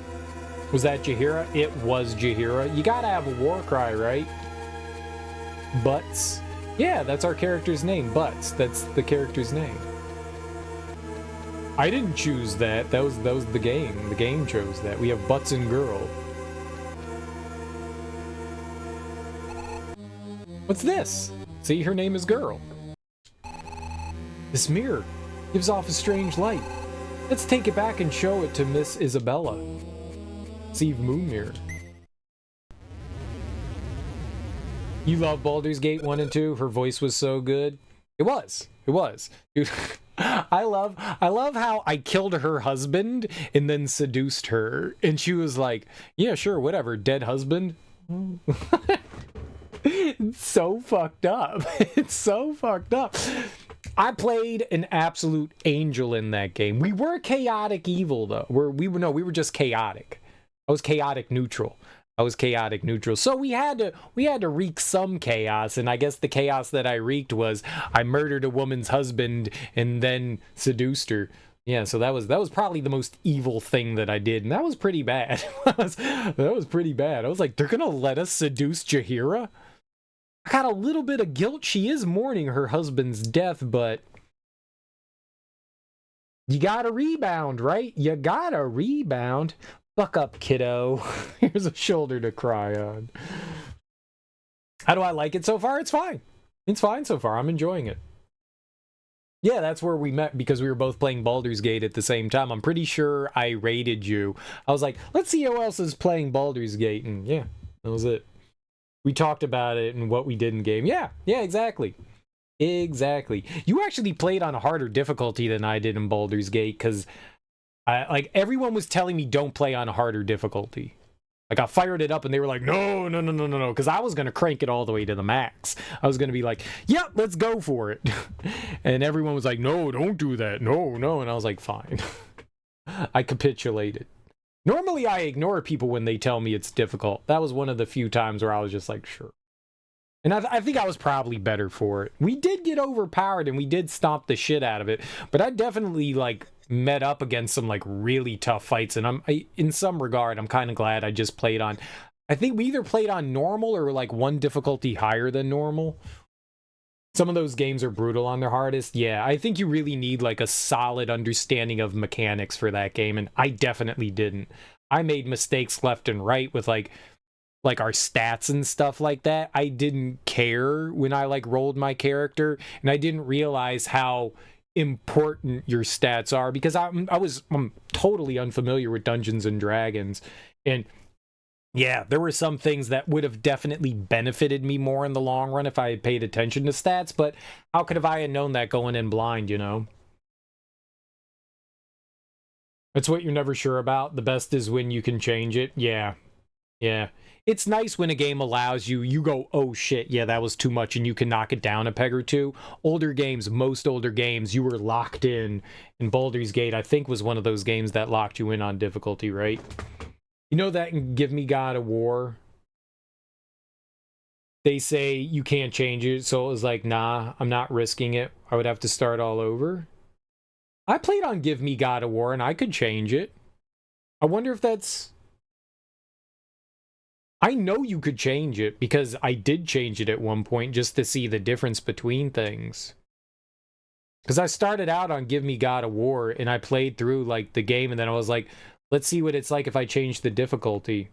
Was that Jaheira? It was Jaheira. You gotta have a war cry, right? Butts. Yeah, that's our character's name. Butts. That's the character's name. I didn't choose that. That was the game. The game chose that. We have Butts and Girl. What's this? See, her name is Girl. This mirror gives off a strange light. Let's take it back and show it to Miss Isabella. Steve Moon Mirror. You love Baldur's Gate 1 and 2? Her voice was so good. It was. Dude, I love how I killed her husband and then seduced her. And she was like, yeah, sure, whatever, dead husband. It's so fucked up. It's so fucked up. I played an absolute angel in that game. We were chaotic evil though. We were just chaotic. I was chaotic neutral. So we had to wreak some chaos, and I guess the chaos that I wreaked was I murdered a woman's husband and then seduced her. Yeah, so that was probably the most evil thing that I did, and that was pretty bad. That was pretty bad. I was like, they're gonna let us seduce Jaheira? I got a little bit of guilt. She is mourning her husband's death, but you gotta rebound, right? You gotta rebound. Buck up, kiddo. Here's a shoulder to cry on. How do I like it so far? It's fine. It's fine so far. I'm enjoying it. Yeah, that's where we met because we were both playing Baldur's Gate at the same time. I'm pretty sure I raided you. I was like, let's see who else is playing Baldur's Gate. And yeah, that was it. We talked about it and what we did in game. Yeah, exactly. Exactly. You actually played on a harder difficulty than I did in Baldur's Gate because like everyone was telling me don't play on a harder difficulty. Like I fired it up and they were like, no, because I was going to crank it all the way to the max. I was going to be like, yep, let's go for it. And everyone was like, no, don't do that. No. And I was like, fine. I capitulated. Normally I ignore people when they tell me it's difficult. That was one of the few times where I was just like, sure. And I think I was probably better for it. We did get overpowered and we did stomp the shit out of it. But I definitely like met up against some like really tough fights. And in some regard, I'm kind of glad I just played on. I think we either played on normal or like one difficulty higher than normal. Some of those games are brutal on their hardest. Yeah, I think you really need like a solid understanding of mechanics for that game. And I definitely didn't. I made mistakes left and right with like our stats and stuff like that. I didn't care when I like rolled my character, and I didn't realize how important your stats are because I'm totally unfamiliar with Dungeons and Dragons. And yeah, there were some things that would have definitely benefited me more in the long run if I had paid attention to stats, but how could have I had known that going in blind, you know? That's what you're never sure about. The best is when you can change it. Yeah. It's nice when a game allows you go, oh shit, yeah, that was too much, and you can knock it down a peg or two. Most older games, you were locked in. And Baldur's Gate, I think, was one of those games that locked you in on difficulty, right? You know that in Give Me God of War, they say you can't change it, so it was like, nah, I'm not risking it. I would have to start all over. I played on Give Me God of War, and I could change it. I wonder if that's... I know you could change it because I did change it at one point just to see the difference between things. Because I started out on Give Me God of War and I played through like the game and then I was like, let's see what it's like if I change the difficulty.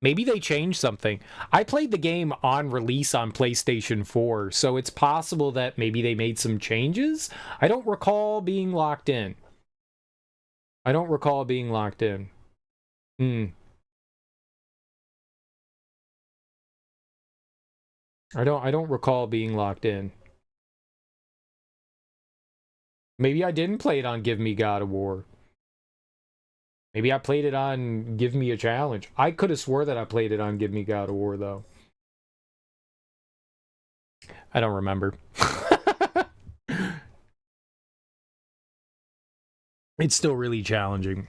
Maybe they changed something. I played the game on release on PlayStation 4, so it's possible that maybe they made some changes. I don't recall being locked in. I don't recall being locked in. Maybe I didn't play it on Give Me God of War. Maybe I played it on Give Me a Challenge. I could have swore that I played it on Give Me God of War, though. I don't remember. It's still really challenging.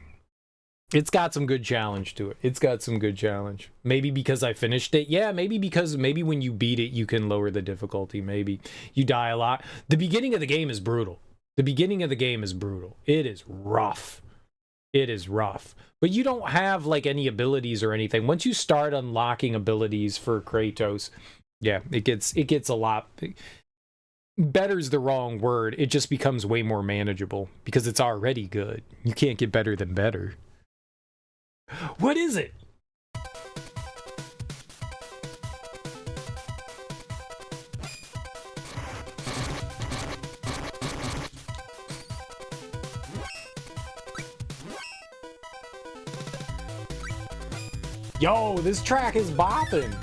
It's got some good challenge to it. It's got some good challenge. Maybe because I finished it. Yeah, maybe because maybe when you beat it, you can lower the difficulty. Maybe you die a lot. The beginning of the game is brutal. The beginning of the game is brutal. It is rough. It is rough. But you don't have like any abilities or anything. Once you start unlocking abilities for Kratos, yeah, it gets a lot. Better's the wrong word. It just becomes way more manageable because it's already good. You can't get better than better. What is it? Yo, this track is bopping.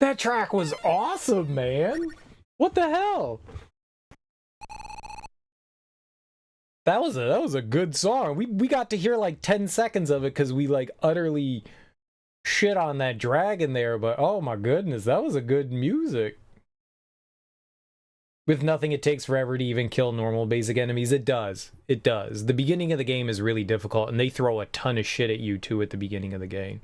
That track was awesome, man. What the hell? That was a good song. We got to hear like 10 seconds of it because we like utterly shit on that dragon there, but oh my goodness, that was a good music. With nothing, it takes forever to even kill normal basic enemies. It does. It does. The beginning of the game is really difficult, and they throw a ton of shit at you too at the beginning of the game.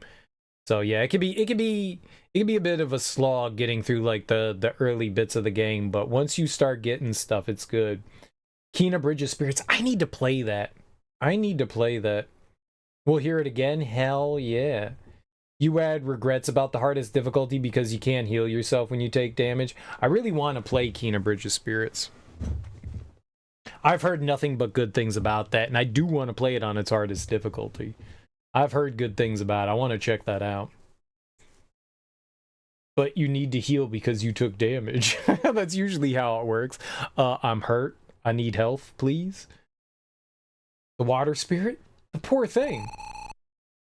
So yeah, it could be a bit of a slog getting through like the early bits of the game, but once you start getting stuff, it's good. Kena Bridge of Spirits. I need to play that. I need to play that. We'll hear it again. Hell yeah. You had regrets about the hardest difficulty because you can't heal yourself when you take damage. I really want to play Kena Bridge of Spirits. I've heard nothing but good things about that, and I do want to play it on its hardest difficulty. I've heard good things about it. I want to check that out. But you need to heal because you took damage. That's usually how it works. I'm hurt. I need health, please. The water spirit? The poor thing.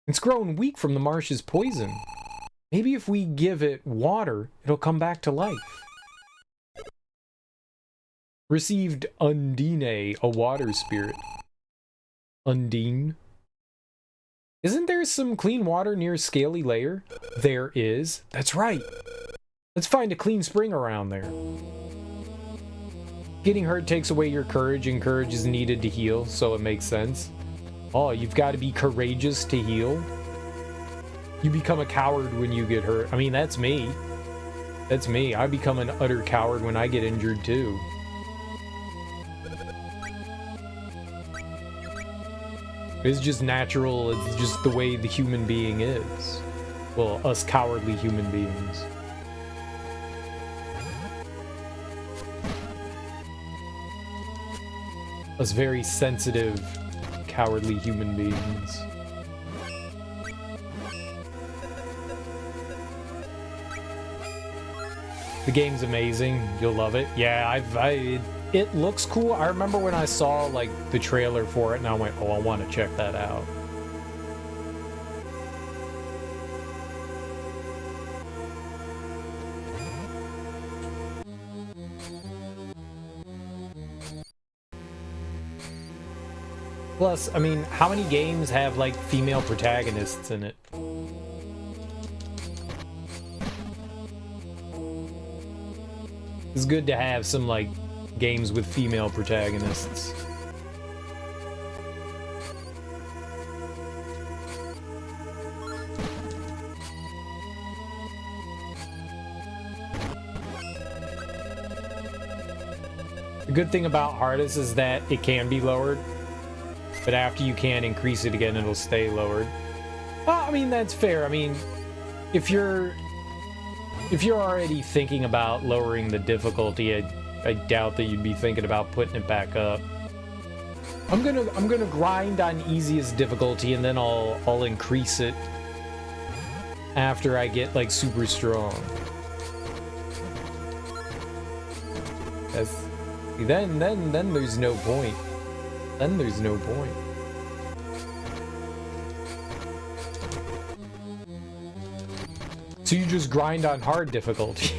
It's grown weak from the marsh's poison. Maybe if we give it water, it'll come back to life. Received Undine, a water spirit. Undine? Isn't there some clean water near Scaly Lair? There is. That's right. Let's find a clean spring around there. Getting hurt takes away your courage, and courage is needed to heal, so it makes sense. Oh, you've got to be courageous to heal? You become a coward when you get hurt. I mean, that's me. That's me. I become an utter coward when I get injured, too. It's just natural. It's just the way the human being is. Well, us cowardly human beings. Us very sensitive, cowardly human beings. The game's amazing. You'll love it. Yeah, it looks cool. I remember when I saw like the trailer for it and I went, oh, I want to check that out. Plus, I mean, how many games have like female protagonists in it? It's good to have some like games with female protagonists. The good thing about hardest is that it can be lowered, but after you can increase it again, it'll stay lowered. Well, I mean, that's fair. I mean, if you're If you're already thinking about lowering the difficulty, I doubt that you'd be thinking about putting it back up. I'm gonna grind on easiest difficulty, and then I'll increase it after I get like super strong. Then there's no point. Then there's no point. So you just grind on hard difficulty.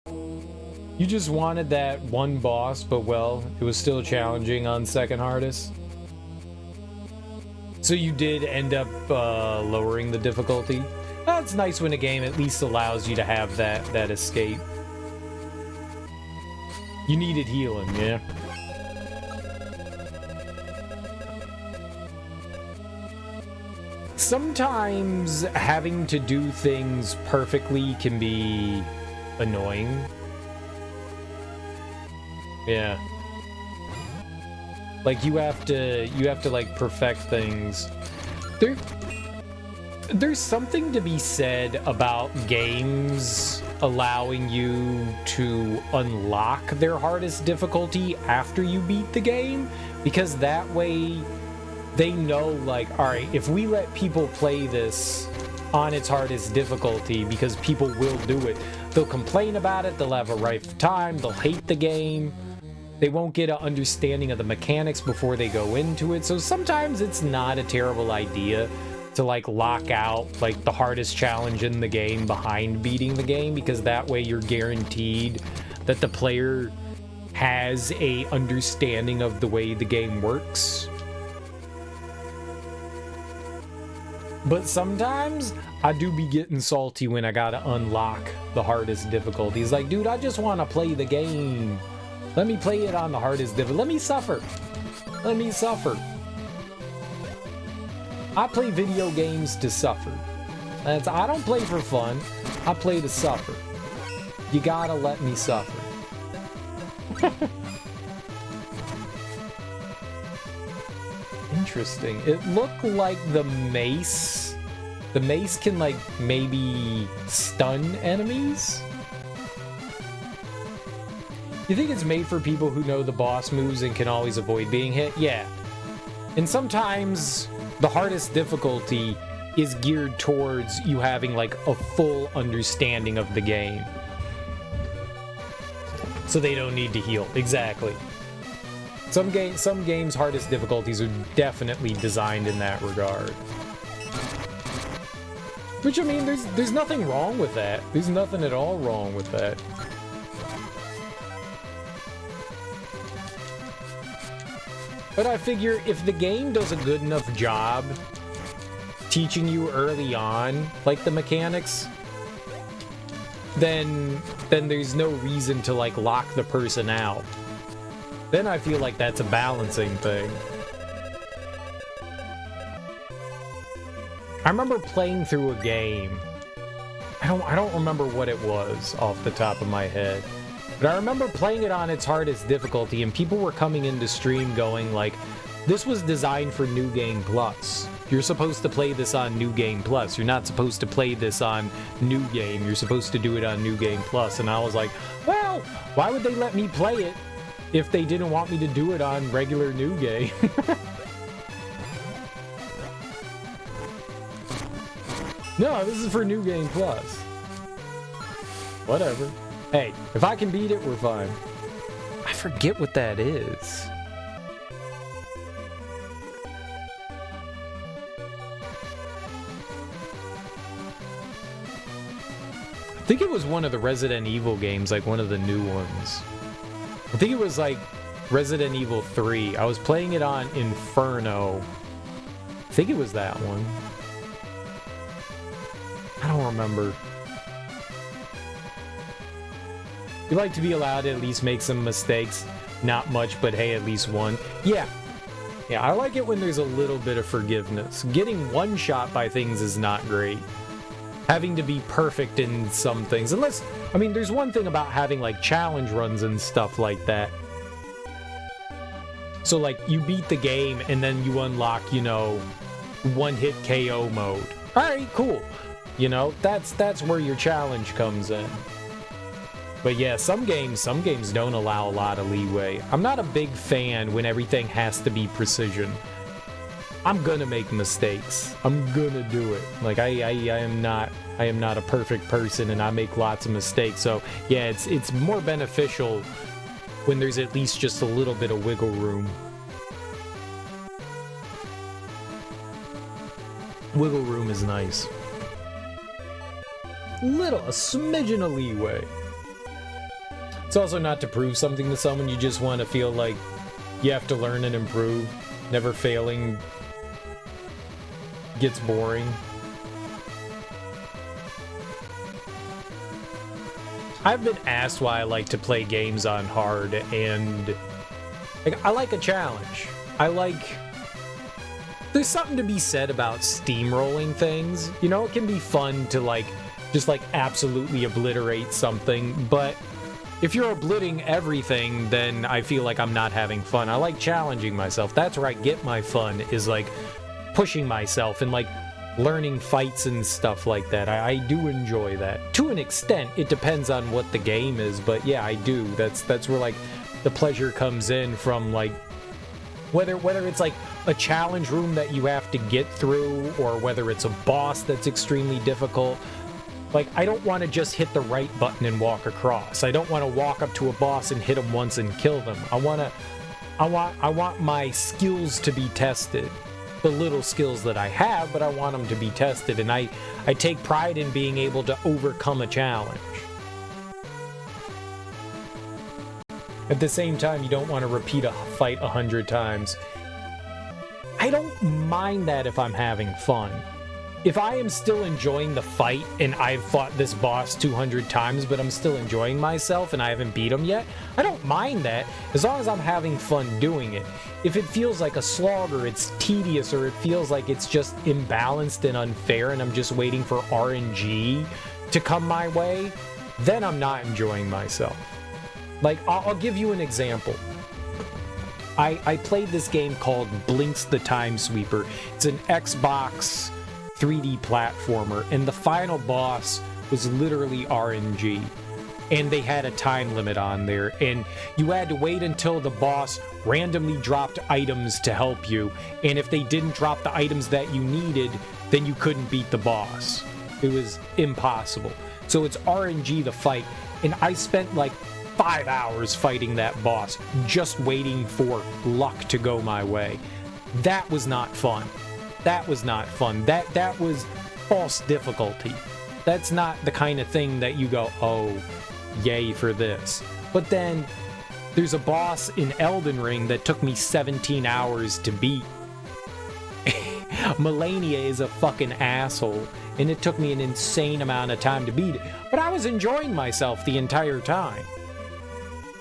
You just wanted that one boss, but well, it was still challenging on second hardest. So you did end up lowering the difficulty. That's nice when a game at least allows you to have that escape. You needed healing, yeah. Sometimes having to do things perfectly can be annoying. Yeah. Like you have to like perfect things. There's something to be said about games allowing you to unlock their hardest difficulty after you beat the game, because that way they know, like, all right, if we let people play this on its hardest difficulty, because people will do it, they'll complain about it, they'll have a rough time, they'll hate the game, they won't get an understanding of the mechanics before they go into it. So sometimes it's not a terrible idea to like lock out like the hardest challenge in the game behind beating the game, because that way you're guaranteed that the player has a understanding of the way the game works. But sometimes I do be getting salty when I gotta unlock the hardest difficulties. Like, dude, I just want to play the game. Let me play it on the hardest difficulty. Let me suffer. Let me suffer. I play video games to suffer. I don't play for fun. I play to suffer. You gotta let me suffer. Interesting. It looked like the mace can like maybe stun enemies. You think it's made for people who know the boss moves and can always avoid being hit? Yeah. And sometimes the hardest difficulty is geared towards you having like a full understanding of the game. So they don't need to heal. Exactly. Some games' hardest difficulties are definitely designed in that regard. Which, I mean, there's nothing wrong with that. There's nothing at all wrong with that. But I figure if the game does a good enough job teaching you early on, like the mechanics, then there's no reason to like lock the person out. Then I feel like that's a balancing thing. I remember playing through a game. I don't remember what it was off the top of my head. But I remember playing it on its hardest difficulty, and people were coming into stream going like, this was designed for New Game Plus. You're supposed to play this on New Game Plus. You're not supposed to play this on New Game. You're supposed to do it on New Game Plus. And I was like, well, why would they let me play it if they didn't want me to do it on regular New Game? No, this is for New Game Plus. Whatever. Hey, if I can beat it, we're fine. I forget what that is. I think it was one of the Resident Evil games, like one of the new ones. I think it was like Resident Evil 3. I was playing it on Inferno. I think it was that one. I don't remember. You like to be allowed to at least make some mistakes. Not much, but hey, at least one. Yeah. Yeah, I like it when there's a little bit of forgiveness. Getting one shot by things is not great. Having to be perfect in some things. Unless, I mean, there's one thing about having like challenge runs and stuff like that. So like you beat the game and then you unlock, you know, one-hit KO mode. Alright, cool. You know, that's where your challenge comes in. But yeah, some games don't allow a lot of leeway. I'm not a big fan when everything has to be precision. I'm gonna make mistakes. I'm gonna do it. Like I am not a perfect person, and I make lots of mistakes. So yeah, it's more beneficial when there's at least just a little bit of wiggle room. Wiggle room is nice. A smidgen of leeway. It's also not to prove something to someone, you just want to feel like you have to learn and improve. Never failing gets boring. I've been asked why I like to play games on hard, and like, I like a challenge. There's something to be said about steamrolling things. You know, it can be fun to just absolutely obliterate something, but if you're obliterating everything, then I feel like I'm not having fun. I like challenging myself. That's where I get my fun, is like pushing myself and like learning fights and stuff like that. I do enjoy that. To an extent, it depends on what the game is, but yeah, I do. That's where like the pleasure comes in from, like whether it's like a challenge room that you have to get through, or whether it's a boss that's extremely difficult. Like, I don't want to just hit the right button and walk across. I don't want to walk up to a boss and hit them once and kill them. I want my skills to be tested. The little skills that I have, but I want them to be tested, and I take pride in being able to overcome a challenge. At the same time, you don't want to repeat a fight 100 times. I don't mind that if I'm having fun. If I am still enjoying the fight and I've fought this boss 200 times, but I'm still enjoying myself and I haven't beat him yet, I don't mind that, as long as I'm having fun doing it. If it feels like a slog, or it's tedious, or it feels like it's just imbalanced and unfair and I'm just waiting for RNG to come my way, then I'm not enjoying myself. Like, I'll give you an example. I played this game called Blinks the Time Sweeper. It's an Xbox 3D platformer, and the final boss was literally RNG. And they had a time limit on there, and you had to wait until the boss randomly dropped items to help you, and if they didn't drop the items that you needed, then you couldn't beat the boss. It was impossible. So it's RNG the fight, and I spent like 5 hours fighting that boss, just waiting for luck to go my way. That was not fun. That was not fun. That was false difficulty. That's not the kind of thing that you go, oh, yay for this. But then there's a boss in Elden Ring that took me 17 hours to beat. Melania is a fucking asshole, and it took me an insane amount of time to beat it. But I was enjoying myself the entire time.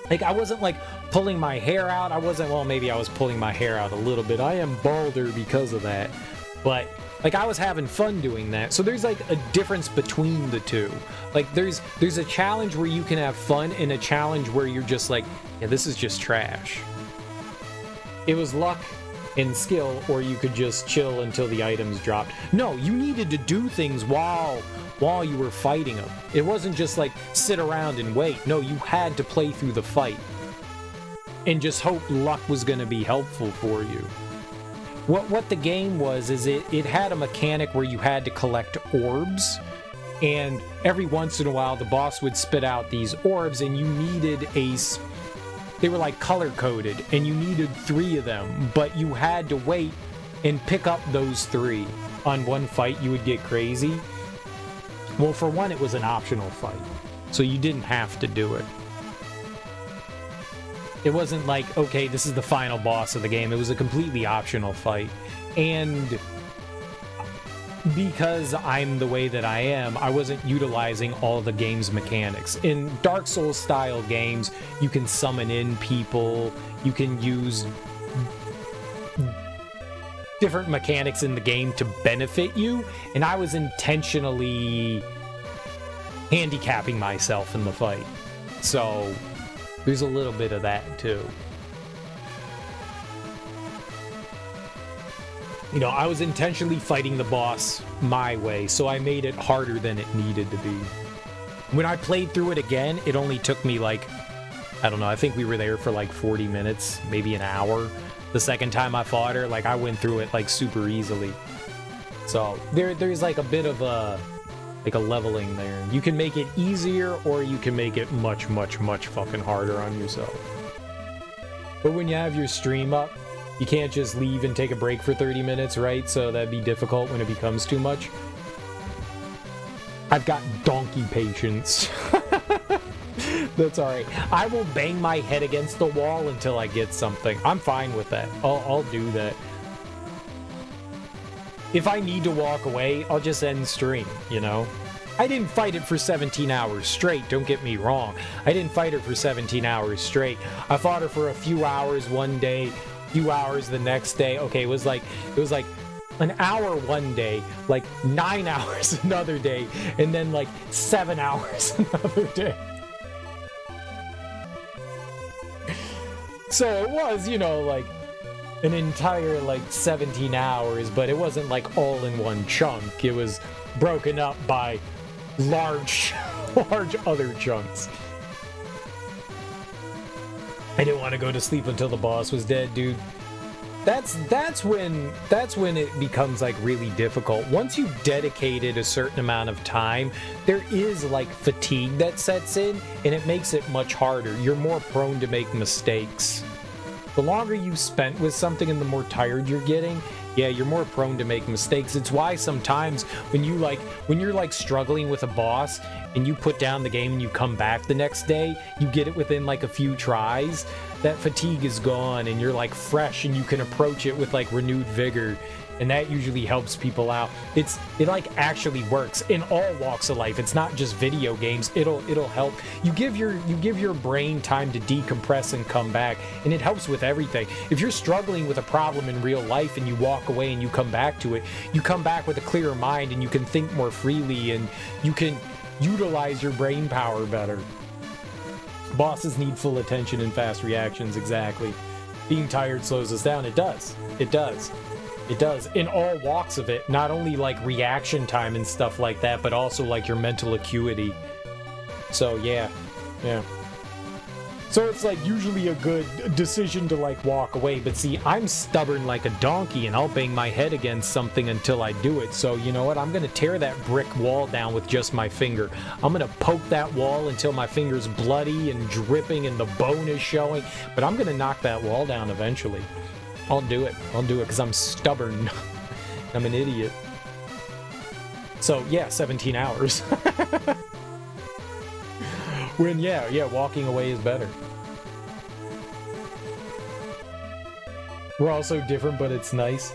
Like, I wasn't like pulling my hair out. Well, maybe I was pulling my hair out a little bit. I am balder because of that. But like, I was having fun doing that. So there's like a difference between the two. Like, there's a challenge where you can have fun, and a challenge where you're just like, yeah, this is just trash. It was luck and skill, or you could just chill until the items dropped. No, you needed to do things while you were fighting them. It wasn't just like sit around and wait. No, you had to play through the fight and just hope luck was going to be helpful for you. What the game was is it had a mechanic where you had to collect orbs, and every once in a while the boss would spit out these orbs, and you needed they were like color coded, and you needed 3 of them, but you had to wait and pick up those 3. On one fight you would get crazy. Well, for one, it was an optional fight, so you didn't have to do it. It wasn't like, okay, this is the final boss of the game. It was a completely optional fight. And because I'm the way that I am, I wasn't utilizing all the game's mechanics. In Dark Souls style games, you can summon in people, you can use different mechanics in the game to benefit you, and I was intentionally handicapping myself in the fight. So there's a little bit of that too. You know, I was intentionally fighting the boss my way, so I made it harder than it needed to be. When I played through it again, it only took me like, I don't know, I think we were there for like 40 minutes, maybe an hour. The second time I fought her, like I went through it like super easily. So there's like a bit of a leveling there. You can make it easier or you can make it much fucking harder on yourself. But when you have your stream up, you can't just leave and take a break for 30 minutes, right? So that'd be difficult when it becomes too much. I've got donkey patience. That's alright. I will bang my head against the wall until I get something. I'm fine with that. I'll do that. If I need to walk away, I'll just end stream, you know? I didn't fight it for 17 hours straight, don't get me wrong. I didn't fight her for 17 hours straight. I fought her for a few hours one day, few hours the next day. Okay, it was like an hour one day, like 9 hours another day, and then like 7 hours another day. So it was, you know, like an entire like 17 hours, but it wasn't like all in one chunk. It was broken up by large other chunks. I didn't want to go to sleep until the boss was dead, dude. That's when it becomes like really difficult. Once you've dedicated a certain amount of time, there is like fatigue that sets in, and it makes it much harder. You're more prone to make mistakes. The longer you spent with something and the more tired you're getting, yeah, you're more prone to make mistakes. It's why sometimes when you're like struggling with a boss and you put down the game and you come back the next day, you get it within like a few tries, that fatigue is gone and you're like fresh and you can approach it with like renewed vigor. And that usually helps people out. It like actually works in all walks of life. It's not just video games. It'll help. You give your brain time to decompress and come back, and it helps with everything. If you're struggling with a problem in real life and you walk away and you come back to it, you come back with a clearer mind and you can think more freely and you can utilize your brain power better. Bosses need full attention and fast reactions, exactly. Being tired slows us down. It does. It does. It does, in all walks of it, not only like reaction time and stuff like that, but also like your mental acuity. So yeah. So it's like usually a good decision to like walk away, but see, I'm stubborn like a donkey and I'll bang my head against something until I do it. So you know what, I'm gonna tear that brick wall down with just my finger. I'm gonna poke that wall until my finger's bloody and dripping and the bone is showing, but I'm gonna knock that wall down eventually. I'll do it because I'm stubborn. I'm an idiot. So yeah, 17 hours. When yeah, walking away is better. We're all so different, but it's nice.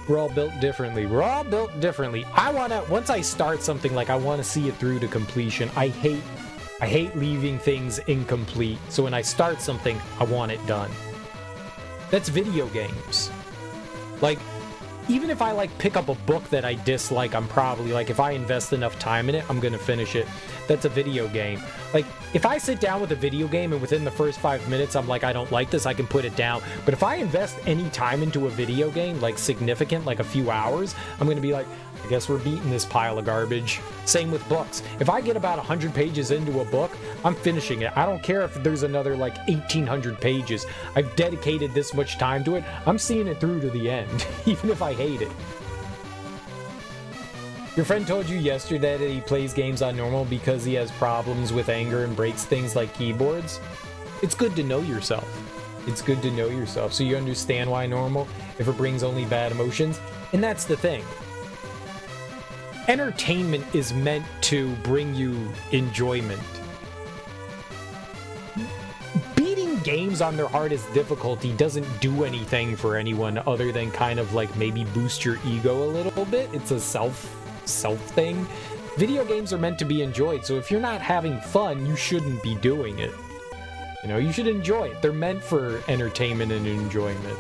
We're all built differently. Once I start something, like I want to see it through to completion. I hate leaving things incomplete. So when I start something, I want it done. That's video games. Like, even if I like pick up a book that I dislike, I'm probably like, if I invest enough time in it, I'm gonna finish it. That's a video game. Like, if I sit down with a video game and within the first 5 minutes I'm like, I don't like this, I can put it down. But if I invest any time into a video game, like significant, like a few hours, I'm gonna be like, I guess we're beating this pile of garbage. Same with books. If I get about 100 pages into a book, I'm finishing it. I don't care if there's another like 1,800 pages. I've dedicated this much time to it. I'm seeing it through to the end, even if I hate it. Your friend told you yesterday that he plays games on normal because he has problems with anger and breaks things like keyboards. It's good to know yourself. It's good to know yourself so you understand why normal, if it brings only bad emotions. And that's the thing. Entertainment is meant to bring you enjoyment. Beating games on their hardest difficulty doesn't do anything for anyone other than kind of like maybe boost your ego a little bit. It's a self thing. Video games are meant to be enjoyed, so if you're not having fun, you shouldn't be doing it. You know, you should enjoy it. They're meant for entertainment and enjoyment.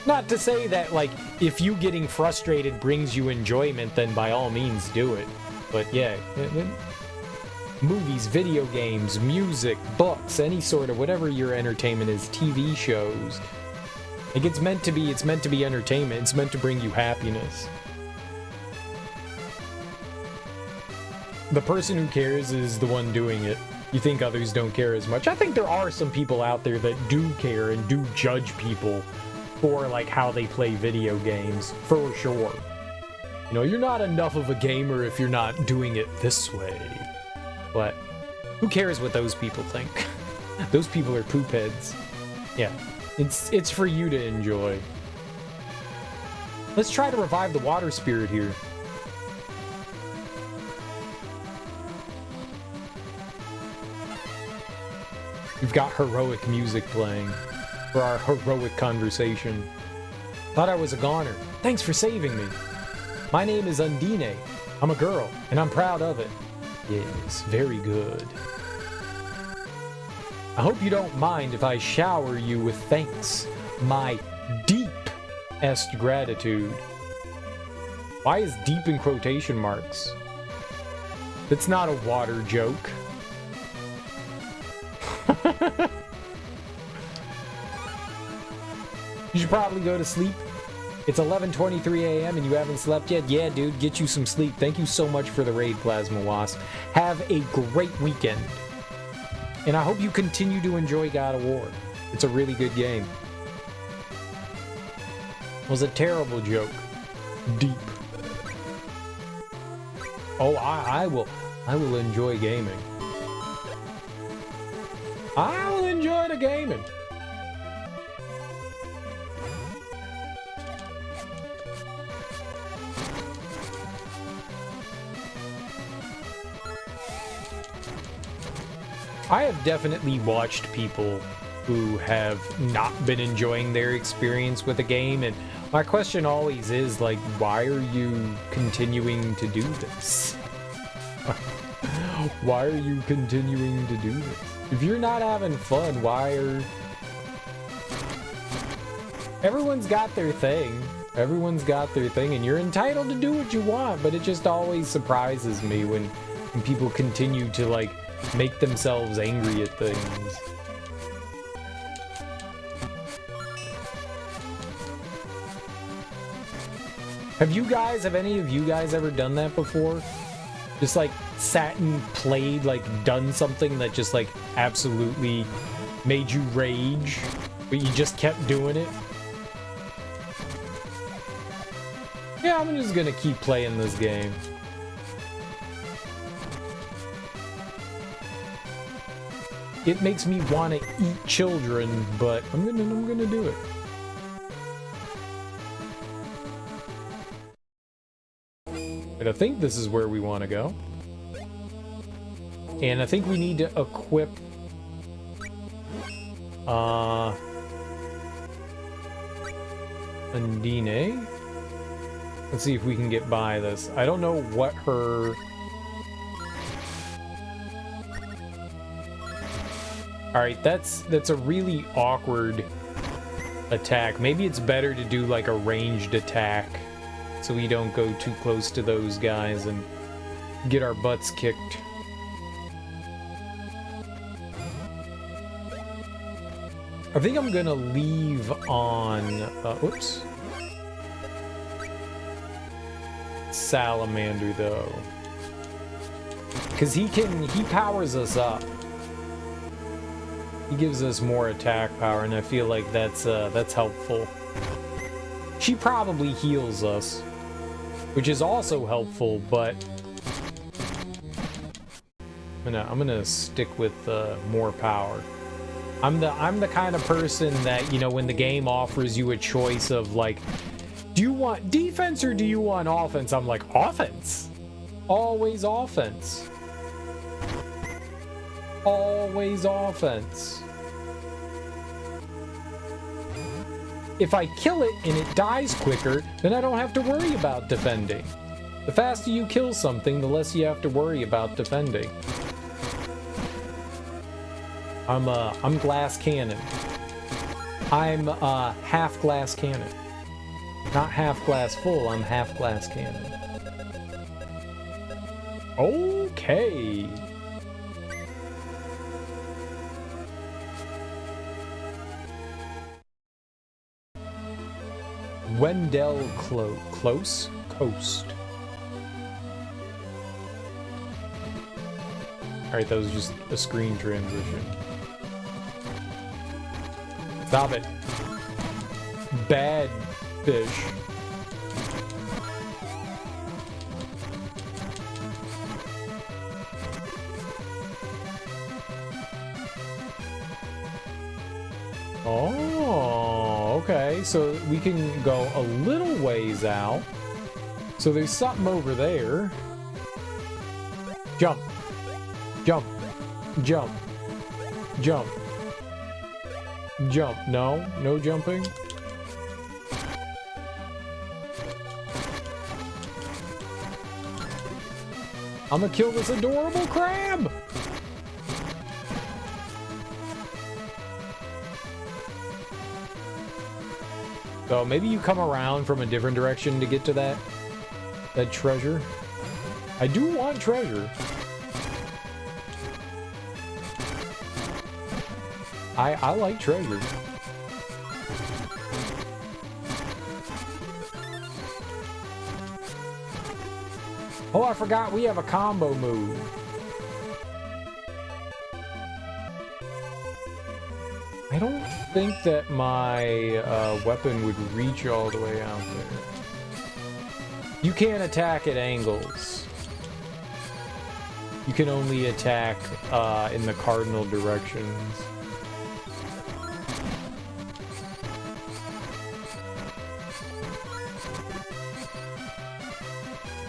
Not to say that, like, if you getting frustrated brings you enjoyment, then by all means do it. But yeah, movies, video games, music, books, any sort of whatever your entertainment is, TV shows. Like, it's meant to be entertainment. It's meant to bring you happiness. The person who cares is the one doing it. You think others don't care as much. I think there are some people out there that do care and do judge people for, like, how they play video games, for sure. You know, you're not enough of a gamer if you're not doing it this way. But who cares what those people think? Those people are poop heads. Yeah, it's for you to enjoy. Let's try to revive the water spirit here. We've got heroic music playing for our heroic conversation. Thought I was a goner. Thanks for saving me. My name is Undine. I'm a girl, and I'm proud of it. Yes, very good. I hope you don't mind if I shower you with thanks. My deep-est gratitude. Why is deep in quotation marks? That's not a water joke. You should probably go to sleep. It's 11:23 a.m. and you haven't slept yet? Yeah, dude, get you some sleep. Thank you so much for the raid, Plasma Wasp. Have a great weekend. And I hope you continue to enjoy God of War. It's a really good game. It was a terrible joke. Deep. Oh, I will enjoy gaming. I will enjoy the gaming. I have definitely watched people who have not been enjoying their experience with a game, and my question always is, like, why are you continuing to do this? Why are you continuing to do this? If you're not having fun, why are... Everyone's got their thing. Everyone's got their thing, and you're entitled to do what you want, but it just always surprises me when people continue to, like, make themselves angry at things. Have any of you guys ever done that before? Just like sat and played, like done something that just like absolutely made you rage, but you just kept doing it? Yeah, I'm just gonna keep playing this game. It makes me want to eat children, but I'm gonna do it. And I think this is where we want to go. And I think we need to equip Undine. Let's see if we can get by this. I don't know what her... Alright, that's a really awkward attack. Maybe it's better to do like a ranged attack so we don't go too close to those guys and get our butts kicked. I think I'm gonna leave on... oops. Salamander, though. Because he powers us up. He gives us more attack power, and I feel like that's helpful. She probably heals us, which is also helpful, but I'm gonna stick with more power. I'm the kind of person that, you know, when the game offers you a choice of like, do you want defense or do you want offense? I'm like, offense. Always offense. Always offense. If I kill it and it dies quicker, then I don't have to worry about defending. The faster you kill something, the less you have to worry about defending. I'm glass cannon. I'm half glass cannon. Not half glass full, I'm half glass cannon. Okay. Wendell Close Coast. Alright, that was just a screen transition. Stop it. Bad fish. Oh, okay. So we can go a little ways out. So there's something over there. Jump. Jump. Jump. Jump. Jump. No? No jumping? I'm gonna kill this adorable crab! So maybe you come around from a different direction to get to that treasure. I do want treasure. I like treasure. Oh, I forgot we have a combo move. I don't think that my weapon would reach all the way out there. You can't attack at angles. You can only attack in the cardinal directions.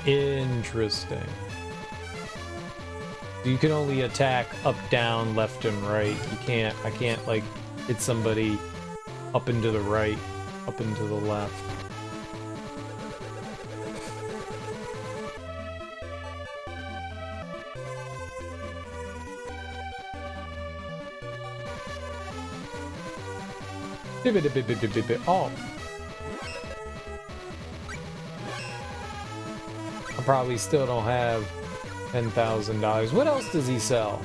Interesting. You can only attack up, down, left, and right. I can't like hit somebody up and to the right, up and to the left. Oh. I probably still don't have $10,000. What else does he sell?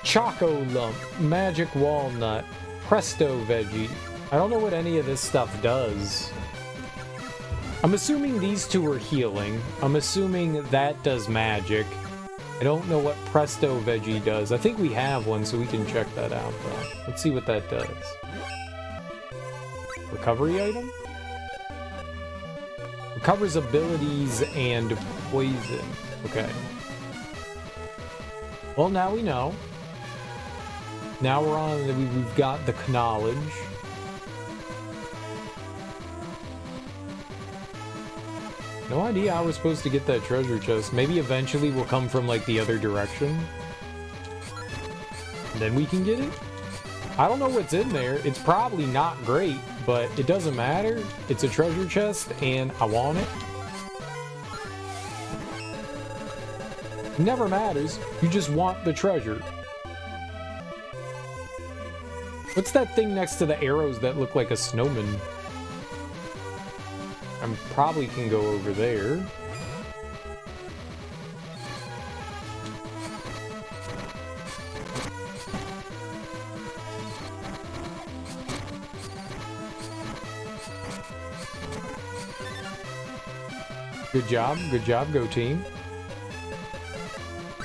Choco Lump, Magic Walnut, Presto Veggie. I don't know what any of this stuff does. I'm assuming these two are healing. I'm assuming that does magic. I don't know what Presto Veggie does. I think we have one, so we can check that out, though. Let's see what that does. Recovery item? Recovers abilities and poison. Okay. Well, now we know. Now we're on, we've got the knowledge. No idea how we're supposed to get that treasure chest. Maybe eventually we'll come from like the other direction. Then we can get it? I don't know what's in there. It's probably not great, but it doesn't matter. It's a treasure chest and I want it. It never matters. You just want the treasure. What's that thing next to the arrows that look like a snowman? I probably can go over there. Good job, go team.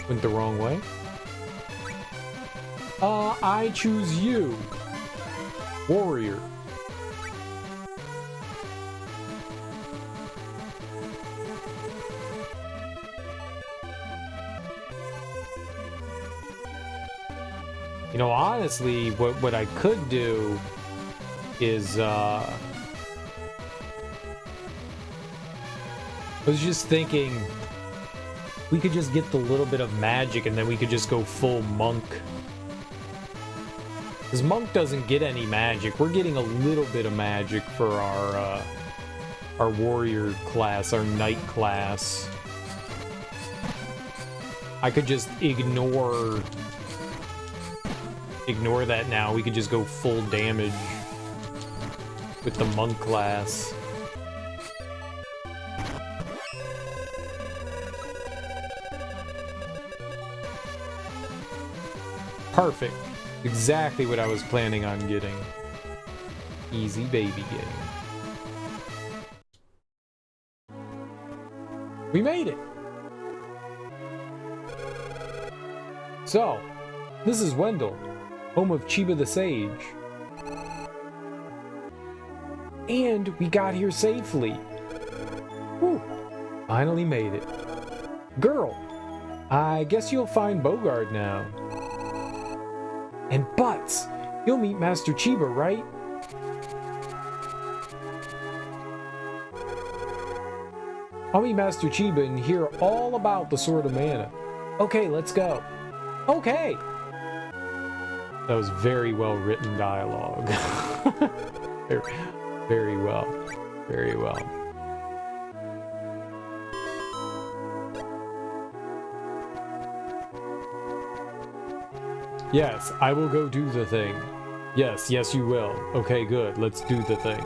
Went the wrong way. I choose you. Warrior. You know, honestly, what I could do is, I was just thinking, we could just get the little bit of magic and then we could just go full monk. Because monk doesn't get any magic. We're getting a little bit of magic for our warrior class, our knight class. I could just ignore that now. We could just go full damage with the monk class. Perfect. Exactly what I was planning on getting. Easy baby game. We made it! So, this is Wendell, home of Chiba the Sage. And we got here safely. Whew, finally made it. Girl, I guess you'll find Bogard now. And Butts, you'll meet Master Chiba, right? I'll meet Master Chiba and hear all about the Sword of Mana. Okay, let's go. Okay! That was very well written dialogue. Very well. Very well. Yes, I will go do the thing. Yes, yes you will. Okay, good. Let's do the thing.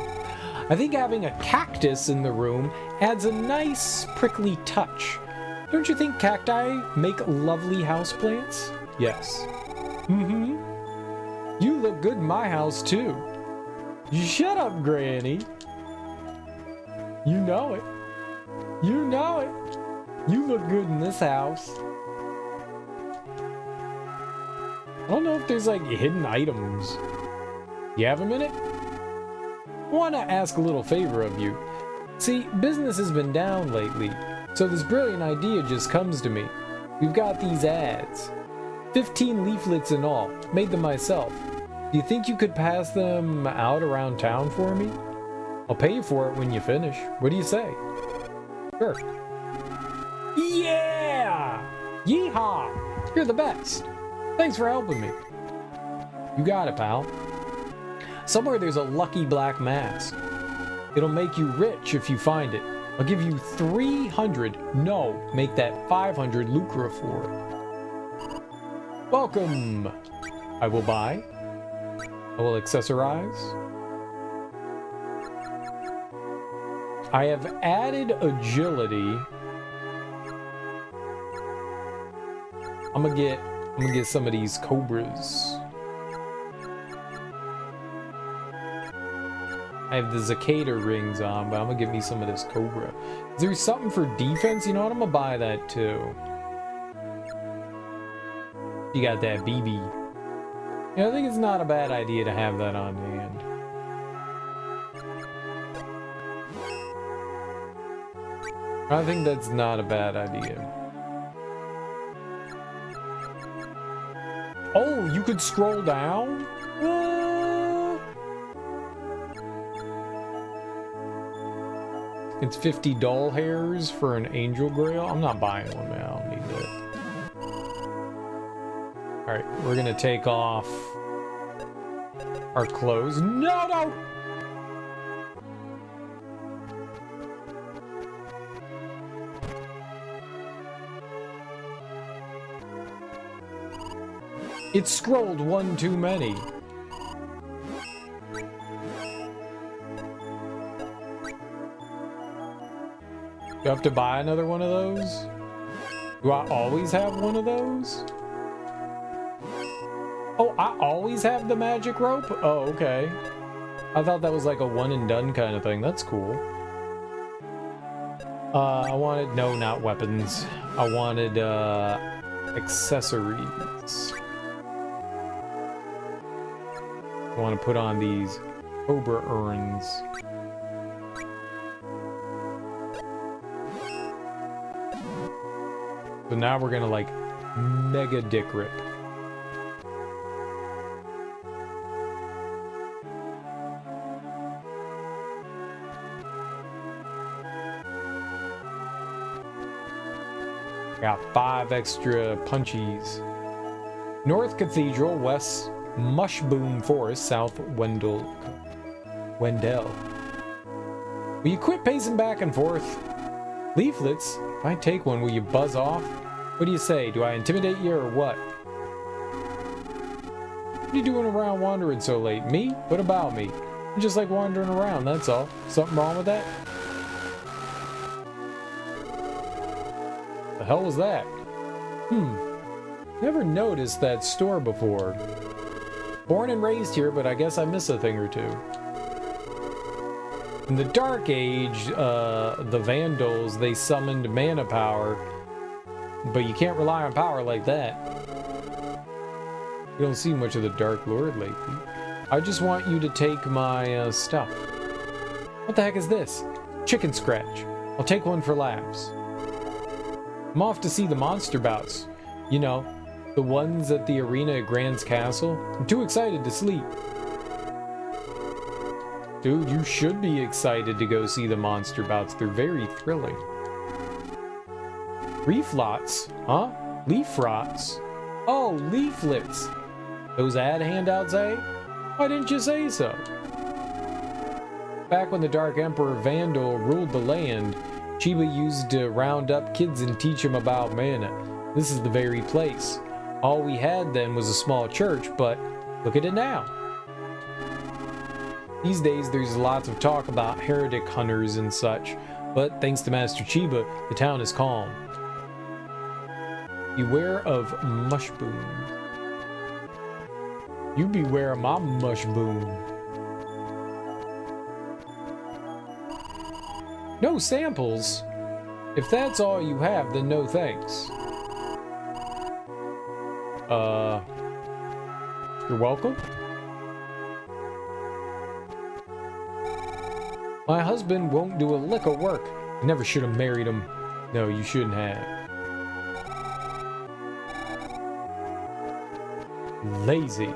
I think having a cactus in the room adds a nice prickly touch. Don't you think cacti make lovely houseplants? Yes. Mm-hmm. You look good in my house, too. Shut up, Granny. You know it. You know it. You look good in this house. I don't know if there's like hidden items. You have a minute? I want to ask a little favor of you. See, business has been down lately, so this brilliant idea just comes to me. We've got these ads. 15 leaflets in all. Made them myself. Do you think you could pass them out around town for me? I'll pay you for it when you finish. What do you say? Sure. Yeah! Yeehaw! You're the best. Thanks for helping me. You got it, pal. Somewhere there's a lucky black mask. It'll make you rich if you find it. I'll give you 300. No, make that 500 lucre for it. Welcome. I will buy. I will accessorize. I have added agility. I'm gonna get some of these cobras. I have the cicada rings on, but I'm gonna give me some of this cobra. Is there something for defense? You know what? I'm gonna buy that too. You got that BB. Yeah, I think it's not a bad idea to have that on hand. I think that's not a bad idea. Oh, you could scroll down? It's 50 doll hairs for an angel grail. I'm not buying one, man. I don't need that. Alright, we're gonna take off our clothes. No, no! It scrolled one too many. Do I have to buy another one of those? Do I always have one of those? Oh, I always have the magic rope? Oh, okay. I thought that was like a one and done kind of thing. That's cool. I wanted, no, not weapons. I wanted, accessories. I want to put on these cobra urns. So now we're gonna like mega dick rip. Got 5 extra punchies. North Cathedral, West Mushboom Forest, South Wendell. Will you quit pacing back and forth? Leaflets? If I take one, will you buzz off? What do you say? Do I intimidate you or what? What are you doing around wandering so late? Me? What about me? I'm just like wandering around, that's all. Something wrong with that? The hell was that? Never noticed that store before. Born and raised here, but I guess I miss a thing or two. In the Dark Age, the Vandals, they summoned mana power, but you can't rely on power like that. You don't see much of the Dark Lord lately. I just want you to take my stuff. What the heck is this? Chicken scratch. I'll take one for laughs. I'm off to see the monster bouts. You know, the ones at the arena at Grand's Castle. I'm too excited to sleep. Dude, you should be excited to go see the monster bouts. They're very thrilling. Leaflots? Huh? Leaf rots? Oh, leaflets. Those ad handouts, eh? Why didn't you say so? Back when the Dark Emperor Vandal ruled the land, Chiba used to round up kids and teach them about mana. This is the very place. All we had then was a small church, but look at it now. These days there's lots of talk about heretic hunters and such, but thanks to Master Chiba, the town is calm. Beware of mushboom. You beware of my mushboom. No samples? If that's all you have, then no thanks. You're welcome? My husband won't do a lick of work. You never should have married him. No, you shouldn't have. Lazy.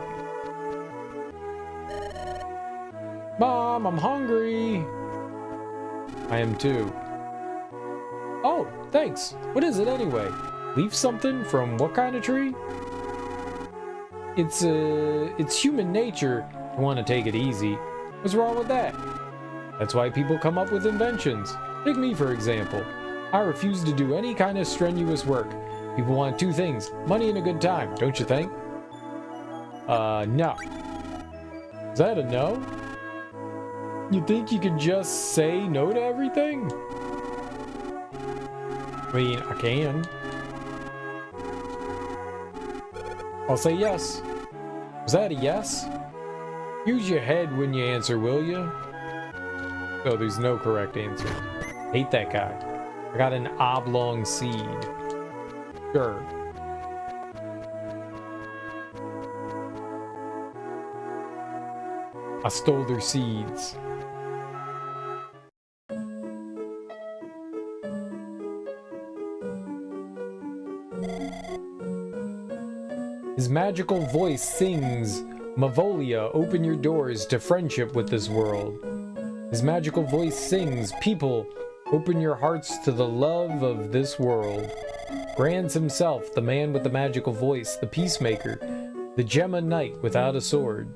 Mom, I'm hungry. I am too. Oh, thanks. What is it anyway? Leaf something from what kind of tree? It's human nature to want to take it easy. What's wrong with that? That's why people come up with inventions. Take me, for example. I refuse to do any kind of strenuous work. People want two things, money and a good time, don't you think? No. Is that a no? You think you could just say no to everything? I mean, I can. I'll say yes. Was that a yes? Use your head when you answer, will you? Oh, there's no correct answer. Hate that guy. I got an oblong seed. Sure. I stole their seeds. His magical voice sings, Mavolia, open your doors to friendship with this world. His magical voice sings, people, open your hearts to the love of this world. Grands himself, the man with the magical voice, the peacemaker, the Gemma knight without a sword.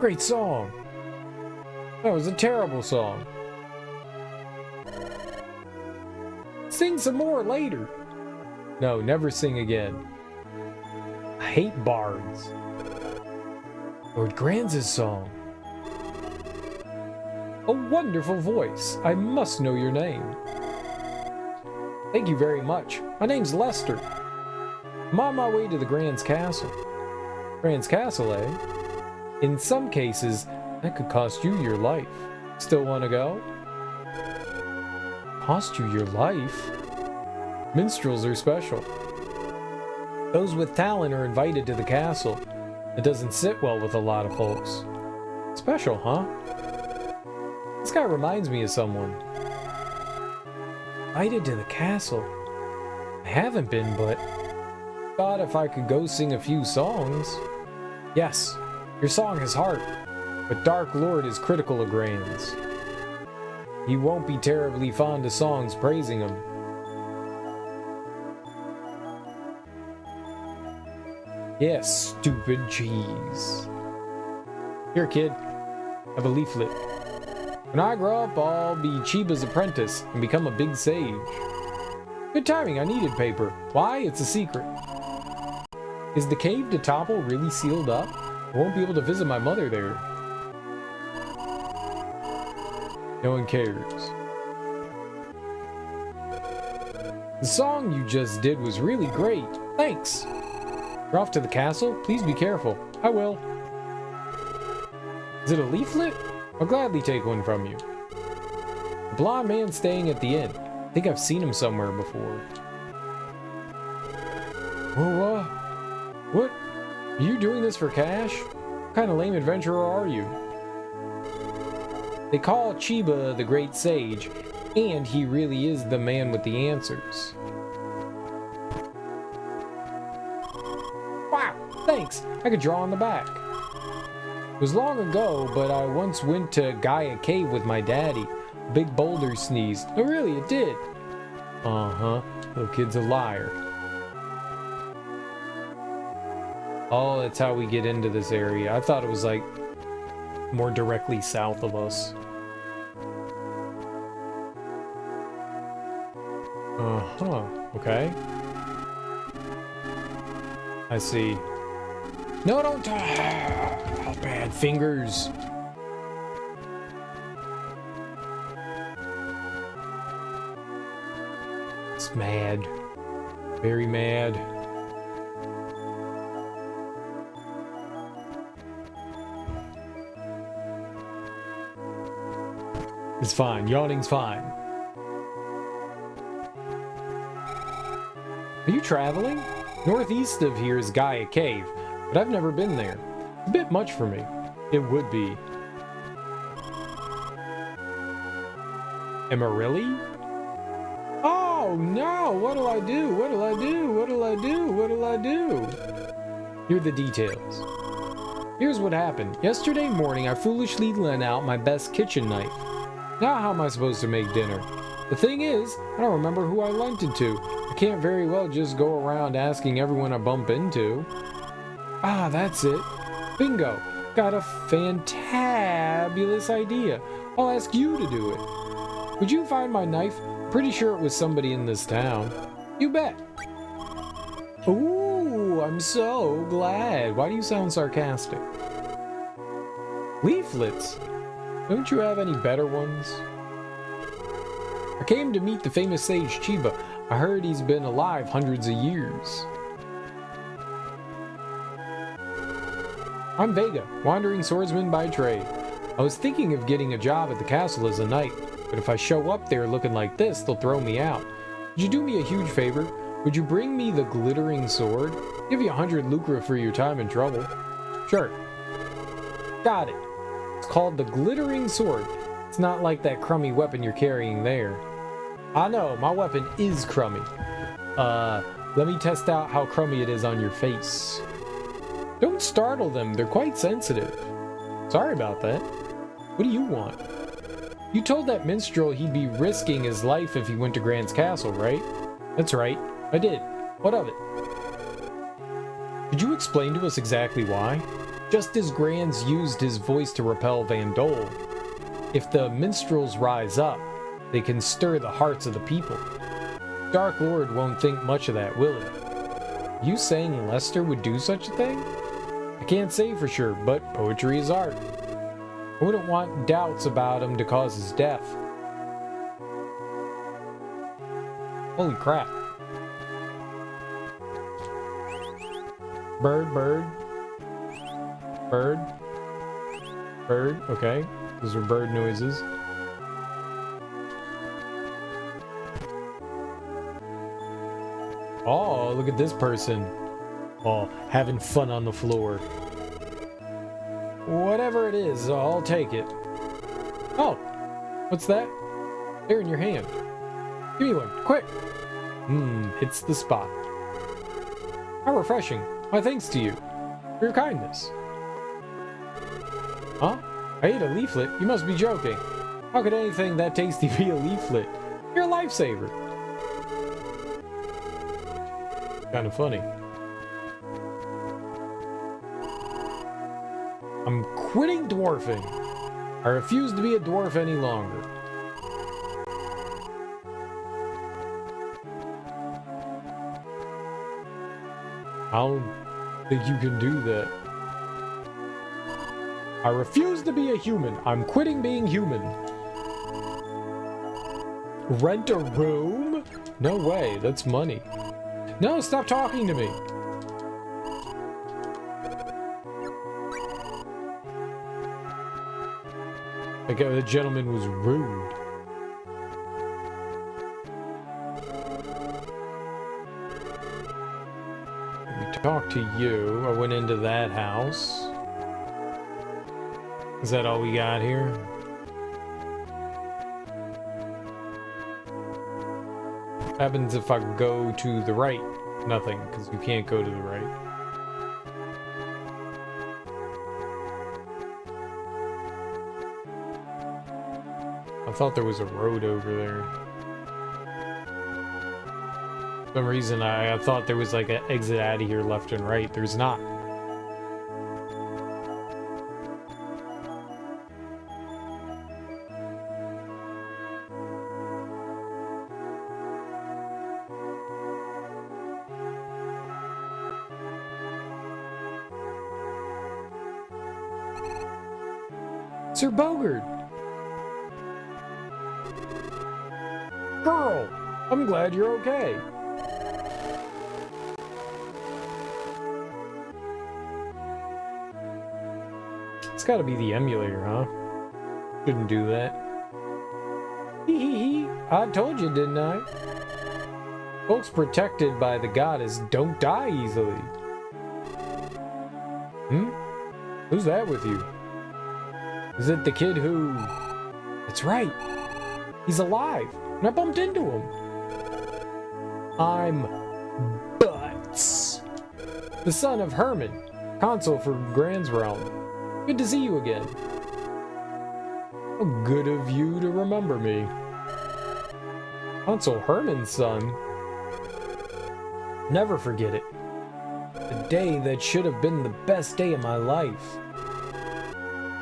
Great song. That was a terrible song. Sing some more later. No, never sing again. I hate bards. Lord Granz's song. A wonderful voice. I must know your name. Thank you very much. My name's Lester. I'm on my way to the Grand's Castle. Grand's Castle, eh? In some cases, that could cost you your life. Still want to go? Cost you your life? Minstrels are special. Those with talent are invited to the castle. It doesn't sit well with a lot of folks. Special, huh? This guy reminds me of someone. Invited to the castle? I haven't been, but thought if I could go sing a few songs. Yes, your song has heart, but Dark Lord is critical of Grands. He won't be terribly fond of songs praising him. Yes, stupid cheese. Here, kid. Have a leaflet. When I grow up, I'll be Chiba's apprentice and become a big sage. Good timing, I needed paper. Why? It's a secret. Is the cave to topple really sealed up? I won't be able to visit my mother there. No one cares. The song you just did was really great. Thanks. You're off to the castle? Please be careful. I will. Is it a leaflet? I'll gladly take one from you. The blonde man staying at the inn. I think I've seen him somewhere before. Oh, what? Are you doing this for cash? What kind of lame adventurer are you? They call Chiba the Great Sage, and he really is the man with the answers. Wow, thanks. I could draw on the back. It was long ago, but I once went to Gaia Cave with my daddy. A big boulder sneezed. Oh, really? It did? Uh-huh. Little kid's a liar. Oh, that's how we get into this area. I thought it was, like, more directly south of us. Uh-huh. Okay. I see. No, don't touch! Oh, bad fingers. It's mad. Very mad. It's fine. Yawning's fine. Are you traveling? Northeast of here is Gaia Cave, but I've never been there. A bit much for me. It would be. Amarilli? Oh no! What'll I do? What'll I do? What'll I do? What'll I do? Here are the details. Here's what happened. Yesterday morning, I foolishly lent out my best kitchen knife. Now how am I supposed to make dinner? The thing is, I don't remember who I lent it to. I can't very well just go around asking everyone I bump into. Ah, that's it. Bingo. Got a fantabulous idea. I'll ask you to do it. Would you find my knife? Pretty sure it was somebody in this town. You bet. Ooh, I'm so glad. Why do you sound sarcastic? Leaflets? Don't you have any better ones? I came to meet the famous sage Chiba. I heard he's been alive hundreds of years. I'm Vega, wandering swordsman by trade. I was thinking of getting a job at the castle as a knight, but if I show up there looking like this, they'll throw me out. Would you do me a huge favor? Would you bring me the glittering sword? Give you 100 lucre for your time and trouble. Sure. Got it. It's called the glittering sword. It's not like that crummy weapon you're carrying there. I know, my weapon is crummy. Let me test out how crummy it is on your face. Don't startle them, they're quite sensitive. Sorry about that. What do you want? You told that minstrel he'd be risking his life if he went to Grand's castle, right? That's right, I did. What of it? Could you explain to us exactly why? Just as Grand's used his voice to repel Van Dole, if the minstrels rise up, they can stir the hearts of the people. Dark Lord won't think much of that, will he? You saying Lester would do such a thing? I can't say for sure, but poetry is art. I wouldn't want doubts about him to cause his death. Holy crap. Bird, bird. Bird. Bird, okay. Those are bird noises. Oh, look at this person. Oh, having fun on the floor. Whatever it is, I'll take it. Oh, what's that? There in your hand. Give me one, quick. Hits the spot. How refreshing. My thanks to you for your kindness. Huh? I ate a leaflet? You must be joking. How could anything that tasty be a leaflet? You're a lifesaver. Kind of funny. I'm quitting dwarfing. I refuse to be a dwarf any longer. I don't think you can do that. I refuse to be a human. I'm quitting being human. Rent a room? No way, that's money. No, stop talking to me. Like, the gentleman was rude. We talked to you. I went into that house. Is that all we got here? What happens if I go to the right? Nothing, because you can't go to the right. I thought there was a road over there. For some reason I thought there was like an exit out of here left and right. There's not. Sir Bogard! Girl! I'm glad you're okay. It's gotta be the emulator, huh? Shouldn't do that. Hee hee hee. I told you, didn't I? Folks protected by the goddess don't die easily. Hmm? Who's that with you? Is it the kid who... That's right. He's alive. And I bumped into him. I'm Butts, the son of Herman, consul for Grand's Realm. Good to see you again. How good of you to remember me. Consul Herman's son? Never forget it. A day that should have been the best day of my life.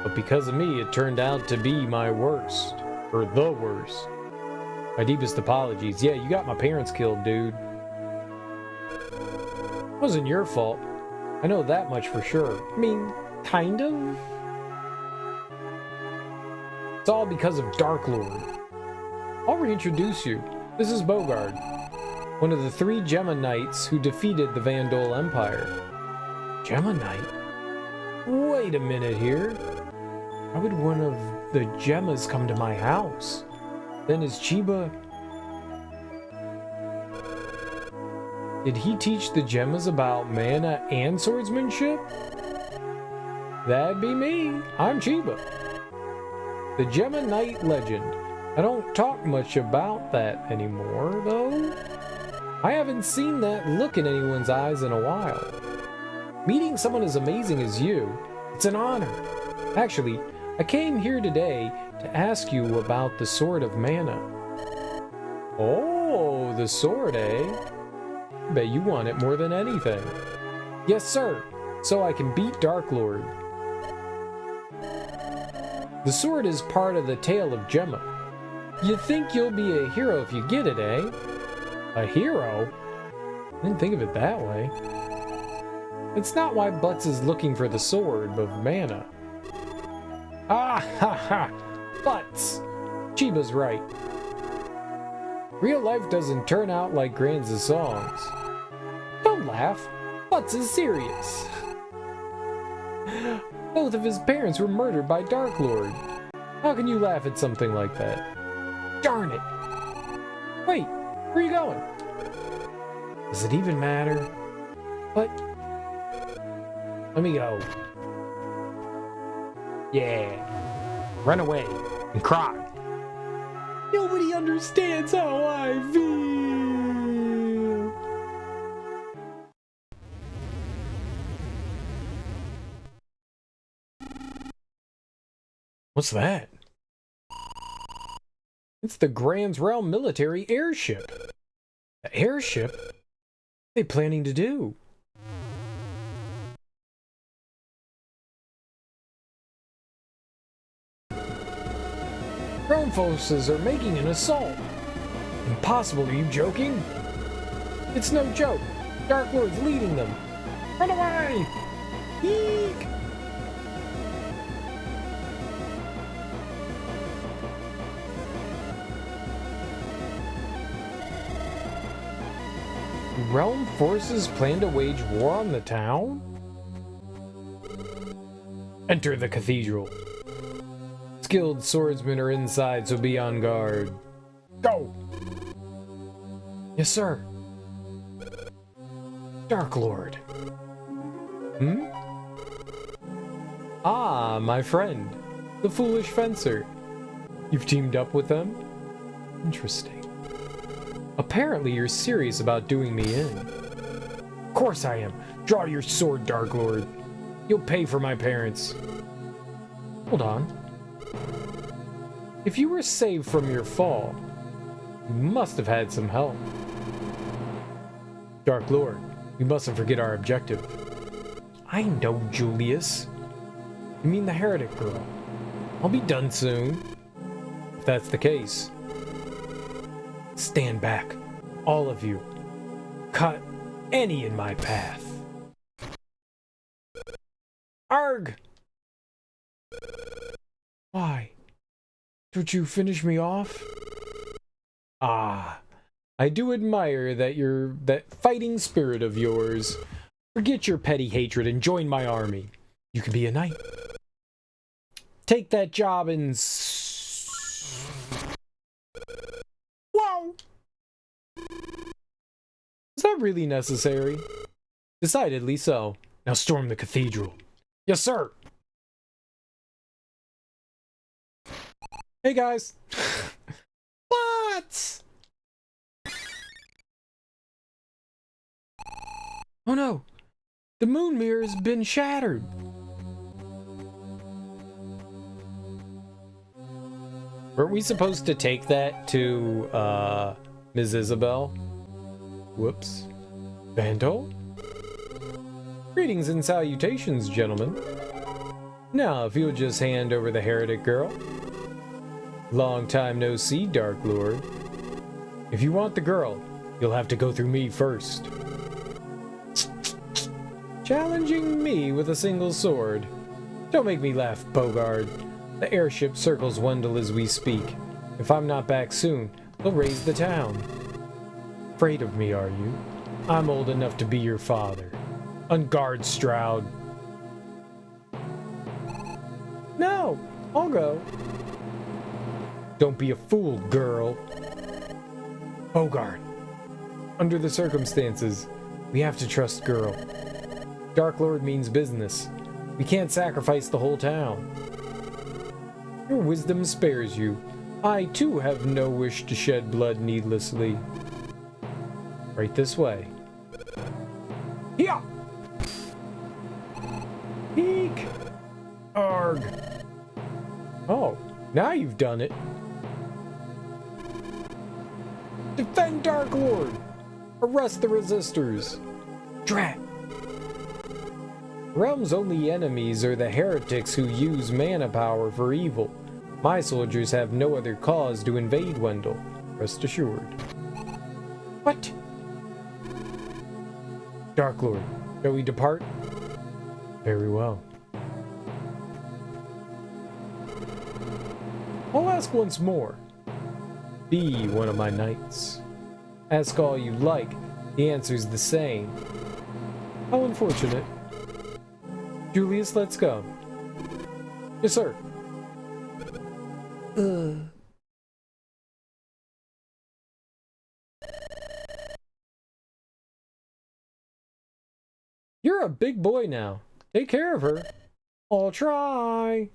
But because of me, it turned out to be my worst. Or the worst. My deepest apologies. Yeah, you got my parents killed, dude. It wasn't your fault. I know that much for sure. I mean, kind of? It's all because of Dark Lord. I'll reintroduce you. This is Bogard, one of the 3 Gemma Knights who defeated the Vandal Empire. Gemma Knight? Wait a minute here. Why would one of the Gemmas come to my house? Then is Chiba... Did he teach the Gemmas about mana and swordsmanship? That'd be me. I'm Chiba. The Gemma Knight legend. I don't talk much about that anymore, though. I haven't seen that look in anyone's eyes in a while. Meeting someone as amazing as you, it's an honor. Actually, I came here today to ask you about the Sword of Mana. Oh, the sword, eh? Bet you want it more than anything. Yes, sir, so I can beat Dark Lord. The sword is part of the tale of Gemma. You think you'll be a hero if you get it, eh? A hero? I didn't think of it that way. It's not why Butts is looking for the Sword of Mana. Ah ha ha! Butts! Chiba's right. Real life doesn't turn out like Gran's songs. Don't laugh. Butts is serious. Both of his parents were murdered by Dark Lord. How can you laugh at something like that? Darn it! Wait, where are you going? Does it even matter? But... let me go. Yeah. Run away and cry. Nobody understands how I feel. What's that? It's the Grand's Realm military airship. The airship? What are they planning to do? Grown forces are making an assault. Impossible, are you joking? It's no joke. Dark Lord's leading them. Run away! Eek! realm forces plan to wage war on the town? Enter the cathedral. Skilled swordsmen are inside, so be on guard. Go! Yes, sir. Dark Lord. Hmm? Ah, my friend. The foolish fencer. You've teamed up with them? Interesting. Apparently you're serious about doing me in. Of course I am. Draw your sword, Dark Lord. You'll pay for my parents. Hold on. If you were saved from your fall, you must have had some help. Dark Lord, we mustn't forget our objective. I know, Julius. You mean the heretic girl? I'll be done soon. If that's the case, stand back, all of you. Cut any in my path. Arg! Why? Don't you finish me off? Ah, I do admire that fighting spirit of yours. Forget your petty hatred and join my army. You can be a knight. Take that job and... Whoa! Is that really necessary? Decidedly so. Now storm the cathedral. Yes, sir! Hey, guys! What? Oh no! The moon mirror has been shattered! Weren't we supposed to take that to, Ms. Isabel? Whoops. Vandal? Greetings and salutations, gentlemen. Now, if you'll just hand over the heretic girl. Long time no see, Dark Lord. If you want the girl, you'll have to go through me first. Challenging me with a single sword. Don't make me laugh, Bogard. The airship circles Wendell as we speak. If I'm not back soon, they'll raise the town. Afraid of me, are you? I'm old enough to be your father. On guard, Stroud. No, I'll go. Don't be a fool, girl. Bogard. Under the circumstances, we have to trust girl. Dark Lord means business. We can't sacrifice the whole town. Your wisdom spares you. I, too, have no wish to shed blood needlessly. Right this way. Yeah! Eek! Arg! Oh, now you've done it. Defend Dark Lord! Arrest the resistors! Drat! Realm's only enemies are the heretics who use mana power for evil. My soldiers have no other cause to invade Wendell. Rest assured. What? Dark Lord, shall we depart? Very well. I'll ask once more. Be one of my knights. Ask all you like, the answer's the same. How unfortunate. Julius, let's go. Yes, sir. You're a big boy now. Take care of her. I'll try.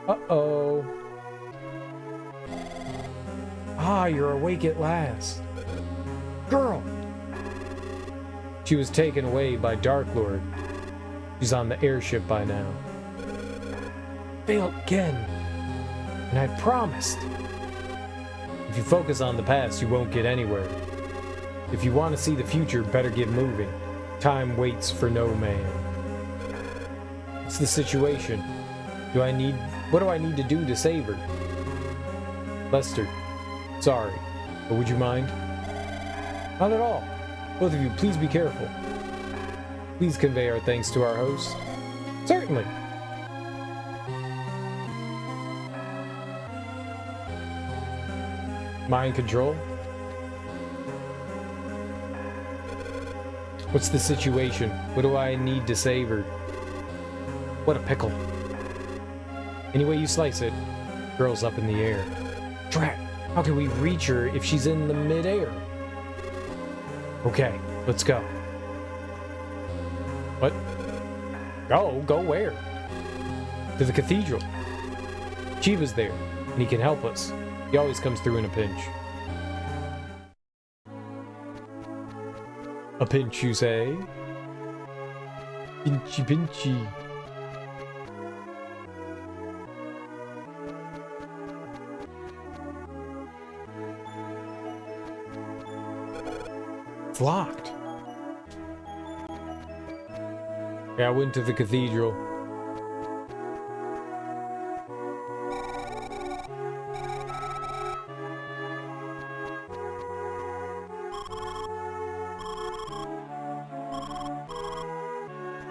Uh-oh. Ah, you're awake at last. Girl! She was taken away by Dark Lord. She's on the airship by now. Failed again. And I promised. If you focus on the past, you won't get anywhere. If you want to see the future, better get moving. Time waits for no man. What's the situation? What do I need to do to save her? Lester, sorry, but would you mind? Not at all. Both of you, please be careful. Please convey our thanks to our host. Certainly. Mind control? What's the situation? What do I need to save her? What a pickle. Any way you slice it, girl's up in the air. Drat! How can we reach her if she's in the mid-air? Okay, let's go. What? Go? Go where? To the cathedral. Chiba's there, and he can help us. He always comes through in a pinch. A pinch, you say? Pinchy, pinchy. It's locked. Yeah, I went to the cathedral.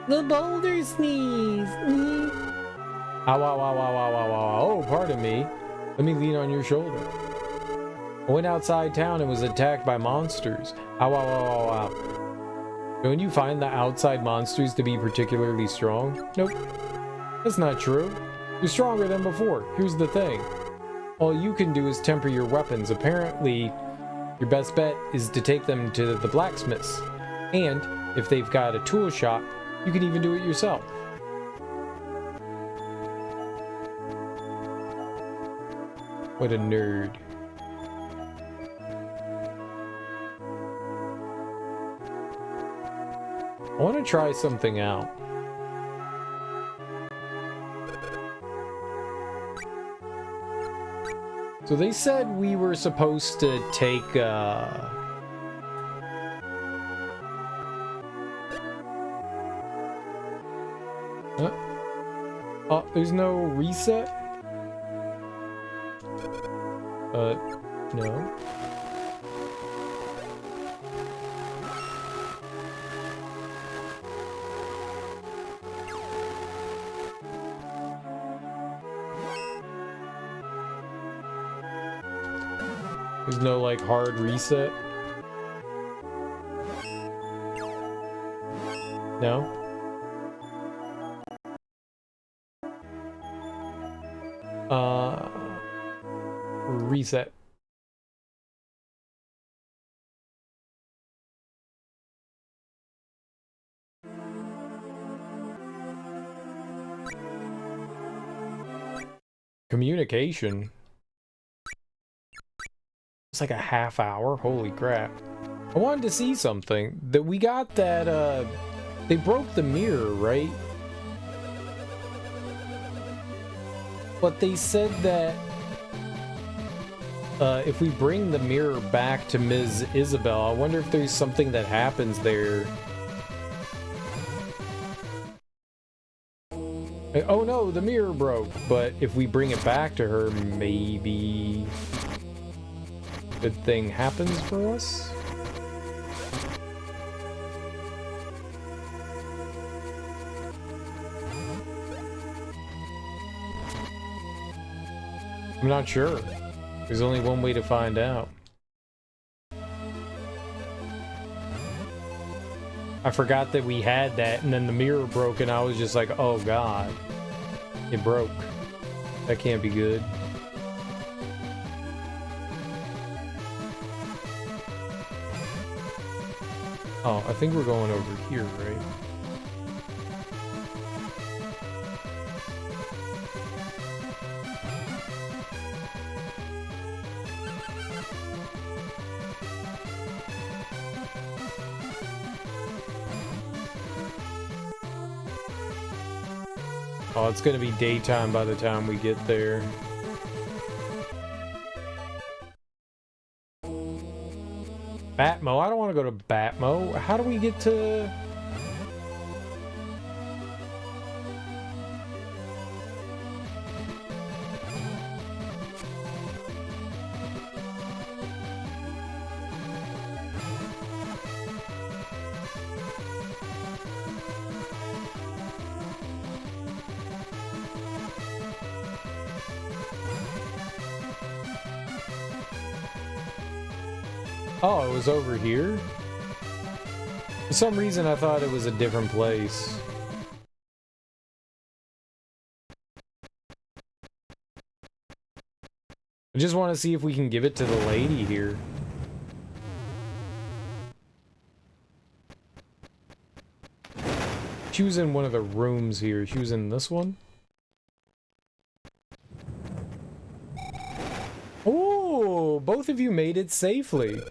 The boulder sneeze. Ow, ow, ow, ow, ow, ow, ow. Oh, pardon me. Let me lean on your shoulder. I went outside town and was attacked by monsters. Ow, ow, ow, ow, ow. Don't you find the outside monsters to be particularly strong? Nope. That's not true. You're stronger than before. Here's the thing. All you can do is temper your weapons. Apparently, your best bet is to take them to the blacksmiths. And if they've got a tool shop, you can even do it yourself. What a nerd. I want to try something out. So they said we were supposed to take, Oh, there's no reset? No. There's no, like, hard reset? No? Reset. Communication. It's like a half hour. Holy crap. I wanted to see something. That we got that, they broke the mirror, right? But they said that if we bring the mirror back to Ms. Isabel, I wonder if there's something that happens there. Oh no, the mirror broke. But if we bring it back to her, maybe a good thing happens for us? I'm not sure. There's only one way to find out. I forgot that we had that, and then the mirror broke, and I was just like, oh god. It broke. That can't be good. Oh, I think we're going over here, right? Oh, it's gonna be daytime by the time we get there. Batmo? I don't want to go to Batmo. How do we get to... Oh, it was over here? For some reason, I thought it was a different place. I just want to see if we can give it to the lady here. She was in one of the rooms here. She was in this one. Oh, both of you made it safely.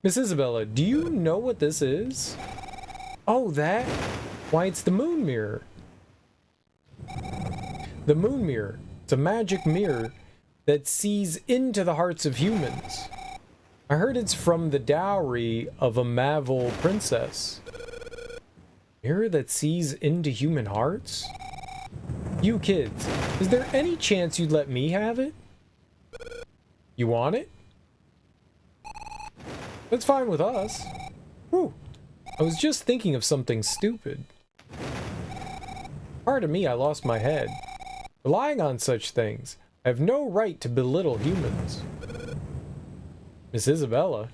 Miss Isabella, do you know what this is? Oh, that? Why, it's the moon mirror. The moon mirror. It's a magic mirror that sees into the hearts of humans. I heard it's from the dowry of a Mavol princess. Mirror that sees into human hearts? You kids, is there any chance you'd let me have it? You want it? That's fine with us. Whew. I was just thinking of something stupid. Pardon me, I lost my head. Relying on such things, I have no right to belittle humans. Miss Isabella?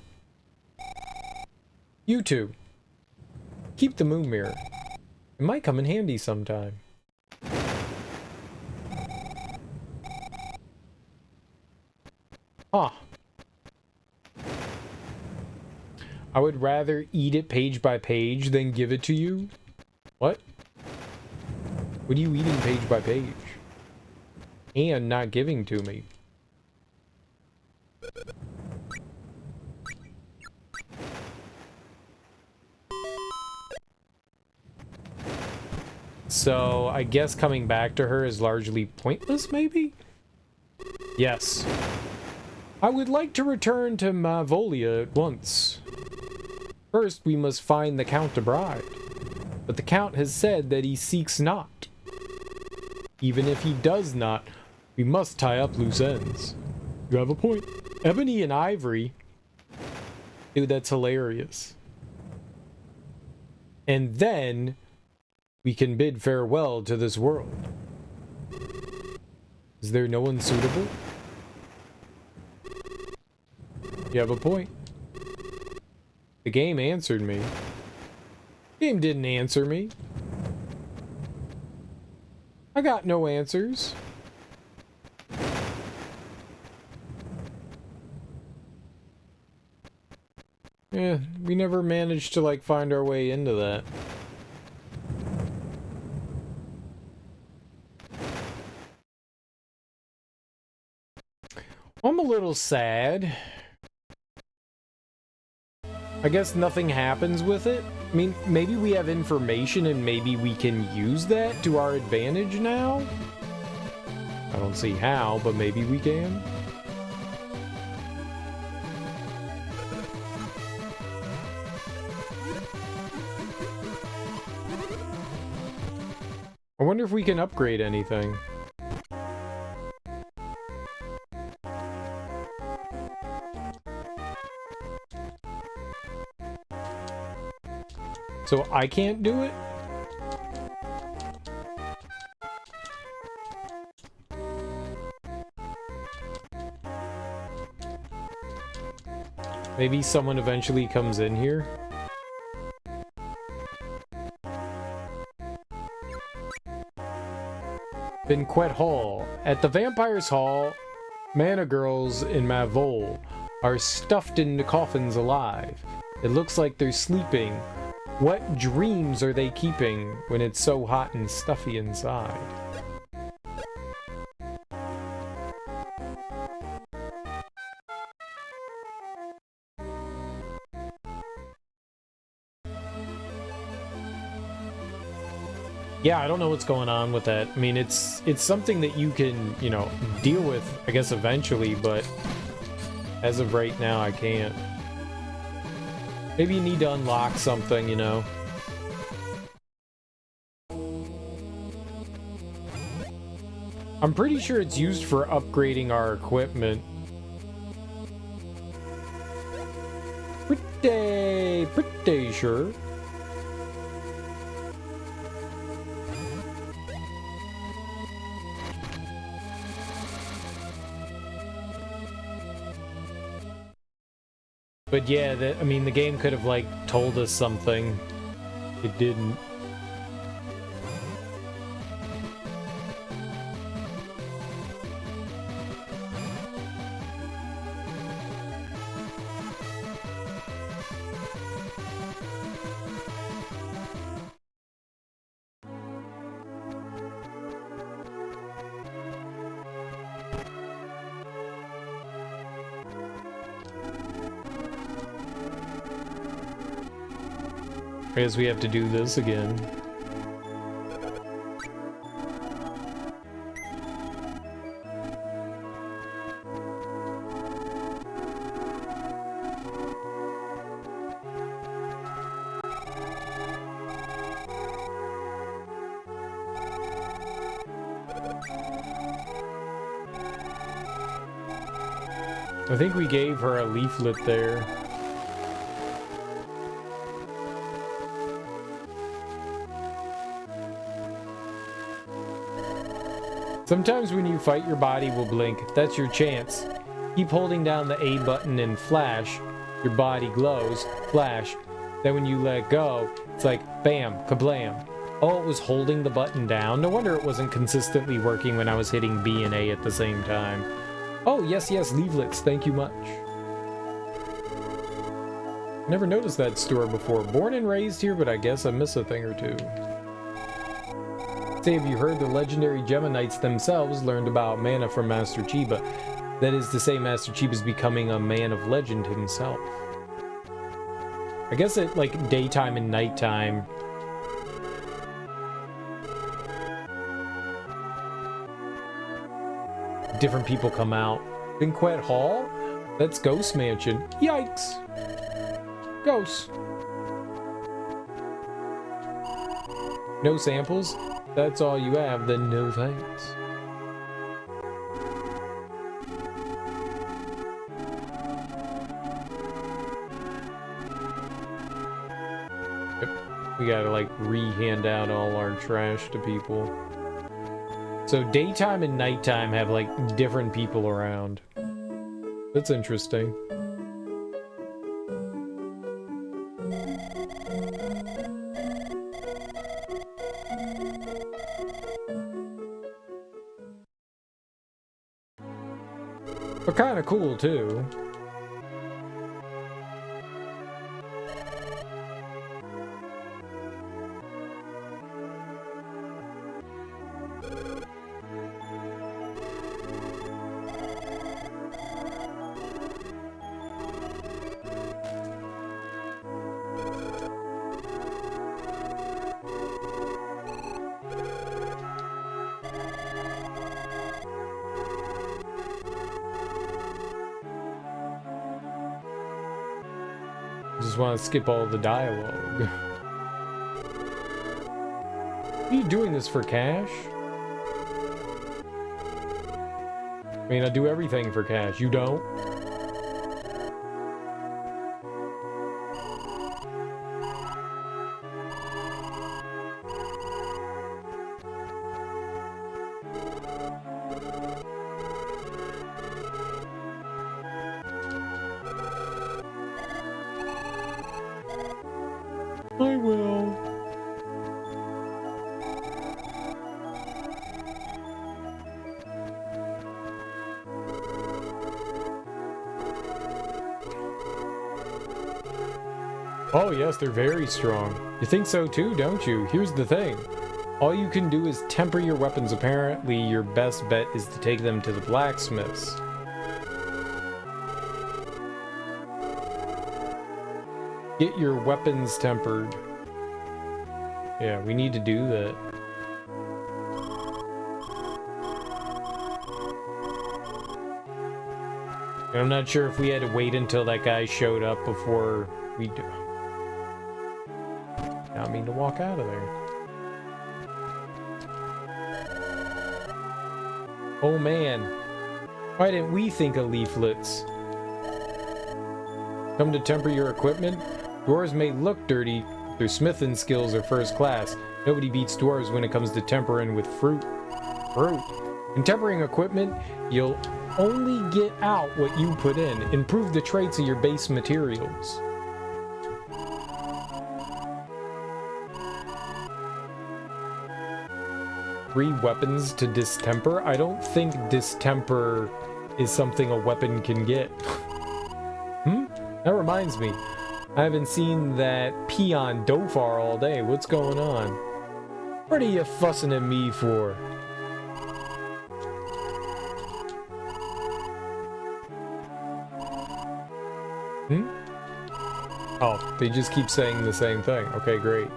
You two. Keep the moon mirror. It might come in handy sometime. Huh. I would rather eat it page by page than give it to you? What? What are you eating page by page? And not giving to me? So, I guess coming back to her is largely pointless, maybe? Yes. I would like to return to Mavolia at once. First, we must find the Count a bride. But the Count has said that he seeks not. Even if he does not, we must tie up loose ends. You have a point. Ebony and Ivory. Dude, that's hilarious. And then we can bid farewell to this world. Is there no one suitable? You have a point. The game answered me. The game didn't answer me. I got no answers. Yeah, we never managed to, like, find our way into that. I'm a little sad. I guess nothing happens with it. I mean, maybe we have information and maybe we can use that to our advantage now? I don't see how, but maybe we can. I wonder if we can upgrade anything. So I can't do it? Maybe someone eventually comes in here? Banquet Hall. At the Vampire's Hall, mana girls in Mavol are stuffed into coffins alive. It looks like they're sleeping. What dreams are they keeping when it's so hot and stuffy inside? Yeah, I don't know what's going on with that. I mean, it's something that you can, you know, deal with, I guess, eventually, but as of right now, I can't. Maybe you need to unlock something, you know. I'm pretty sure it's used for upgrading our equipment. Pretty sure. But yeah, I mean, the game could have, like, told us something. It didn't. I guess we have to do this again. I think we gave her a leaflet there. Sometimes when you fight, your body will blink. That's your chance. Keep holding down the A button and flash. Your body glows. Flash. Then when you let go, it's like bam, kablam. Oh, it was holding the button down? No wonder it wasn't consistently working when I was hitting B and A at the same time. Oh, yes, leaflets. Thank you much. Never noticed that store before. Born and raised here, but I guess I miss a thing or two. Say, have you heard the legendary Geminites themselves learned about mana from Master Chiba? That is to say, Master Chiba's becoming a man of legend himself. I guess at, like, daytime and nighttime. Different people come out. Banquet Hall? That's Ghost Mansion. Yikes! Ghosts. No samples? That's all you have, then no thanks. Yep. We gotta, like, re-hand out all our trash to people. So daytime and nighttime have, like, different people around. That's interesting. But kind of cool, too. Just want to skip all the dialogue. Are you doing this for cash? I mean, I do everything for cash. You don't? I will. Oh yes, they're very strong. You think so too, don't you? Here's the thing. All you can do is temper your weapons. Apparently, your best bet is to take them to the blacksmiths. Get your weapons tempered. Yeah, we need to do that. And I'm not sure if we had to wait until that guy showed up before we do. I mean to walk out of there. Oh man, why didn't we think of leaflets? Come to temper your equipment? Dwarves may look dirty, but their smithing skills are first class. Nobody beats dwarves when it comes to tempering with fruit. In tempering equipment, you'll Only get out what you put in. Improve the traits of your base materials. Three weapons to distemper? I don't think distemper is something a weapon can get. That reminds me. I haven't seen that peon Dofar all day. What's going on? What are you fussing at me for? Oh, they just keep saying the same thing. Okay, great.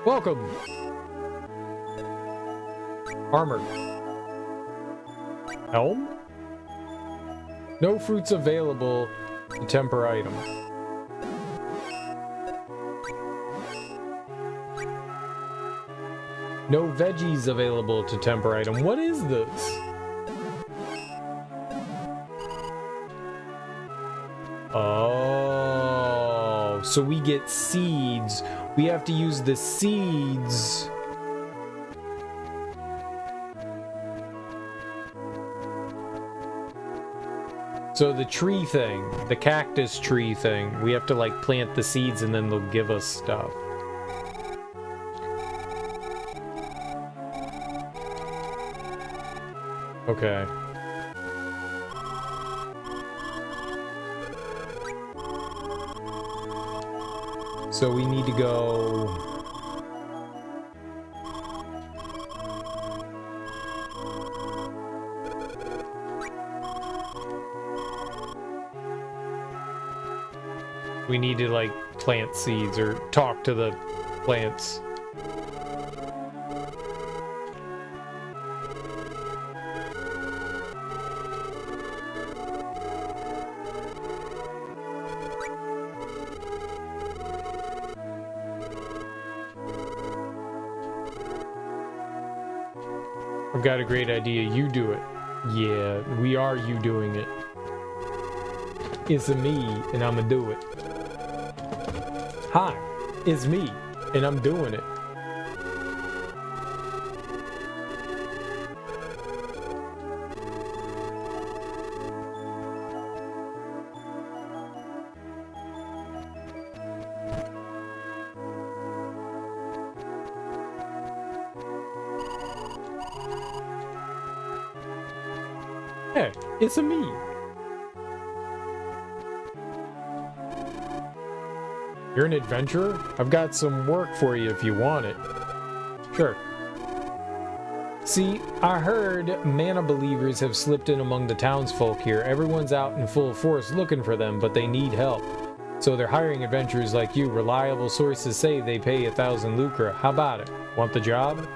Welcome! Armor. Helm? No fruits available to temper item. No veggies available to temper item. What is this? Oh, so we get seeds. We have to use the seeds. So the tree thing, the cactus tree thing, we have to like plant the seeds and then they'll give us stuff. Okay. So we need to go... We need to, like, plant seeds or talk to the plants. I've got a great idea. You do it. Yeah, we are you doing it. It's me, and I'ma do it. Hi, it's me, and I'm doing it. Hey, it's a me. You're an adventurer? I've got some work for you if you want it. Sure. See, I heard mana believers have slipped in among the townsfolk here. Everyone's out in full force looking for them, but they need help. So they're hiring adventurers like you. Reliable sources say they pay 1,000 lucre. How about it? Want the job?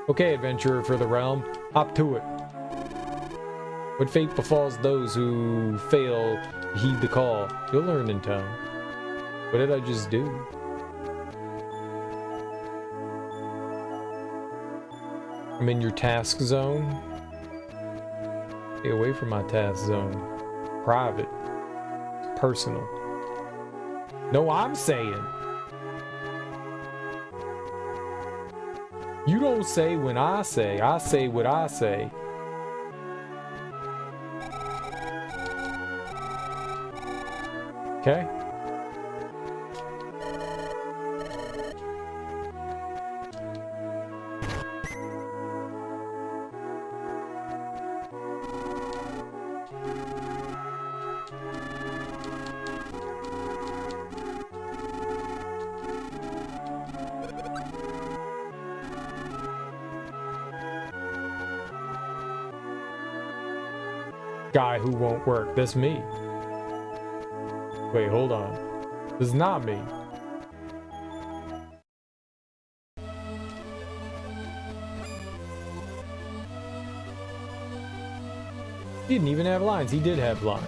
Okay, adventurer for the realm. Hop to it. What fate befalls those who fail to heed the call? You'll learn in time. What did I just do? I'm in your task zone. Stay away from my task zone. Private. Personal. No, I'm saying. You don't say when I say what I say. Okay. Guy who won't work. That's me. Wait, hold on. This is not me. He didn't even have lines. He did have lines.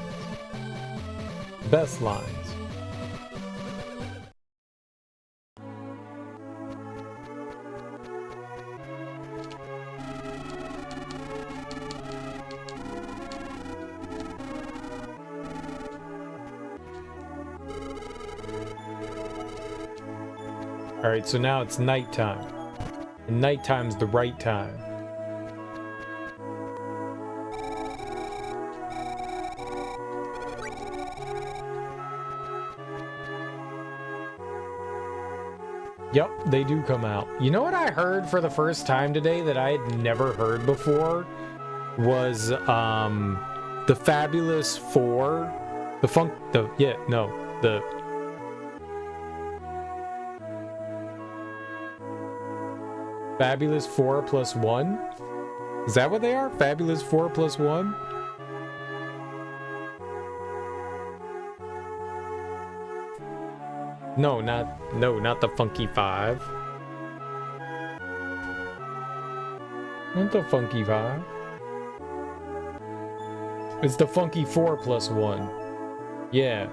Best lines. Alright, so now it's nighttime. And nighttime's the right time. Yep, they do come out. You know what I heard for the first time today that I had never heard before? Was, the Fabulous Four. The Fabulous 4 plus 1? Is that what they are? Fabulous 4 plus 1? No, not the Funky 5. Not the Funky 5. It's the Funky 4 plus 1. Yeah.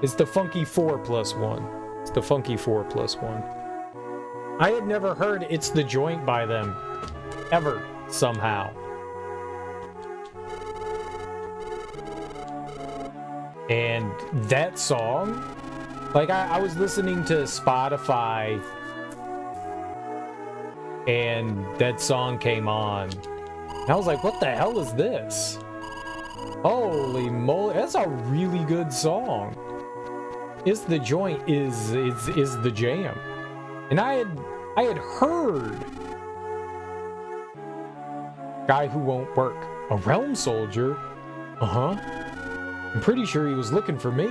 It's the Funky 4 plus 1. It's the Funky 4 plus 1. I had never heard It's the Joint by them. Ever. Somehow. And that song, like I was listening to Spotify and that song came on. And I was like, what the hell is this? Holy moly, that's a really good song. It's the Joint is the jam. And I had heard Guy Who Won't Work, a Realm Soldier. Uh-huh. I'm pretty sure he was looking for me.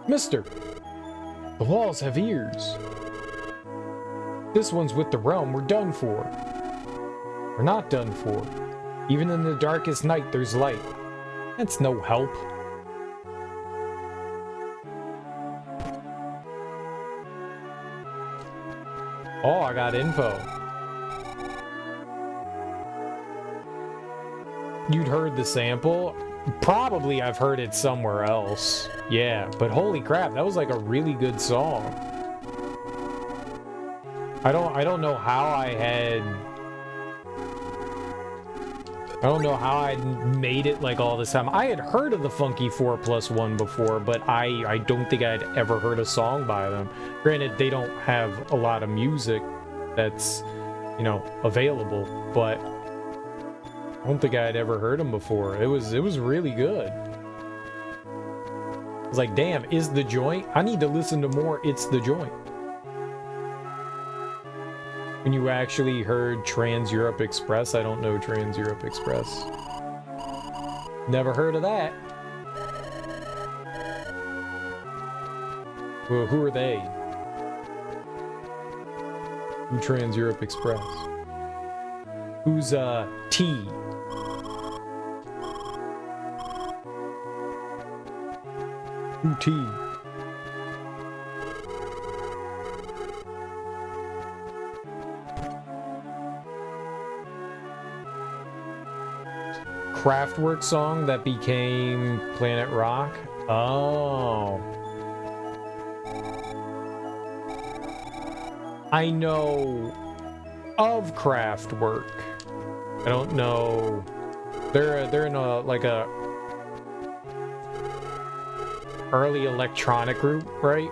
Mister, the walls have ears. This one's with the realm. We're done for. We're not done for. Even in the darkest night, there's light. That's no help. Oh, I got info. You'd heard the sample? Probably I've heard it somewhere else. Yeah, but holy crap, that was like a really good song. I don't know how I made it like all this time. I had heard of the Funky 4 plus 1 before, but I don't think I'd ever heard a song by them. Granted, they don't have a lot of music that's, you know, available, but I don't think I had ever heard them before. It was really good. I was like, damn, Is the Joint? I need to listen to more It's the Joint. When you actually heard Trans Europe Express, I don't know Trans Europe Express. Never heard of that. Well, who are they? Who Trans Europe Express? Who's T? Who T? Kraftwerk song that became Planet Rock? Oh. I know of Kraftwerk. I don't know. They're in a like a early electronic group, right?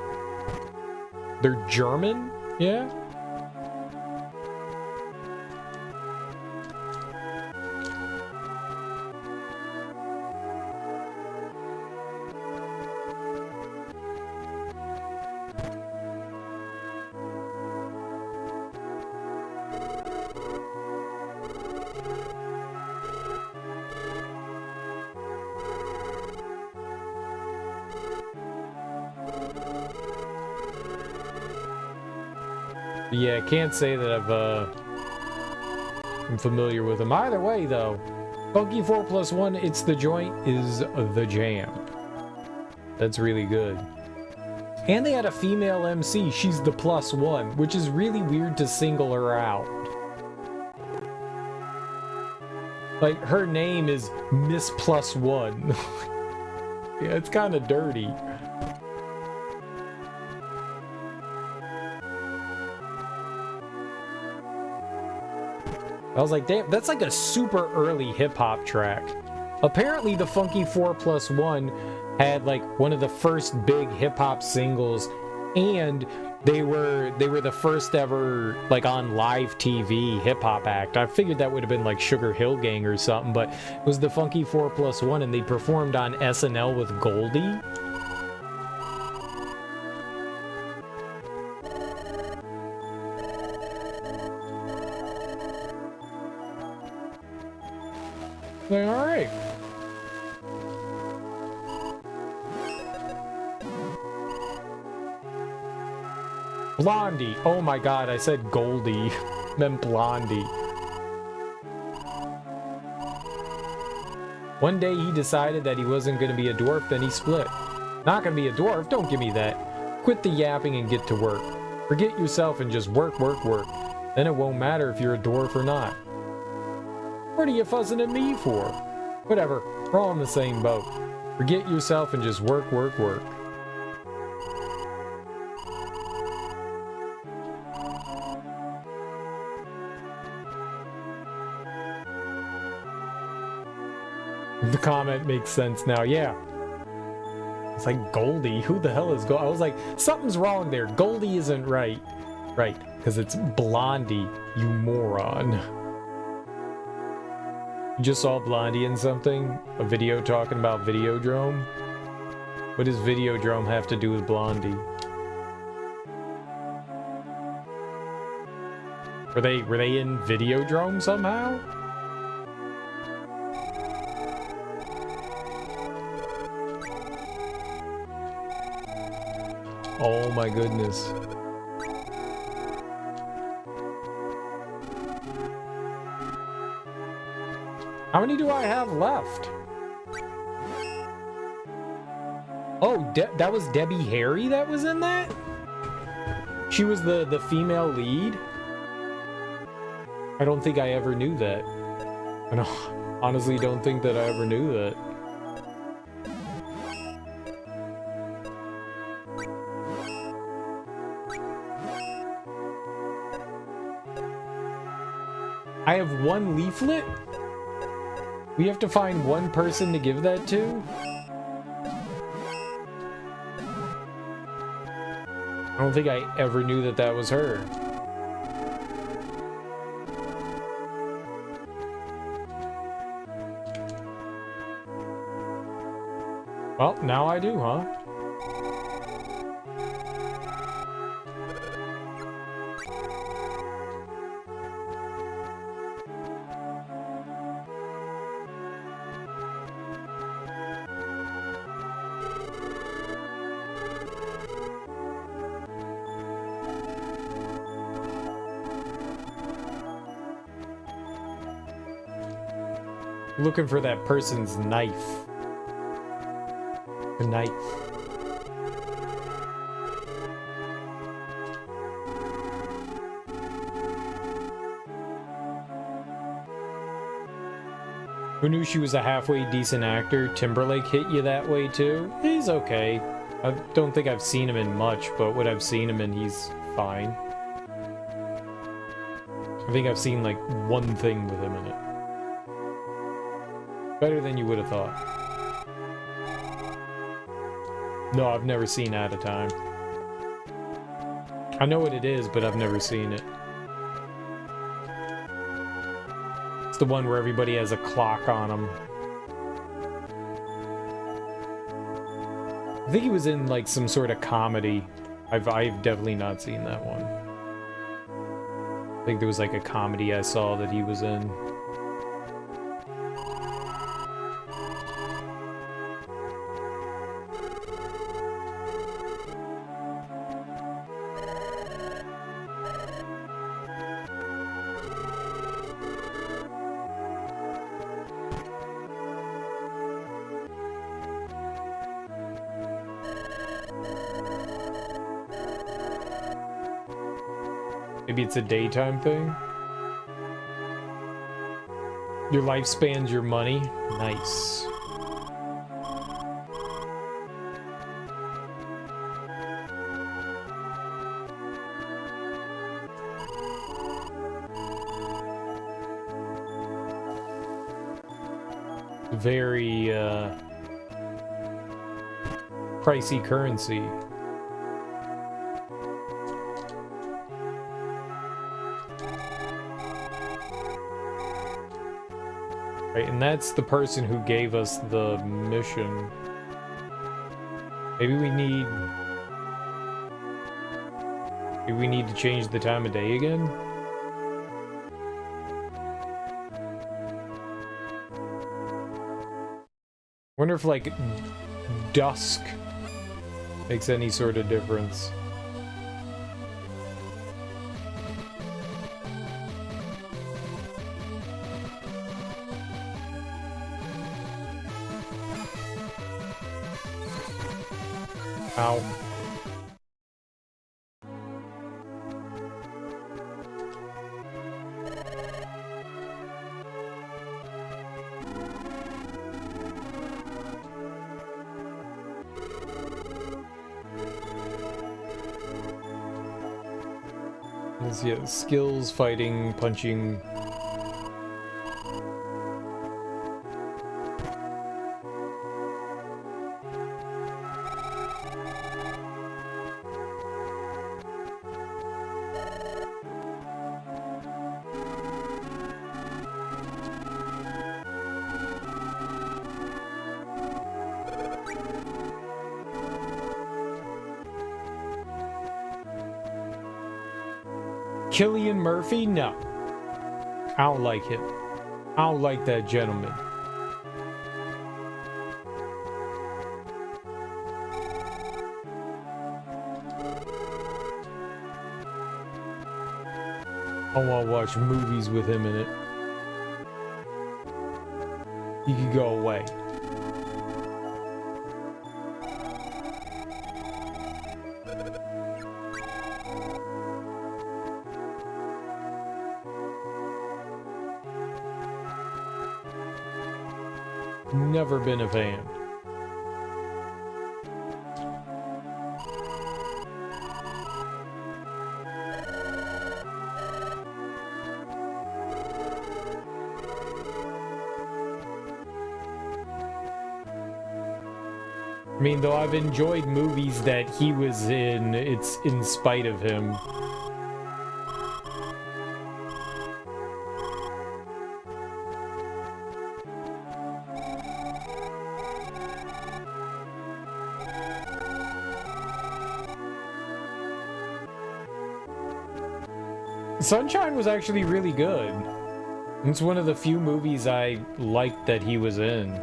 They're German? Yeah? Yeah, can't say that I'm familiar with them. Either way, though, Funky 4 plus 1, It's the Joint is the jam. That's really good. And they had a female MC. She's the +1, which is really weird to single her out. Like, her name is Miss +1. Yeah, it's kind of dirty. I was like, damn, that's like a super early hip-hop track. Apparently, the Funky 4 plus 1 had like one of the first big hip-hop singles, and They were the first ever, like, on live TV hip-hop act. I figured that would have been like Sugar Hill Gang or something, but it was the Funky 4+1, and they performed on SNL with Goldie. Like, all right. Blondie. Oh my god, I said Goldie. Meant Blondie. One day he decided that he wasn't going to be a dwarf, then he split. Not going to be a dwarf? Don't give me that. Quit the yapping and get to work. Forget yourself and just work, work, work. Then it won't matter if you're a dwarf or not. What are you fussing at me for? Whatever, we're all in the same boat. Forget yourself and just work, work, work. The comment makes sense now, yeah. It's like Goldie, who the hell is Goldie? I was like, something's wrong there. Goldie isn't right. Right, because it's Blondie, you moron. You just saw Blondie in something? A video talking about Videodrome? What does Videodrome have to do with Blondie? Were they in Videodrome somehow? Oh my goodness. How many do I have left? Oh, that was Debbie Harry that was in that? She was the female lead? I don't think I ever knew that. I honestly don't think that I ever knew that. I have one leaflet? We have to find one person to give that to? I don't think I ever knew that that was her. Well, now I do, huh? Looking for that person's knife. The knife. Who knew she was a halfway decent actor? Timberlake hit you that way too? He's okay. I don't think I've seen him in much, but what I've seen him in, he's fine. I think I've seen like one thing with him in it. Better than you would have thought. No, I've never seen At a Time. I know what it is, but I've never seen it. It's the one where everybody has a clock on them. I think he was in like some sort of comedy. I've definitely not seen that one. I think there was like a comedy I saw that he was in. Maybe it's a daytime thing? Your lifespan's your money? Nice. Very, pricey currency. Right, and that's the person who gave us the mission. Maybe we need to change the time of day again? Wonder if, like, dusk makes any sort of difference. Ow. Yeah, skills, fighting, punching. Killian Murphy? No. I don't like him. I don't like that gentleman. I want to watch movies with him in it. He could go away. Never been a fan. I mean, though I've enjoyed movies that he was in, it's in spite of him. Sunshine was actually really good. It's one of the few movies I liked that he was in.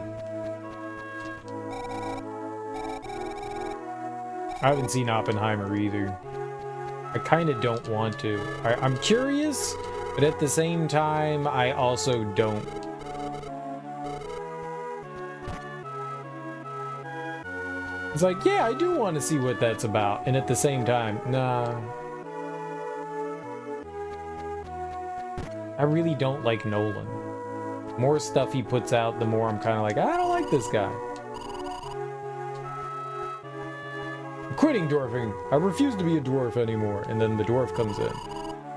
I haven't seen Oppenheimer either. I kind of don't want to. I'm curious, but at the same time, I also don't. It's like, yeah, I do want to see what that's about, and at the same time, nah. I really don't like Nolan. The more stuff he puts out, the more I'm kind of like, I don't like this guy. I'm quitting dwarfing. I refuse to be a dwarf anymore. And then the dwarf comes in.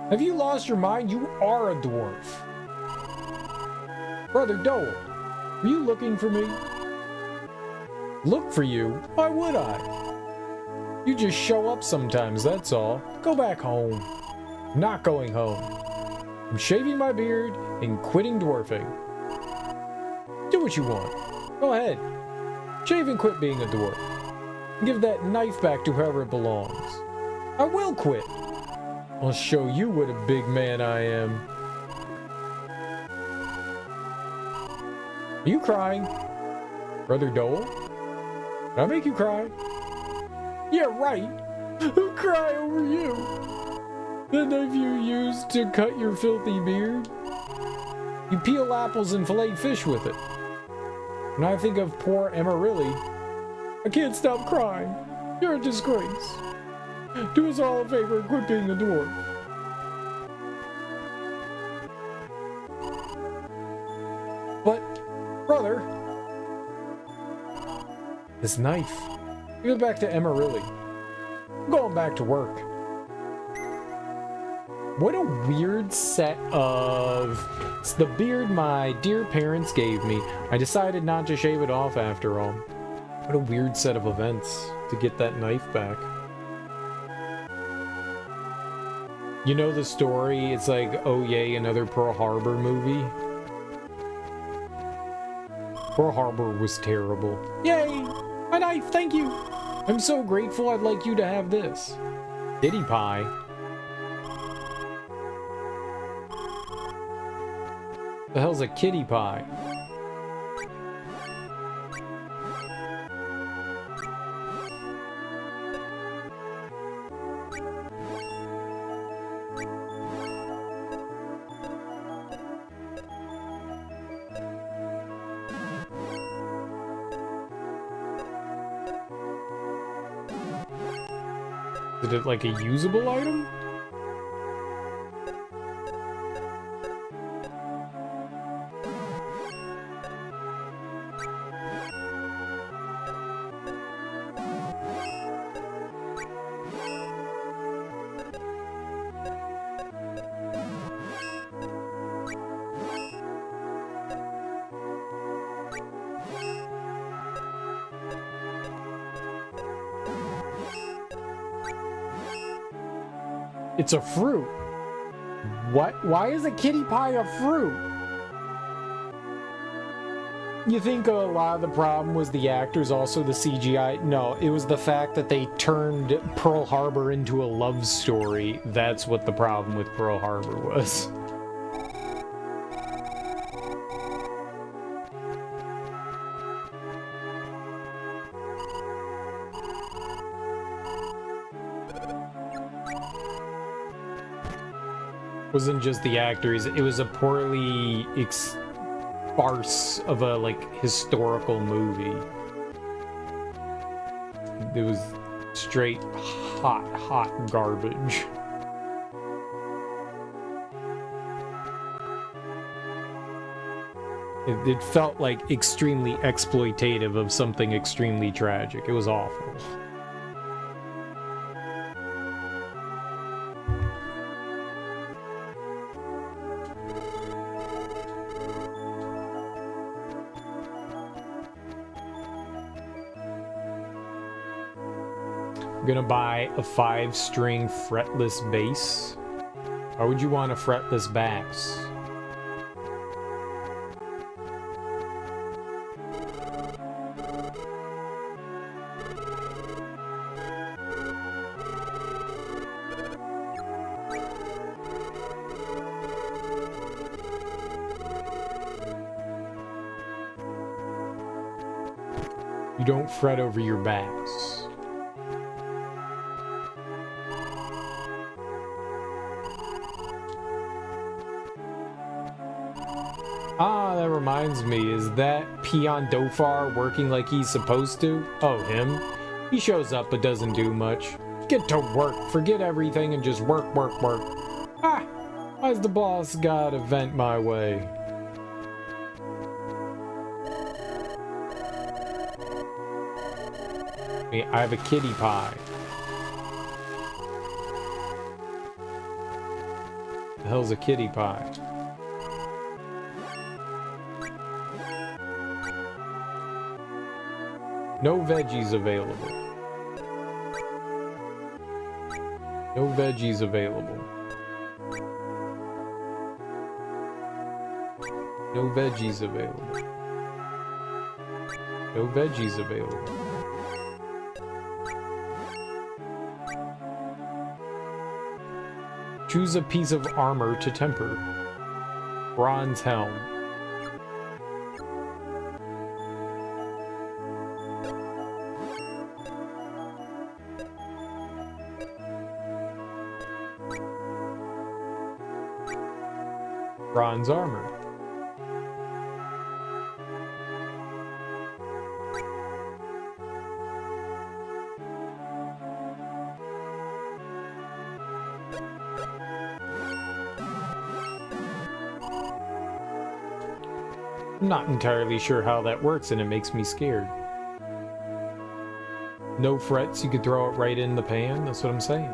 Have you lost your mind? You are a dwarf. Brother Dole, are you looking for me? Look for you? Why would I? You just show up sometimes, that's all. Go back home. I'm not going home. I'm shaving my beard and quitting dwarfing. Do what you want. Go ahead. Shave and quit being a dwarf. Give that knife back to whoever it belongs. I will quit. I'll show you what a big man I am. Are you crying? Brother Dole? Did I make you cry? Yeah, right. Who cry over you? The knife you used to cut your filthy beard? You peel apples and fillet fish with it. When I think of poor Amarilli, I can't stop crying. You're a disgrace. Do us all a favor and quit being a dwarf. But, brother, this knife. Give it back to Amarilli. I'm going back to work. What a weird set of... It's the beard my dear parents gave me. I decided not to shave it off after all. What a weird set of events to get that knife back. You know the story? It's like, oh yay, another Pearl Harbor movie. Pearl Harbor was terrible. Yay! My knife, thank you! I'm so grateful. I'd like you to have this. Kitty pie. The hell's a kitty pie? Is it like a usable item? It's a fruit. What? Why is a kitty pie a fruit? You think a lot of the problem was the actors, also the CGI? No, it was the fact that they turned Pearl Harbor into a love story. That's what the problem with Pearl Harbor was. Wasn't just the actors, it was a poorly farce of a like historical movie. It was straight hot garbage. It felt like extremely exploitative of something extremely tragic. It was awful. Gonna buy a 5-string fretless bass. Why would you want a fretless bass? You don't fret over your bass. Ah, that reminds me, is that Peon Dofar working like he's supposed to? Oh, him? He shows up but doesn't do much. Get to work, forget everything and just work. Ah, why's the boss gotta vent my way? I have a kitty pie. The hell's a kitty pie? No veggies available. No veggies available. No veggies available. No veggies available. Choose a piece of armor to temper. Bronze helm. Bronze armor. I'm not entirely sure how that works and it makes me scared. No frets, you could throw it right in the pan, that's what I'm saying.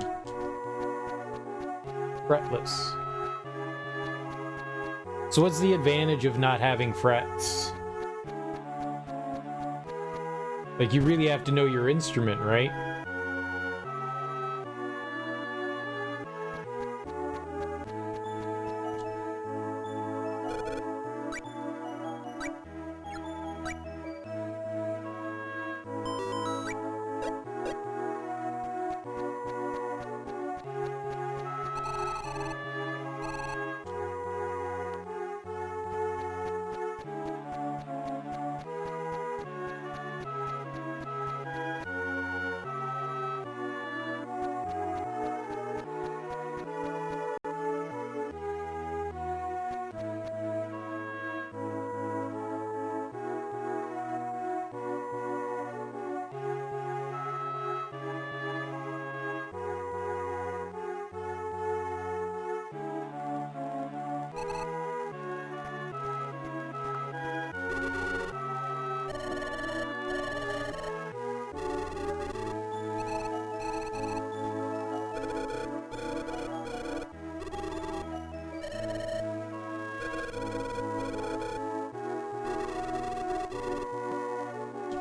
Fretless. So what's the advantage of not having frets? Like, you really have to know your instrument, right?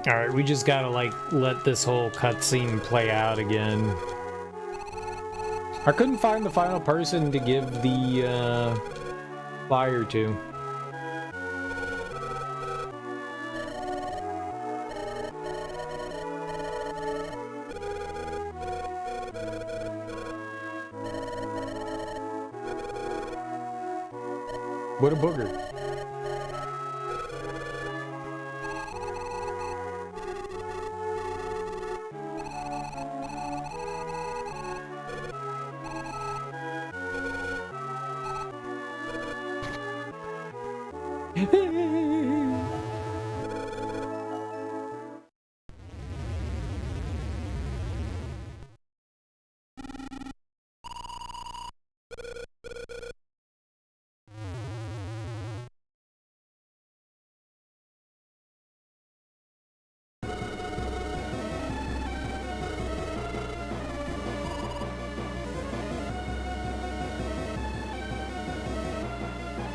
Alright, we just gotta, like, let this whole cutscene play out again. I couldn't find the final person to give the, flyer to. What a booger.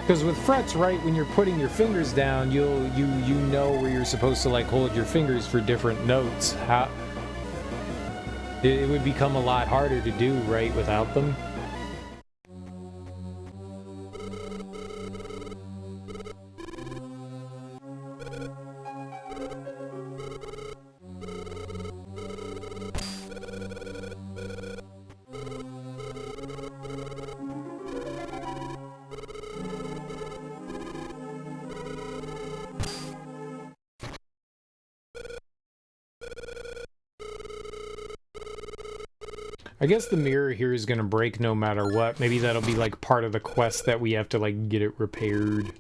Because with frets, right, when you're putting your fingers down, you know where you're supposed to like hold your fingers for different notes. How it would become a lot harder to do, right, without them. I guess the mirror here is gonna break no matter what. Maybe that'll be like part of the quest that we have to like get it repaired.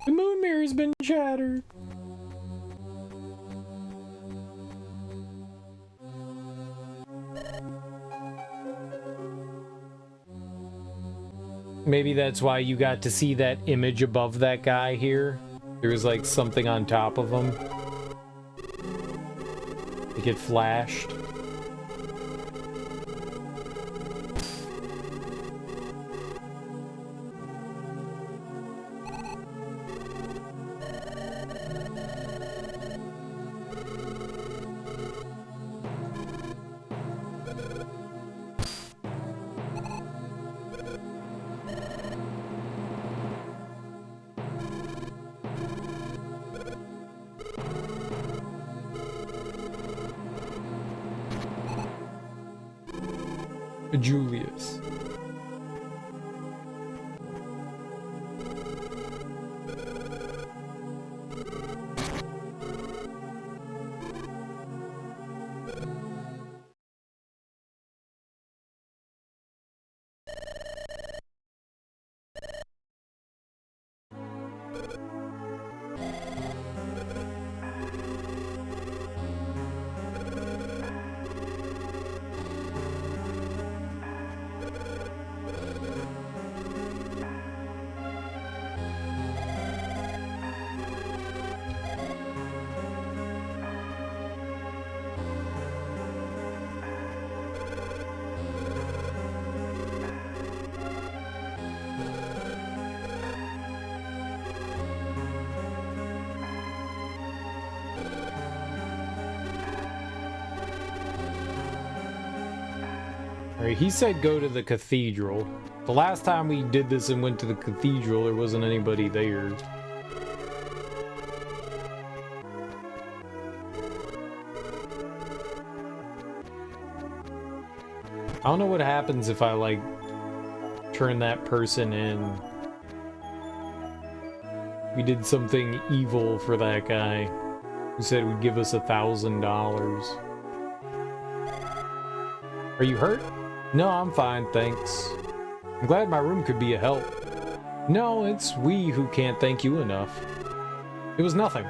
The moon mirror's been shattered. Maybe that's why you got to see that image above that guy here. There was like something on top of him. Like it flashed. Julius. Alright, he said go to the cathedral. The last time we did this and went to the cathedral, there wasn't anybody there. I don't know what happens if I, like, turn that person in. We did something evil for that guy who said would give us $1,000. Are you hurt? No, I'm fine, thanks. I'm glad my room could be a help. No, it's we who can't thank you enough. It was nothing.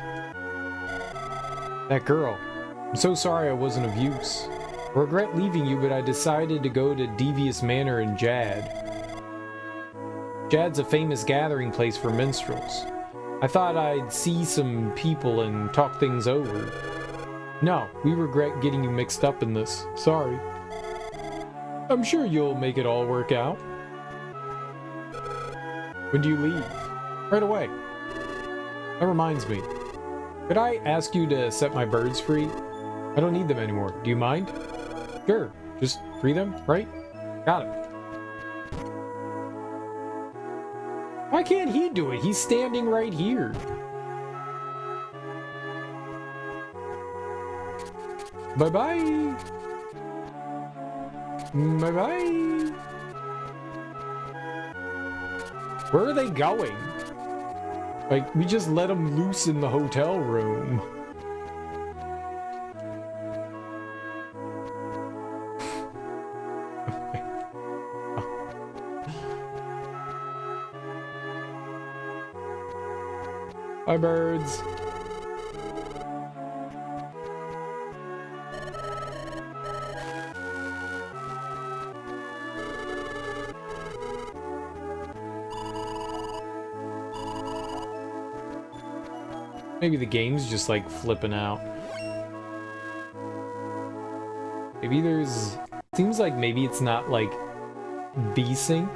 That girl. I'm so sorry I wasn't of use. I regret leaving you, but I decided to go to Devious Manor in Jad. Jad's a famous gathering place for minstrels. I thought I'd see some people and talk things over. No, we regret getting you mixed up in this. Sorry. I'm sure you'll make it all work out. When do you leave? Right away. That reminds me. Could I ask you to set my birds free? I don't need them anymore. Do you mind? Sure. Just free them, right? Got it. Why can't he do it? He's standing right here. Bye-bye. Bye-bye. Where are they going? Like, we just let them loose in the hotel room. Bye, birds. Maybe the game's just like flipping out. Maybe there's... Seems like maybe it's not like VSync.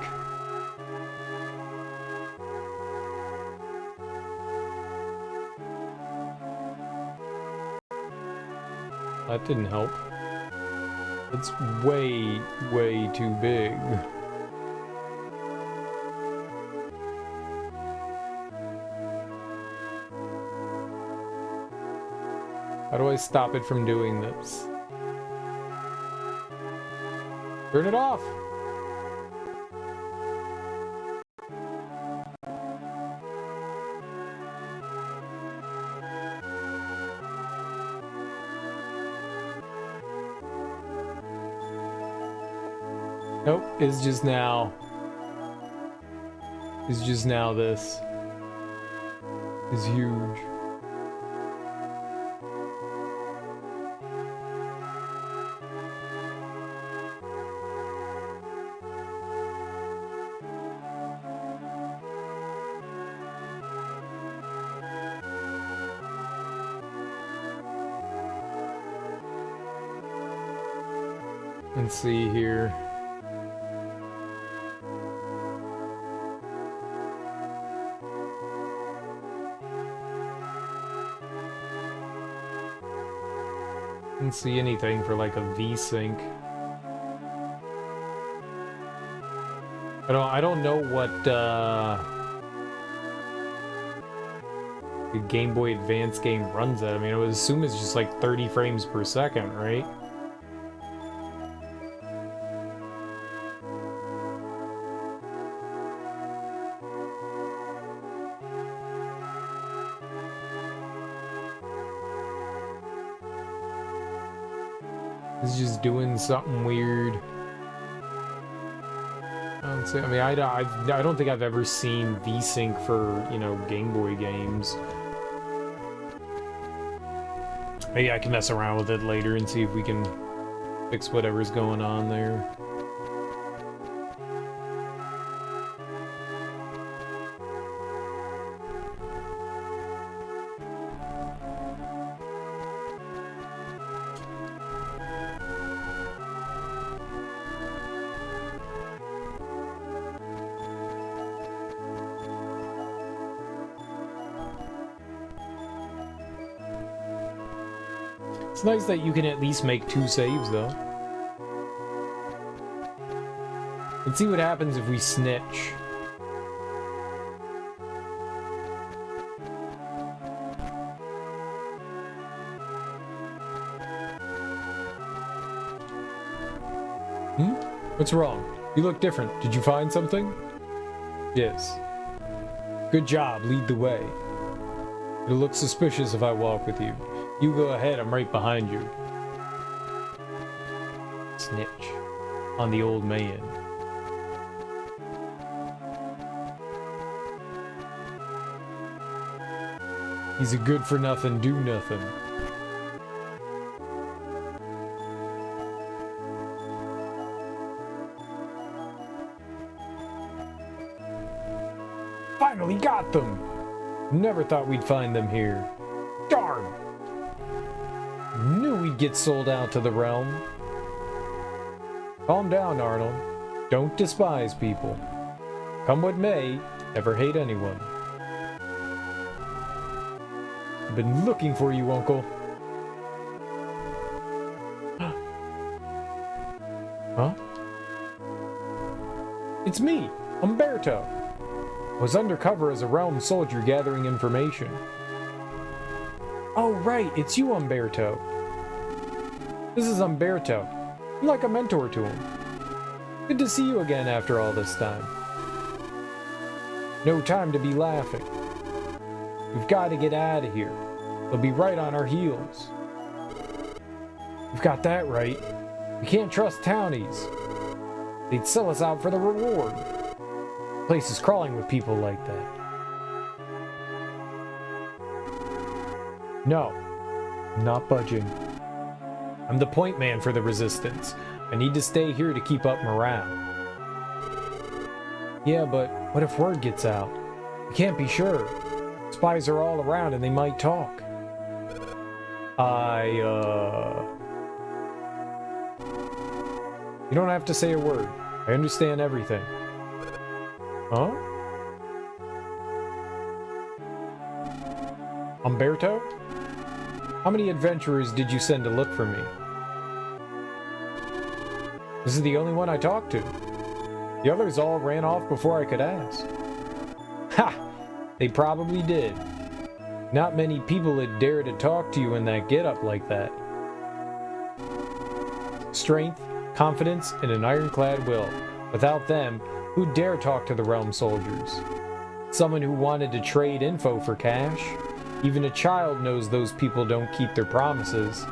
That didn't help. It's way, way too big. How do I stop it from doing this? Turn it off! Nope, it's just now. It's just now this. Is huge. Let's see here. Didn't see anything for like a VSync. I don't know what the Game Boy Advance game runs at. I mean, I would assume it's just like 30 frames per second, right? It's just doing something weird. I mean, I don't think I've ever seen VSync for, you know, Game Boy games. Maybe I can mess around with it later and see if we can fix whatever's going on there. It's nice that you can at least make 2 saves, though. Let's see what happens if we snitch. What's wrong? You look different. Did you find something? Yes. Good job. Lead the way. It'll look suspicious if I walk with you. You go ahead, I'm right behind you. Snitch. On the old man. He's a good-for-nothing, do-nothing. Finally got them! Never thought we'd find them here. Darn! Knew we'd get sold out to the realm. Calm down, Arnold. Don't despise people. Come what may, never hate anyone. I've been looking for you, Uncle. Huh? It's me, Umberto. I was undercover as a realm soldier gathering information. Oh, right, it's you, Umberto. This is Umberto. I'm like a mentor to him. Good to see you again after all this time. No time to be laughing. We've got to get out of here. They'll be right on our heels. You've got that right. We can't trust townies. They'd sell us out for the reward. The place is crawling with people like that. No, I'm not budging. I'm the point man for the resistance. I need to stay here to keep up morale. Yeah, but what if word gets out? We can't be sure. Spies are all around and they might talk. You don't have to say a word. I understand everything. Huh? Umberto? How many adventurers did you send to look for me? This is the only one I talked to. The others all ran off before I could ask. Ha! They probably did. Not many people would dare to talk to you in that get-up like that. Strength, confidence, and an ironclad will. Without them, who'd dare talk to the realm soldiers? Someone who wanted to trade info for cash? Even a child knows those people don't keep their promises.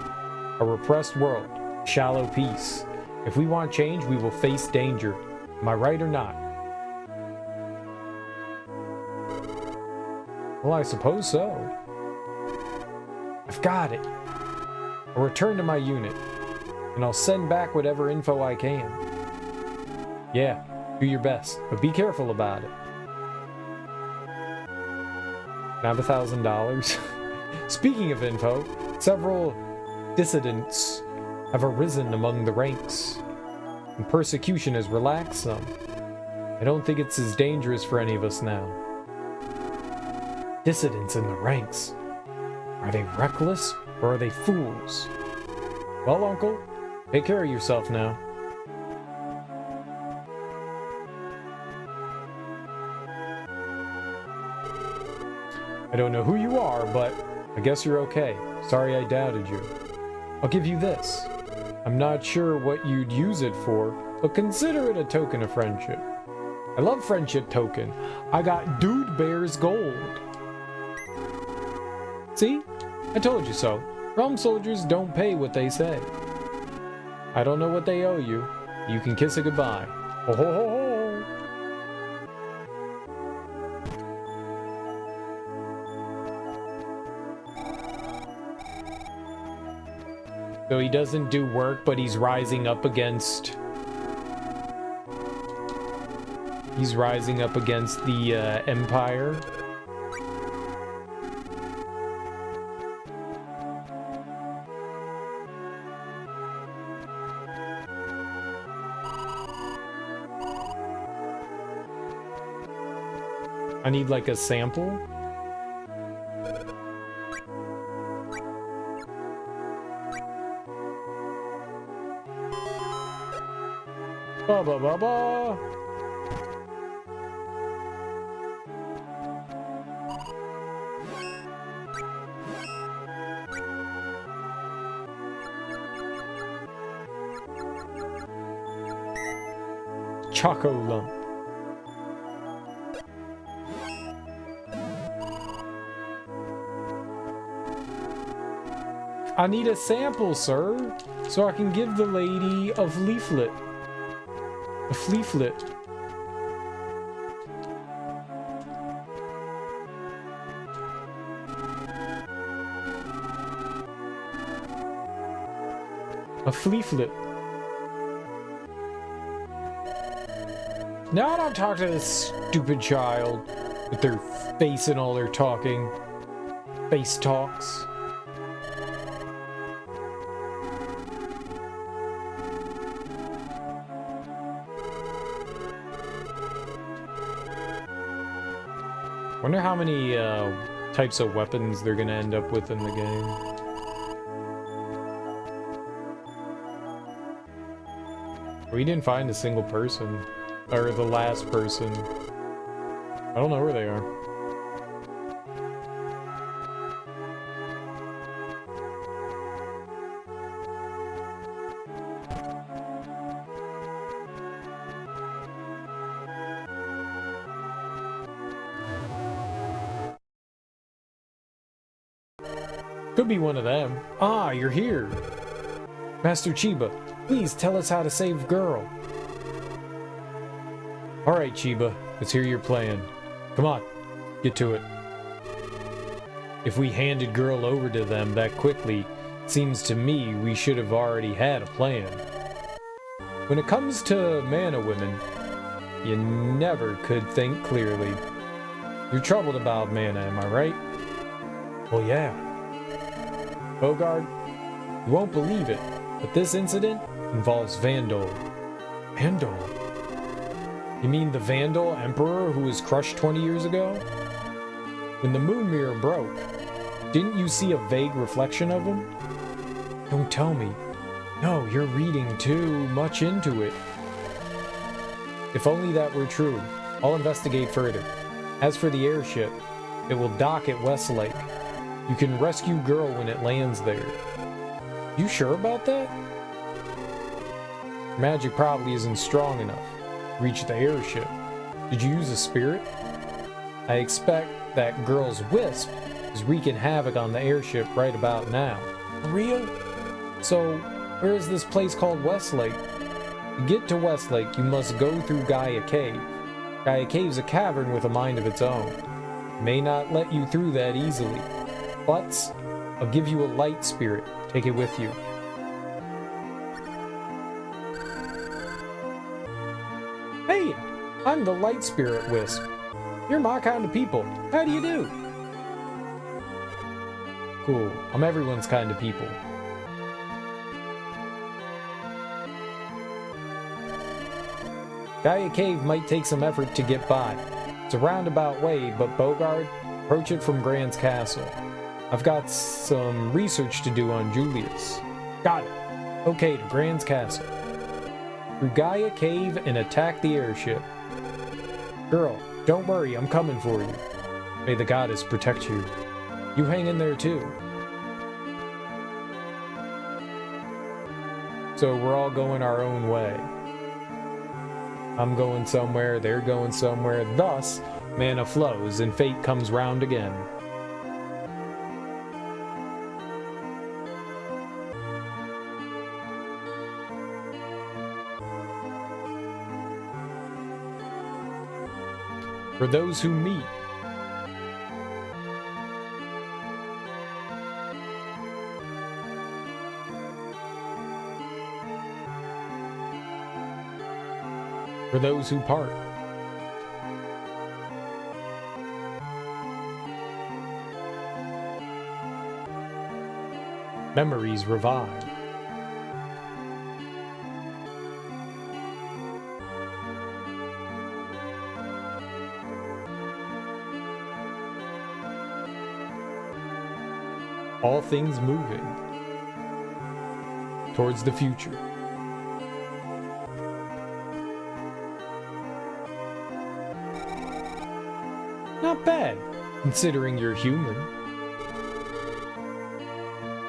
A repressed world, shallow peace. If we want change, we will face danger. Am I right or not? Well, I suppose so. I've got it. I'll return to my unit, and I'll send back whatever info I can. Yeah, do your best, but be careful about it. Can I have $1,000? Speaking of info, several dissidents have arisen among the ranks, and persecution has relaxed some. I don't think it's as dangerous for any of us now. Dissidents in the ranks. Are they reckless, or are they fools? Well, Uncle, take care of yourself now. I don't know who you are, but I guess you're okay. Sorry I doubted you. I'll give you this. I'm not sure what you'd use it for, but consider it a token of friendship. I love friendship token. I got Dude Bear's gold. See? I told you so. Realm soldiers don't pay what they say. I don't know what they owe you. You can kiss it goodbye. Ho ho ho ho! So he doesn't do work, but he's rising up against... He's rising up against the Empire. I need like a sample. Ba ba ba ba. Choco lump. I need a sample, sir, so I can give the lady a leaflet. A fleaflet. A fleaflet. Now I don't talk to this stupid child with their face and all their talking. Face talks. Wonder how many types of weapons they're gonna end up with in the game. We didn't find a single person. Or the last person. I don't know where they are. Could be one of them. Ah, you're here. Master Chiba, please tell us how to save Girl. Alright, Chiba, let's hear your plan. Come on, get to it. If we handed Girl over to them that quickly, seems to me we should have already had a plan. When it comes to mana women, you never could think clearly. You're troubled about mana, am I right? Well, yeah. Bogard, you won't believe it, but this incident involves Vandal. Vandal? You mean the Vandal Emperor who was crushed 20 years ago? When the moon mirror broke, didn't you see a vague reflection of him? Don't tell me. No, you're reading too much into it. If only that were true, I'll investigate further. As for the airship, it will dock at Westlake. You can rescue Girl when it lands there. You sure about that? Magic probably isn't strong enough to reach the airship. Did you use a spirit? I expect that Girl's wisp is wreaking havoc on the airship right about now. For real? So, where is this place called Westlake? To get to Westlake, you must go through Gaia Cave. Gaia Cave's a cavern with a mind of its own. It may not let you through that easily. But I'll give you a light spirit. Take it with you. Hey, I'm the light spirit Wisp. You're my kind of people. How do you do? Cool. I'm everyone's kind of people. Gaia Cave might take some effort to get by. It's a roundabout way, but Bogard, approach it from Grand's castle. I've got some research to do on Julius. Got it. Okay, to Grand's castle. Through Gaia Cave and attack the airship. Girl, don't worry, I'm coming for you. May the goddess protect you. You hang in there too. So we're all going our own way. I'm going somewhere, they're going somewhere, thus, mana flows and fate comes round again. For those who meet. For those who part. Memories revive. All things moving towards the future. Not bad, considering you're human.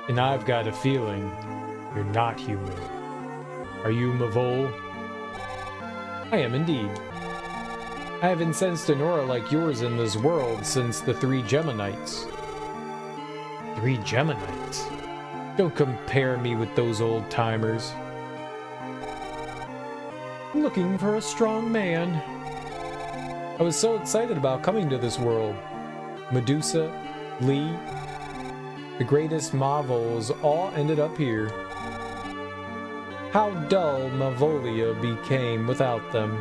And I've got a feeling you're not human. Are you Mavol? I am indeed. I haven't sensed an aura like yours in this world since the 3 Geminites. 3 Geminites? Don't compare me with those old-timers. Looking for a strong man. I was so excited about coming to this world. Medusa, Lee, the greatest Mavols all ended up here. How dull Mavolia became without them.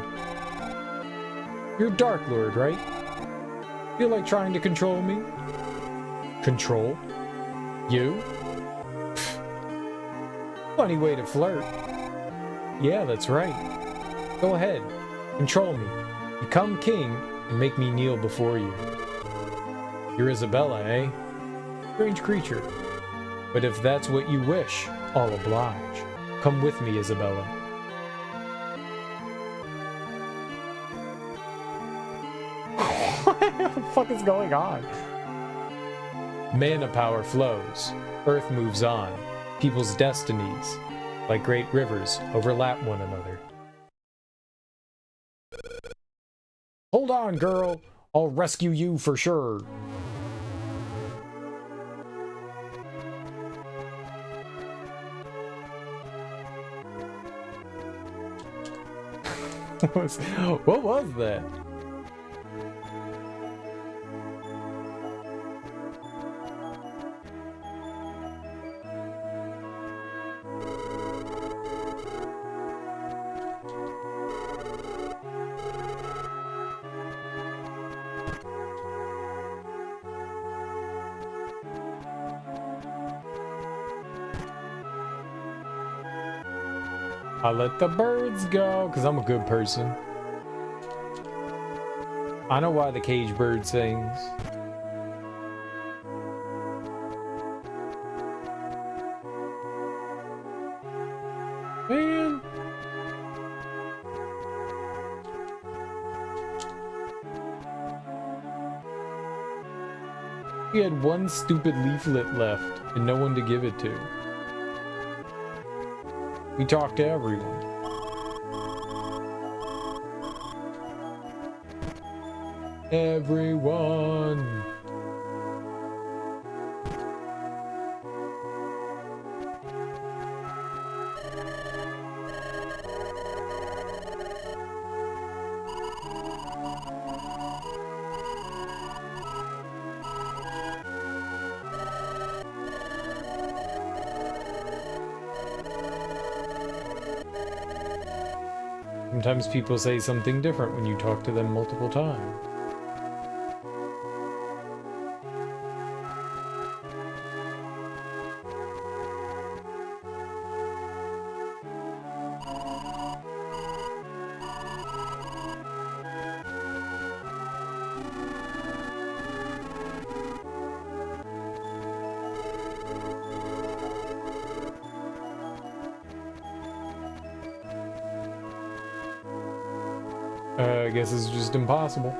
You're Dark Lord, right? Feel like trying to control me? Control? You? Pfft. Funny way to flirt. Yeah, that's right. Go ahead. Control me. Become king and make me kneel before you. You're Isabella, eh? Strange creature. But if that's what you wish, I'll oblige. Come with me, Isabella. What the fuck is going on? Mana power flows. Earth moves on. People's destinies, like great rivers, overlap one another. Hold on, girl. I'll rescue you for sure. What was that? I let the birds go, because I'm a good person. I know why the cage bird sings. Man. We had one stupid leaflet left and no one to give it to. We talked to everyone. Everyone. Sometimes people say something different when you talk to them multiple times. I guess it's just impossible.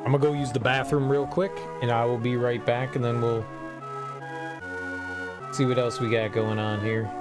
I'm gonna go use the bathroom real quick, and I will be right back, and then we'll see what else we got going on here.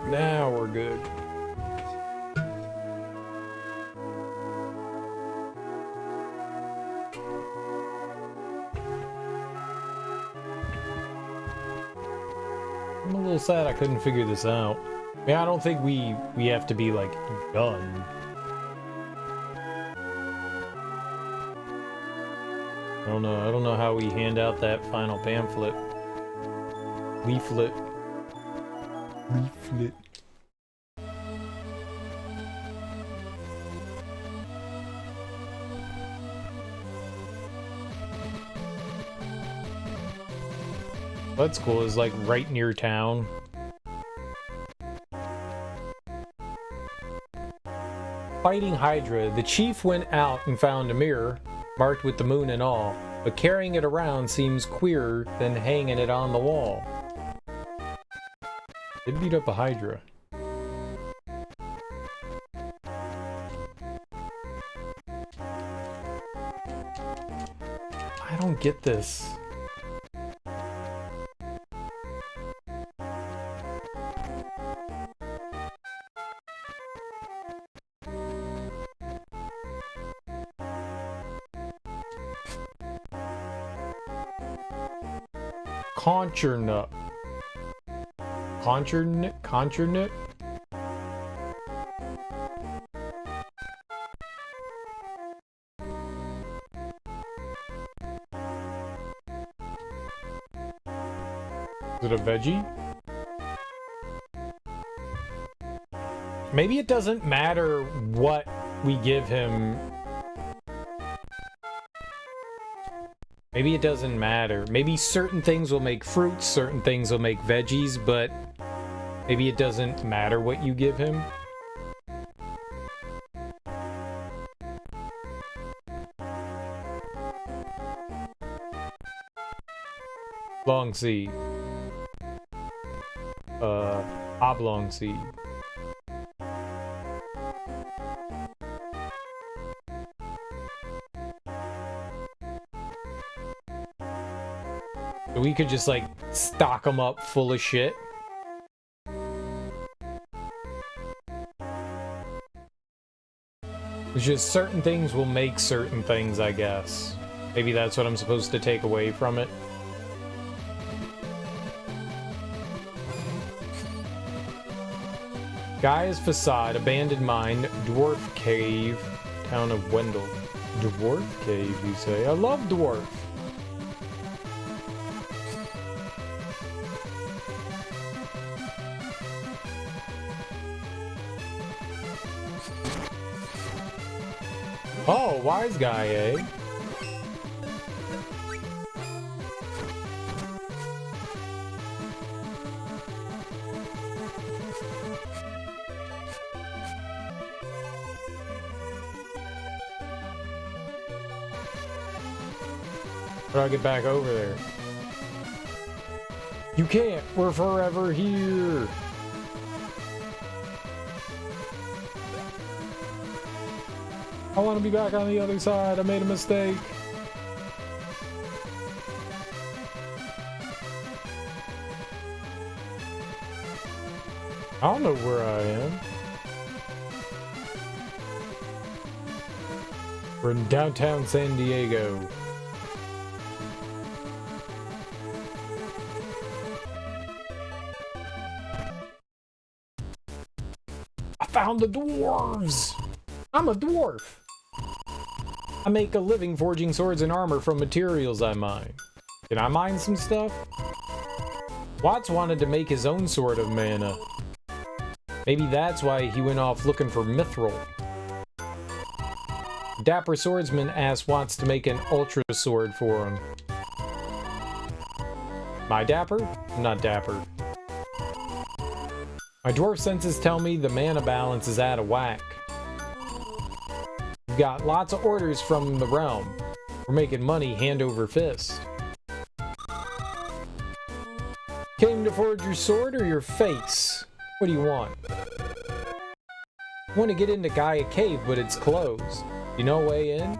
Now we're good. I'm a little sad I couldn't figure this out. I mean, I don't think we have to be, like, done. I don't know how we hand out that final pamphlet. Leaflet. Leaflet. That's cool, it's like right near town. Fighting Hydra, the chief went out and found a mirror, marked with the moon and all, but carrying it around seems queerer than hanging it on the wall. They beat up a Hydra. I don't get this. Conchernut. Conchernut? Is it a veggie? Maybe it doesn't matter what we give him. Maybe it doesn't matter. Maybe certain things will make fruits, certain things will make veggies, but maybe it doesn't matter what you give him. Long seed. Oblong seed. So we could just, like, stock them up full of shit. It's just certain things will make certain things, I guess. Maybe that's what I'm supposed to take away from it. Guy's facade, abandoned mine, dwarf cave, town of Wendell. Dwarf cave, you say? I love dwarf. Oh, wise guy, eh? How do I get back over there? You can't! We're forever here! I want to be back on the other side. I made a mistake. I don't know where I am. We're in downtown San Diego. I found the dwarves! I'm a dwarf! I make a living forging swords and armor from materials I mine. Can I mine some stuff? Watts wanted to make his own sword of mana. Maybe that's why he went off looking for mithril. Dapper swordsman asked Watts to make an ultra sword for him. My dapper? I'm not dapper. My dwarf senses tell me the mana balance is out of whack. Got lots of orders from the realm. We're making money hand over fist. Came to forge your sword or your face? What do you want? Want to get into Gaia Cave, but it's closed. You know a way in?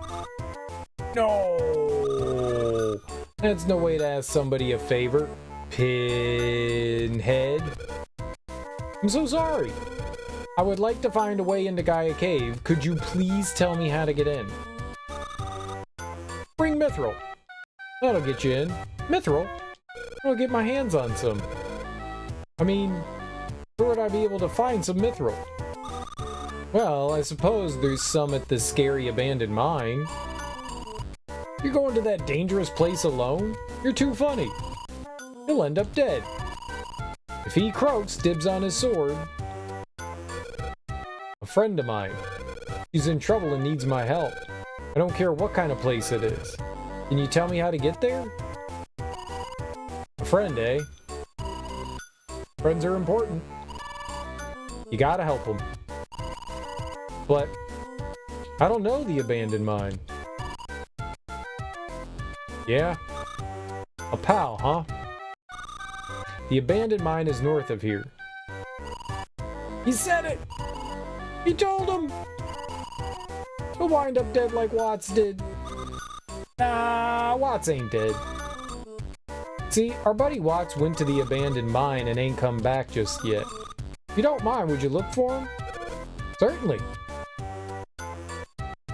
No! That's no way to ask somebody a favor. Pinhead. I'm so sorry. I would like to find a way into Gaia Cave. Could you please tell me how to get in? Bring mithril. That'll get you in. Mithril? I'll get my hands on some. I mean, where would I be able to find some mithril? Well, I suppose there's some at the scary abandoned mine. You're going to that dangerous place alone? You're too funny. He'll end up dead. If he croaks, dibs on his sword. A friend of mine. He's in trouble and needs my help. I don't care what kind of place it is. Can you tell me how to get there? A friend, eh? Friends are important. You gotta help them. But I don't know the abandoned mine. Yeah? A pal, huh? The abandoned mine is north of here. He said it! He told him! He'll wind up dead like Watts did. Nah, Watts ain't dead. See, our buddy Watts went to the abandoned mine and ain't come back just yet. If you don't mind, would you look for him? Certainly.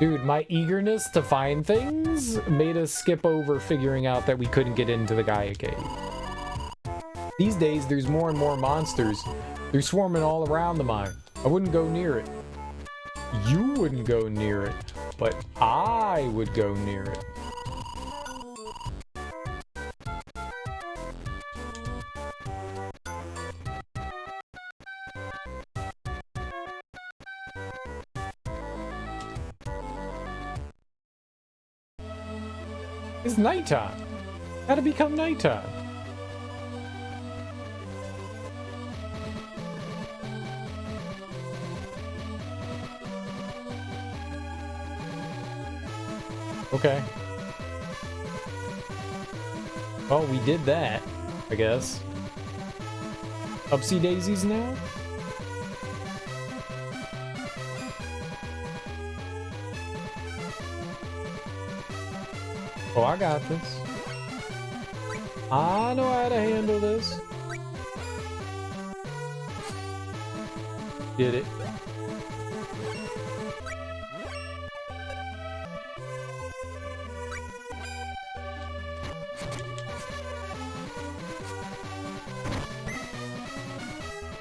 Dude, my eagerness to find things made us skip over figuring out that we couldn't get into the Gaia Cave. These days, there's more and more monsters. They're swarming all around the mine. I wouldn't go near it. You wouldn't go near it, but I would go near it. It's nighttime. How'd it become nighttime? Okay. Well, we did that, I guess. Upsy daisies now? Oh, I got this. I know how to handle this. Did it.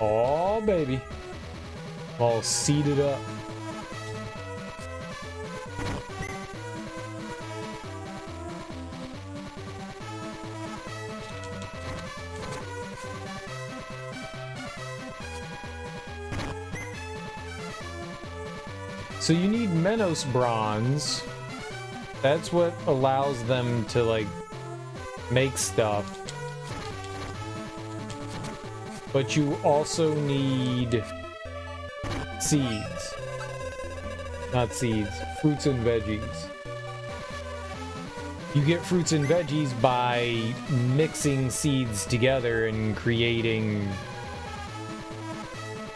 Oh, baby. All seated up. So you need Menos bronze. That's what allows them to, like, make stuff. But you also need seeds. Not seeds, fruits and veggies. You get fruits and veggies by mixing seeds together and creating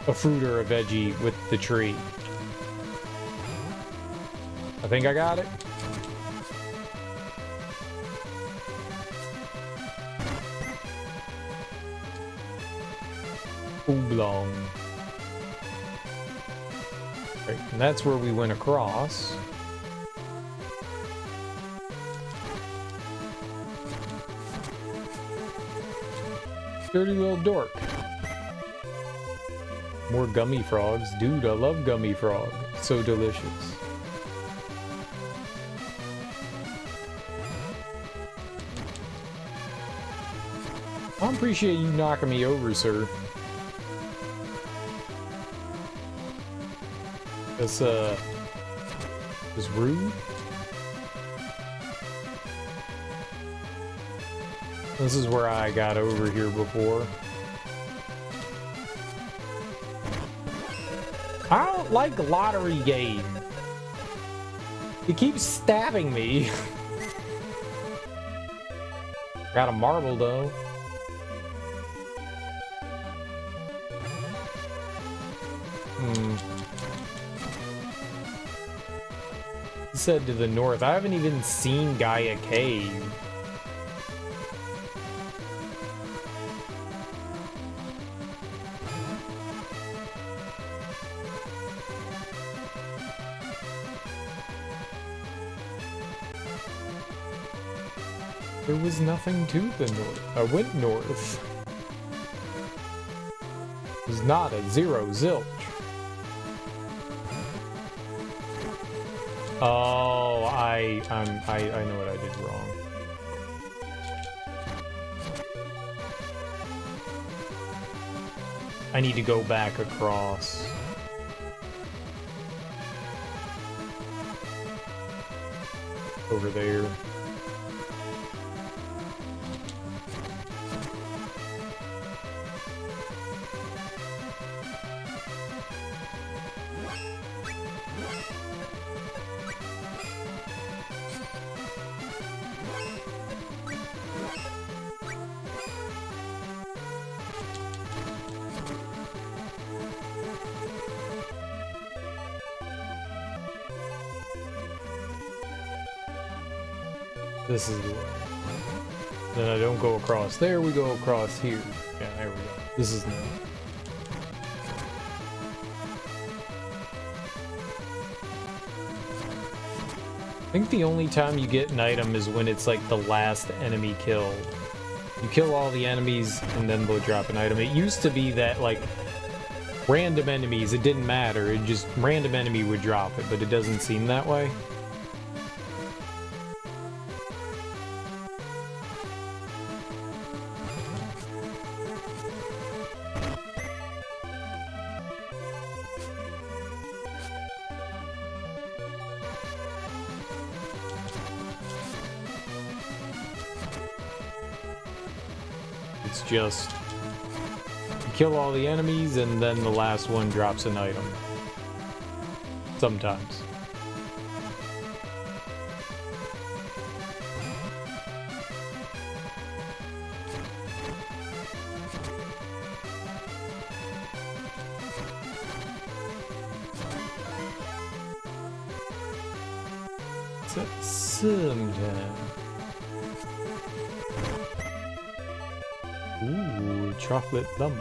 a fruit or a veggie with the tree. I think I got it. Oolong. Right, and that's where we went across. Dirty little dork. More gummy frogs. Dude, I love gummy frog. So delicious. I appreciate you knocking me over, sir. This, was rude. This is where I got over here before. I don't like lottery game. It keeps stabbing me. Got a marble, though. Said to the north. I haven't even seen Gaia Cave. There was nothing to the north. I went north. not a zero zilch. Oh, I know what I did wrong. I need to go back across. Over there. This is the way. Then I don't go across there, we go across here. Yeah, there we go. This is new. I think the only time you get an item is when it's like the last enemy killed. You kill all the enemies and then they'll drop an item. It used to be that like random enemies, it didn't matter. It just random enemy would drop it, but it doesn't seem that way. It's just you kill all the enemies and then the last one drops an item. Sometimes. Sometimes. Ooh, chocolate lump.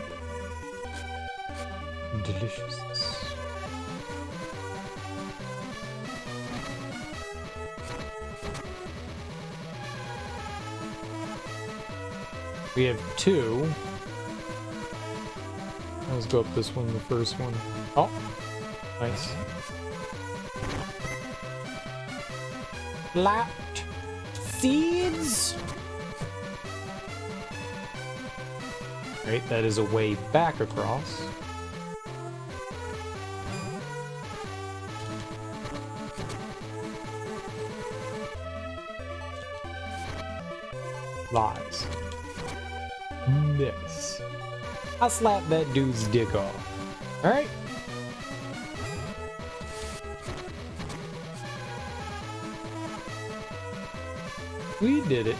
Delicious. We have two. Let's go up this one, the first one. Oh, nice. Flat seeds. Right, that is a way back across. Lies. Miss. I slapped that dude's dick off. Alright? We did it.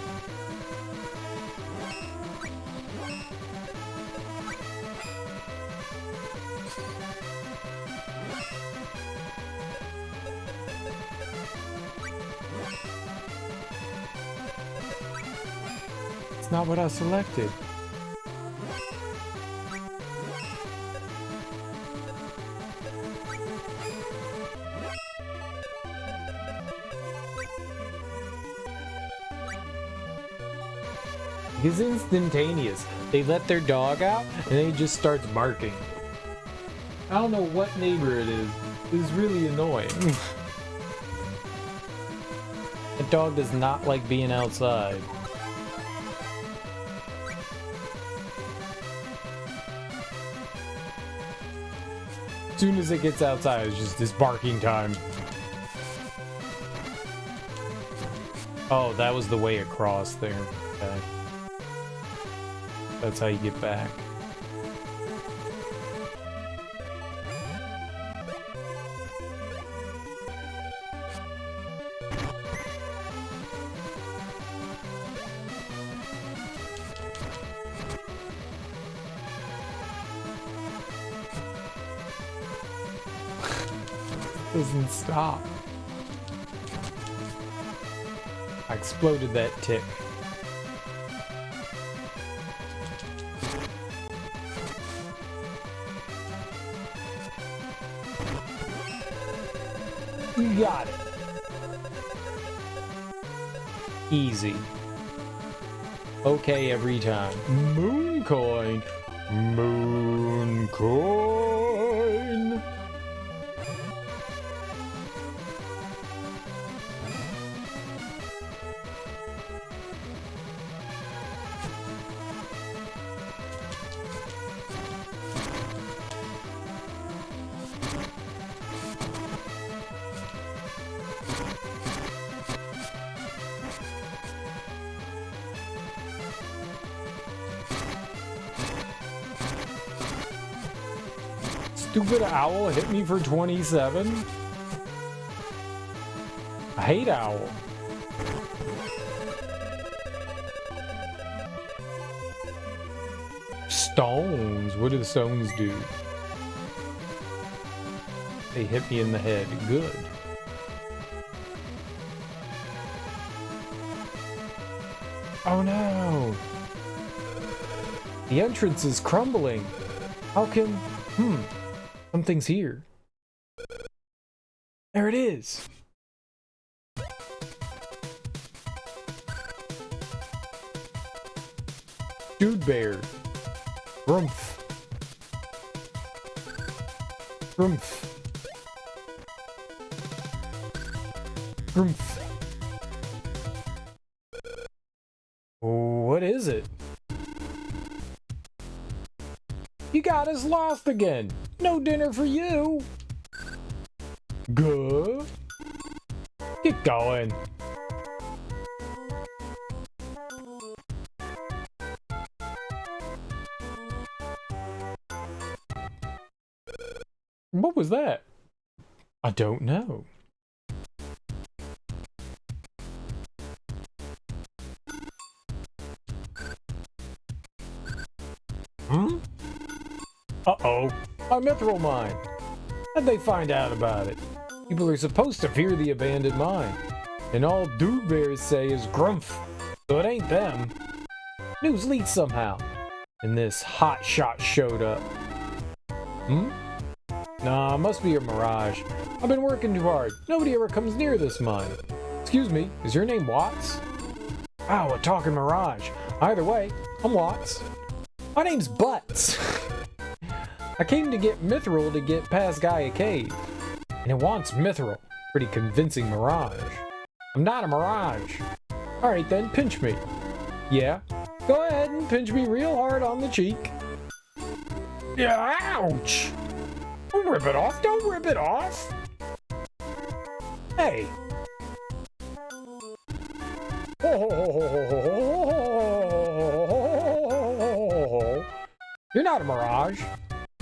It's not what I selected. It's instantaneous. They let their dog out and then he just starts barking. I don't know what neighbor it is. It's really annoying. The dog does not like being outside. As soon as it gets outside, it's just this barking time. Oh, that was the way across there. Okay. That's how you get back. Doesn't stop. I exploded that tick. You got it. Easy. Okay every time. Moon coin. Moon coin. Stupid owl hit me for 27? I hate owl. Stones. What do the stones do? They hit me in the head. Good. Oh no! The entrance is crumbling. How can... Something's here. There it is. Dude bear. Grumph. Grumph. Grumph. What is it? You got us lost again. No dinner for you. Good. Get going. What was that? I don't know. Uh-oh. My mithril mine. How'd they find out about it? People are supposed to fear the abandoned mine. And all dude bears say is grumph. So it ain't them. News leaked somehow. And this hot shot showed up. Nah, must be a mirage. I've been working too hard. Nobody ever comes near this mine. Excuse me, is your name Watts? Wow, a talking mirage. Either way, I'm Watts. My name's Butts. I came to get mithril to get past Gaia Cave. And it wants mithril. Pretty convincing mirage. I'm not a mirage. Alright then, pinch me. Yeah, go ahead and pinch me real hard on the cheek. Yeah, ouch! Don't rip it off, don't rip it off! Hey! You're not a mirage.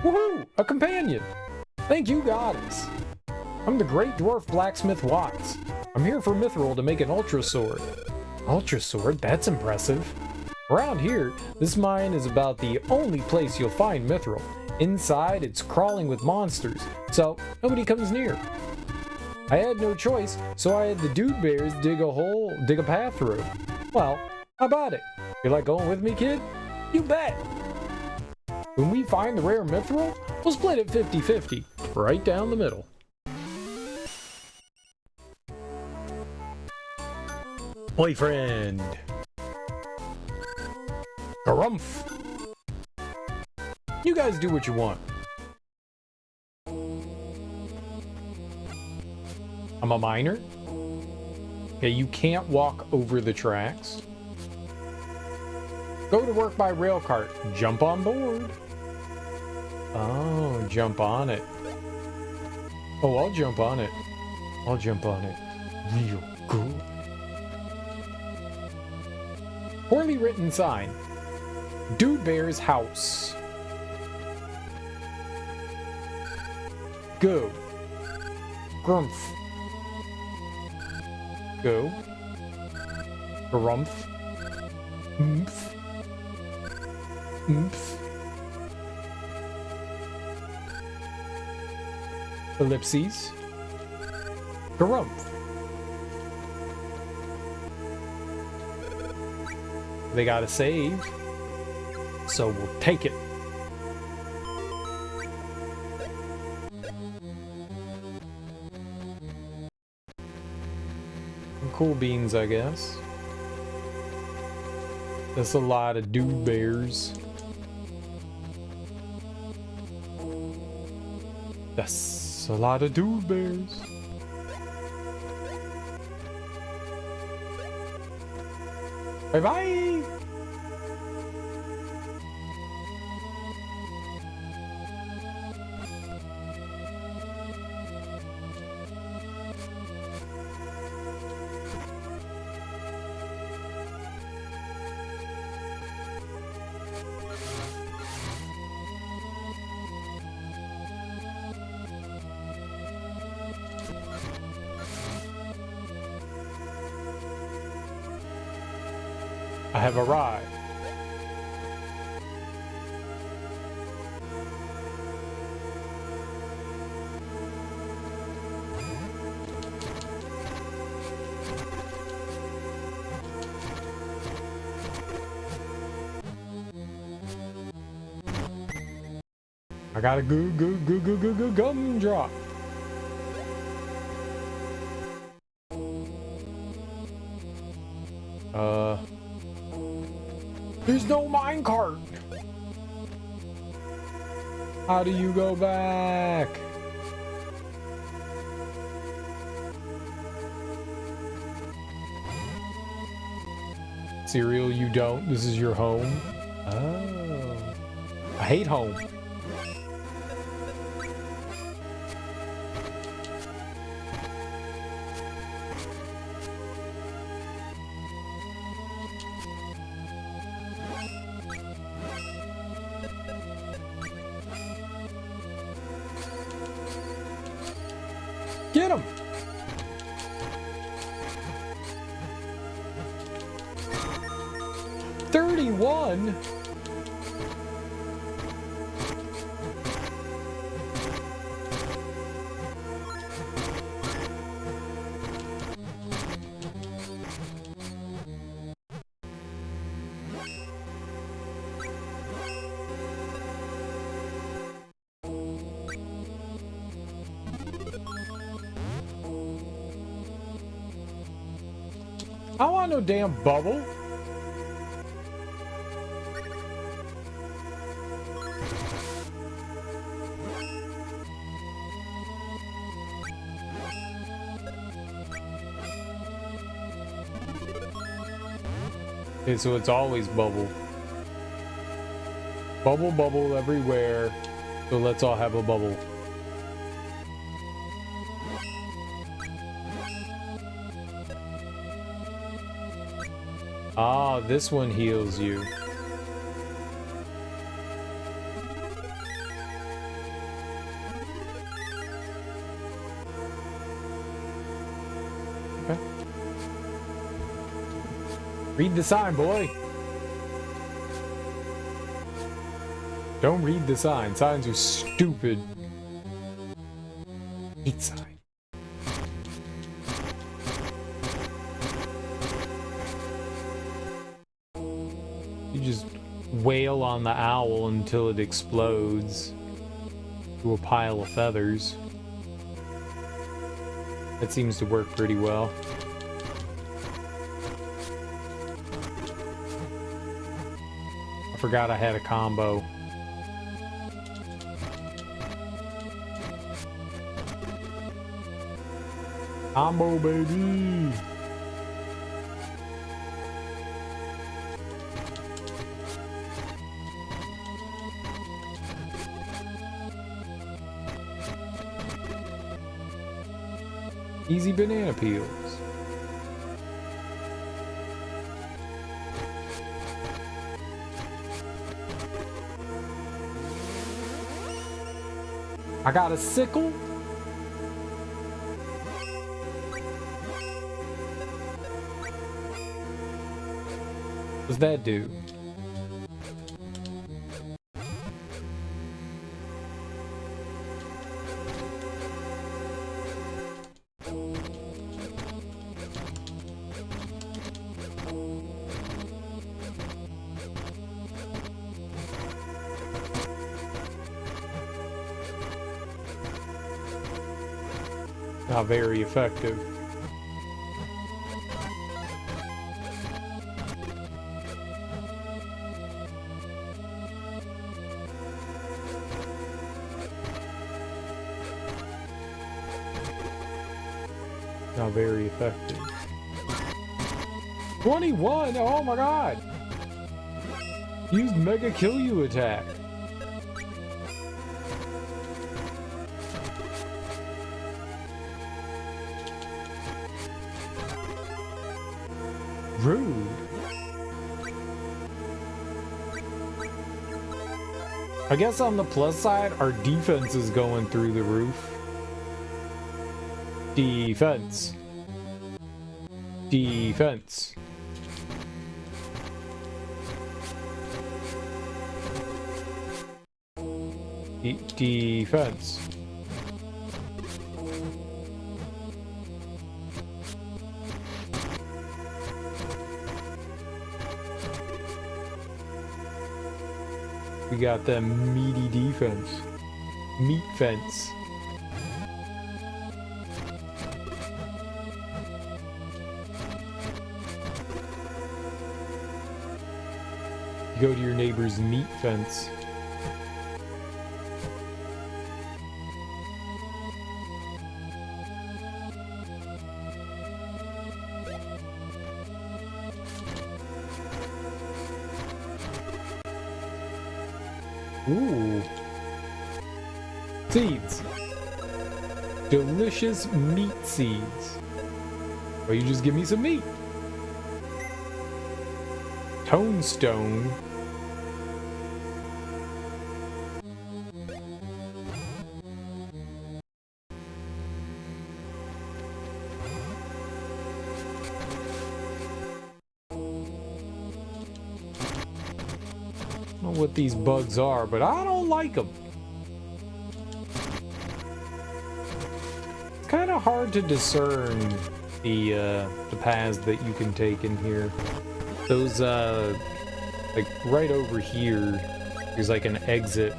Woohoo! A companion! Thank you, goddess. I'm the great dwarf blacksmith Watts. I'm here for mithril to make an ultra sword. Ultra sword? That's impressive. Around here, this mine is about the only place you'll find mithril. Inside, it's crawling with monsters, so nobody comes near. I had no choice, so I had the dude bears dig a path through. Well, how about it? You like going with me, kid? You bet! When we find the rare mithril, we'll split it 50-50, right down the middle. Boyfriend! Garumph! You guys do what you want. I'm a miner. Okay, you can't walk over the tracks. Go to work by rail cart. Jump on board. Oh, jump on it. Oh, I'll jump on it. I'll jump on it. Real good. Poorly written sign. Dude Bear's house. Go. Grumph. Go. Grumph. Oomph. Oomph. Ellipses. Grumph. They gotta save, so we'll take it. Some cool beans, I guess. That's a lot of dude bears. That's a lot of dude bears. Bye bye. I have arrived. I got a gumdrop. There's no minecart. How do you go back? Cereal, you don't. This is your home. Oh. I hate home. Get him! $31? I don't want no damn bubble. Okay, so it's always bubble. Bubble, bubble everywhere. So let's all have a bubble. Ah, this one heals you. Okay. Read the sign, boy. Don't read the sign. Signs are stupid. Hate sign. Just wail on the owl until it explodes to a pile of feathers. That seems to work pretty well. I forgot I had a combo. Combo, baby! Easy banana peels. I got a sickle. What's that do? Not very effective. Not very effective. 21! Oh my god! Used Mega Kill You attack. Rude. I guess on the plus side, our defense is going through the roof. Defense. Defense. Defense. We got them meaty defense. Meat fence. You go to your neighbor's meat fence. Ooh. Seeds. Delicious meat seeds. Or you just give me some meat. Tombstone. I don't know what these bugs are, but I don't like them. It's kind of hard to discern the paths that you can take in here. Those like right over here, there's like an exit.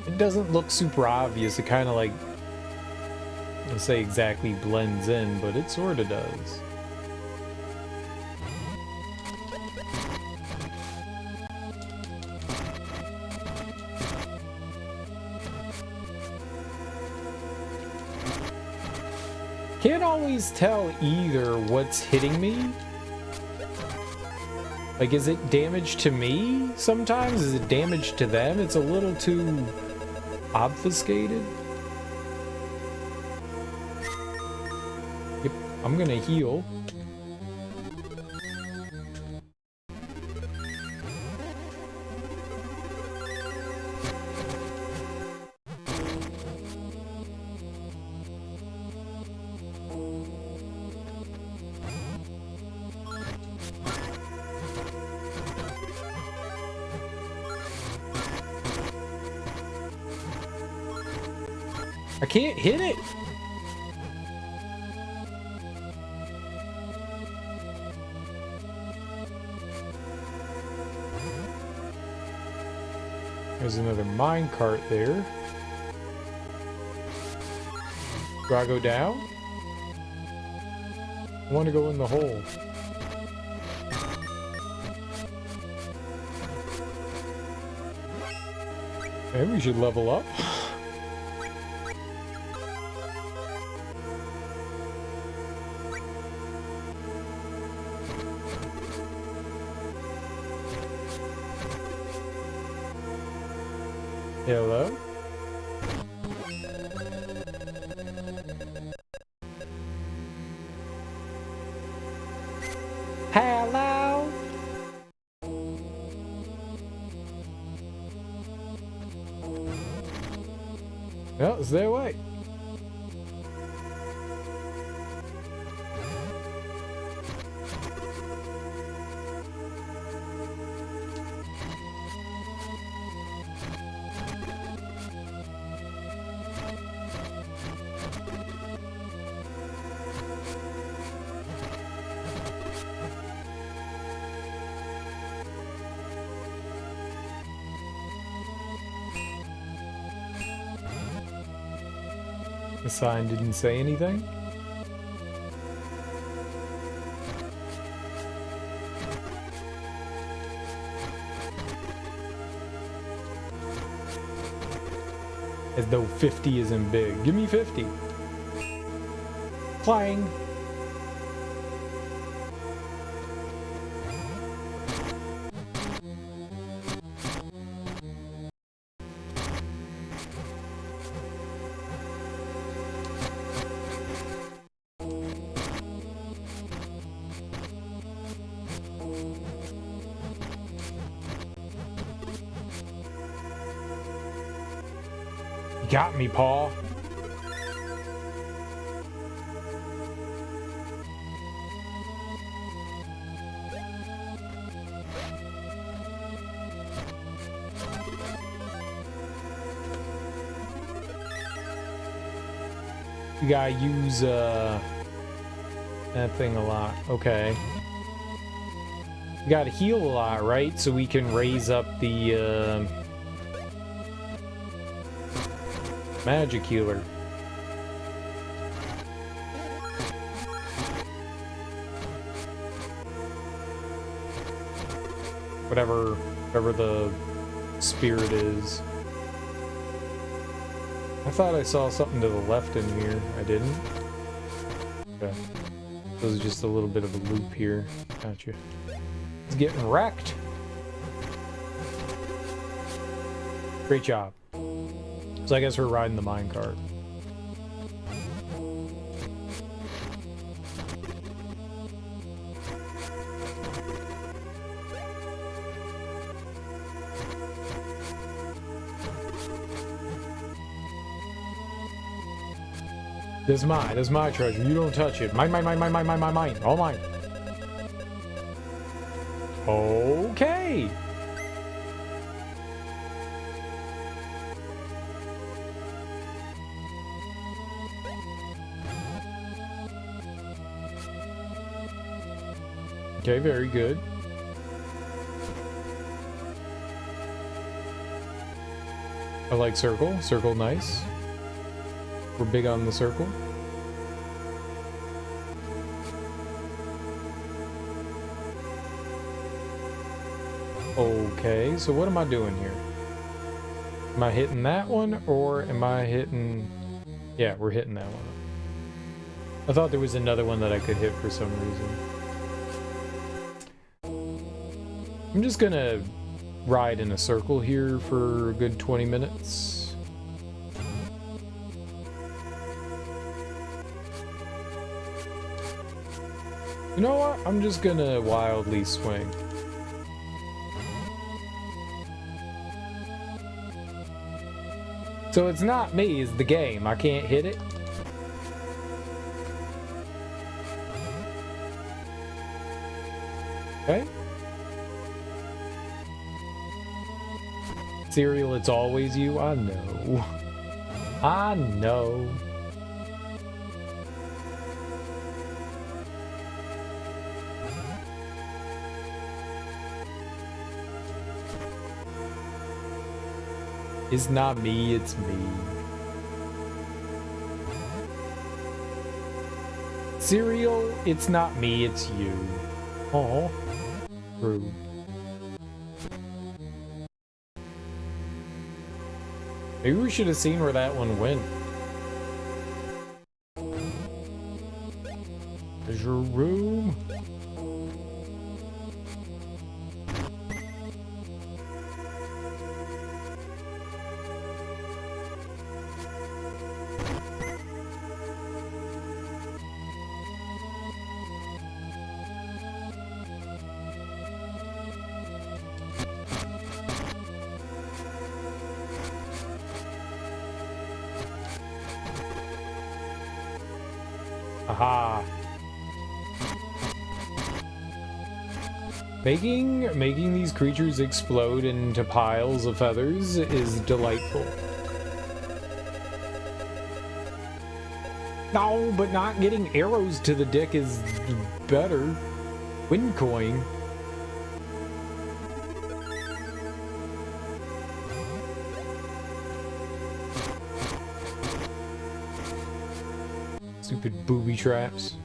It doesn't look super obvious. It kind of like, let's say exactly blends in, but it sort of does. Can't always tell either what's hitting me. Like, is it damage to me sometimes? Is it damage to them? It's a little too obfuscated. Yep, I'm gonna heal. I can't hit it. There's another minecart there. Do I go down? I want to go in the hole. Maybe we should level up. Hello? Hello? Well, it's their way. The sign didn't say anything. As though 50 isn't big. Give me 50. Clang. You got me, Paul. You gotta use that thing a lot. Okay. You gotta heal a lot, right? So we can raise up the magic healer. Whatever the spirit is. I thought I saw something to the left in here. I didn't. Okay. This is just a little bit of a loop here. Gotcha. It's getting wrecked. Great job. So I guess we're riding the minecart. This is my treasure. You don't touch it. Mine. All mine. Okay. Okay, very good. I like circle. Circle nice. We're big on the circle. Okay, so what am I doing here? Am I hitting that one or am I hitting... Yeah, we're hitting that one. I thought there was another one that I could hit for some reason. I'm just gonna ride in a circle here for a good 20 minutes. You know what? I'm just gonna wildly swing. So it's not me, it's the game. I can't hit it. Okay. Cereal, it's always you. I know. I know. It's not me, it's me. Cereal, it's not me, it's you. Oh, rude. Maybe we should have seen where that one went. There's your room. Aha. Making these creatures explode into piles of feathers is delightful. No, but not getting arrows to the dick is better. Wind coin. Stupid booby traps.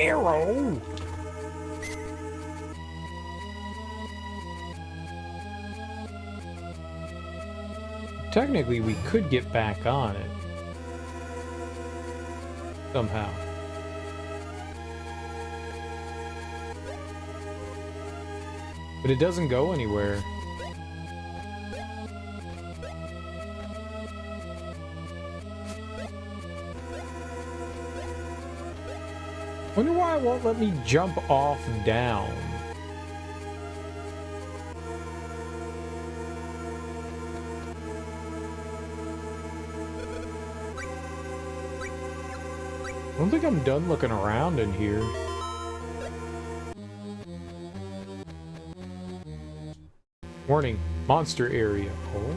arrow! Technically, we could get back on it. Somehow. But it doesn't go anywhere. Wonder why it won't let me jump off down. I don't think I'm done looking around in here. Warning, monster area. Oh.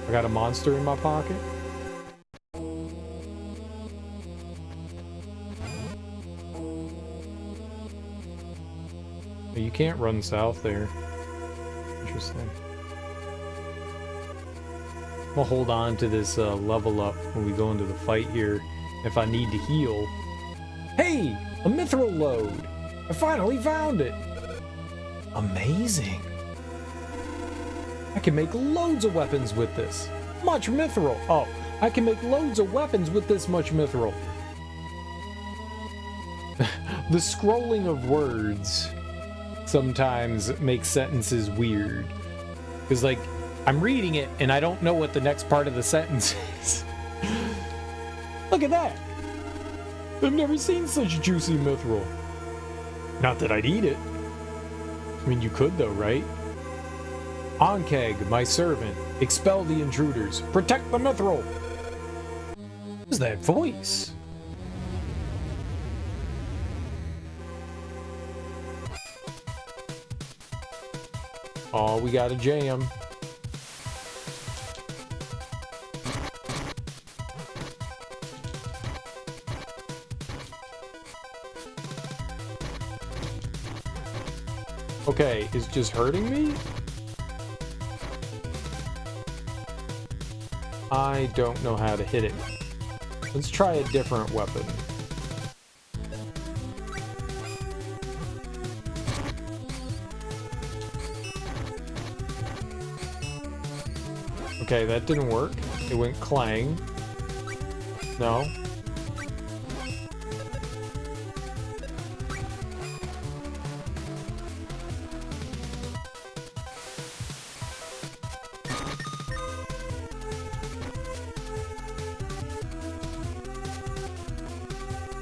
I got a monster in my pocket? You can't run south there. Interesting. I'm gonna hold on to this level up when we go into the fight here. If I need to heal. Hey! A mithril load! I finally found it! Amazing! I can make loads of weapons with this. Much mithril! Oh, I can make loads of weapons with this much mithril. The scrolling of words sometimes makes sentences weird. Because, like, I'm reading it and I don't know what the next part of the sentence is. Look at that! I've never seen such juicy mithril. Not that I'd eat it. I mean, you could though, right? Onkeg, my servant, expel the intruders, protect the mithril! Who's that voice? Oh, we got a jam. Okay, is just hurting me? I don't know how to hit it. Let's try a different weapon. Okay, that didn't work. It went clang. No.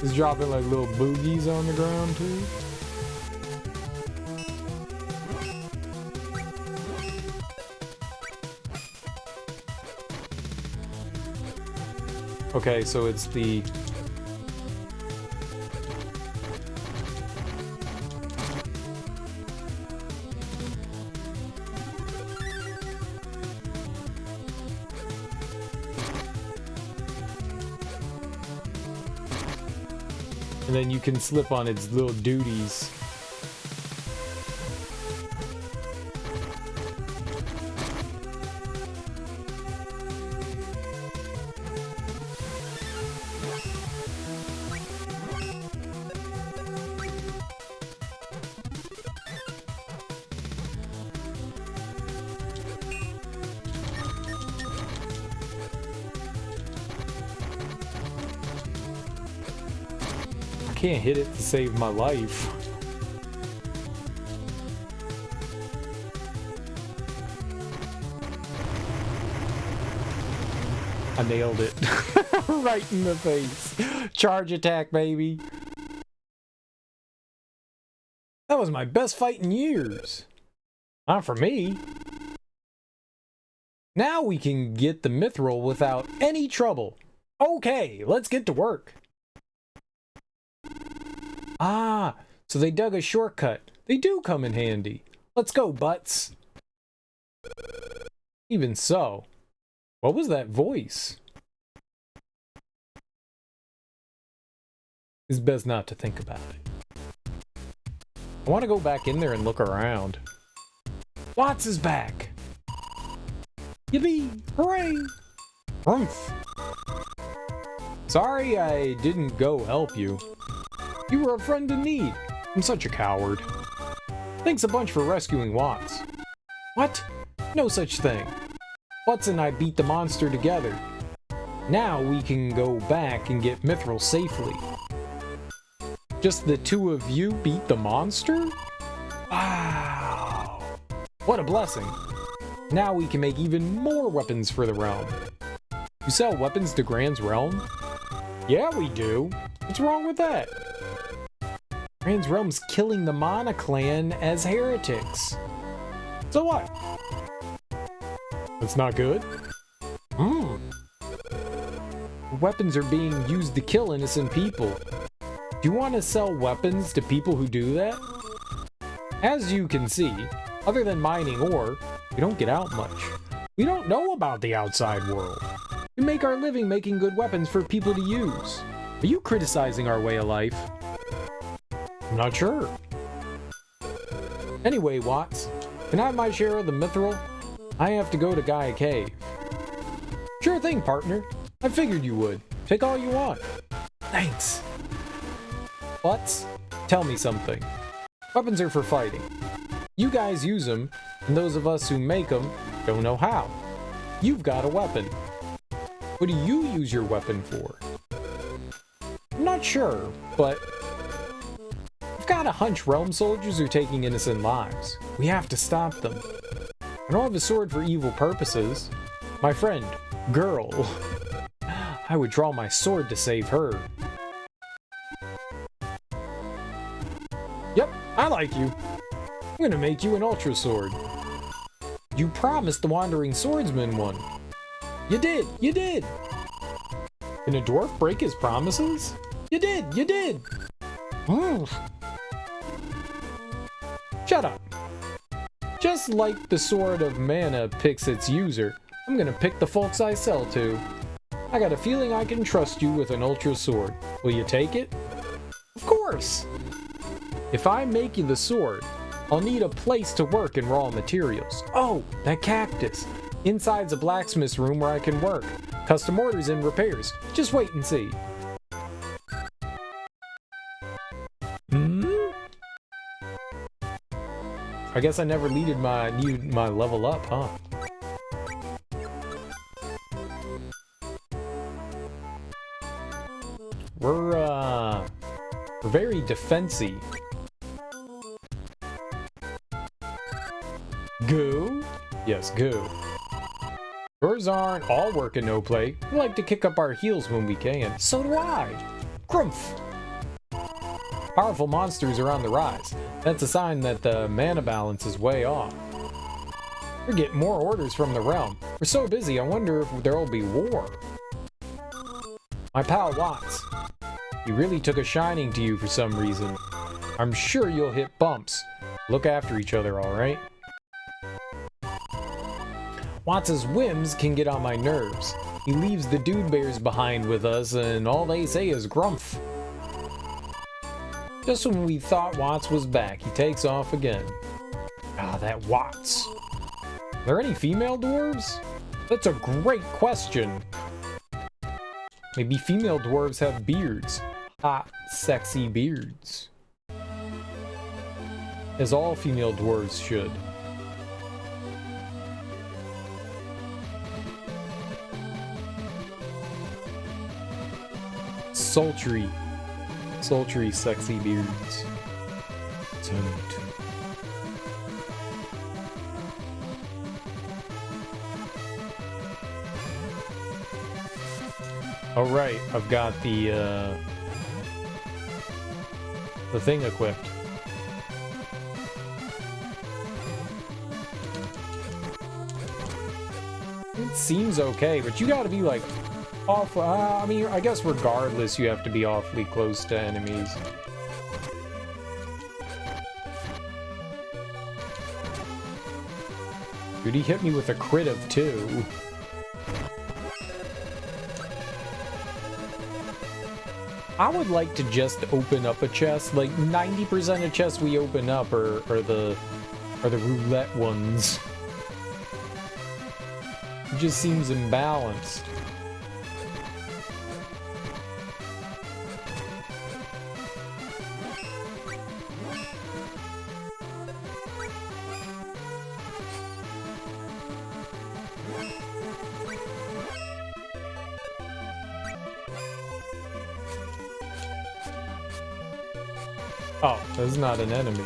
He's dropping like little boogies on the ground too. Okay, so it's the... And then you can slip on its little duties. Can't hit it to save my life. I nailed it. Right in the face. Charge attack, baby. That was my best fight in years. Not for me. Now we can get the mithril without any trouble. Okay, let's get to work. Ah, so they dug a shortcut. They do come in handy. Let's go, butts. Even so, what was that voice? It's best not to think about it. I want to go back in there and look around. Watts is back. Yippee! Hooray! Humph. Sorry I didn't go help you. You were a friend in need. I'm such a coward. Thanks a bunch for rescuing Watts. What? No such thing. Watts and I beat the monster together. Now we can go back and get Mithril safely. Just the two of you beat the monster? Wow. What a blessing. Now we can make even more weapons for the realm. You sell weapons to Grand's realm? Yeah, we do. What's wrong with that? Grand's realm's killing the Mana clan as heretics. So what? That's not good? Weapons are being used to kill innocent people. Do you want to sell weapons to people who do that? As you can see, other than mining ore, we don't get out much. We don't know about the outside world. We make our living making good weapons for people to use. Are you criticizing our way of life? I'm not sure. Anyway, Watts, can I have my share of the mithril? I have to go to Gaia Cave. Sure thing, partner. I figured you would. Take all you want. Thanks. Watts, tell me something. Weapons are for fighting. You guys use them, and those of us who make them don't know how. You've got a weapon. What do you use your weapon for? I'm not sure, but I've got a hunch realm soldiers are taking innocent lives. We have to stop them. I don't have a sword for evil purposes. My friend, girl, I would draw my sword to save her. Yep, I like you. I'm gonna make you an ultra sword. You promised the wandering swordsman one. You did, you did. Can a dwarf break his promises? You did, you did. Shut up. Just like the sword of mana picks its user, I'm gonna pick the folks I sell to. I got a feeling I can trust you with an ultra sword. Will you take it? Of course! If I make you the sword, I'll need a place to work and raw materials. Oh, that cactus! Inside's a blacksmith's room where I can work. Custom orders and repairs. Just wait and see. I guess I never needed my level up, huh? We're very defensy. Go? Yes, go. Yours aren't all work and no play. We like to kick up our heels when we can. So do I. Grumph! Powerful monsters are on the rise. That's a sign that the mana balance is way off. We're getting more orders from the realm. We're so busy, I wonder if there'll be war. My pal Watts. He really took a shining to you for some reason. I'm sure you'll hit bumps. Look after each other, alright? Watts' whims can get on my nerves. He leaves the dude bears behind with us and all they say is grumph. Just when we thought Watts was back, he takes off again. Ah, that Watts. Are there any female dwarves? That's a great question. Maybe female dwarves have beards. Hot, sexy beards. As all female dwarves should. Sultry, sexy beards. Toad. All right, I've got the thing equipped. It seems okay, but you gotta be like off. I mean, I guess regardless, you have to be awfully close to enemies. Dude, he hit me with a crit of 2. I would like to just open up a chest. Like 90% of chests we open up are the roulette ones. It just seems imbalanced. Oh, that's not an enemy.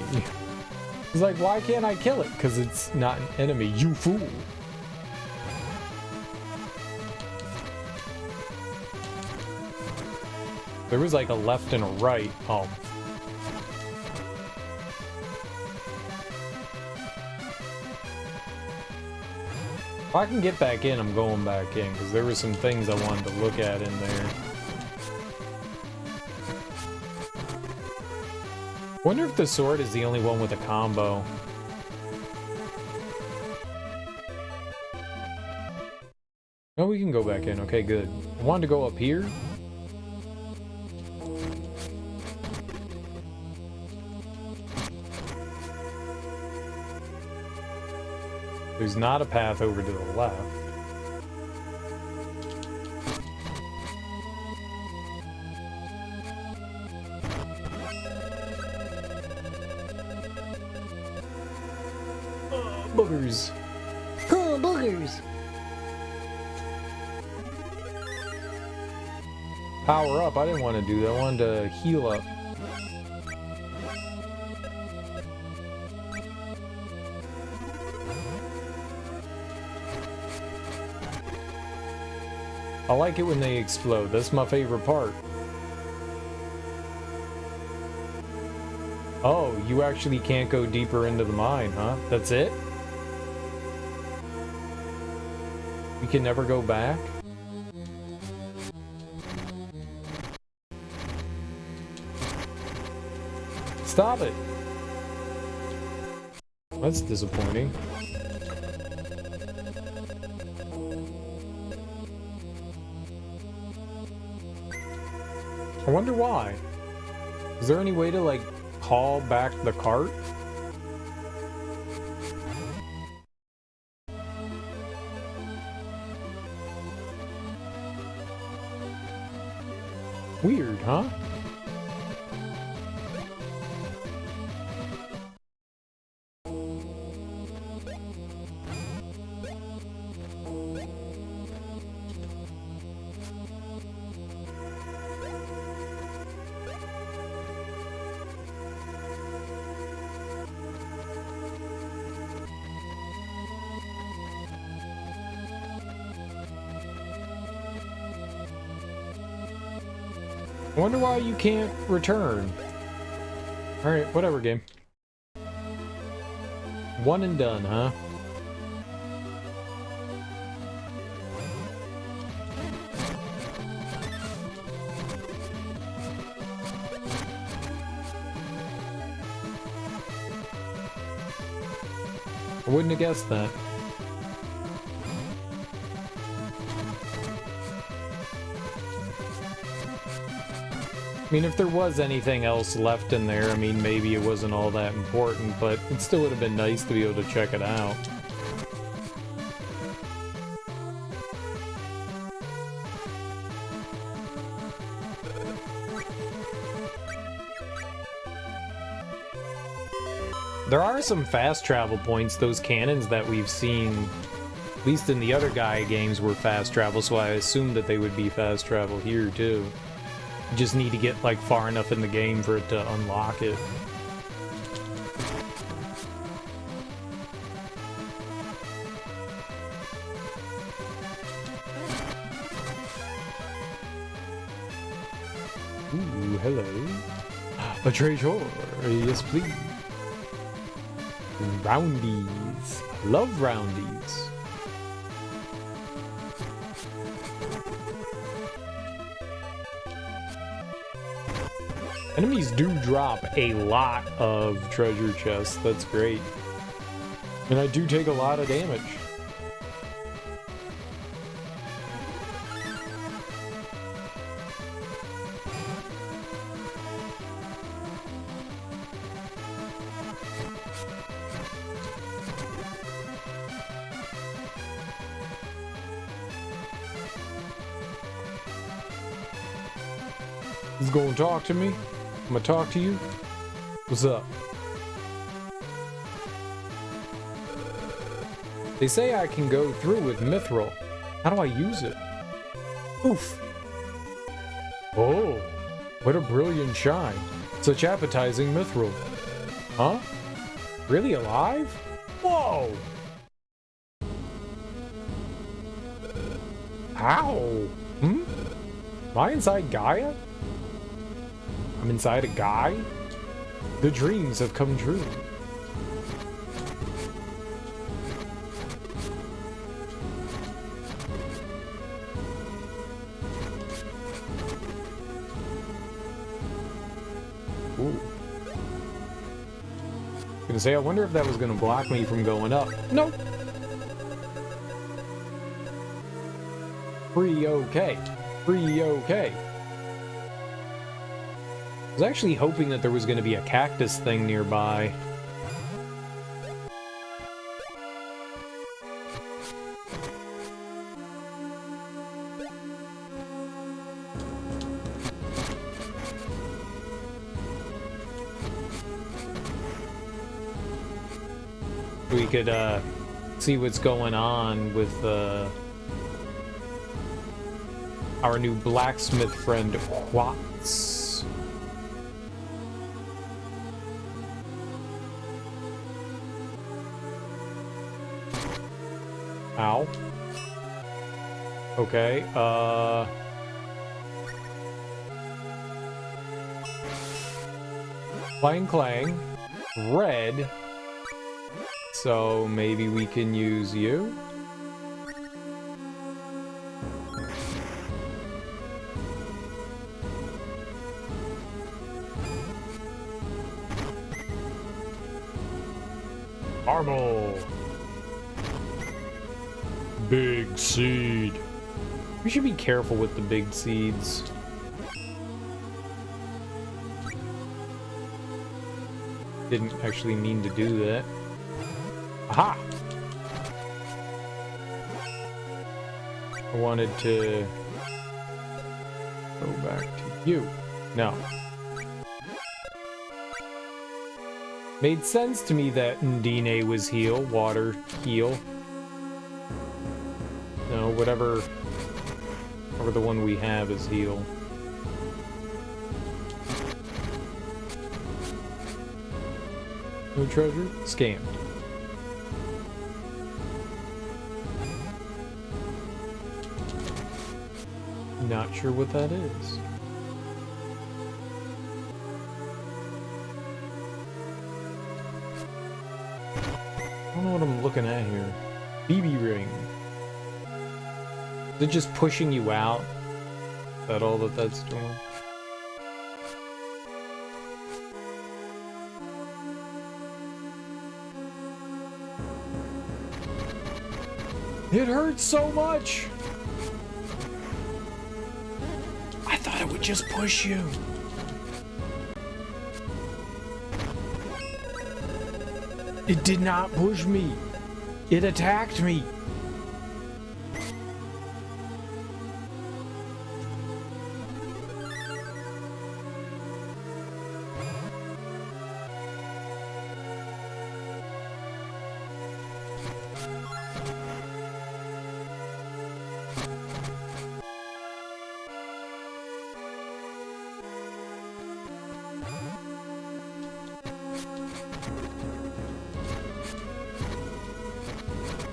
He's like, why can't I kill it? Because it's not an enemy, you fool. There was like a left and a right. Oh. If I can get back in, I'm going back in, because there were some things I wanted to look at in there. Wonder if the sword is the only one with a combo. Oh, we can go back in. Okay, good. I wanted to go up here. There's not a path over to the left. Boogers. Oh, boogers. Power up. I didn't want to do that. I wanted to heal up. I like it when they explode. That's my favorite part. Oh, you actually can't go deeper into the mine, huh? That's it? You can never go back? Stop it! That's disappointing. I wonder why. Is there any way to, like, call back the cart? Weird, huh? I wonder why you can't return. Alright, whatever, game. One and done, huh? I wouldn't have guessed that. I mean, if there was anything else left in there, I mean, maybe it wasn't all that important, but it still would have been nice to be able to check it out. There are some fast travel points. Those cannons that we've seen, at least in the other Gaia games, were fast travel, so I assumed that they would be fast travel here, too. You just need to get, like, far enough in the game for it to unlock it. Ooh, hello. A treasure. Yes, please. Roundies. I love roundies. Enemies do drop a lot of treasure chests. That's great. And I do take a lot of damage. He's gonna talk to me. I'm gonna talk to you. What's up? They say I can go through with mithril. How do I use it? Oof. Oh, what a brilliant shine. Such appetizing mithril. Huh? Really alive? Whoa! How? Hmm? Am I inside Gaia? I'm inside a guy? The dreams have come true. Ooh. Gonna say, I wonder if that was gonna block me from going up. Nope. Pretty okay. Pretty okay. I was actually hoping that there was gonna be a cactus thing nearby. We could see what's going on with our new blacksmith friend Watts. Ow. Okay, Clang Clang. Red. So maybe we can use you? Marble. Big seed. We should be careful with the big seeds. Didn't actually mean to do that. Aha! I wanted to go back to you. No. Made sense to me that Ndine was heal, water heal. No, whatever the one we have is heal. No treasure? Scammed. Not sure what that is. I don't know what I'm looking at here. BB ring. Is it just pushing you out? Is that all that that's doing? It hurts so much! I thought it would just push you. It did not push me. It attacked me.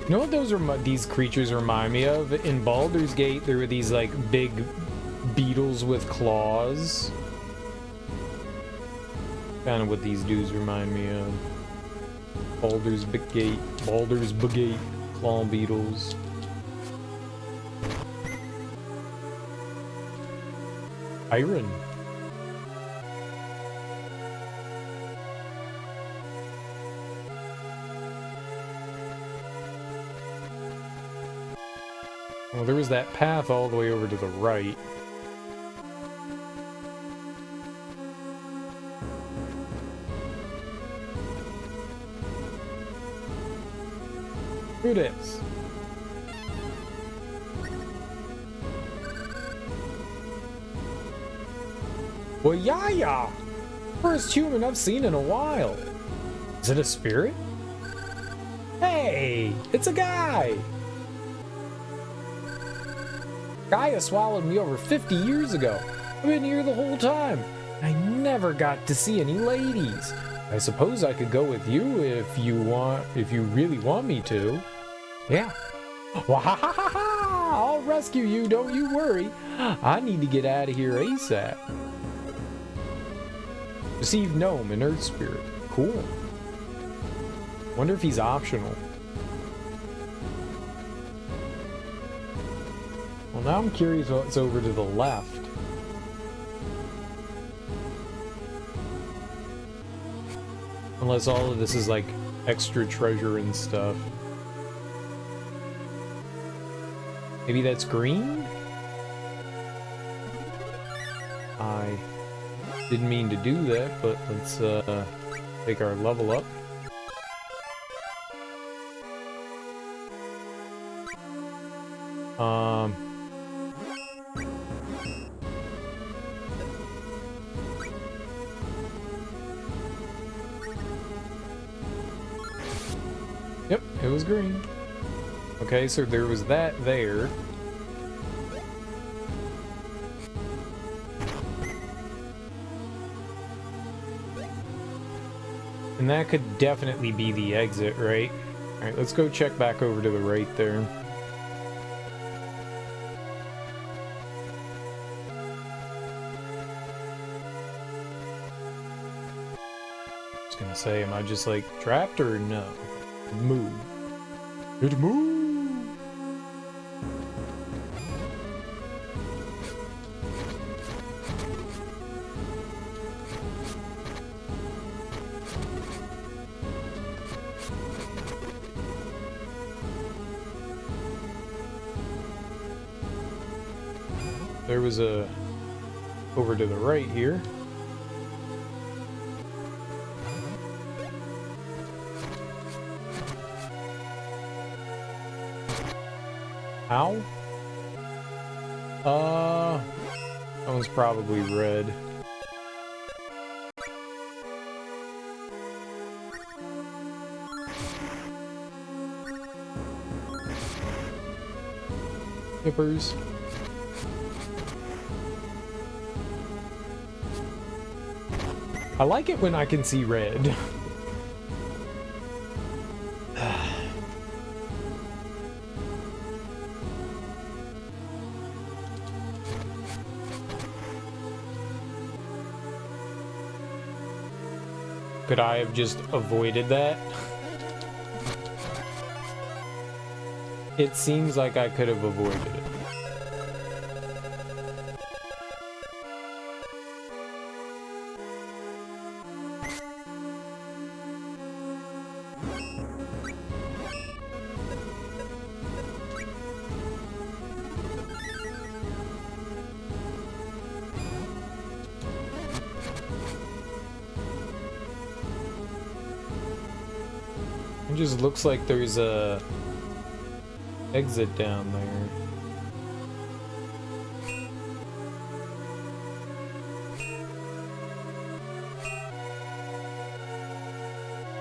You know what these creatures remind me of? In Baldur's Gate, there were these like big beetles with claws. Kind of what these dudes remind me of. Baldur's Gate, claw beetles. Iron. Well, there was that path all the way over to the right. Who this? Well, yeah. First human I've seen in a while. Is it a spirit? Hey, it's a guy. Gaia swallowed me over 50 years ago. I've been here the whole time. I never got to see any ladies. I suppose I could go with you if you really want me to. Yeah. Wahahaha! I'll rescue you, don't you worry. I need to get out of here ASAP. Receive gnome and earth spirit. Cool. Wonder if he's optional. Well, now I'm curious what's over to the left. Unless all of this is like extra treasure and stuff. Maybe that's green? I didn't mean to do that, but let's take our level up. Yep, it was green. Okay, so there was that there. And that could definitely be the exit, right? Alright, let's go check back over to the right there. I was gonna say, am I just like trapped or no? Move. It moves! There was a over to the right here. Ow? That one's probably red. Hippers. I like it when I can see red. Could I have just avoided that? It seems like I could have avoided it. It just looks like there's a exit down there.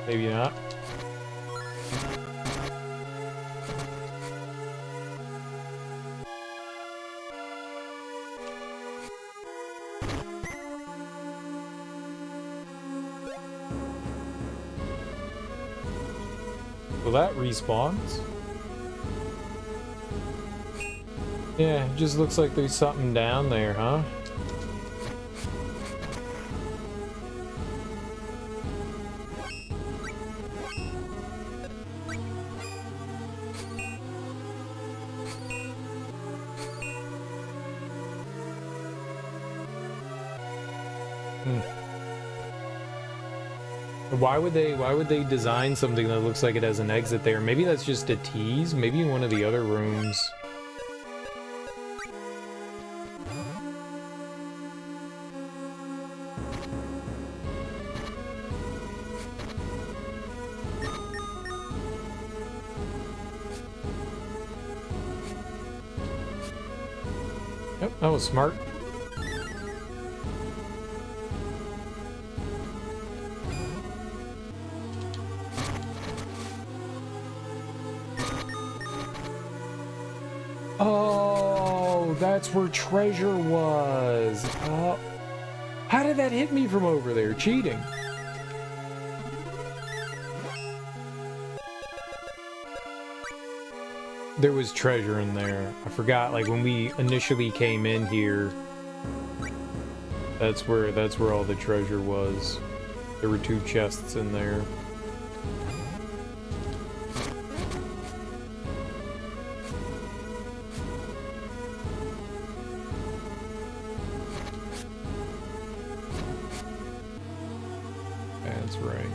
Maybe not. Well, that respawns. Yeah, it just looks like there's something down there, huh? Why would they design something that looks like it has an exit there? Maybe that's just a tease. Maybe in one of the other rooms. Yep, that was smart. Oh, that's where treasure was. Oh. How did that hit me from over there? Cheating. There was treasure in there. I forgot, like, when we initially came in here, that's where all the treasure was. There were 2 chests in there. That's right.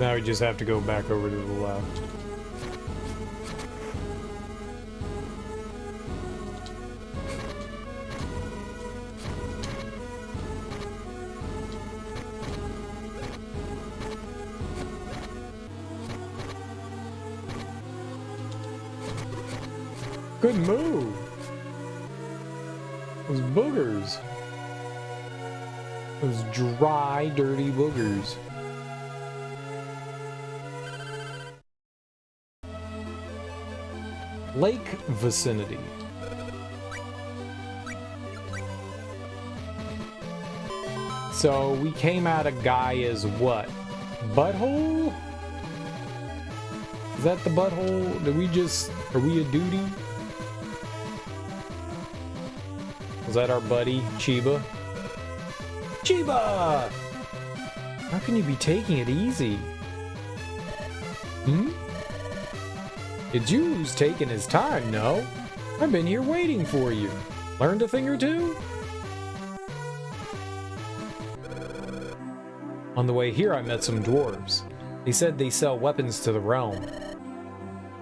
Now we just have to go back over to the left. Good move! Those boogers. Those dry, dirty boogers. Lake vicinity. So we came out of Gaia's what? Butthole? Is that the butthole? Did we just... Are we a duty? Was that our buddy, Chiba? Chiba! How can you be taking it easy? Hmm? It's you who's taking his time, no? I've been here waiting for you. Learned a thing or two? On the way here, I met some dwarves. They said they sell weapons to the realm.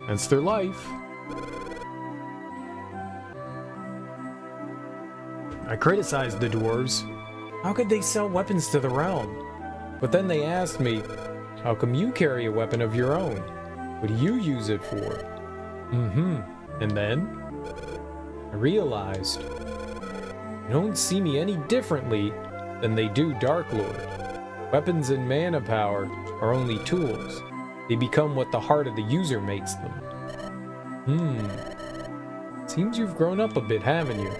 That's their life. I criticized the dwarves. How could they sell weapons to the realm? But then they asked me, how come you carry a weapon of your own? What do you use it for? And then I realized they don't see me any differently than they do Dark Lord. Weapons and mana power are only tools. They become what the heart of the user makes them. Seems you've grown up a bit, haven't you?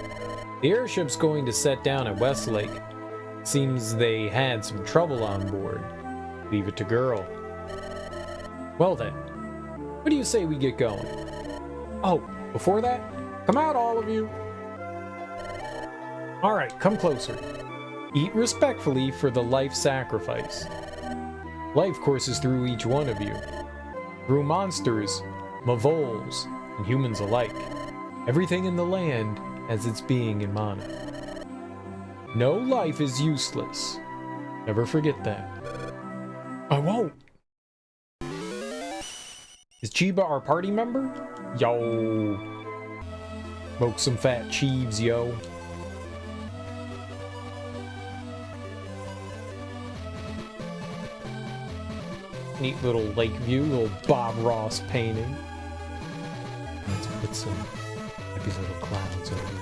The airship's going to set down at Westlake. Seems they had some trouble on board. Leave it to Girl. Well then, what do you say we get going? Oh, before that, come out all of you. Alright, come closer. Eat respectfully for the life sacrifice. Life courses through each one of you. Through monsters, mavoles, and humans alike. Everything in the land has its being in mana. No life is useless. Never forget that. I won't. Is Chiba our party member? Yo. Smoke some fat cheeves, yo. Neat little lake view, little Bob Ross painting. Let's put some happy little clouds over here.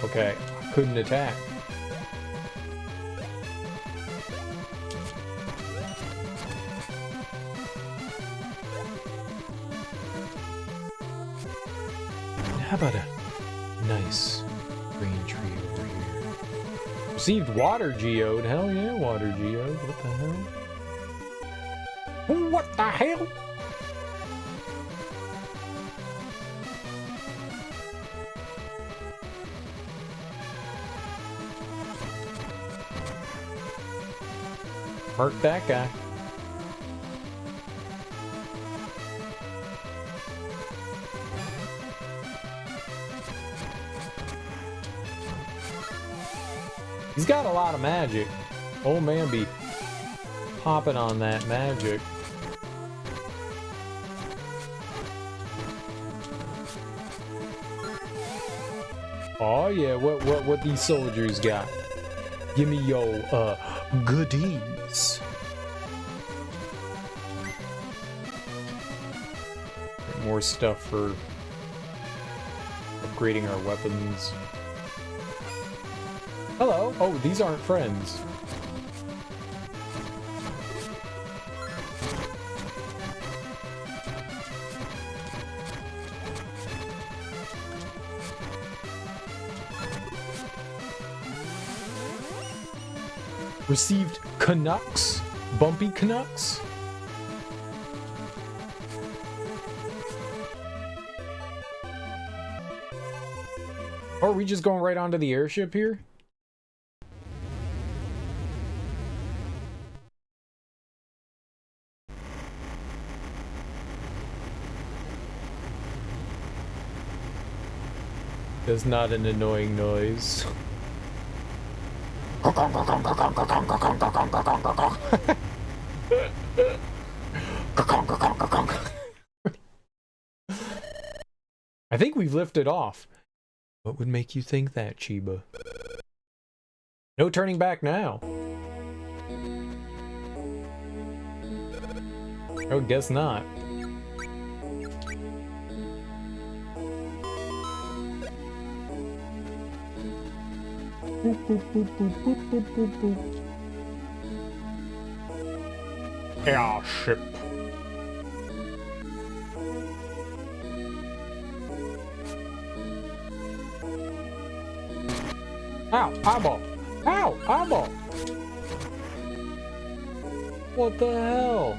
Okay, couldn't attack. How about a nice green tree over here? Received water geode. Hell yeah, water geode. What the hell? What the hell? Mark that guy. He's got a lot of magic. Old man be popping on that magic. Oh yeah, what these soldiers got? Give me your, goodies. More stuff for upgrading our weapons. Hello! Oh, these aren't friends. Received Canucks? Bumpy Canucks? Or are we just going right onto the airship here? That's not an annoying noise. I think we've lifted off. What would make you think that, Chiba? No turning back now. Oh, guess not. Boop, boop, boop, boop, boop, boop, boop, boop. Airship. Ow, eyeball. Ow, eyeball. What the hell?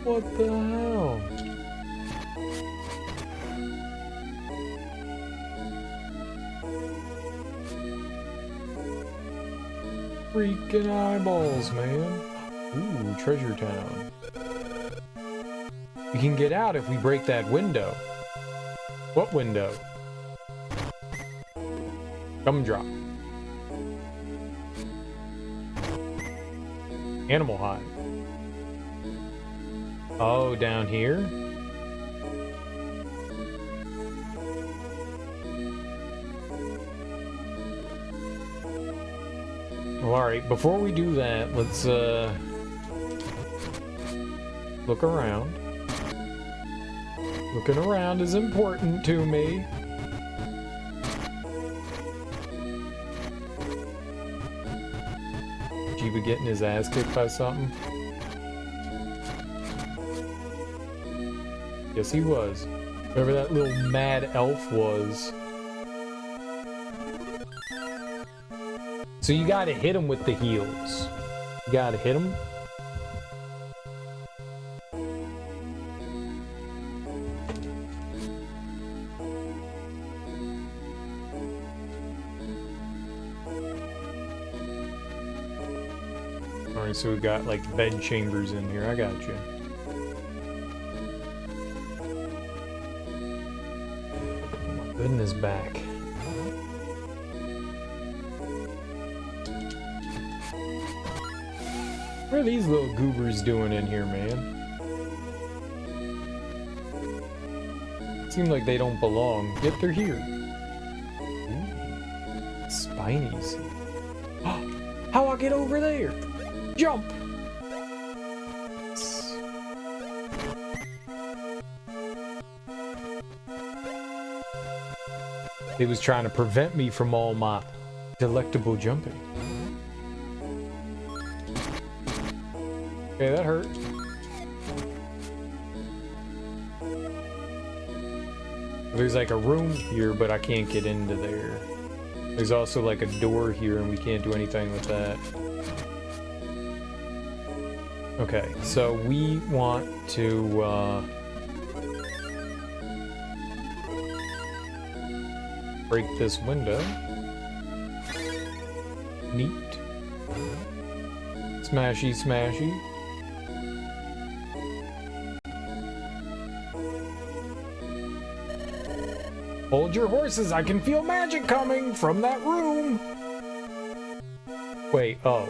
What the hell? Freaking eyeballs, man. Ooh, Treasure Town. We can get out if we break that window. What window? Gumdrop. Animal Hive. Oh, down here? Well, alright, before we do that, let's, look around. Looking around is important to me. Chiba getting his ass kicked by something? Yes, he was. Whoever that little mad elf was. So you gotta hit him with the heels. You gotta hit him. Alright, so we got like bed chambers in here. I got you. Oh my goodness, back. What are these little goobers doing in here, man? Seem like they don't belong, yet they're here. Ooh, spinies. How I get over there? Jump! They was trying to prevent me from all my delectable jumping. Okay, that hurt. There's like a room here, but I can't get into there. There's also like a door here, and we can't do anything with that. Okay, so we want to break this window. Neat. Smashy, smashy. Hold your horses, I can feel magic coming from that room! Wait, oh.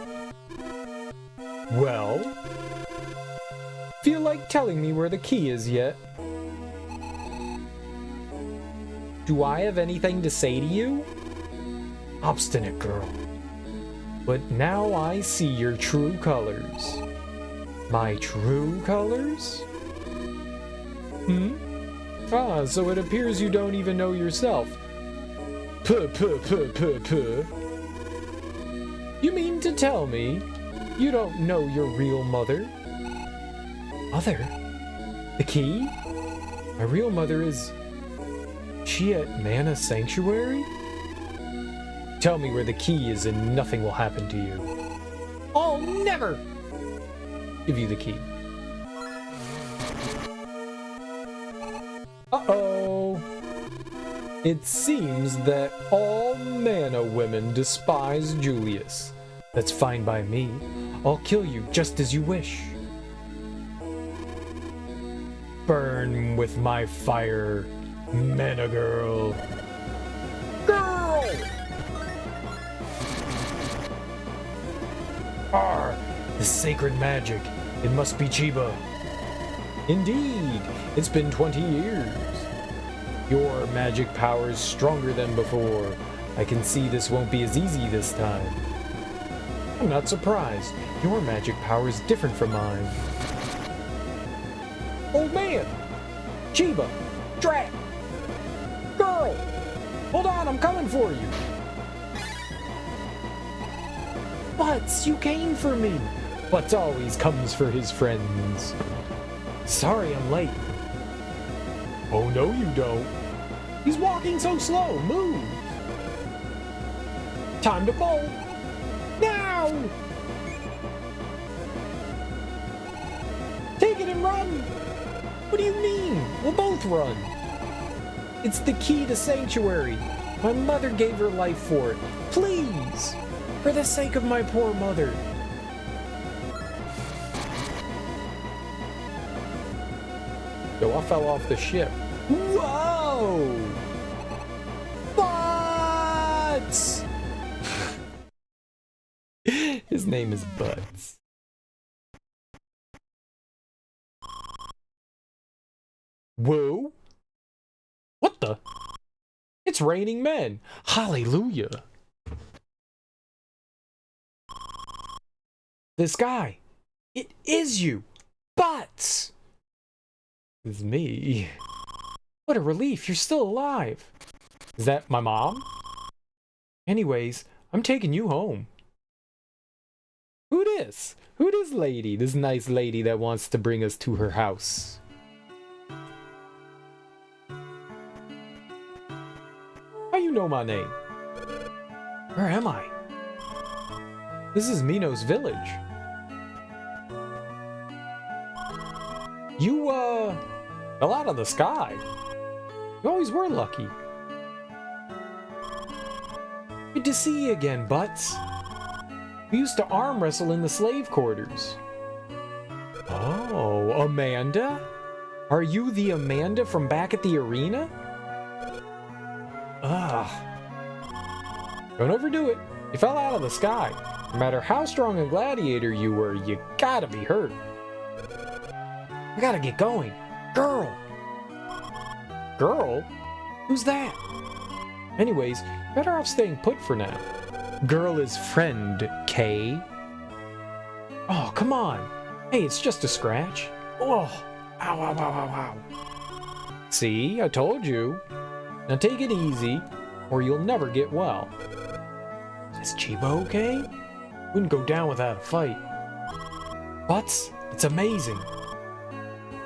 Well? Feel like telling me where the key is yet? Do I have anything to say to you? Obstinate girl. But now I see your true colors. My true colors? Ah, so it appears you don't even know yourself. Puh. You mean to tell me you don't know your real mother? Mother? The key? My real mother is... she at Mana Sanctuary? Tell me where the key is and nothing will happen to you. I'll never give you the key. Uh-oh. It seems that all Mana women despise Julius. That's fine by me. I'll kill you just as you wish. Burn with my fire, Mana girl. Girl! Arr, the sacred magic. It must be Chiba. Indeed, it's been 20 years. Your magic power is stronger than before. I can see this won't be as easy this time. I'm not surprised. Your magic power is different from mine. Old man! Chiba! Drat! Girl! Hold on, I'm coming for you! Butts, you came for me! Butts always comes for his friends. Sorry I'm late. Oh no you don't. He's walking so slow. Move! Time to bolt! Now! Take it and run! What do you mean? We'll both run. It's the key to Sanctuary. My mother gave her life for it. Please! For the sake of my poor mother. Yo, I fell off the ship. Whoa! Butts! His name is Butts. Whoa! What the? It's raining men! Hallelujah! This guy! It is you! Butts! It's me. What a relief, you're still alive. Is that my mom? Anyways, I'm taking you home. Who this? Who this lady? This nice lady that wants to bring us to her house. How you know my name? Where am I? This is Minos village. You, fell out of the sky. You always were lucky. Good to see you again, Butts. We used to arm wrestle in the slave quarters. Oh, Amanda? Are you the Amanda from back at the arena? Ugh. Don't overdo it. You fell out of the sky. No matter how strong a gladiator you were, you gotta be hurt. I gotta get going. Girl! Girl? Who's that? Anyways, better off staying put for now. Girl is friend, Kay. Oh, come on. Hey, it's just a scratch. Oh, ow, ow, ow, ow, ow. See, I told you. Now take it easy, or you'll never get well. Is Chiba okay? Wouldn't go down without a fight. Butts, it's amazing.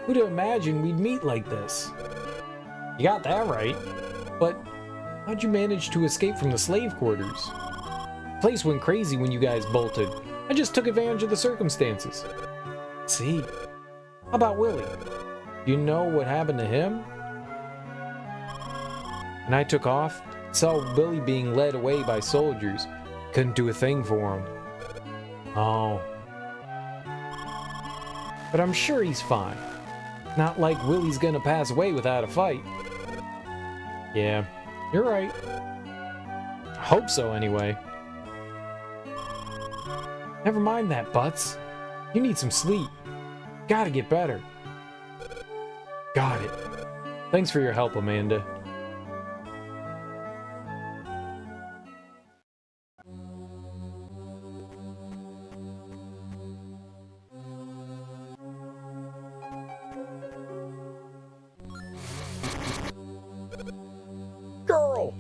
Who'd have imagined we'd meet like this? You got that right. But how'd you manage to escape from the slave quarters? The place went crazy when you guys bolted. I just took advantage of the circumstances. See? How about Willie? Do you know what happened to him? When I took off, saw Willie being led away by soldiers. Couldn't do a thing for him. Oh. But I'm sure he's fine. Not like Willie's gonna pass away without a fight. Yeah, you're right. I hope so, anyway. Never mind that, Butts. You need some sleep. Gotta get better. Got it. Thanks for your help, Amanda. Girl!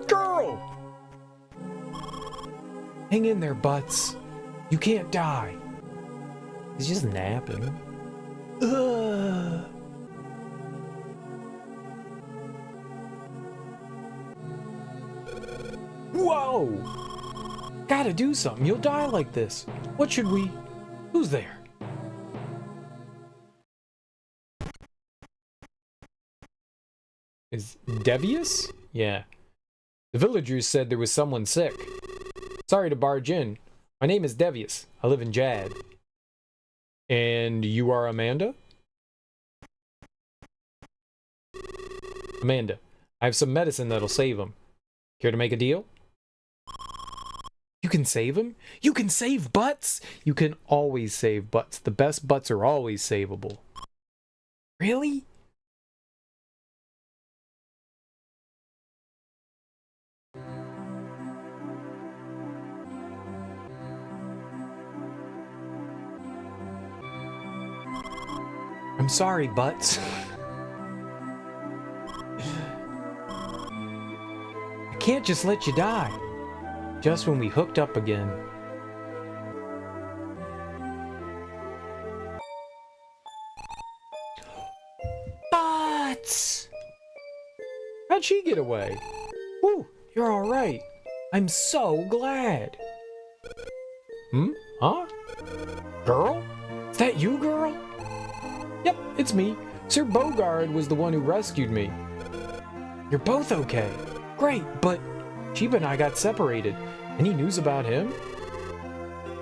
Girl! Hang in there, Butts. You can't die. He's just napping. Ugh. Whoa! Gotta do something. You'll die like this. What should we... Who's there? Is Devious? Yeah. The villagers said there was someone sick. Sorry to barge in. My name is Devious. I live in Jad. And you are Amanda? Amanda, I have some medicine that'll save him. Care to make a deal? You can save him? You can save butts? You can always save butts. The best butts are always savable. Really? I'm sorry, Butts. I can't just let you die. Just when we hooked up again. Butts! How'd she get away? Whew, you're alright. I'm so glad. Huh? Girl? Is that you, girl? Yep, it's me. Sir Bogard was the one who rescued me. You're both okay. Great, but Chiba and I got separated. Any news about him?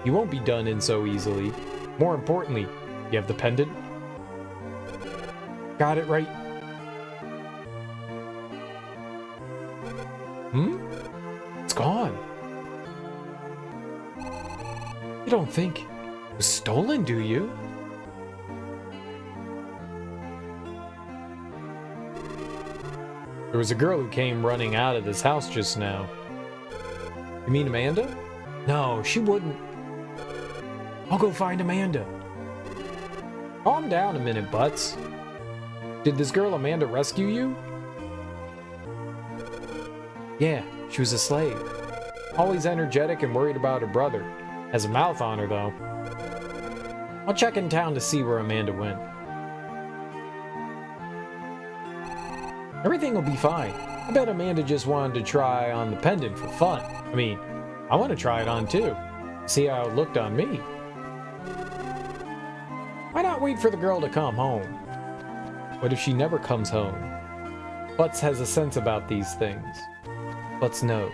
You won't be done in so easily. More importantly, you have the pendant? Got it right? It's gone. You don't think it was stolen, do you? There was a girl who came running out of this house just now. You mean Amanda? No, she wouldn't. I'll go find Amanda. Calm down a minute, Butts. Did this girl Amanda rescue you? Yeah, she was a slave. Always energetic and worried about her brother. Has a mouth on her, though. I'll check in town to see where Amanda went. Everything will be fine. I bet Amanda just wanted to try on the pendant for fun. I mean, I want to try it on too. See how it looked on me. Why not wait for the girl to come home? What if she never comes home? Butts has a sense about these things. Butts knows.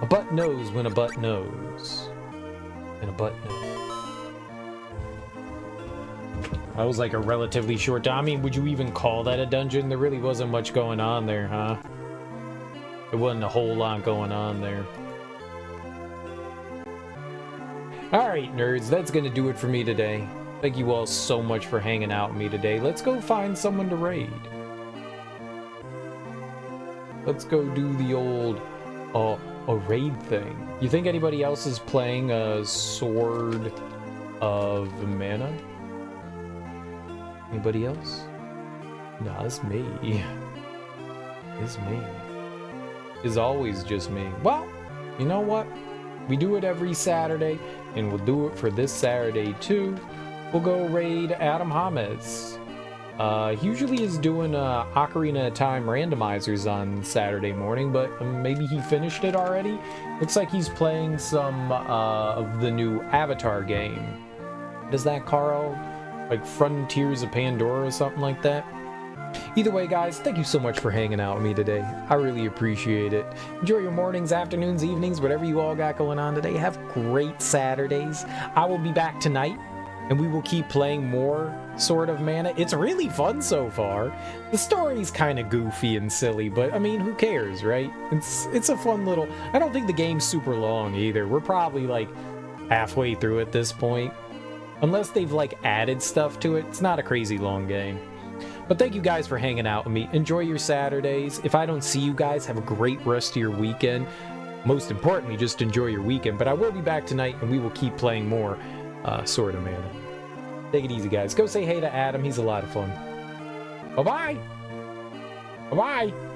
A butt knows when a butt knows. And a butt knows. That was like a relatively short time. I mean, would you even call that a dungeon? There really wasn't much going on there, huh? There wasn't a whole lot going on there. Alright, nerds, that's gonna do it for me today. Thank you all so much for hanging out with me today. Let's go find someone to raid. Let's go do the old, a raid thing. You think anybody else is playing a Sword of Mana? Anybody else? Nah, it's me. It's me. It's always just me. Well, you know what? We do it every Saturday, and we'll do it for this Saturday too. We'll go raid Adam Hames. He usually is doing Ocarina of Time randomizers on Saturday morning, but maybe he finished it already. Looks like he's playing some of the new Avatar game. What is that, Carl? Like Frontiers of Pandora or something like that. Either way, guys, thank you so much for hanging out with me today. I really appreciate it. Enjoy your mornings, afternoons, evenings, whatever you all got going on today. Have great Saturdays. I will be back tonight, and we will keep playing more Sword of Mana. It's really fun so far. The story's kind of goofy and silly, but I mean, who cares, right? It's a fun little... I don't think the game's super long either. We're probably like halfway through at this point. Unless they've like added stuff to it, it's not a crazy long game. But thank you guys for hanging out with me. Enjoy your Saturdays. If I don't see you guys, have a great rest of your weekend. Most importantly, just enjoy your weekend. But I will be back tonight, and we will keep playing more Sword of Mana. Take it easy, guys. Go say hey to Adam. He's a lot of fun. Bye-bye. Bye-bye.